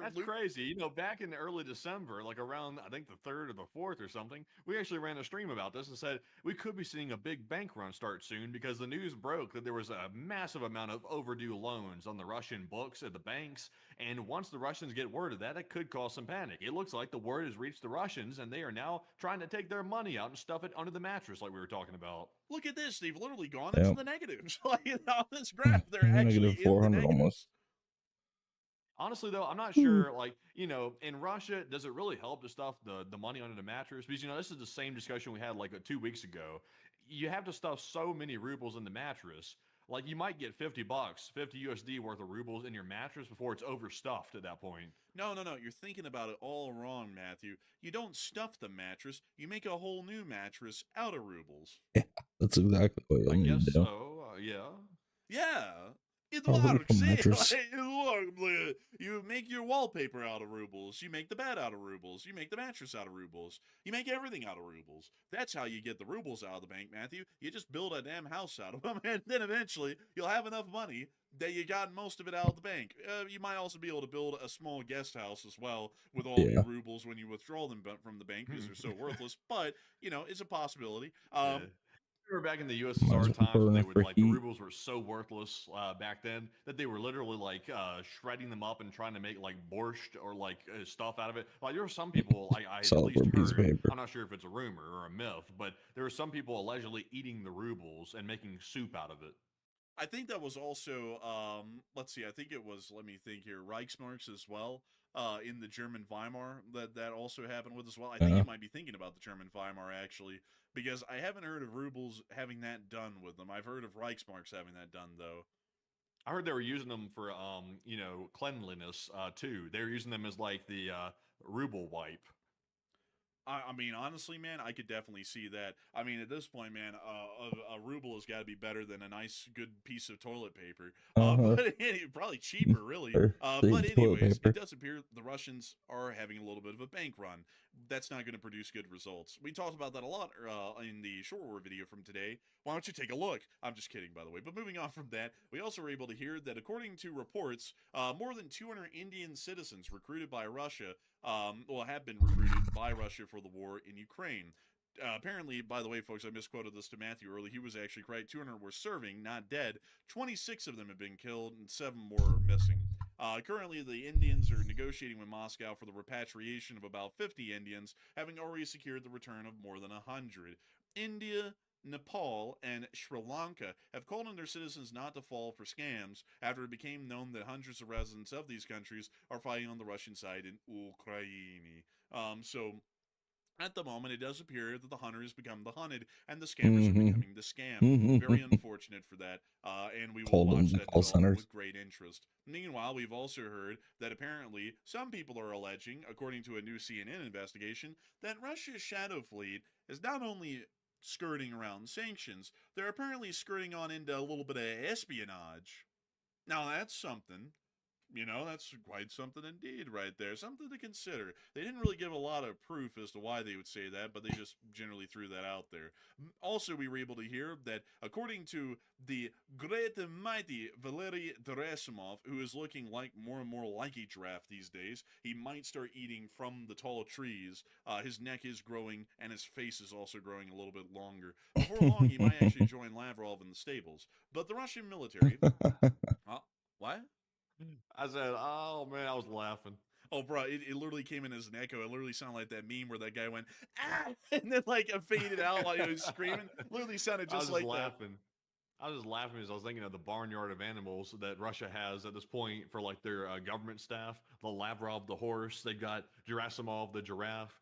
That's crazy. Back in early December, like around, I think the 3rd or the 4th or something, we actually ran a stream about this and said we could be seeing a big bank run start soon because the news broke that there was a massive amount of overdue loans on the Russian books at the banks. And once the Russians get word of that, it could cause some panic. It looks like the word has reached the Russians and they are now trying to take their money out and stuff it under the mattress like we were talking about. Look at this. They've literally gone into the negatives. Like on this graph, they're actually negative 400 in the negatives. almost. Honestly, though, I'm not sure, in Russia, does it really help to stuff the money under the mattress? Because, this is the same discussion we had, 2 weeks ago. You have to stuff so many rubles in the mattress. Like, you might get $50, 50 USD worth of rubles in your mattress before it's overstuffed at that point. No. You're thinking about it all wrong, Matthew. You don't stuff the mattress. You make a whole new mattress out of rubles. Yeah, that's exactly what I you guess do. so, yeah. Yeah. Mattress. You make your wallpaper out of rubles. You make the bed out of rubles. You make the mattress out of rubles. You make everything out of rubles. That's how you get the rubles out of the bank, Matthew. You just build a damn house out of them, and then eventually you'll have enough money that you got most of it out of the bank. You might also be able to build a small guest house as well with all your rubles when you withdraw them from the bank because they're so worthless. But, it's a possibility. remember back in the Might as USSR well times burn when they it would for like the heat. rubles were so worthless back then that they were literally like shredding them up and trying to make like borscht or like stuff out of it. Like there were some people I at Solid for least a piece of heard. paper. I'm not sure if it's a rumor or a myth, but there were some people allegedly eating the rubles and making soup out of it. I think that was also, let's see, I think it was, let me think here, Reichsmarks as well, in the German Weimar, that also happened with as well. I think you might be thinking about the German Weimar, actually, because I haven't heard of rubles having that done with them. I've heard of Reichsmarks having that done, though. I heard they were using them for cleanliness too. They were using them as like the ruble wipe. I mean, honestly, man, I could definitely see that. I mean, at this point, man, a ruble has got to be better than a nice, good piece of toilet paper. But probably cheaper, really. But anyways, it does appear the Russians are having a little bit of a bank run. That's not going to produce good results. We talked about that a lot in the short war video from today. Why don't you take a look? I'm just kidding, by the way. But moving on from that, we also were able to hear that according to reports, more than 200 Indian citizens recruited by Russia have been recruited by Russia for the war in Ukraine. Apparently, by the way, folks, I misquoted this to Matthew early. He was actually correct. 200 were serving, not dead. 26 of them have been killed, and 7 more are missing. Currently, the Indians are negotiating with Moscow for the repatriation of about 50 Indians, having already secured the return of more than 100. India, Nepal, and Sri Lanka have called on their citizens not to fall for scams after it became known that hundreds of residents of these countries are fighting on the Russian side in Ukraine. So at the moment, it does appear that the hunter has become the hunted and the scammers are becoming the scam. Very unfortunate for that, and we will watch that develop with great interest. Meanwhile, we've also heard that apparently some people are alleging, according to a new CNN investigation, that Russia's shadow fleet is not only skirting around sanctions, they're apparently skirting on into a little bit of espionage. Now, that's something. You know, that's quite something indeed right there. Something to consider. They didn't really give a lot of proof as to why they would say that, but they just generally threw that out there. Also, we were able to hear that according to the great and mighty Valery Gerasimov, who is looking like more and more like a giraffe these days, he might start eating from the tall trees. His neck is growing, and his face is also growing a little bit longer. Before long, he might actually join Lavrov in the stables. But the Russian military... what? I said, oh man, I was laughing. Oh, bro, it literally came in as an echo. It literally sounded like that meme where that guy went, ah, and then like it faded out while he was screaming. Literally sounded just like laughing. that. I was just laughing because I was thinking of the barnyard of animals that Russia has at this point for like their government staff. The Lavrov, the horse. They've got Gerasimov, the giraffe.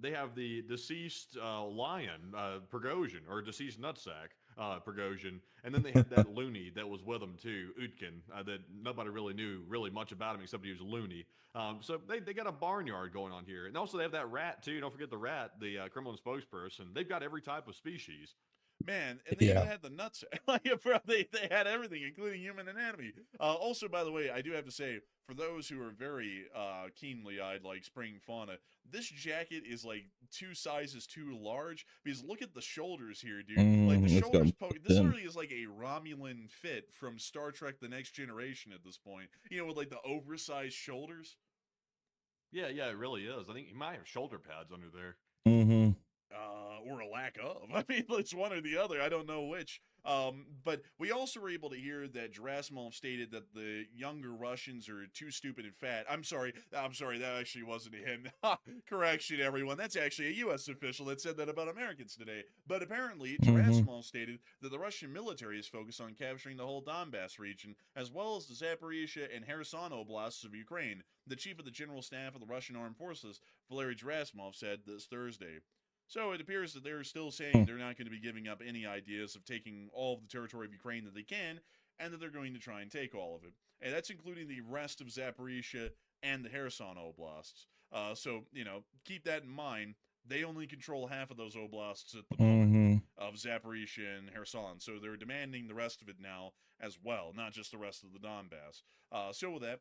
They have the deceased lion, Prigozhin, or deceased nutsack, Prigozhin. And then they had that loony that was with him too, Utkin, that nobody really knew really much about him except he was loony. So they got a barnyard going on here. And also they have that rat too. Don't forget the rat, the criminal spokesperson. They've got every type of species. Man, and they even had the nuts. Like, bro, they had everything, including human anatomy. Also, by the way, I do have to say, for those who are very keenly eyed, like spring fauna, this jacket is like 2 sizes too large. Because look at the shoulders here, dude. Like the shoulders poke. This literally is like a Romulan fit from Star Trek: The Next Generation at this point. You know, with like the oversized shoulders. Yeah, it really is. I think he might have shoulder pads under there. Mm-hmm. Or a lack of. I mean, it's one or the other. I don't know which. But we also were able to hear that Gerasimov stated that the younger Russians are too stupid and fat. I'm sorry, that actually wasn't him. Correction, everyone. That's actually a U.S. official that said that about Americans today. But apparently, Gerasimov stated that the Russian military is focused on capturing the whole Donbass region, as well as the Zaporizhia and Kherson oblasts of Ukraine. The chief of the General Staff of the Russian Armed Forces, Valery Gerasimov, said this Thursday. So it appears that they're still saying they're not going to be giving up any ideas of taking all of the territory of Ukraine that they can, and that they're going to try and take all of it. And that's including the rest of Zaporizhia and the Kherson oblasts. So, you know, keep that in mind. They only control half of those oblasts at the moment of Zaporizhia and Kherson. So they're demanding the rest of it now as well, not just the rest of the Donbass. So with that,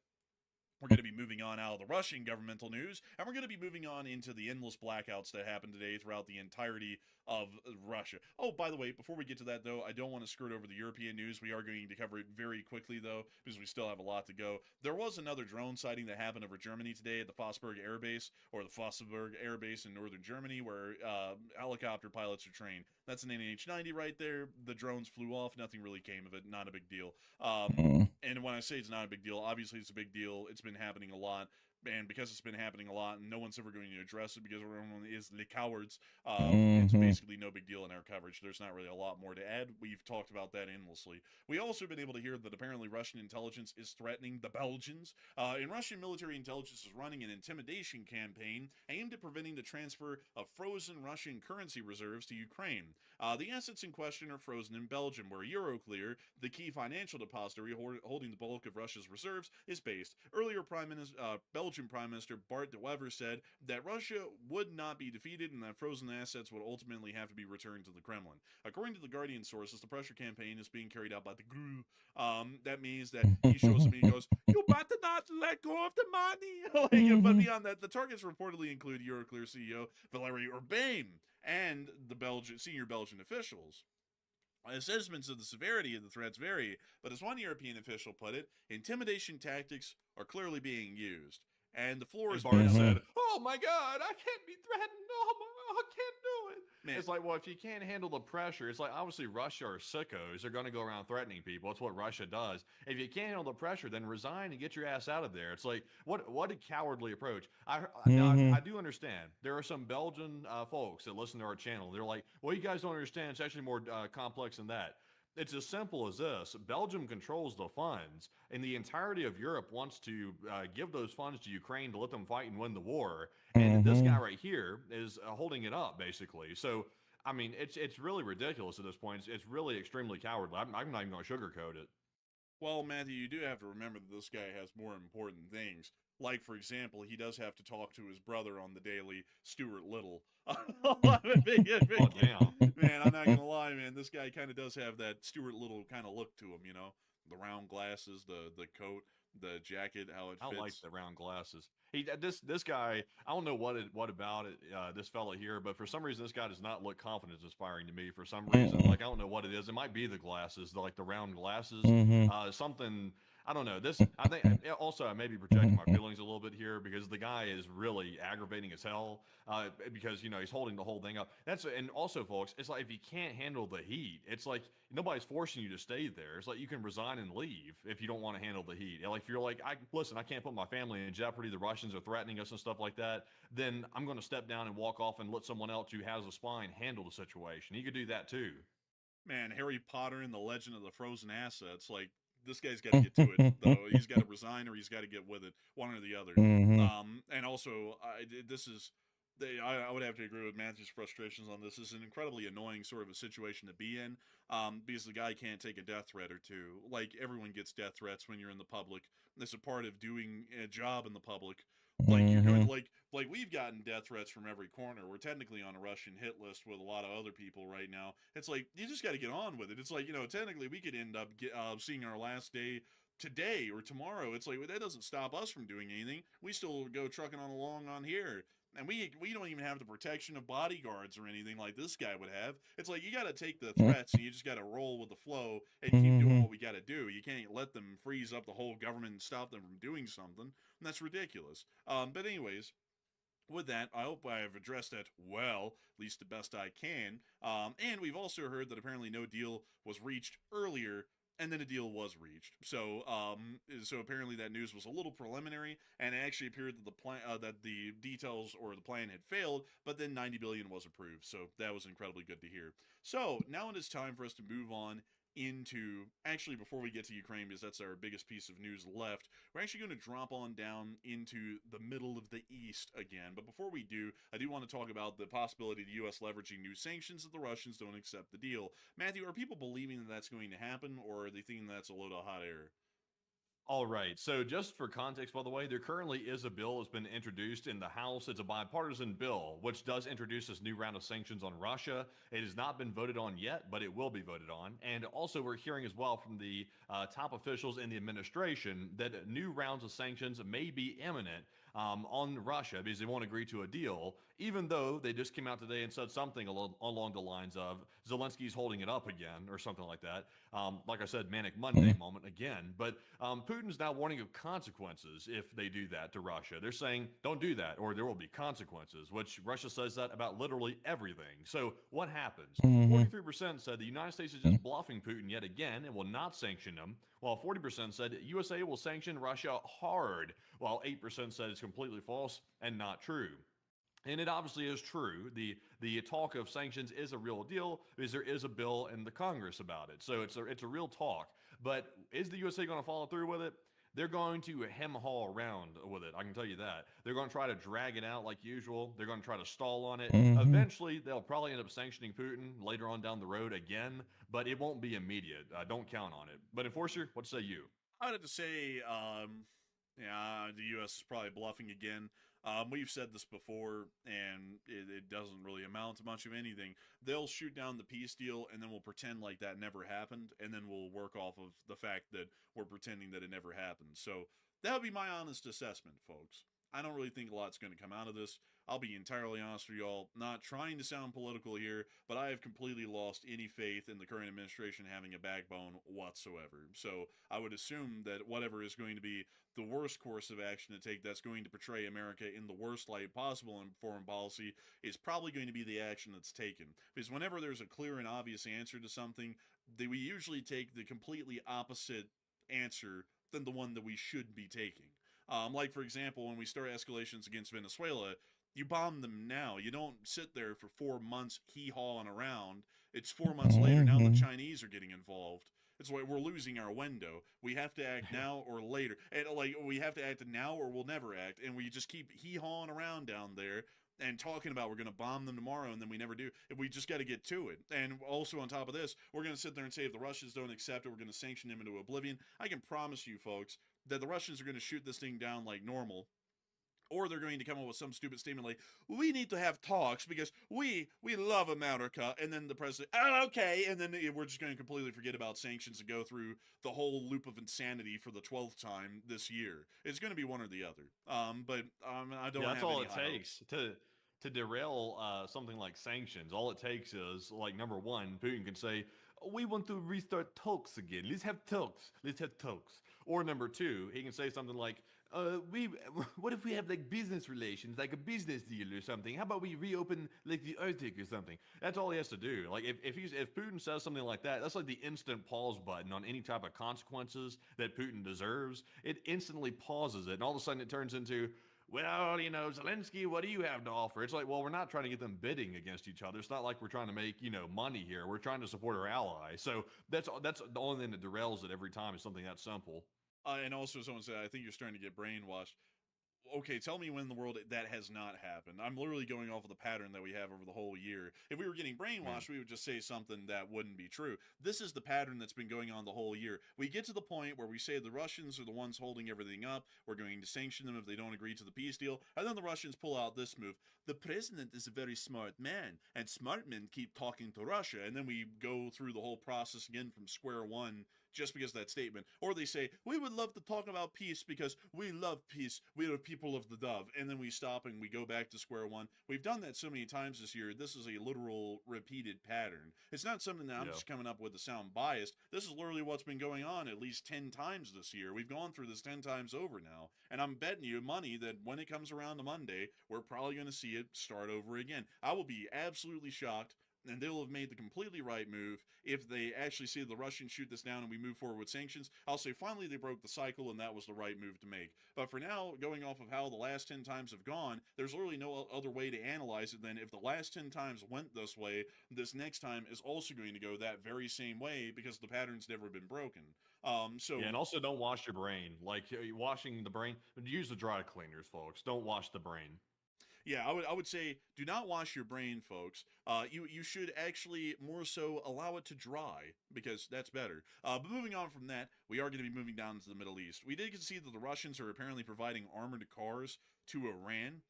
We're going to be moving on out of the Russian governmental news, and we're going to be moving on into the endless blackouts that happened today throughout the entirety of Russia. Oh, by the way, before we get to that, though, I don't want to skirt over the European news. We are going to cover it very quickly, though, because we still have a lot to go. There was another drone sighting that happened over Germany today at the Fossberg Air Base, or the Fossberg Air Base in northern Germany, where helicopter pilots are trained. That's an NH-90 right there. The drones flew off. Nothing really came of it. Not a big deal. And when I say it's not a big deal, obviously it's a big deal. It's been happening a lot. And because it's been happening a lot, and no one's ever going to address it because everyone is the cowards, it's basically no big deal in our coverage. There's not really a lot more to add. We've talked about that endlessly. We also been able to hear that apparently Russian intelligence is threatening the Belgians. And Russian military intelligence is running an intimidation campaign aimed at preventing the transfer of frozen Russian currency reserves to Ukraine. The assets in question are frozen in Belgium, where Euroclear, the key financial depository holding the bulk of Russia's reserves, is based. Earlier, Belgian Prime Minister Bart de Wever said that Russia would not be defeated and that frozen assets would ultimately have to be returned to the Kremlin. According to the Guardian sources, the pressure campaign is being carried out by the GRU. That means that he shows up and he goes, "You better not let go of the money." But beyond that, the targets reportedly include Euroclear CEO Valery Urbain and the senior Belgian officials. Assessments of the severity of the threats vary, but as one European official put it, intimidation tactics are clearly being used. And the floor is Bart said, "Oh my God, I can't be threatened. Oh my, I can't do it." Man. It's like, well, if you can't handle the pressure, it's like obviously Russia are sickos. They're going to go around threatening people. That's what Russia does. If you can't handle the pressure, then resign and get your ass out of there. It's like, what a cowardly approach. I do understand. There are some Belgian folks that listen to our channel. They're like, well, you guys don't understand. It's actually more complex than that. It's as simple as this. Belgium controls the funds, and the entirety of Europe wants to give those funds to Ukraine to let them fight and win the war. And this guy right here is holding it up, basically. So, I mean, it's really ridiculous at this point. It's really extremely cowardly. I'm not even going to sugarcoat it. Well, Matthew, you do have to remember that this guy has more important things. Like, for example, he does have to talk to his brother on the daily, Stuart Little. Damn. Man, I'm not going to lie, man. This guy kind of does have that Stuart Little kind of look to him, you know? The round glasses, the coat, the jacket, how it fits. I don't like the round glasses. This guy, I don't know what about it, this fella here, but for some reason this guy does not look confidence inspiring to me. For some reason, like I don't know what it is. It might be the glasses, like the round glasses, something. I don't know. I think also I may be projecting my feelings a little bit here because the guy is really aggravating as hell. Because he's holding the whole thing up. And also, folks, it's like if you can't handle the heat, it's like nobody's forcing you to stay there. It's like you can resign and leave if you don't want to handle the heat. Like if you're like, listen, I can't put my family in jeopardy. The Russians are threatening us and stuff like that. Then I'm going to step down and walk off and let someone else who has a spine handle the situation. You could do that too. Man, Harry Potter and the Legend of the Frozen Assets, like. This guy's got to get to it, though. He's got to resign or he's got to get with it, one or the other. And also, I would have to agree with Matthew's frustrations on this. This is an incredibly annoying sort of a situation to be in, because the guy can't take a death threat or two. Like, everyone gets death threats when you're in the public. It's a part of doing a job in the public. Like you're going like we've gotten death threats from every corner. We're technically on a Russian hit list with a lot of other people right now. It's like you just got to get on with it. It's like technically we could end up seeing our last day today or tomorrow. It's like that doesn't stop us from doing anything. We still go trucking on along on here. And we don't even have the protection of bodyguards or anything like this guy would have. It's like you got to take the threats and you just got to roll with the flow and keep doing what we got to do. You can't let them freeze up the whole government and stop them from doing something. And that's ridiculous. But anyways, with that, I hope I have addressed that well, at least the best I can. And we've also heard that apparently no deal was reached earlier, and then a deal was reached. So apparently that news was a little preliminary, and it actually appeared that the plan, that the details or the plan had failed, but then $90 billion was approved. So that was incredibly good to hear. So now it is time for us to move on into, actually before we get to Ukraine, because that's our biggest piece of news left, we're actually going to drop on down into the middle of the East again. But before we do, I do want to talk about the possibility of the U.S. leveraging new sanctions if the Russians don't accept the deal. Matthew, are people believing that that's going to happen, or are they thinking that's a load of hot air? All right. So, just for context, by the way, there currently is a bill that's been introduced in the House. It's a bipartisan bill, which does introduce this new round of sanctions on Russia. It has not been voted on yet, but it will be voted on. And also, we're hearing as well from the top officials in the administration that new rounds of sanctions may be imminent on Russia because they won't agree to a deal, even though they just came out today and said something along the lines of Zelensky's holding it up again or something like that. Like I said, Manic Monday moment again. But Putin's now warning of consequences if they do that to Russia. They're saying, don't do that, or there will be consequences, which Russia says that about literally everything. So what happens? 43% said the United States is just bluffing Putin yet again and will not sanction him, while 40% said USA will sanction Russia hard, while 8% said it's completely false and not true. And it obviously is true. The talk of sanctions is a real deal because there is a bill in the Congress about it. So it's a real talk. But is the USA going to follow through with it? They're going to hem-haw around with it. I can tell you that. They're going to try to drag it out like usual. They're going to try to stall on it. Eventually, they'll probably end up sanctioning Putin later on down the road again, but it won't be immediate. Don't count on it. But Enforcer, what say you? I would have to say, yeah, the U.S. is probably bluffing again. We've said this before, and it doesn't really amount to much of anything. They'll shoot down the peace deal, and then we'll pretend like that never happened, and then we'll work off of the fact that we're pretending that it never happened. So that would be my honest assessment, folks. I don't really think a lot's going to come out of this. I'll be entirely honest with y'all, not trying to sound political here, but I have completely lost any faith in the current administration having a backbone whatsoever. So I would assume that whatever is going to be the worst course of action to take that's going to portray America in the worst light possible in foreign policy is probably going to be the action that's taken. Because whenever there's a clear and obvious answer to something, we usually take the completely opposite answer than the one that we should be taking. Like, for example, when we start escalations against Venezuela, you bomb them now. You don't sit there for 4 months hee-hawing around. It's 4 months later, now the Chinese are getting involved. It's like we're losing our window. We have to act now or later. And like we have to act now or we'll never act. And we just keep hee-hawing around down there and talking about we're going to bomb them tomorrow, and then we never do. We just got to get to it. And also on top of this, we're going to sit there and say if the Russians don't accept it, we're going to sanction them into oblivion. I can promise you, folks, that the Russians are going to shoot this thing down like normal. Or they're going to come up with some stupid statement like, we need to have talks because we love America. And then the president, oh, okay. And then we're just going to completely forget about sanctions and go through the whole loop of insanity for the 12th time this year. It's going to be one or the other. But I don't have that's all any it high takes to derail something like sanctions. All it takes is, like, number one, Putin can say, we want to restart talks again. Let's have talks. Let's have talks. Or number two, he can say something like, what if we have like business relations, like a business deal or something? How about we reopen like the Arctic or something? That's all he has to do. Like if Putin says something like that, that's like the instant pause button on any type of consequences that Putin deserves. It instantly pauses it, and all of a sudden it turns into, well, you know, Zelensky, what do you have to offer? It's like, well, we're not trying to get them bidding against each other. It's not like we're trying to make, you know, money here. We're trying to support our allies. So that's the only thing that derails it every time is something that simple. And also, someone said, I think you're starting to get brainwashed. Okay, tell me when in the world that has not happened. I'm literally going off of the pattern that we have over the whole year. If we were getting brainwashed, we would just say something that wouldn't be true. This is the pattern that's been going on the whole year. We get to the point where we say the Russians are the ones holding everything up. We're going to sanction them if they don't agree to the peace deal. And then the Russians pull out this move. The president is a very smart man, and smart men keep talking to Russia. And then we go through the whole process again from square one just because of that statement. Or they say, we would love to talk about peace because we love peace. We are people of the dove. And then we stop and we go back to square one. We've done that so many times this year. This is a literal repeated pattern. It's not something that I'm just coming up with to sound biased. This is literally what's been going on at least 10 times this year. We've gone through this 10 times over now. And I'm betting you money that when it comes around to Monday, we're probably going to see it start over again. I will be absolutely shocked, and they'll have made the completely right move if they actually see the Russians shoot this down and we move forward with sanctions. I'll say finally they broke the cycle, and that was the right move to make. But for now, going off of how the last 10 times have gone, there's literally no other way to analyze it than if the last 10 times went this way, this next time is also going to go that very same way because the pattern's never been broken. Yeah, and also don't wash your brain. Like washing the brain, use the dry cleaners, folks. Don't wash the brain. Yeah, I would say do not wash your brain, folks. You should actually more so allow it to dry because that's better. But moving on from that, we are going to be moving down to the Middle East. We did see that the Russians are apparently providing armored cars to Iran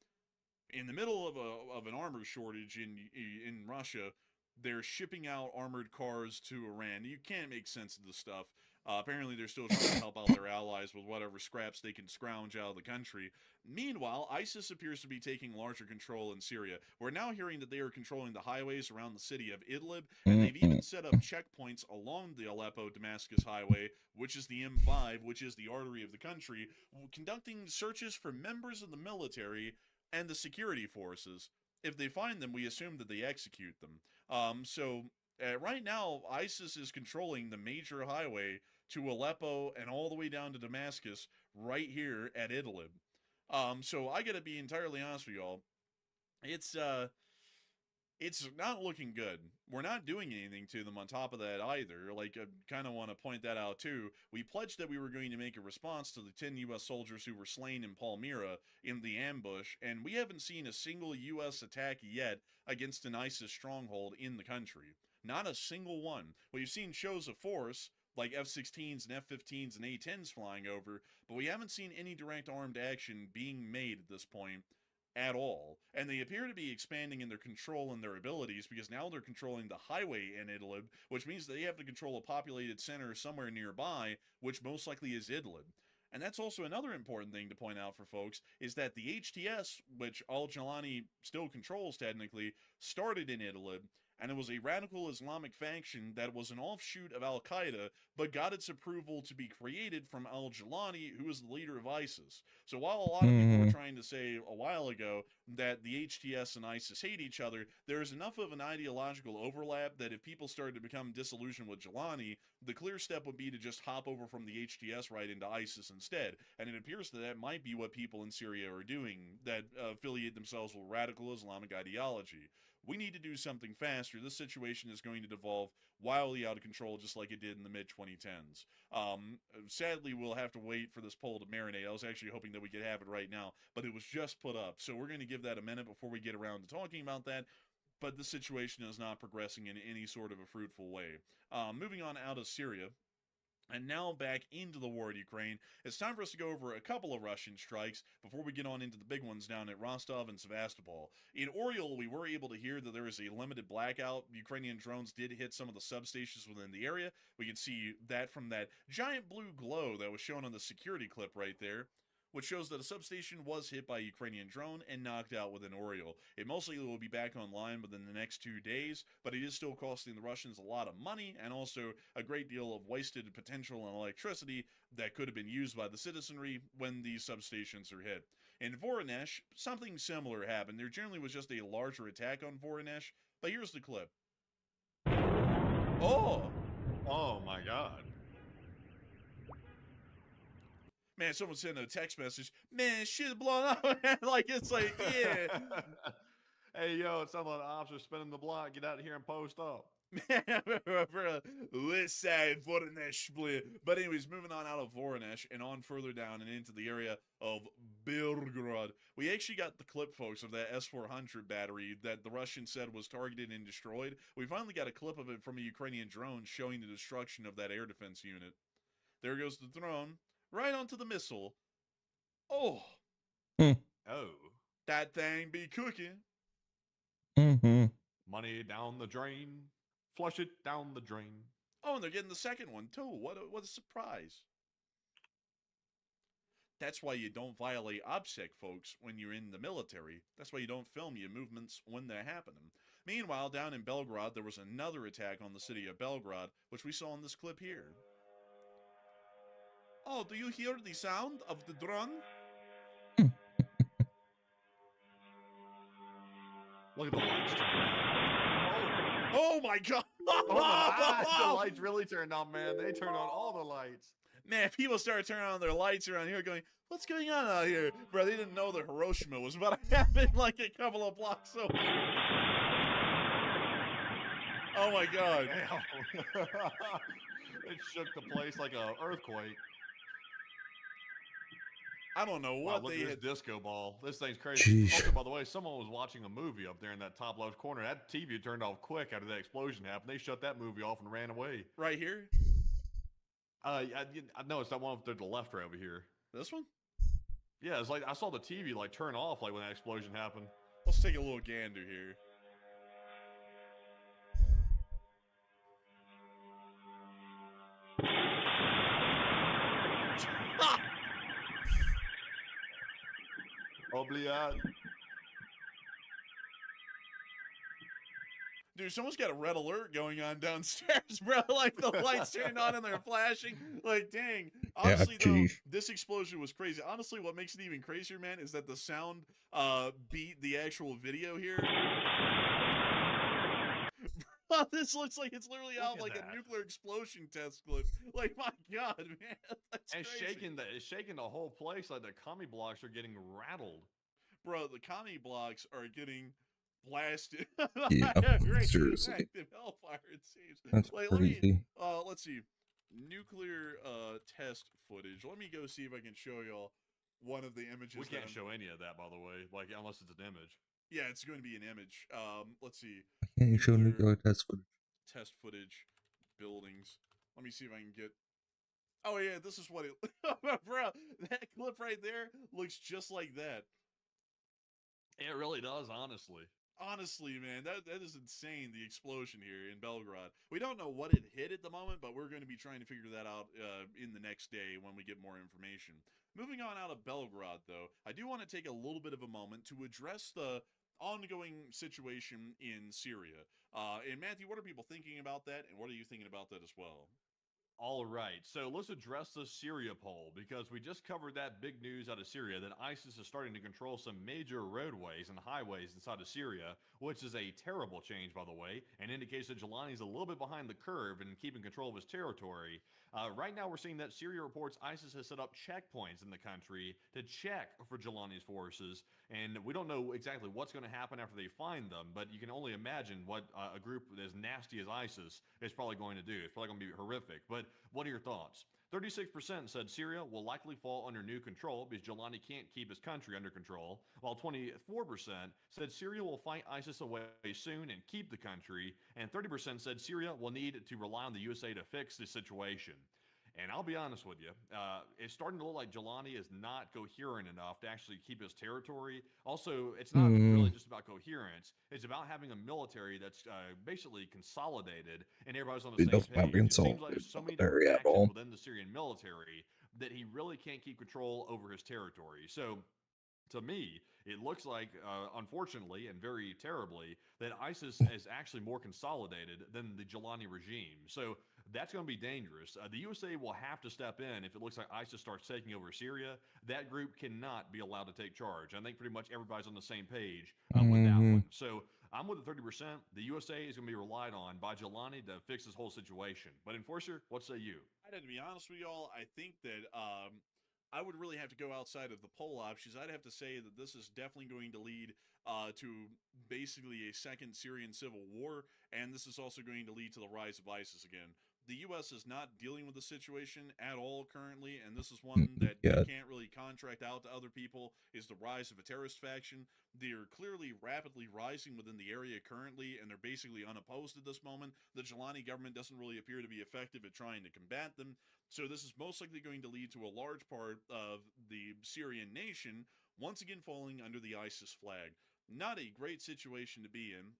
in the middle of an armor shortage in Russia. They're shipping out armored cars to Iran. You can't make sense of this stuff. Apparently, they're still trying to help out their allies with whatever scraps they can scrounge out of the country. Meanwhile, ISIS appears to be taking larger control in Syria. We're now hearing that they are controlling the highways around the city of Idlib, and they've even set up checkpoints along the Aleppo-Damascus highway, which is the M5, which is the artery of the country, conducting searches for members of the military and the security forces. If they find them, we assume that they execute them. Right now, ISIS is controlling the major highway to Aleppo and all the way down to Damascus right here at Idlib. So I gotta be entirely honest with y'all. It's not looking good. We're not doing anything to them on top of that either. Like, I kind of want to point that out too. We pledged that we were going to make a response to the 10 U.S. soldiers who were slain in Palmyra in the ambush, and we haven't seen a single U.S. attack yet against an ISIS stronghold in the country. Not a single one. We've seen shows of force, like F-16s and F-15s and A-10s flying over, but we haven't seen any direct armed action being made at this point at all. And they appear to be expanding in their control and their abilities because now they're controlling the highway in Idlib, which means they have to control a populated center somewhere nearby, which most likely is Idlib. And that's also another important thing to point out for folks, is that the HTS, which al-Jilani still controls technically, started in Idlib, and it was a radical Islamic faction that was an offshoot of al-Qaeda, but got its approval to be created from al-Jilani, who is the leader of ISIS. So while a lot of people were trying to say a while ago that the HTS and ISIS hate each other, there is enough of an ideological overlap that if people started to become disillusioned with Jilani, the clear step would be to just hop over from the HTS right into ISIS instead. And it appears that that might be what people in Syria are doing, that affiliate themselves with radical Islamic ideology. We need to do something faster. This situation is going to devolve wildly out of control, just like it did in the mid-2010s. Sadly, we'll have to wait for this poll to marinate. I was actually hoping that we could have it right now, but it was just put up. So we're going to give that a minute before we get around to talking about that. But the situation is not progressing in any sort of a fruitful way. Moving on out of Syria, and now back into the war in Ukraine, it's time for us to go over a couple of Russian strikes before we get on into the big ones down at Rostov and Sevastopol. In Oriol, we were able to hear that there is a limited blackout. Ukrainian drones did hit some of the substations within the area. We can see that from that giant blue glow that was shown on the security clip right there, which shows that a substation was hit by a Ukrainian drone and knocked out within Oriol. It mostly will be back online within the next 2 days, but it is still costing the Russians a lot of money and also a great deal of wasted potential and electricity that could have been used by the citizenry when these substations are hit. In Voronezh, something similar happened. There generally was just a larger attack on Voronezh, but here's the clip. Oh my God. Man, someone sent a text message. Man, shit's blown up. Like, it's like, yeah. Hey, yo, it sounds like the ops are spinning the block. Get out of here and post up. West side Voronezh split. But anyways, moving on out of Voronezh and on further down and into the area of Belgorod, we actually got the clip, folks, of that S-400 battery that the Russians said was targeted and destroyed. We finally got a clip of it from a Ukrainian drone showing the destruction of that air defense unit. There goes the drone. Right onto the missile. Oh. Oh. That thing be cooking. Money down the drain. Flush it down the drain. Oh, and they're getting the second one, too. What a surprise. That's why you don't violate OPSEC, folks, when you're in the military. That's why you don't film your movements when they're happening. Meanwhile, down in Belgrade, there was another attack on the city of Belgrade, which we saw in this clip here. Oh, do you hear the sound of the drone? Look at the lights. Oh my God! The lights really turned on, man. They turned on all the lights. Man, people started turning on their lights around here going, what's going on out here? Bro, they didn't know that Hiroshima was about to happen like a couple of blocks away. Oh my God. It shook the place like an earthquake. I don't know what look they at had. this disco ball. This thing's crazy. Jeez. Also, by the way, someone was watching a movie up there in that top left corner. That TV turned off quick after that explosion happened. They shut that movie off and ran away. Right here? No, it's that one up there to the left right over here. This one? Yeah, it's like I saw the TV like turn off like when that explosion happened. Let's take a little gander here. Obliad. Dude, someone's got a red alert going on downstairs, bro. Like the lights turned on and they're flashing. Like, dang. Honestly, though, this explosion was crazy. Honestly, what makes it even crazier, man, is that the sound beat the actual video here. This looks like it's literally out like a nuclear explosion test clip. Like, my God, man. That's crazy. It's shaking the whole place. Like the commie blocks are getting rattled. Bro, the commie blocks are getting blasted. Yeah, seriously. Hellfire, it seems. That's like, crazy. Let's see. Nuclear test footage. Let me go see if I can show y'all one of the images. We can't show any of that, by the way. Like, unless it's an image. Yeah, it's going to be an image. Let's see. Can you show nuclear test footage? Test footage, buildings. Let me see if I can get. Oh yeah, this is what it. Bro, that clip right there looks just like that. It really does, honestly. Honestly, man, that is insane, the explosion here in Belgrade. We don't know what it hit at the moment, but we're going to be trying to figure that out in the next day when we get more information. Moving on out of Belgrade, though, I do want to take a little bit of a moment to address the ongoing situation in Syria. And Matthew, what are people thinking about that, and what are you thinking about that as well? All right, so let's address the Syria poll, because we just covered that big news out of Syria that ISIS is starting to control some major roadways and highways inside of Syria, which is a terrible change, by the way, and indicates that Jelani's a little bit behind the curve in keeping control of his territory. Right now, we're seeing that Syria reports ISIS has set up checkpoints in the country to check for Jelani's forces, and we don't know exactly what's going to happen after they find them, but you can only imagine what a group as nasty as ISIS is probably going to do. It's probably going to be horrific, but what are your thoughts? 36% said Syria will likely fall under new control because Jelani can't keep his country under control, while 24% said Syria will fight ISIS away soon and keep the country, and 30% said Syria will need to rely on the USA to fix the situation. And I'll be honest with you, it's starting to look like Jelani is not coherent enough to actually keep his territory. Also, it's not really just about coherence. It's about having a military that's basically consolidated and everybody's on the same page. It seems like there's so many different factions within the Syrian military that he really can't keep control over his territory. So, to me, it looks like, unfortunately and very terribly, that ISIS is actually more consolidated than the Jelani regime. So that's going to be dangerous. The USA will have to step in if it looks like ISIS starts taking over Syria. That group cannot be allowed to take charge. I think pretty much everybody's on the same page with that one. So I'm with the 30%. The USA is going to be relied on by Jelani to fix this whole situation. But Enforcer, what say you? To be honest with y'all, I think that I would really have to go outside of the poll options. I'd have to say that this is definitely going to lead to basically a second Syrian civil war, and this is also going to lead to the rise of ISIS again. The U.S. is not dealing with the situation at all currently, and this is one that they can't really contract out to other people, is the rise of a terrorist faction. They're clearly rapidly rising within the area currently, and they're basically unopposed at this moment. The Jelani government doesn't really appear to be effective at trying to combat them, so this is most likely going to lead to a large part of the Syrian nation once again falling under the ISIS flag. Not a great situation to be in.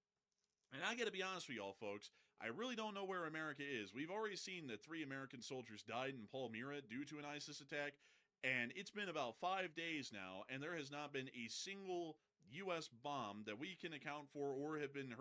And I gotta be honest with y'all, folks, I really don't know where America is. We've already seen that 3 American soldiers died in Palmyra due to an ISIS attack, and it's been about 5 days now, and there has not been a single U.S. bomb that we can account for or have been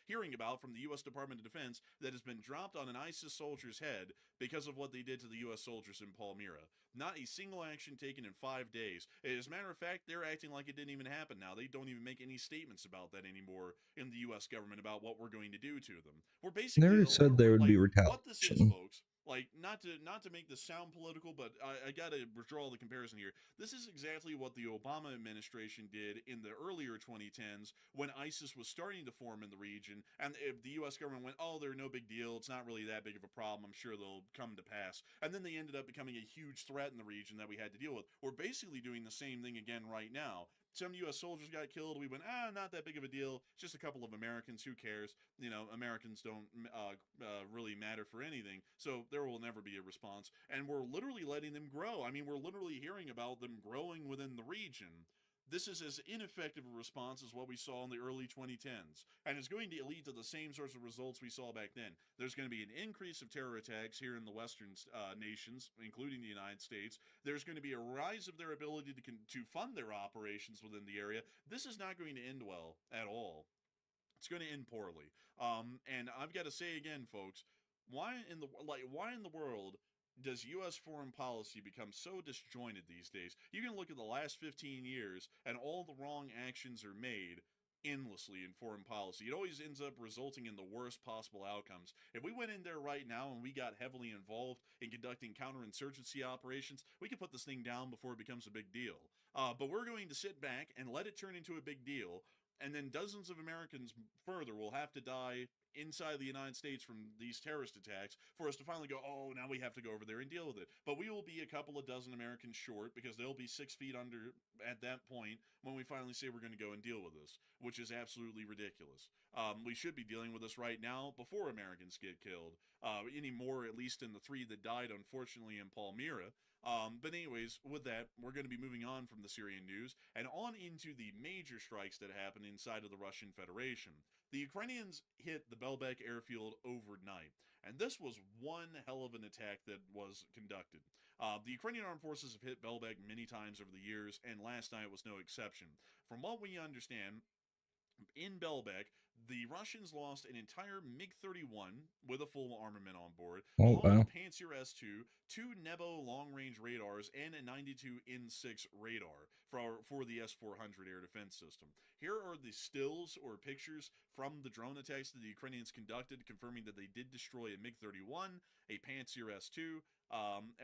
hearing about from the U.S. Department of Defense that has been dropped on an ISIS soldier's head because of what they did to the U.S. soldiers in Palmyra. Not a single action taken in 5 days. As a matter of fact, they're acting like it didn't even happen now. They don't even make any statements about that anymore in the U.S. government about what we're going to do to them. We're basically... They already said there would be retaliation. What this is, folks, like, not to make this sound political, but I got to draw the comparison here. This is exactly what the Obama administration did in the earlier 2010s when ISIS was starting to form in the region, and if the U.S. government went, oh, they're no big deal, it's not really that big of a problem, I'm sure they'll come to pass. And then they ended up becoming a huge threat in the region that we had to deal with. We're basically doing the same thing again right now. Some U.S. soldiers got killed. We went, not that big of a deal. Just a couple of Americans. Who cares? You know, Americans don't really matter for anything. So there will never be a response. And we're literally letting them grow. I mean, we're literally hearing about them growing within the region. This is as ineffective a response as what we saw in the early 2010s, and it's going to lead to the same sorts of results we saw back then. There's going to be an increase of terror attacks here in the Western nations, including the United States. There's going to be a rise of their ability to fund their operations within the area. This is not going to end well at all. It's going to end poorly. And I've got to say again, folks, why in the world does U.S. foreign policy become so disjointed these days? You can look at the last 15 years, and all the wrong actions are made endlessly in foreign policy. It always ends up resulting in the worst possible outcomes. If we went in there right now and we got heavily involved in conducting counterinsurgency operations, we could put this thing down before it becomes a big deal. But we're going to sit back and let it turn into a big deal, and then dozens of Americans further will have to die inside the United States from these terrorist attacks for us to finally go, oh, now we have to go over there and deal with it. But we will be a couple of dozen Americans short, because they'll be 6 feet under at that point when we finally say we're going to go and deal with this, which is absolutely ridiculous. We should be dealing with this right now before Americans get killed, any more, at least in the 3 that died, unfortunately, in Palmyra. But anyways, with that, we're going to be moving on from the Syrian news and on into the major strikes that happened inside of the Russian Federation. The Ukrainians hit the Belbek airfield overnight, and this was one hell of an attack that was conducted. The Ukrainian armed forces have hit Belbek many times over the years, and last night was no exception. From what we understand, in Belbek, the Russians lost an entire MiG-31 with a full armament on board, along with a Pantsir S-2, 2 Nebo long-range radars, and a 92 N6 radar for the S-400 air defense system. Here are the stills or pictures from the drone attacks that the Ukrainians conducted, confirming that they did destroy a MiG-31, a Pantsir S-2,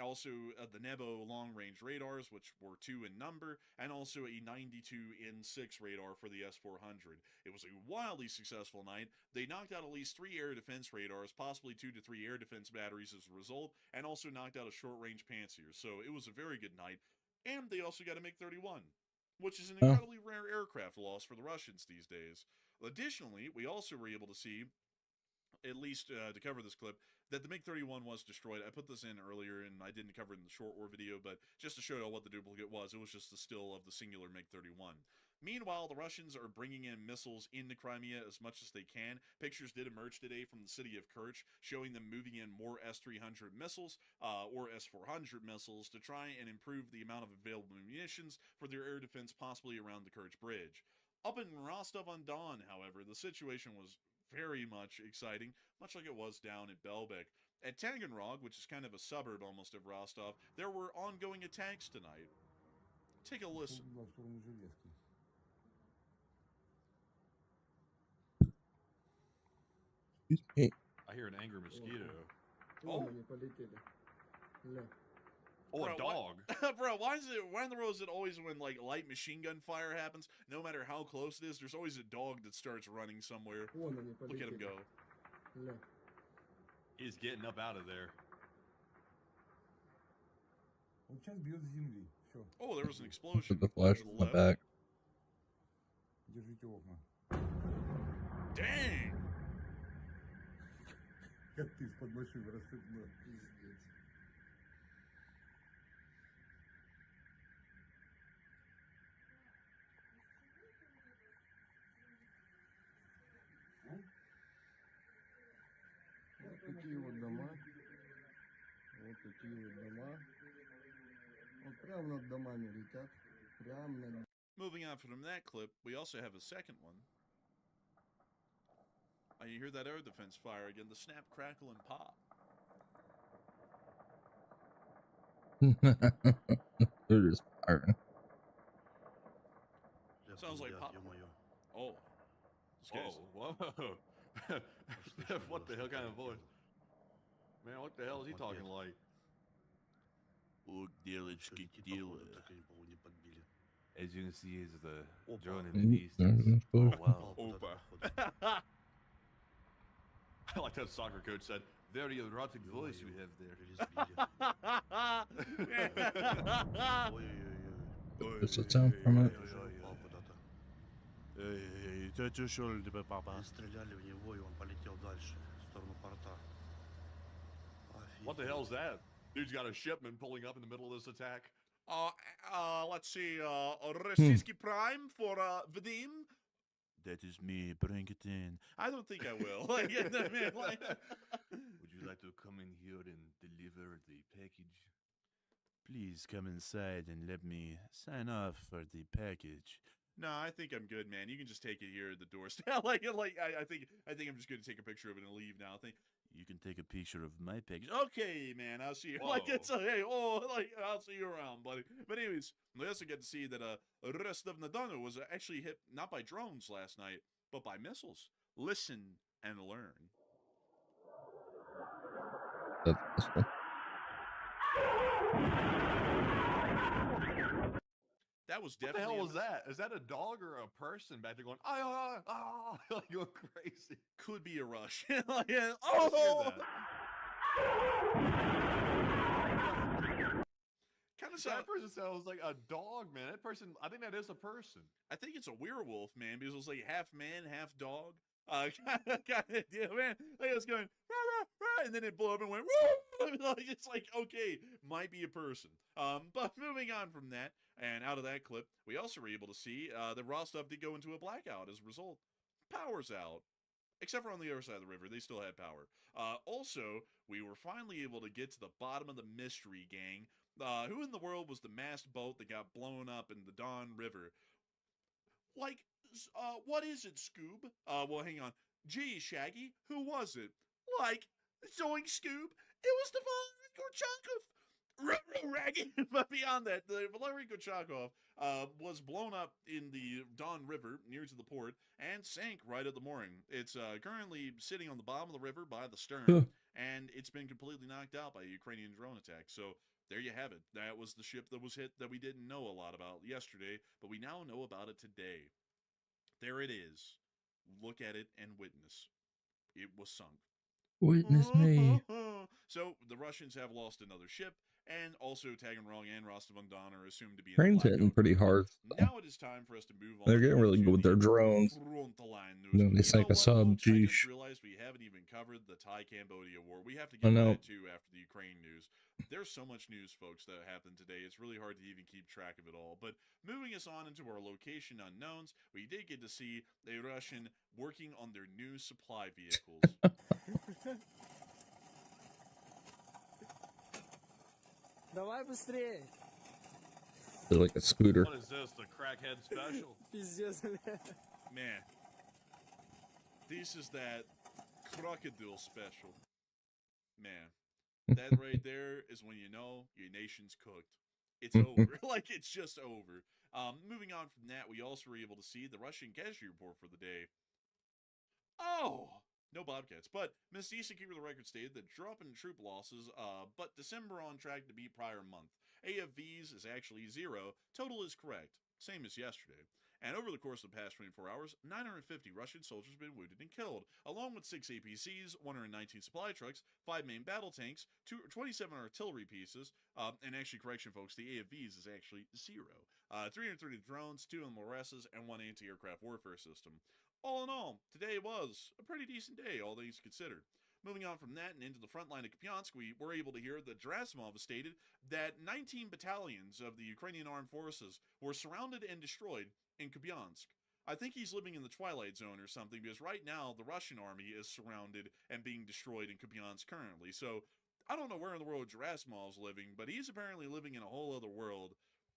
also the Nebo long-range radars, which were 2 in number, and also a 92 N6 radar for the S-400. It was a wildly successful night. They knocked out at least 3 air defense radars, possibly 2 to 3 air defense batteries as a result, and also knocked out a short-range Pantsir. So it was a very good night. And they also got a MiG-31, which is an incredibly rare aircraft loss for the Russians these days. Additionally, we also were able to see, at least to cover this clip, that the MiG-31 was destroyed. I put this in earlier, and I didn't cover it in the short war video, but just to show you what the duplicate was, it was just the still of the singular MiG-31. Meanwhile, the Russians are bringing in missiles into Crimea as much as they can. Pictures did emerge today from the city of Kerch, showing them moving in more S-300 missiles, or S-400 missiles, to try and improve the amount of available munitions for their air defense, possibly around the Kerch Bridge. Up in Rostov-on-Don, however, the situation was very much exciting, much like it was down at Belbek. At Taganrog, which is kind of a suburb almost of Rostov, there were ongoing attacks tonight. Take a listen. I hear an angry mosquito. Oh. Oh, a dog. Bro, why in the world is it always when, like, light machine gun fire happens, no matter how close it is, there's always a dog that starts running somewhere. Look at him go. He's getting up out of there. Oh, there was an explosion. The flash to in the the back. Dang! Вот такие вот дома. Вот такие вот дома. Вот прямо над домами летят. Прямо над... Moving on from that clip, we also have a second one. You hear that air defense fire again, the snap, crackle, and pop. They're just firing. Sounds like pop. Oh. Whoa. What the hell kind of voice? Man, what the hell is he talking like? As you can see, is the drone in the distance. Oh, wow. Opa. I like that soccer coach said, very erotic voice you have there. There's a sound from it. Стреляли в него, и он полетел дальше, в сторону порта. What the hell is that? Dude's got a shipment pulling up in the middle of this attack. Let's see, Rossiyski Prime for Vadim. That is me, bring it in. I don't think I will. Like, man, like, would you like to come in here and deliver the package? Please come inside and let me sign off for the package. No, I think I'm good, man. You can just take it here at the doorstep. I think I'm just gonna take a picture of it and leave now. You can take a picture of my package. Okay, man, I'll see you. Whoa. Like it's I'll see you around, buddy. But anyways, we also get to see that rest of Nadano was actually hit not by drones last night, but by missiles. Listen and learn. That's cool. That was What definitely. the hell was that? Is that a dog or a person back there going, like going crazy? Could be a rush. Oh! Kind of That person sounds like a dog, man. That person, I think that is a person. I think it's a werewolf, man, because it was like half man, half dog. Yeah, man. Like it was going, rah, rah, rah, and then it blew up and went, woo! It's like, okay, might be a person. But moving on from that, and out of that clip, we also were able to see that Rostov did go into a blackout as a result. Power's out. Except for on the other side of the river, they still had power. Also, we were finally able to get to the bottom of the mystery, gang. Who in the world was the masked boat that got blown up in the Don River? Like, what is it, Scoob? Well, hang on. Gee, Shaggy, who was it? Like, Zoink Scoob, it was the Valery Gorchakov. Raggy. But beyond that, the Valery Gorchakov was blown up in the Don River near to the port and sank right at the mooring. It's currently sitting on the bottom of the river by the stern, and it's been completely knocked out by a Ukrainian drone attack. So there you have it. That was the ship that was hit that we didn't know a lot about yesterday, but we now know about it today. There it is. Look at it and witness. It was sunk. Witness me. So the Russians have lost another ship, and also Taganrog and Rostov-on-Don are assumed to be in Train's the hitting pretty hard. Now it is time for us to move on. They're getting really good with their drones. Then they sank a sub. I Geesh. just realized we haven't even covered the Thai-Cambodia war. We have to get to that too after the Ukraine news. There's so much news, folks, that happened today. It's really hard to even keep track of it all. But moving us on into our location unknowns, we did get to see a Russian working on their new supply vehicles. Давай быстрее. They're like a scooter. What is this, the crackhead special? Пиздец. Man, this is that crocodile special. Man, that right there is when you know your nation's cooked. It's over. Like, it's just over. Moving on from that, we also were able to see the Russian casualty report for the day. Oh! No Bobcats, but Ms. Decent Keeper of the Record stated that drop in troop losses, but December on track to beat prior month. AFVs is actually 0. Total is correct. Same as yesterday. And over the course of the past 24 hours, 950 Russian soldiers have been wounded and killed, along with 6 APCs, 119 supply trucks, 5 main battle tanks, 27 artillery pieces, and actually, correction, folks, the AFVs is actually 0. 330 drones, 2 MLRSs, and 1 anti-aircraft warfare system. All in all, today was a pretty decent day, all things considered. Moving on from that and into the front line of Kupiansk, we were able to hear that Gerasimov stated that 19 battalions of the Ukrainian armed forces were surrounded and destroyed in Kupiansk. I think he's living in the Twilight Zone or something, because right now the Russian army is surrounded and being destroyed in Kupiansk currently. So I don't know where in the world Gerasimov's living, but he's apparently living in a whole other world.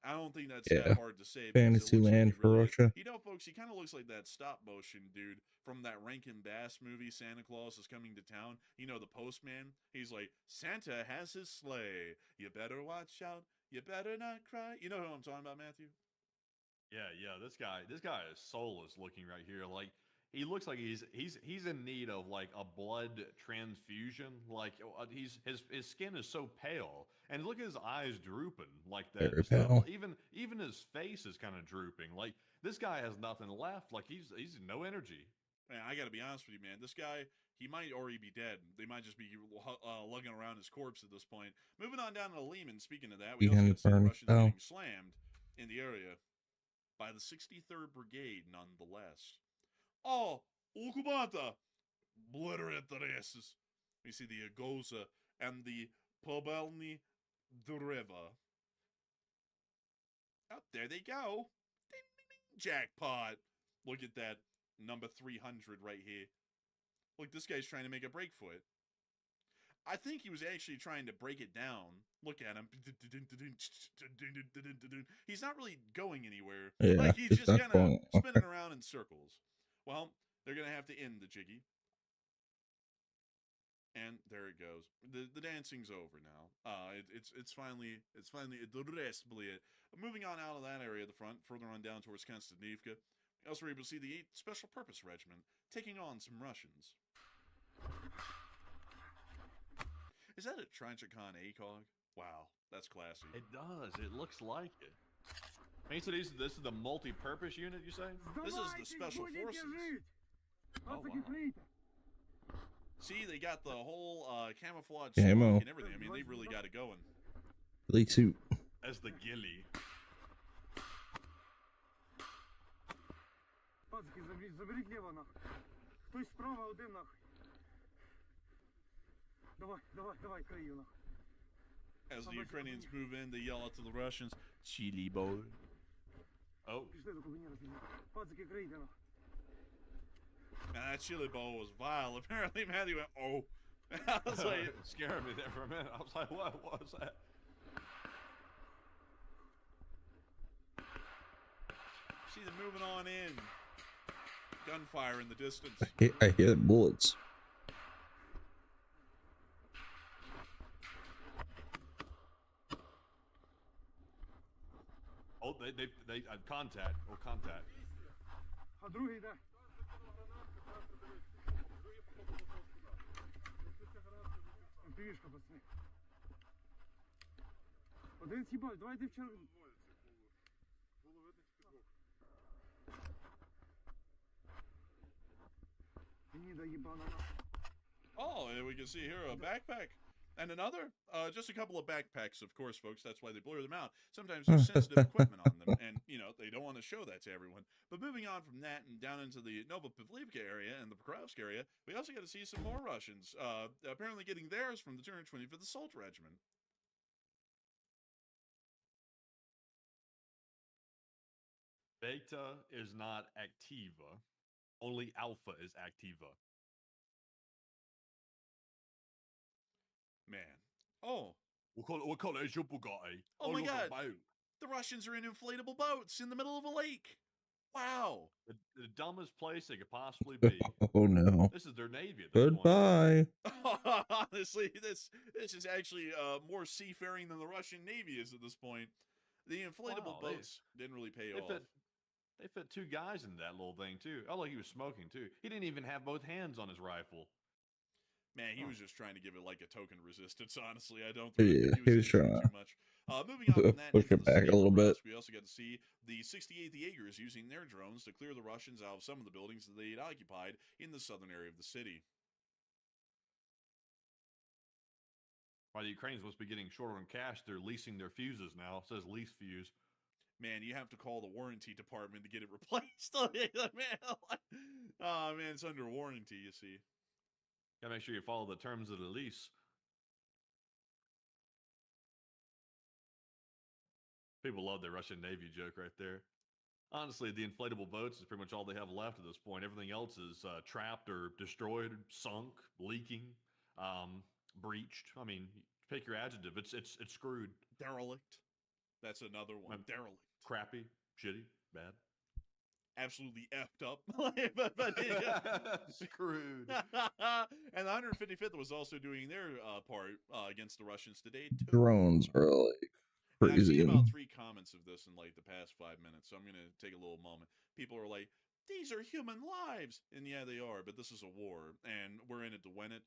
I don't think that's that hard to say. Fantasyland for Russia. You know, folks, he kind of looks like that stop motion dude from that Rankin Bass movie, Santa Claus is Coming to Town. You know, the postman. He's like, Santa has his sleigh. You better watch out. You better not cry. You know who I'm talking about, Matthew? Yeah. This guy is soulless looking right here. Like, he looks like he's in need of like a blood transfusion. Like his skin is so pale, and look at his eyes drooping like that. Very And stuff. pale. Even his face is kind of drooping. Like this guy has nothing left. Like he's no energy. Man, I got to be honest with you, man. This guy, he might already be dead. They might just be lugging around his corpse at this point. Moving on down to Lehman. Speaking of that, we also got to see the Russians getting slammed in the area by the 63rd Brigade, nonetheless. Oh, Ukubata! Obliterate the races. We see the Agoza and the Pobelny Dreva. Oh, there they go. Ding, ding, ding. Jackpot. Look at that. Number 300 right here. Look, this guy's trying to make a break for it. I think he was actually trying to break it down. Look at him. He's not really going anywhere. Yeah, like he's just kind of spinning around in circles. Well, they're going to have to end the jiggy. And there it goes. The dancing's over now. It's finally moving on out of that area of the front, further on down towards Konstantinivka. We also were able to see the 8th Special Purpose Regiment taking on some Russians. Is that a Tranchikon ACOG? Wow, that's classy. It does. It looks like it. Hey, so this is the multi-purpose unit, you say? This is the Special Forces. Oh, wow. See, they got the whole camouflage Camo. and everything. I mean, they really got it going. Ghillie suit. As the ghillie. Заберіть ліво, нахуй. Хтось справа, один, нахуй. Давай, крию, нахуй. As the Ukrainians move in, they yell out to the Russians, "Chili boy." Oh. Пішли до кабінету. Пацики, крийте, нахуй. Man, that chili bowl was vile. Apparently, Matthew went, "Oh." I was like, it scared me there for a minute. I was like, what was that? See them moving on in. Gunfire in the distance. I hear bullets. Oh, they contact. Oh, contact. А другий де? Пішка, пацани. Один сібать, давайте вчора. Oh, and we can see here a backpack and another. Just a couple of backpacks, of course, folks. That's why they blur them out. Sometimes there's sensitive equipment on them, and, you know, they don't want to show that to everyone. But moving on from that and down into the Novopavlivka area and the Pokrovsk area, we also got to see some more Russians, apparently getting theirs from the 225th Assault Regiment. Beta is not activa. Only alpha is activa. Man. Oh. We'll call it a Bugatti. Oh my god. The Russians are in inflatable boats in the middle of a lake. Wow. The dumbest place they could possibly be. Oh no. This is their navy at this Goodbye. Point. Honestly, this is actually more seafaring than the Russian Navy is at this point. The inflatable boats didn't really pay off. They fit two guys into that little thing too. Oh, look, he was smoking too. He didn't even have both hands on his rifle. Man, he was just trying to give it like a token resistance, honestly. I don't think he was trying too much. Moving on from that, push it back a little bit. We also got to see the 68th Jaegers using their drones to clear the Russians out of some of the buildings that they had occupied in the southern area of the city. While the Ukrainians must be getting shorter on cash, they're leasing their fuses now. It says lease fuse. Man, you have to call the warranty department to get it replaced. Oh, man, it's under warranty, you see. Gotta make sure you follow the terms of the lease. People love their Russian Navy joke right there. Honestly, the inflatable boats is pretty much all they have left at this point. Everything else is trapped or destroyed, sunk, leaking, breached. I mean, pick your adjective. It's screwed. Derelict. That's another one. Derelict. Crappy, shitty, bad. Absolutely effed up. Screwed. And the 155th was also doing their part against the Russians today, too. Drones are like crazy. I've seen about 3 comments of this in like the past 5 minutes, so I'm going to take a little moment. People are like, these are human lives. And yeah, they are, but this is a war, and we're in it to win it.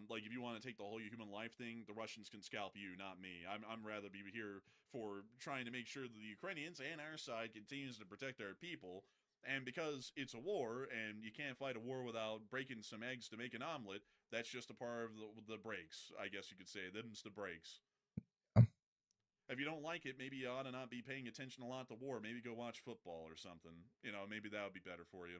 Like, if you want to take the whole human life thing, the Russians can scalp you, not me. I'm rather be here for trying to make sure that the Ukrainians and our side continues to protect our people. And because it's a war, and you can't fight a war without breaking some eggs to make an omelet, that's just a part of the breaks, I guess you could say. Them's the breaks. If you don't like it, maybe you ought to not be paying attention a lot to war. Maybe go watch football or something. You know, maybe that would be better for you.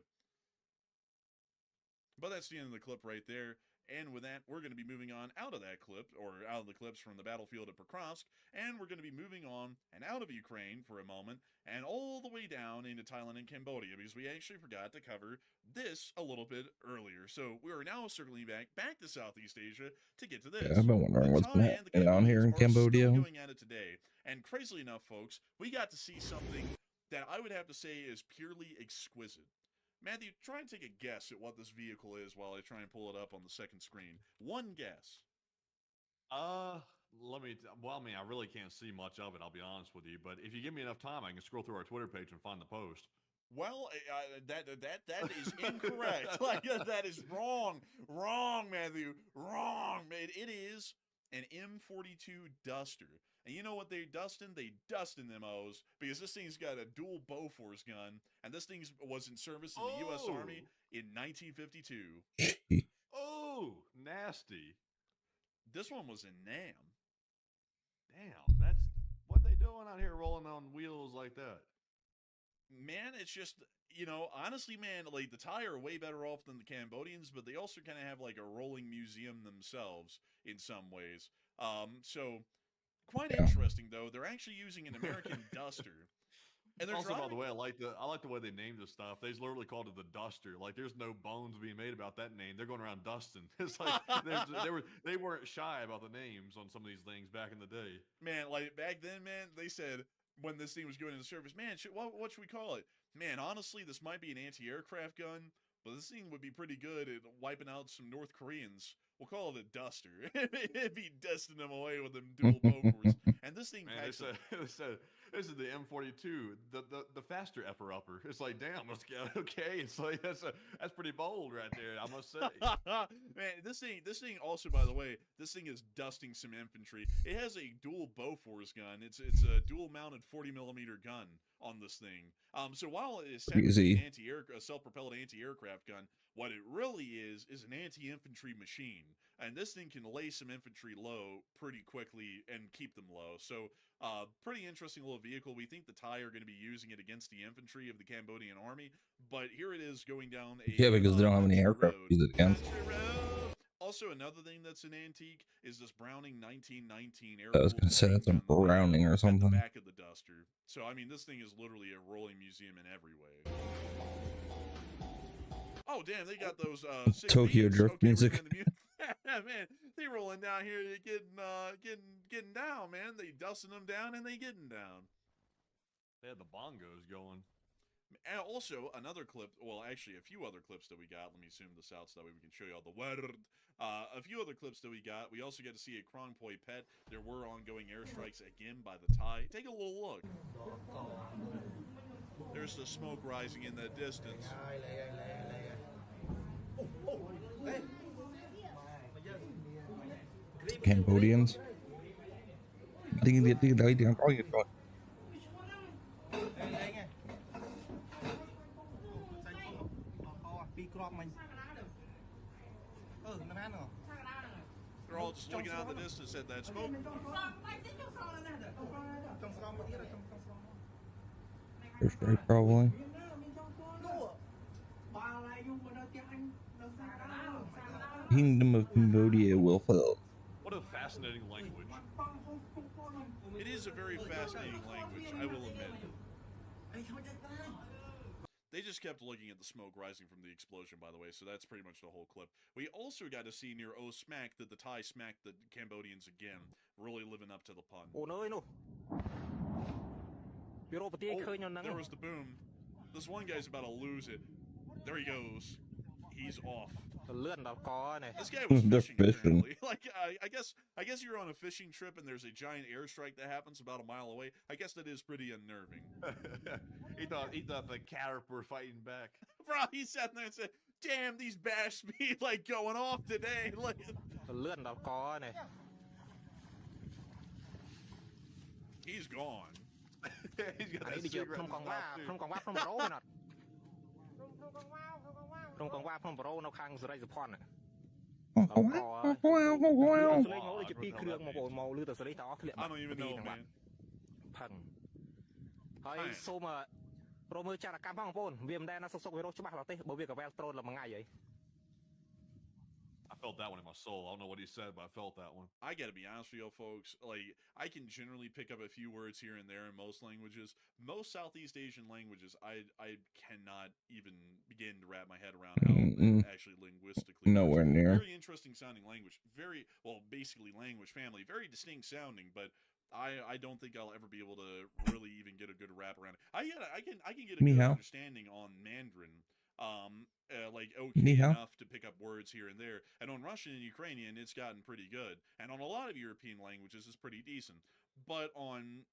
But that's the end of the clip right there. And with that, we're going to be moving on out of that clip, or out of the clips from the battlefield of Pokrovsk, and we're going to be moving on and out of Ukraine for a moment, and all the way down into Thailand and Cambodia, because we actually forgot to cover this a little bit earlier. So we are now circling back to Southeast Asia to get to this. Yeah, I've been wondering what's been Thai and the happening down here in Cambodians are still Cambodia. going at it today. And crazily enough, folks, we got to see something that I would have to say is purely exquisite. Matthew, try and take a guess at what this vehicle is while I try and pull it up on the second screen. One guess. Well, I mean, I really can't see much of it, I'll be honest with you. But if you give me enough time, I can scroll through our Twitter page and find the post. Well, that is incorrect. Like, that is wrong. Wrong, Matthew. Wrong. It is an M42 Duster. And you know what they're dusting? They dusting them O's, because this thing's got a dual Bofors gun, and this thing was in service in the U.S. Army in 1952. Oh, nasty. This one was in Nam. Damn, that's what they doing out here rolling on wheels like that. Man, it's just, you know, honestly, man, like, the Thai are way better off than the Cambodians, but they also kind of have like a rolling museum themselves in some ways. So quite interesting, though. They're actually using an American Duster. And they're also, by the way, I like the way they named this stuff. They literally called it the Duster. Like, there's no bones being made about that name. They're going around dusting. It's like they weren't shy about the names on some of these things back in the day. Man, like, back then, man, they said when this thing was going into service, man, what should we call it? Man, honestly, this might be an anti-aircraft gun, but this thing would be pretty good at wiping out some North Koreans. We'll call it a Duster. It'd be dusting them away with them dual Bofors. And this thing, man, they said this is the M42, the faster effer-upper. It's like, damn, okay. It's like that's pretty bold right there, I must say. Man, this thing also, by the way, this thing is dusting some infantry. It has a dual Bofors gun. It's a dual-mounted 40mm gun on this thing. So while it is technically a self-propelled anti-aircraft gun, what it really is an anti-infantry machine. And this thing can lay some infantry low pretty quickly and keep them low. So, pretty interesting little vehicle. We think the Thai are going to be using it against the infantry of the Cambodian army. But here it is going down a because they don't have any aircraft to use it against. Also, another thing that's an antique is this Browning 1919 air. I was going to say that's a Browning or something. At the back of the Duster. So, I mean, this thing is literally a rolling museum in every way. Oh, damn, they got those Tokyo Drift music. Man, they rolling down here, getting down, man. They dusting them down and they getting down. They had the bongos going. And also, another clip, well, actually, a few other clips that we got. Let me zoom this out so that way we can show you all the word. A few other clips that we got. We also got to see a Krongpoi pet. There were ongoing airstrikes again by the Thai. Take a little look. There's the smoke rising in the distance. Cambodians. They're all just looking out in the distance at that smoke. Airstrike, probably. Kingdom of Cambodia will fall. What a fascinating language. It is a very fascinating language, I will admit. They just kept looking at the smoke rising from the explosion, by the way, so that's pretty much the whole clip. We also got to see near O Smack that the Thai smacked the Cambodians again, really living up to the pun. Oh, there was the boom. This one guy's about to lose it. There he goes. He's off. This guy was fishing, apparently. Like, I guess you're on a fishing trip and there's a giant airstrike that happens about a mile away. I guess that is pretty unnerving. he thought the carp were fighting back. Bro, he sat there and said, damn, these bash be like going off today. Like, he's gone. He's got that cigarette in his mouth, too. I don't even know, man. ហើយសូមរមើលចារកម្មផងបងប្អូនវាមិនដែលណាសុកសុកវារកច្បាស់ឡើយទេបើវាកវែលត្រូលមួយថ្ងៃហើយ I felt that one in my soul. I don't know what he said, but I felt that one. I gotta be honest with you, folks. Like, I can generally pick up a few words here and there in most languages. Most Southeast Asian languages, I cannot even begin to wrap my head around how actually linguistically. Nowhere near. Very interesting sounding language. Very, well, basically language family. Very distinct sounding, but I don't think I'll ever be able to really even get a good wrap around it. I can get a good understanding on Mandarin. Like okay enough to pick up words here and there, and on Russian and Ukrainian it's gotten pretty good, and on a lot of European languages it's pretty decent, but on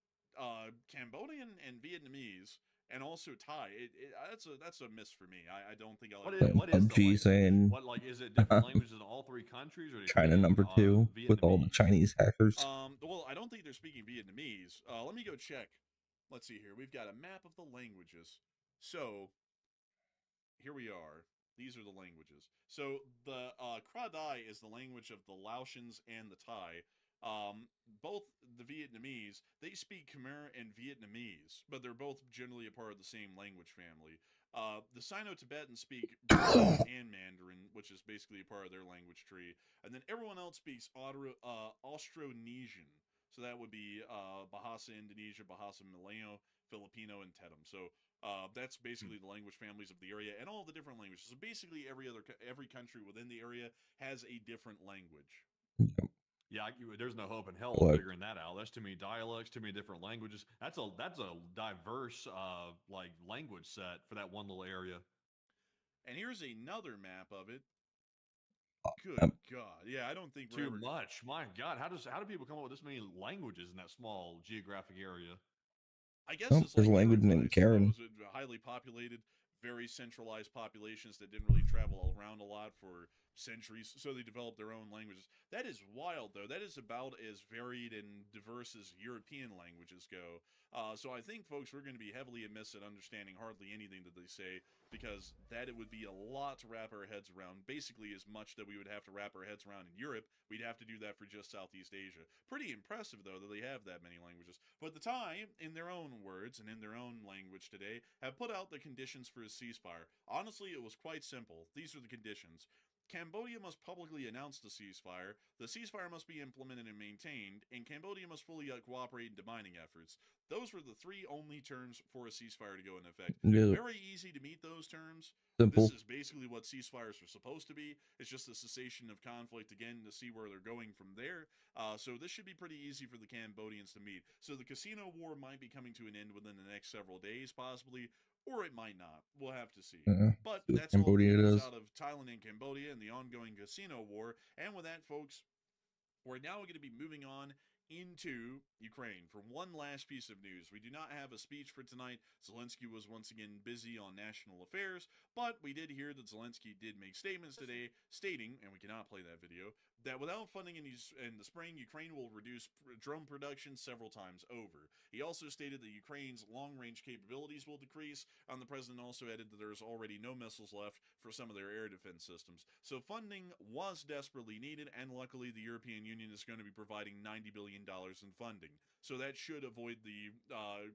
Cambodian and Vietnamese and also Thai, that's a miss for me. I don't think I'll what is PUBG saying what, like, is it different languages in all three countries, or China number 2 with all the Chinese hackers? Well, I don't think they're speaking Vietnamese. Let me go check. Let's see here. We've got a map of the languages. So here we are. These are the languages. So the Kra-Dai is the language of the Laotians and the Thai. Both the Vietnamese, they speak Khmer and Vietnamese, but they're both generally a part of the same language family. The Sino-Tibetan speak and Mandarin, which is basically a part of their language tree. And then everyone else speaks Austronesian. So that would be Bahasa Indonesia, Bahasa Malayo, Filipino, and Tetum. So that's basically the language families of the area and all the different languages. So basically every country within the area has a different language. Yeah, there's no hope in hell of figuring that out. That's too many dialects, too many different languages. That's a diverse like language set for that one little area. And here's another map of it. Good God. Yeah, I don't think too much. My God, how do people come up with this many languages in that small geographic area? I guess it's there's like a language named Karen. Highly populated, very centralized populations that didn't really travel around a lot for centuries, so they developed their own languages. That is wild, though. That is about as varied and diverse as European languages go. So I think, folks, we're going to be heavily amiss at understanding hardly anything that they say, because that it would be a lot to wrap our heads around. Basically as much that we would have to wrap our heads around in Europe, we'd have to do that for just Southeast Asia. Pretty impressive, though, that they have that many languages. But the Thai, in their own words and in their own language today, have put out the conditions for a ceasefire. Honestly, it was quite simple. These are the conditions. Cambodia must publicly announce the ceasefire must be implemented and maintained, and Cambodia must fully cooperate in demining efforts. Those were the three only terms for a ceasefire to go in effect. Yeah. Very easy to meet those terms. Simple. This is basically what ceasefires are supposed to be. It's just a cessation of conflict, again, to see where they're going from there. So this should be pretty easy for the Cambodians to meet. So the casino war might be coming to an end within the next several days, possibly, or it might not. We'll have to see. But that's Cambodia all the news does. out of Thailand and Cambodia and the ongoing casino war. And with that, folks, we're now going to be moving on into Ukraine for one last piece of news. We do not have a speech for tonight. Zelensky was once again busy on national affairs, but we did hear that Zelensky did make statements today stating, and we cannot play that video, that without funding in the spring, Ukraine will reduce drone production several times over. He also stated that Ukraine's long-range capabilities will decrease, and the president also added that there's already no missiles left for some of their air defense systems. So funding was desperately needed, and luckily the European Union is going to be providing $90 billion in funding. So that should avoid the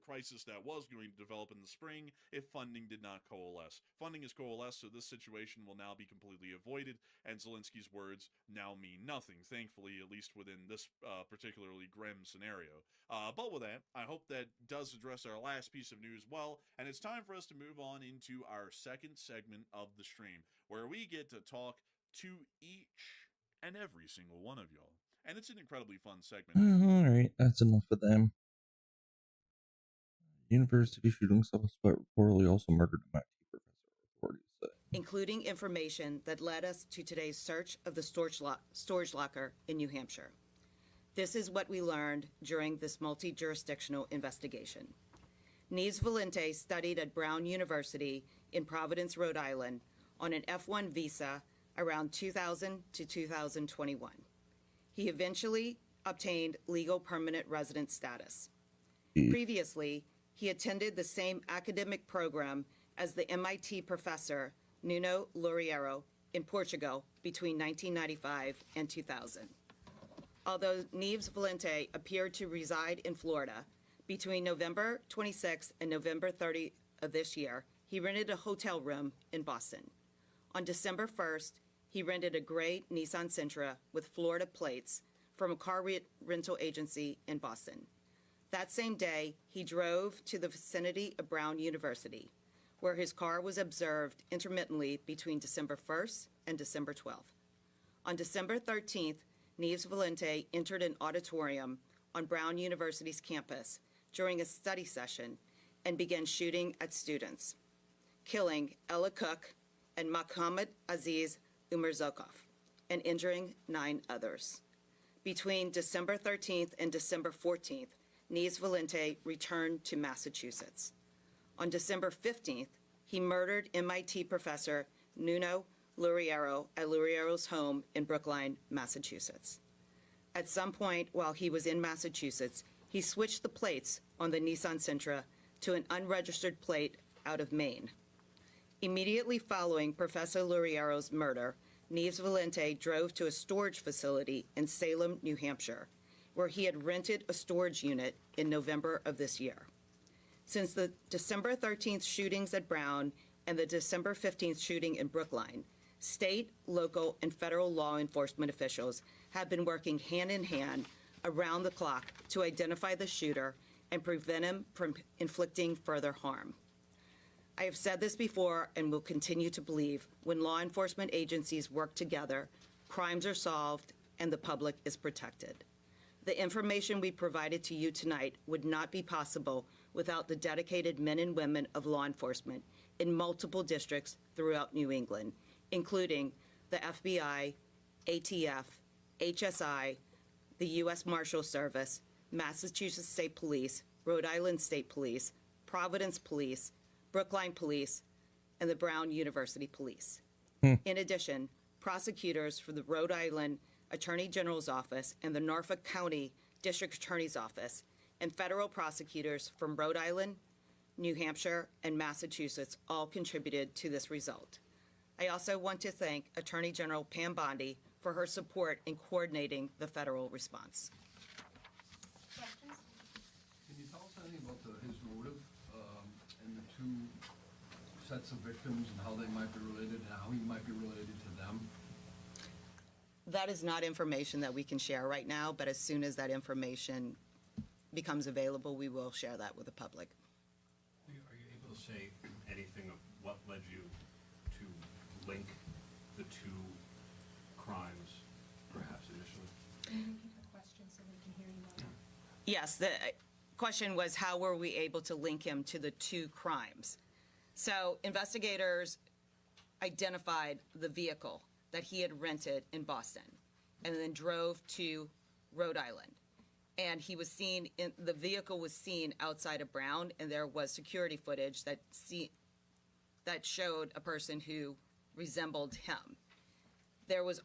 crisis that was going to develop in the spring if funding did not coalesce. Funding is coalesced, so this situation will now be completely avoided, and Zelensky's words now mean nothing, thankfully, at least within this particularly grim scenario. But with that, I hope that does address our last piece of news well, and it's time for us to move on into our second segment of the stream, where we get to talk to each and every single one of y'all. And it's an incredibly fun segment. Alright, that's enough for them. University shooting suspect reportedly also murdered a MIT professor, authorities say. Including information that led us to today's search of the storage locker in New Hampshire. This is what we learned during this multi-jurisdictional investigation. Nies Valente studied at Brown University in Providence, Rhode Island, on an F1 visa around 2000 to 2021. He eventually obtained legal permanent resident status. Previously, he attended the same academic program as the MIT professor Nuno Loureiro in Portugal between 1995 and 2000. Although Neves Valente appeared to reside in Florida, between November 26th and November 30th of this year, he rented a hotel room in Boston. On December 1st, he rented a gray Nissan Sentra with Florida plates from a car rental agency in Boston. That same day, he drove to the vicinity of Brown University, where his car was observed intermittently between December 1st and December 12th. On December 13th, Neves Valente entered an auditorium on Brown University's campus during a study session and began shooting at students, killing Ella Cook and Mohammed Aziz Umarzokov, and injuring 9 others. Between December 13th and December 14th, Neves Valente returned to Massachusetts. On December 15th, he murdered MIT professor Nuno Loureiro at Loureiro's home in Brookline, Massachusetts. At some point while he was in Massachusetts, he switched the plates on the Nissan Sentra to an unregistered plate out of Maine. Immediately following Professor Loureiro's murder, Neves Valente drove to a storage facility in Salem, New Hampshire, where he had rented a storage unit in November of this year. Since the December 13th shootings at Brown and the December 15th shooting in Brookline, state, local, and federal law enforcement officials have been working hand in hand around the clock to identify the shooter and prevent him from inflicting further harm. I have said this before and will continue to believe when law enforcement agencies work together, crimes are solved and the public is protected. The information we provided to you tonight would not be possible without the dedicated men and women of law enforcement in multiple districts throughout New England, including the FBI, ATF, HSI, the U.S. Marshal Service, Massachusetts State Police, Rhode Island State Police, Providence Police, Brookline Police, and the Brown University Police. In addition, prosecutors for the Rhode Island Attorney General's Office and the Norfolk County District Attorney's Office, and federal prosecutors from Rhode Island, New Hampshire, and Massachusetts all contributed to this result. I also want to thank Attorney General Pam Bondi for her support in coordinating the federal response. Questions? Can you tell us anything about his motive and the 2 sets of victims and how they might be related and how he might be related to them? That is not information that we can share right now, but as soon as that information becomes available, we will share that with the public. Are you able to say anything of what led you to link the 2 crimes, perhaps initially? Can you repeat the question so we can hear you more? Yes, the question was how were we able to link him to the 2 crimes? So investigators identified the vehicle that he had rented in Boston and then drove to Rhode Island. And he was seen, the vehicle was seen outside of Brown, and there was security footage that showed a person who resembled him. There was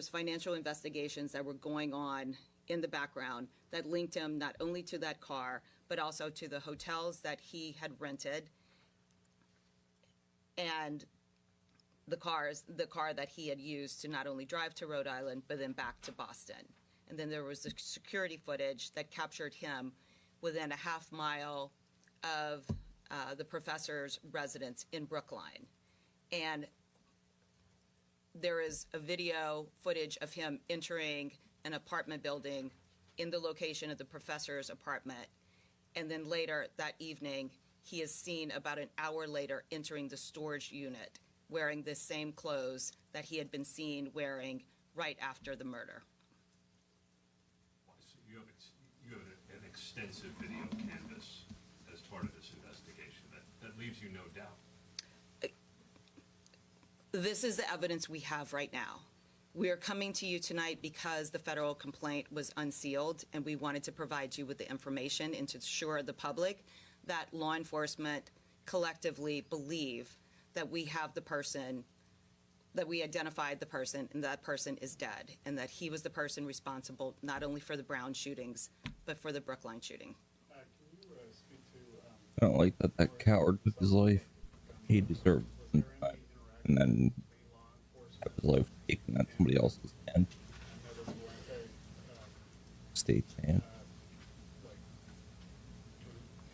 financial investigations that were going on in the background that linked him not only to that car, but also to the hotels that he had rented and the car that he had used to not only drive to Rhode Island, but then back to Boston. And then there was the security footage that captured him within a half mile of the professor's residence in Brookline. And there is a video footage of him entering an apartment building in the location of the professor's apartment. And then later that evening, he is seen about an hour later entering the storage unit wearing the same clothes that he had been seen wearing right after the murder. So you have an extensive video canvas as part of this investigation. That leaves you no doubt. This is the evidence we have right now. We are coming to you tonight because the federal complaint was unsealed, and we wanted to provide you with the information and to assure the public that law enforcement collectively believe that we have the person, that we identified the person, and that person is dead, and that he was the person responsible not only for the Brown shootings, but for the Brookline shooting. I don't like that that coward took his life. He deserved some time. And then have his life taken at somebody else's hand. State's hand.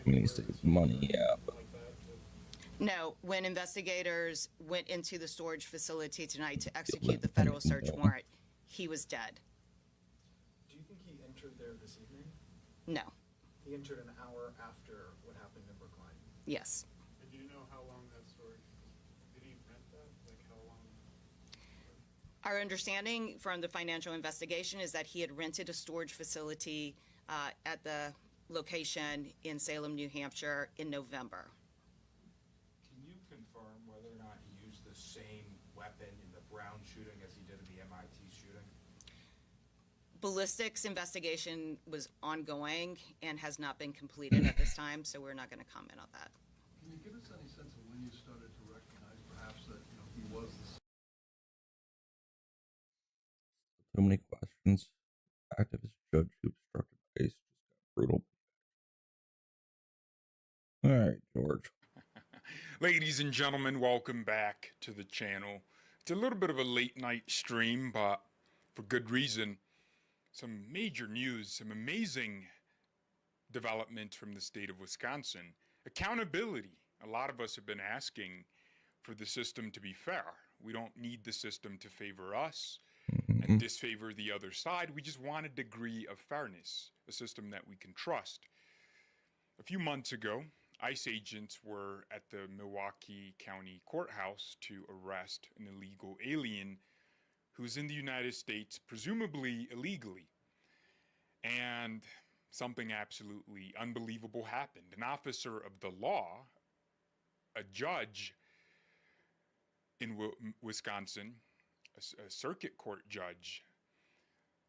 I mean, he saves money, yeah, but No, when investigators went into the storage facility tonight to execute the federal search warrant, he was dead. Do you think he entered there this evening? No. He entered an hour after what happened in Brookline? Yes. And do you know how long that storage, did he rent that? Like how long? Our understanding from the financial investigation is that he had rented a storage facility at the location in Salem, New Hampshire in November. Can you confirm whether or not he used the same weapon in the Brown shooting as he did in the MIT shooting? Ballistics investigation was ongoing and has not been completed at this time, so we're not going to comment on that. Can you give us any sense of when you started to recognize perhaps that, you know, he was the... so many questions. Activist judge who obstructed case just got brutal. Alright, George. Ladies and gentlemen, welcome back to the channel. It's a little bit of a late night stream, but for good reason. Some major news, some amazing developments from the state of Wisconsin. Accountability. A lot of us have been asking for the system to be fair. We don't need the system to favor us and disfavor the other side. We just want a degree of fairness, a system that we can trust. A few months ago, ICE agents were at the Milwaukee County Courthouse to arrest an illegal alien who's in the United States, presumably illegally. And something absolutely unbelievable happened. An officer of the law, a judge in Wisconsin, a circuit court judge,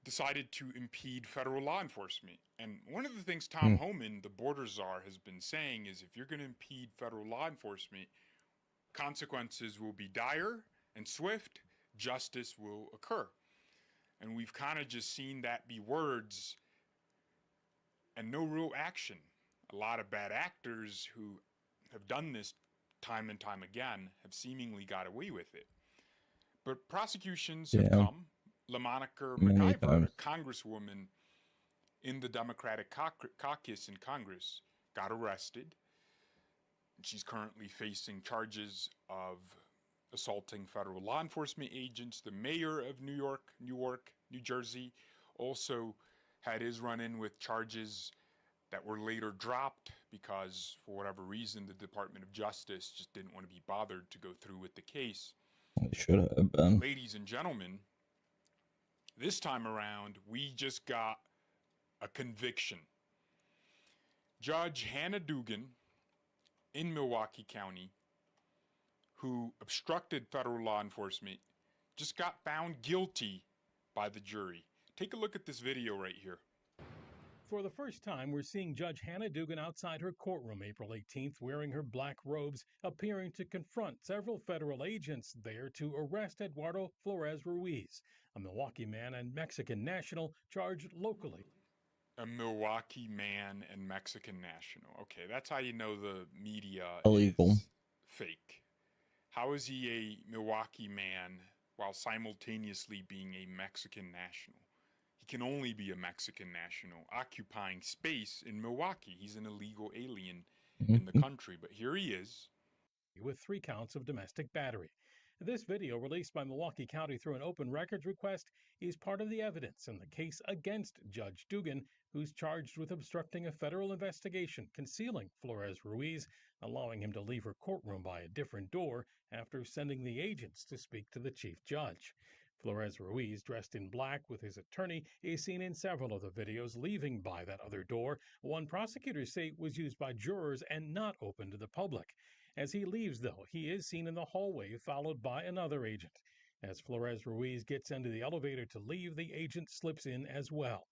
decided to impede federal law enforcement. And one of the things Tom Homan, the border czar, has been saying is if you're going to impede federal law enforcement, consequences will be dire and swift, justice will occur. And we've kind of just seen that be words and no real action. A lot of bad actors who have done this time and time again have seemingly got away with it. But prosecutions have come. LaMonica McIver, a congresswoman in the Democratic caucus in Congress, got arrested. She's currently facing charges of assaulting federal law enforcement agents. The mayor of New Jersey, also had his run-in with charges that were later dropped because, for whatever reason, the Department of Justice just didn't want to be bothered to go through with the case. It should have been. Ladies and gentlemen, this time around, we just got a conviction. Judge Hannah Dugan in Milwaukee County, who obstructed federal law enforcement, just got found guilty by the jury. Take a look at this video right here. For the first time, we're seeing Judge Hannah Dugan outside her courtroom April 18th, wearing her black robes, appearing to confront several federal agents there to arrest Eduardo Flores Ruiz, a Milwaukee man and Mexican national charged locally. A Milwaukee man and Mexican national. Okay, that's how you know the media illegal. Is fake. How is he a Milwaukee man while simultaneously being a Mexican national? He can only be a Mexican national occupying space in Milwaukee. He's an illegal alien in the country, but here he is. With 3 counts of domestic battery. This video, released by Milwaukee County through an open records request, is part of the evidence in the case against Judge Dugan, who's charged with obstructing a federal investigation, concealing Flores Ruiz, allowing him to leave her courtroom by a different door after sending the agents to speak to the chief judge. Flores Ruiz, dressed in black with his attorney, is seen in several of the videos leaving by that other door, one prosecutors say was used by jurors and not open to the public. As he leaves, though, he is seen in the hallway, followed by another agent. As Flores Ruiz gets into the elevator to leave, the agent slips in as well.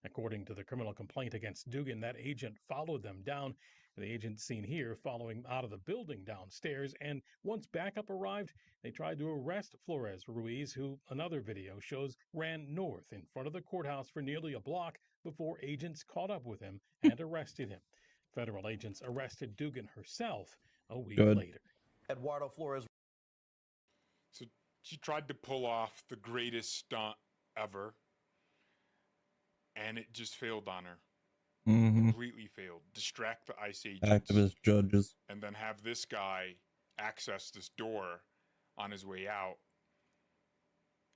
According to the criminal complaint against Dugan, that agent followed them down. The agent seen here following out of the building downstairs, and once backup arrived, they tried to arrest Flores Ruiz, who another video shows ran north in front of the courthouse for nearly a block before agents caught up with him and arrested him. Federal agents arrested Dugan herself a week later. Eduardo Flores. So she tried to pull off the greatest stunt ever, and it just failed on her. Completely failed. Distract the ICE agents. Activist judges. And then have this guy access this door on his way out.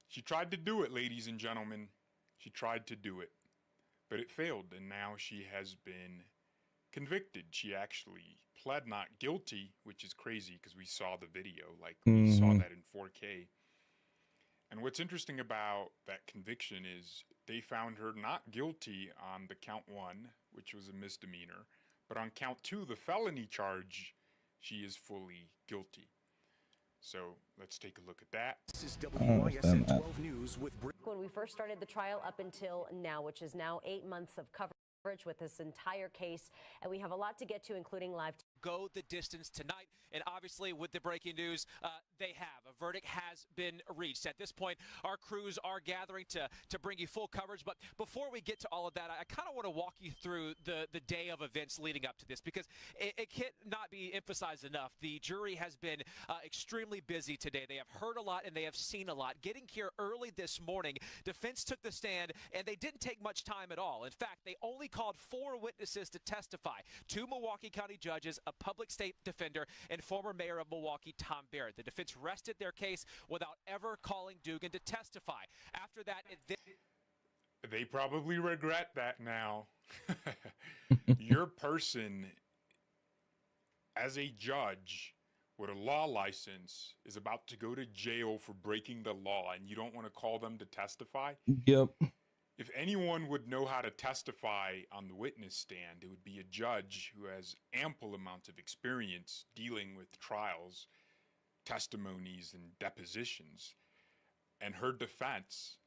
She tried to do it, ladies and gentlemen. She tried to do it. But it failed, and now she has been convicted. She actually pled not guilty, which is crazy because we saw the video. Like, we saw that in 4K. And what's interesting about that conviction is they found her not guilty on the count 1, which was a misdemeanor. But on count 2, the felony charge, she is fully guilty. So let's take a look at that. This is WYSN 12 News with when we first started the trial up until now, which is now 8 months of coverage with this entire case, and we have a lot to get to, including live. Go the distance tonight, and obviously with the breaking news, they have. A verdict has been reached. At this point, our crews are gathering to bring you full coverage, but before we get to all of that, I kind of want to walk you through the day of events leading up to this, because it cannot be emphasized enough. The jury has been extremely busy today. They have heard a lot and they have seen a lot. Getting here early this morning, defense took the stand, and they didn't take much time at all. In fact, they only called 4 witnesses to testify: 2 Milwaukee County judges, a public state defender, and former mayor of Milwaukee, Tom Barrett. The defense rested their case without ever calling Dugan to testify. After that, they probably regret that now. Your person, as a judge with a law license, is about to go to jail for breaking the law, and you don't want to call them to testify? Yep. If anyone would know how to testify on the witness stand, it would be a judge who has ample amounts of experience dealing with trials, testimonies, and depositions. And her defense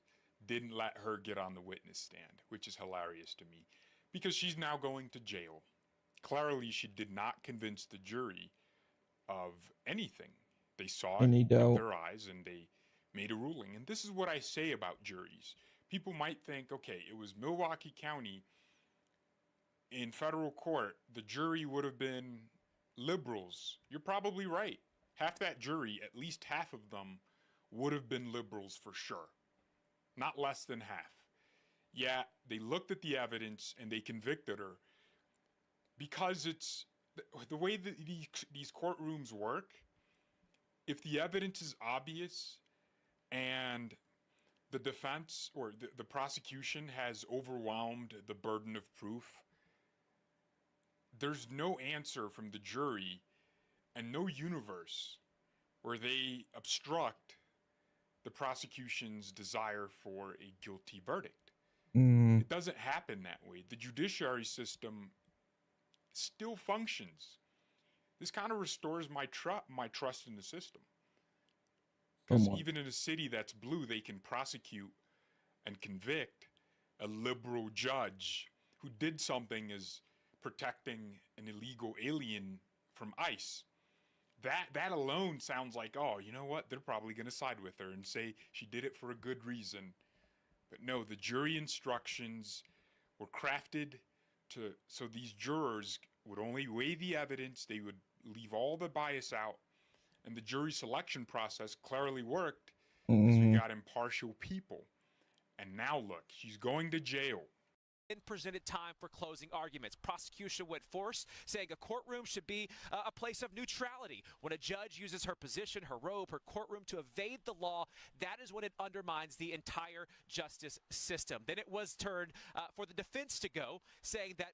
didn't let her get on the witness stand, which is hilarious to me, because she's now going to jail. Clearly, she did not convince the jury of anything. They saw it with their eyes, and they made a ruling. And this is what I say about juries. People might think, okay, it was Milwaukee County. In federal court, the jury would have been liberals. You're probably right. Half that jury, at least half of them, would have been liberals for sure. Not less than half. Yeah, they looked at the evidence and they convicted her because it's the way that these courtrooms work. If the evidence is obvious and the defense or the prosecution has overwhelmed the burden of proof, there's no answer from the jury and no universe where they obstruct the prosecution's desire for a guilty verdict. It doesn't happen that way. The judiciary system still functions. This kind of restores my trust in the system. Because even in a city that's blue, they can prosecute and convict a liberal judge who did something as protecting an illegal alien from ICE. That alone sounds like, oh, you know what? They're probably going to side with her and say she did it for a good reason. But no, the jury instructions were crafted so these jurors would only weigh the evidence. They would leave all the bias out. And the jury selection process clearly worked because we got impartial people. And now look, she's going to jail. Presented time for closing arguments. Prosecution went force, saying a courtroom should be a place of neutrality. When a judge uses her position, her robe, her courtroom to evade the law, that is when it undermines the entire justice system. Then it was turned for the defense to go, saying that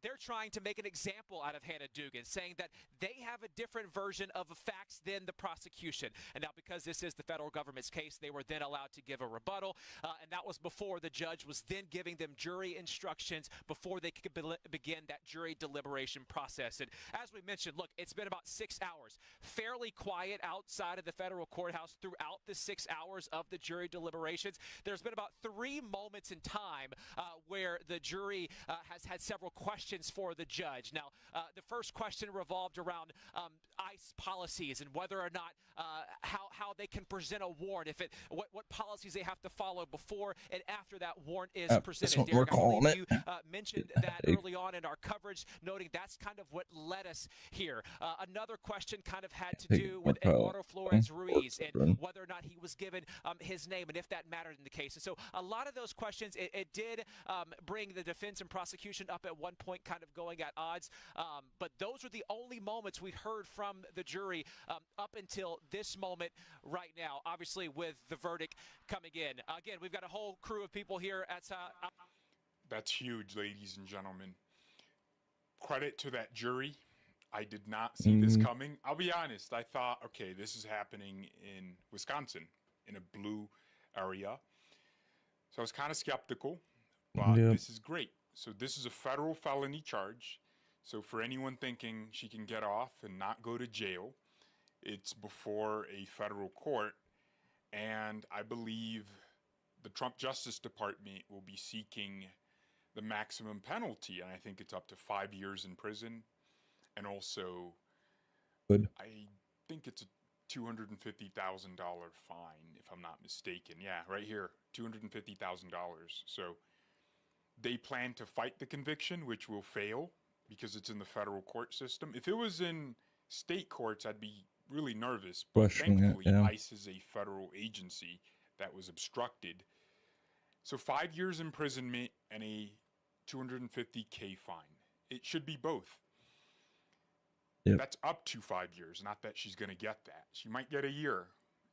they're trying to make an example out of Hannah Dugan, saying that they have a different version of the facts than the prosecution. And now, because this is the federal government's case, they were then allowed to give a rebuttal, and that was before the judge was then giving them jury instructions before they could begin that jury deliberation process. And as we mentioned, look, it's been about 6 hours, fairly quiet outside of the federal courthouse throughout the 6 hours of the jury deliberations. There's been about 3 moments in time where the jury has had several questions for the judge. Now, the first question revolved around ICE policies and whether or not how they can present a warrant, what policies they have to follow before and after that warrant is presented. That's what we're calling it. You mentioned that early on in our coverage, noting that's kind of what led us here. Another question kind of had to do with Eduardo Flores Ruiz and whether or not he was given his name and if that mattered in the case. And so a lot of those questions, it did bring the defense and prosecution up at one point, kind of going at odds. But those were the only moments we heard from the jury up until this moment right now, obviously with the verdict coming in. Again, we've got a whole crew of people here at That's huge, ladies and gentlemen. Credit to that jury. I did not see this coming. I'll be honest. I thought, okay, this is happening in Wisconsin, in a blue area. So I was kind of skeptical, but this is great. So this is a federal felony charge. So for anyone thinking she can get off and not go to jail, it's before a federal court. And I believe the Trump Justice Department will be seeking the maximum penalty. And I think it's up to 5 years in prison. And also, I think it's a $250,000 fine, if I'm not mistaken. Yeah, right here, $250,000. So they plan to fight the conviction, which will fail because it's in the federal court system. If it was in state courts, I'd be really nervous. But thankfully, ICE is a federal agency that was obstructed. So 5 years imprisonment and a $250K fine. It should be both. That's up to 5 years, not that she's going to get that. She might get a year,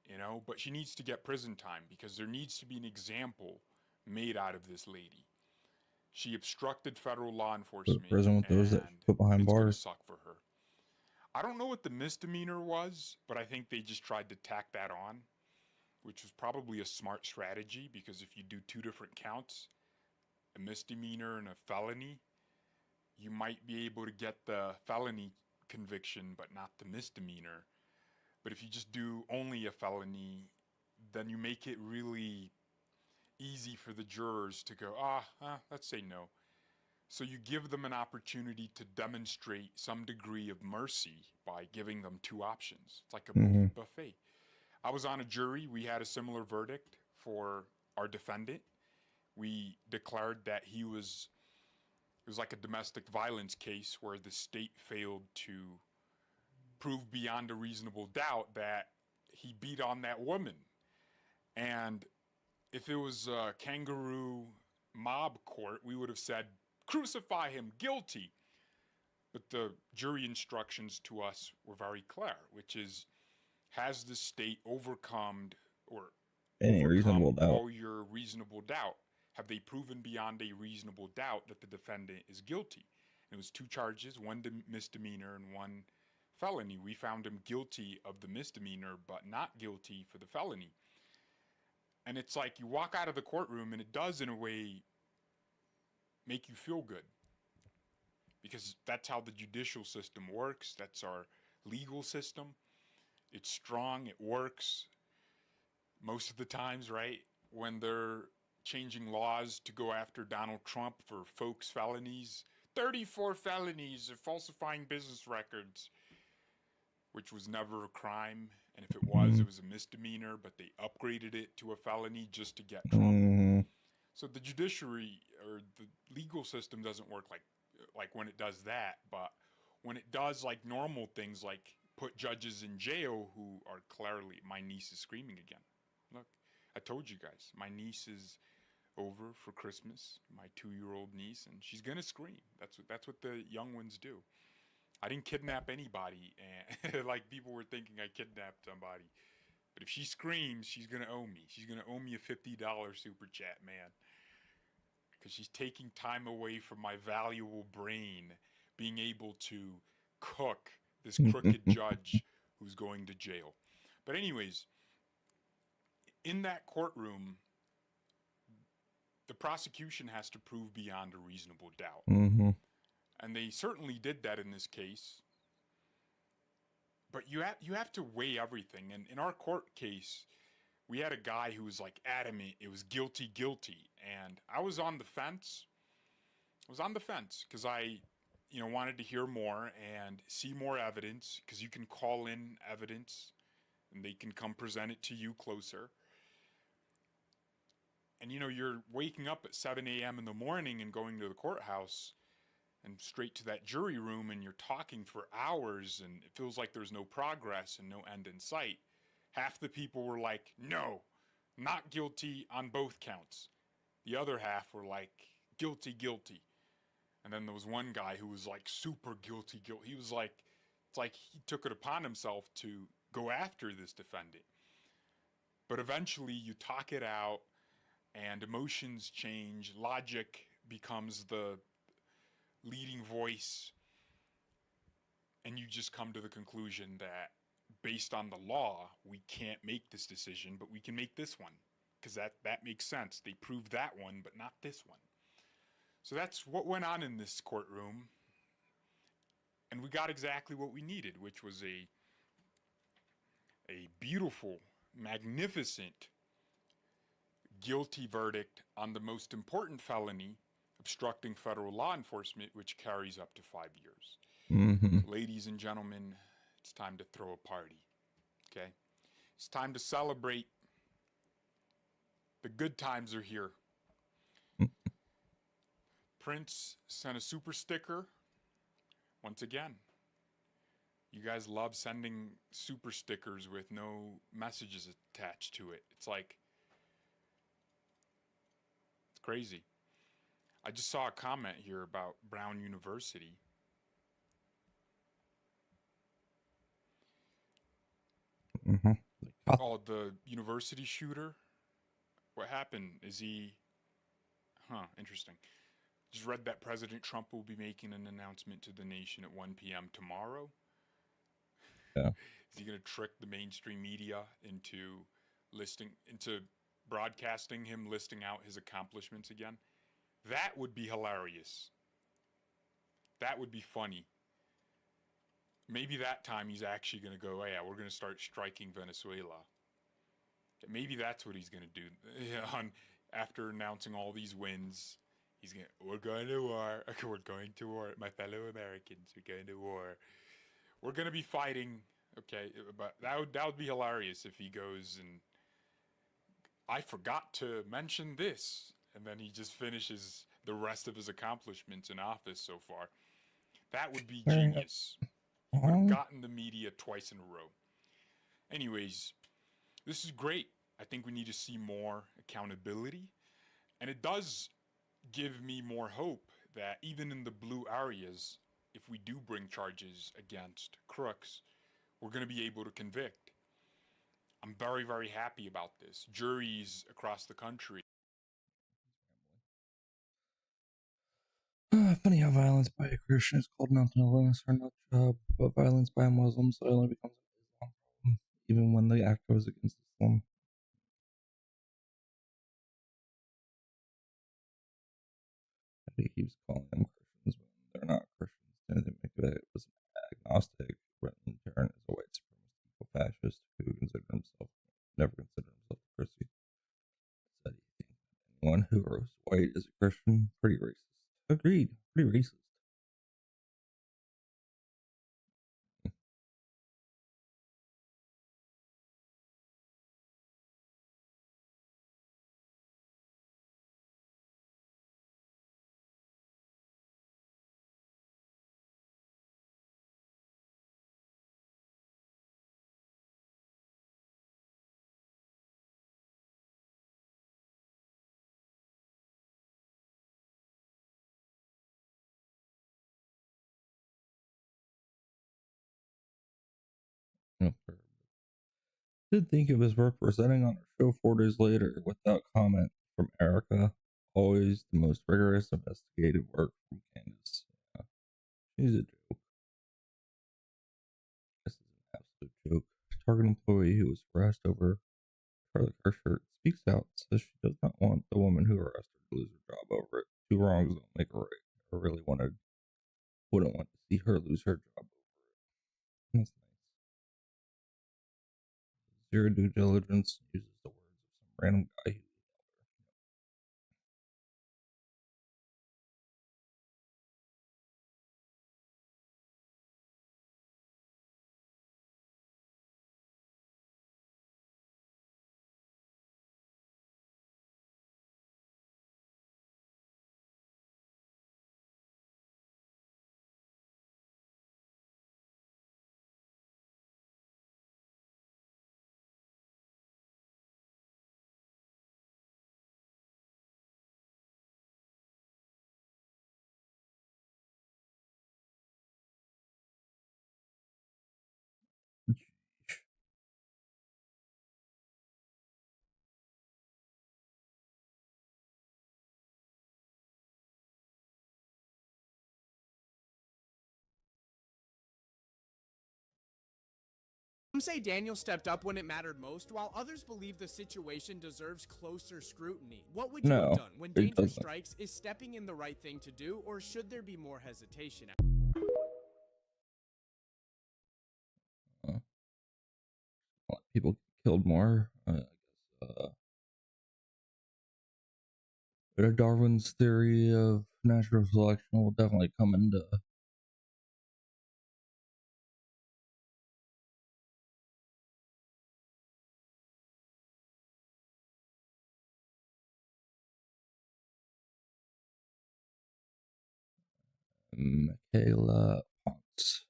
you know, but she needs to get prison time because there needs to be an example made out of this lady. She obstructed federal law enforcement. Prison with those that put behind bars. It's gonna suck for her. I don't know what the misdemeanor was, but I think they just tried to tack that on, which was probably a smart strategy because if you do 2 different counts, a misdemeanor and a felony, you might be able to get the felony conviction but not the misdemeanor. But if you just do only a felony, then you make it really easy for the jurors to go, let's say no. So you give them an opportunity to demonstrate some degree of mercy by giving them 2 options. It's like a buffet. I was on a jury. We had a similar verdict for our defendant. We declared that it was like a domestic violence case where the state failed to prove beyond a reasonable doubt that he beat on that woman. And if it was a kangaroo mob court, we would have said, crucify him, guilty. But the jury instructions to us were very clear, which is, has the state overcome any reasonable doubt? All your reasonable doubt? Have they proven beyond a reasonable doubt that the defendant is guilty? And it was 2 charges, 1 misdemeanor and 1 felony. We found him guilty of the misdemeanor, but not guilty for the felony. And it's like you walk out of the courtroom and it does, in a way, make you feel good. Because that's how the judicial system works. That's our legal system. It's strong. It works. Most of the times, right, when they're changing laws to go after Donald Trump for folks' felonies, 34 felonies of falsifying business records, which was never a crime. And if it was a misdemeanor, but they upgraded it to a felony just to get Trump. So the judiciary or the legal system doesn't work like when it does that, but when it does like normal things like put judges in jail who are clearly, my niece is screaming again. Look, I told you guys, my niece is over for Christmas, my 2-year-old niece, and she's gonna scream. That's what the young ones do. I didn't kidnap anybody, and like people were thinking I kidnapped somebody. But if she screams, she's gonna owe me. She's gonna owe me a $50 super chat, man. because she's taking time away from my valuable brain being able to cook this crooked judge who's going to jail. But anyways, in that courtroom, the prosecution has to prove beyond a reasonable doubt. And they certainly did that in this case. But you have to weigh everything. And in our court case, we had a guy who was like adamant it was guilty, guilty. And I was on the fence. I was on the fence because I wanted to hear more and see more evidence, because you can call in evidence and they can come present it to you closer. And you're waking up at 7 a.m. in the morning and going to the courthouse and straight to that jury room, and you're talking for hours, and it feels like there's no progress and no end in sight. Half the people were like, no, not guilty on both counts. The other half were like, guilty, guilty. And then there was one guy who was like super guilty. He was like, it's like he took it upon himself to go after this defendant. But eventually you talk it out, and emotions change, logic becomes the leading voice, and you just come to the conclusion that based on the law, we can't make this decision, but we can make this one, because that makes sense. They proved that one, but not this one. So that's what went on in this courtroom, and we got exactly what we needed, which was a beautiful, magnificent guilty verdict on the most important felony, obstructing federal law enforcement, which carries up to 5 years. So, ladies and gentlemen, it's time to throw a party, okay? It's time to celebrate. The good times are here. Prince sent a super sticker. Once again, you guys love sending super stickers with no messages attached to it. It's like, it's crazy. I just saw a comment here about Brown University. Oh, the university shooter? What happened? Is he... interesting. Just read that President Trump will be making an announcement to the nation at 1 p.m. tomorrow. Yeah. Is he going to trick the mainstream media into broadcasting him listing out his accomplishments again? That would be hilarious. That would be funny. Maybe that time he's actually going to go, oh yeah, we're going to start striking Venezuela. Maybe that's what he's going to do. After announcing all these wins, we're going to war. We're going to war. My fellow Americans, we're going to war. We're going to be fighting. Okay, but that would be hilarious if he goes and, I forgot to mention this, and then he just finishes the rest of his accomplishments in office so far. That would be genius. He would have gotten the media twice in a row. Anyways, this is great. I think we need to see more accountability, and it does give me more hope that even in the blue areas, if we do bring charges against crooks, we're going to be able to convict. I'm very, very happy about this. Juries across the country. Funny how violence by a Christian is called not an illness or nut job, but violence by a Muslim suddenly becomes an Islam problem, even when the act goes against Islam. He keeps calling them Christians when they're not Christians. Anything make of it was agnostic. Brenton Tarrant is a white supremacist eco-fascist who never considered himself a Christian. Said he thinks anyone who was white is a Christian. Pretty racist. Agreed. Pretty racist. Did think of his work presenting on our show 4 days later without comment from Erica. always the most rigorous investigative work from Candace. Yeah. She's a joke. This is an absolute joke. Target employee who was harassed over Charlie Kirschert speaks out, says she does not want the woman who harassed her to lose her job over it. Two wrongs don't make a right. I really wouldn't want to see her lose her job over it. That's nice. Zero due diligence, uses the words of some random guy who Some say Daniel stepped up when it mattered most, while others believe the situation deserves closer scrutiny. What would you have done when danger strikes? Is stepping in the right thing to do, or should there be more hesitation? people killed more. But Darwin's theory of natural selection will definitely come into Michaela Ponce.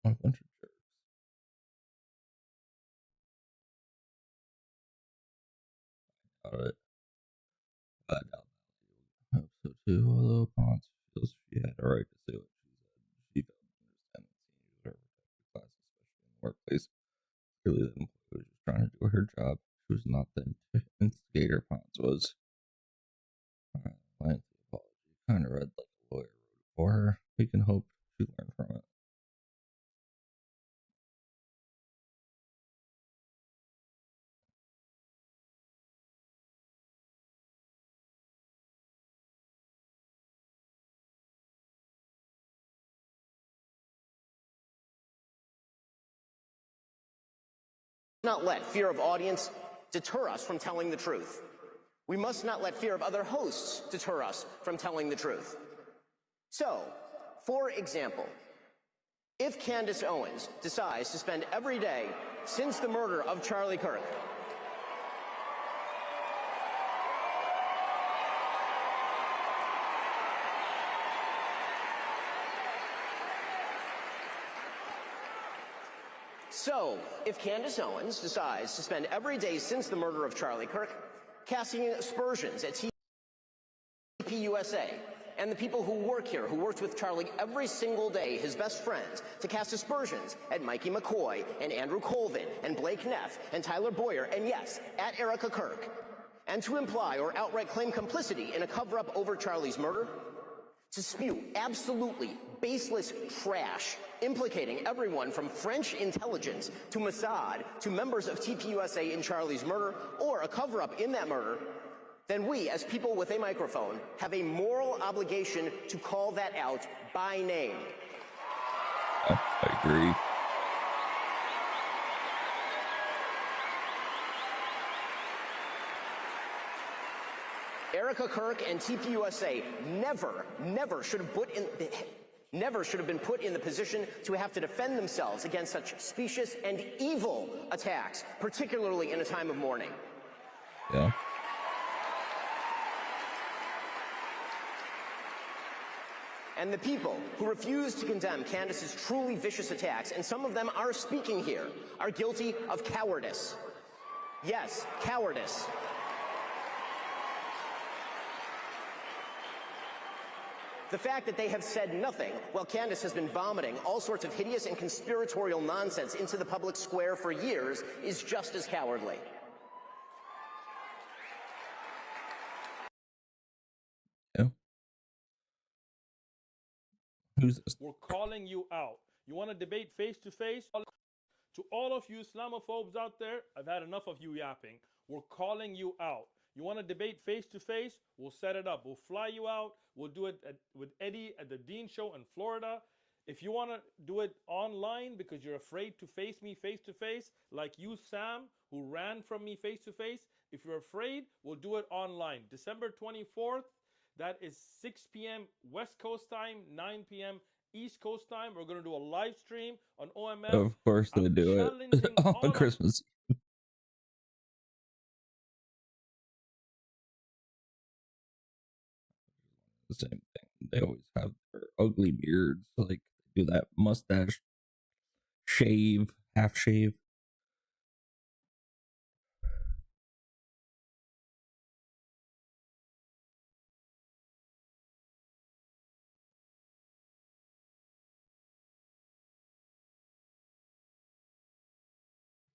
A bunch of jerks. Got it. I hope so too, although Ponce feels she had a right to say what she said. She doesn't understand that seniors are protected class, especially in the workplace. Clearly, the employee was just trying to do her job. She was not the instigator, Ponce was. Lengthy apology. Kind of read like a lawyer wrote it for her. We can hope she learned from it. Not let fear of audience deter us from telling the truth. We must not let fear of other hosts deter us from telling the truth. So, for example, if Candace Owens decides to spend every day since the murder of Charlie Kirk So, if Candace Owens decides to spend every day since the murder of Charlie Kirk casting aspersions at TPUSA and the people who work here, who worked with Charlie every single day, his best friends, to cast aspersions at Mikey McCoy and Andrew Colvin and Blake Neff and Tyler Boyer, and yes, at Erica Kirk, and to imply or outright claim complicity in a cover-up over Charlie's murder, to spew absolutely baseless trash implicating everyone from French intelligence to Mossad to members of TPUSA in Charlie's murder or a cover-up in that murder, then we, as people with a microphone, have a moral obligation to call that out by name. I agree. Erica Kirk and TPUSA never should have been put in the position to have to defend themselves against such specious and evil attacks, particularly in a time of mourning. And the people who refuse to condemn Candace's truly vicious attacks, and some of them are speaking here, are guilty of cowardice. Yes, cowardice. The fact that they have said nothing while Candace has been vomiting all sorts of hideous and conspiratorial nonsense into the public square for years is just as cowardly. Yeah. Who's this? We're calling you out. You want to debate face to face? To all of you Islamophobes out there, I've had enough of you yapping. We're calling you out. You want to debate face to face? We'll set it up. We'll fly you out. We'll do it with Eddie at the Dean Show in Florida. If you want to do it online because you're afraid to face me face to face, like you, Sam, who ran from me face to face, if you're afraid, we'll do it online. December 24th, that is 6 p.m. West Coast time, 9 p.m. East Coast time. We're going to do a live stream on OMF. Of course they do it on Christmas. The same thing. They always have their ugly beards, like do that mustache shave, half shave.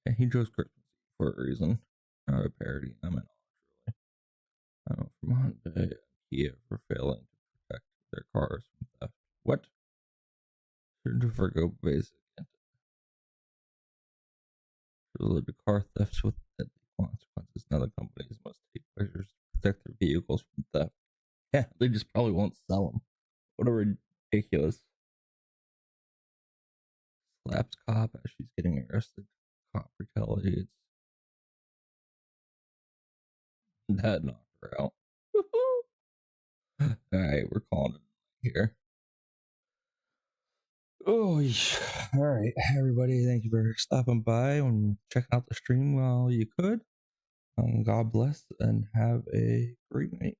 Yeah, he chose Christmas for a reason, not a parody. I mean, from Hyundai and Kia for failing to protect their cars from theft. What? To forgo basic. Related to car thefts with deadly consequences. Now the companies must take measures to protect their vehicles from theft. Yeah, they just probably won't sell them. What a ridiculous. Slaps cop as she's getting arrested. Cop retaliates. That knocked her out. Alright, we're calling it here. Oh, yeah. Alright, everybody, thank you for stopping by and checking out the stream while you could. God bless and have a great night.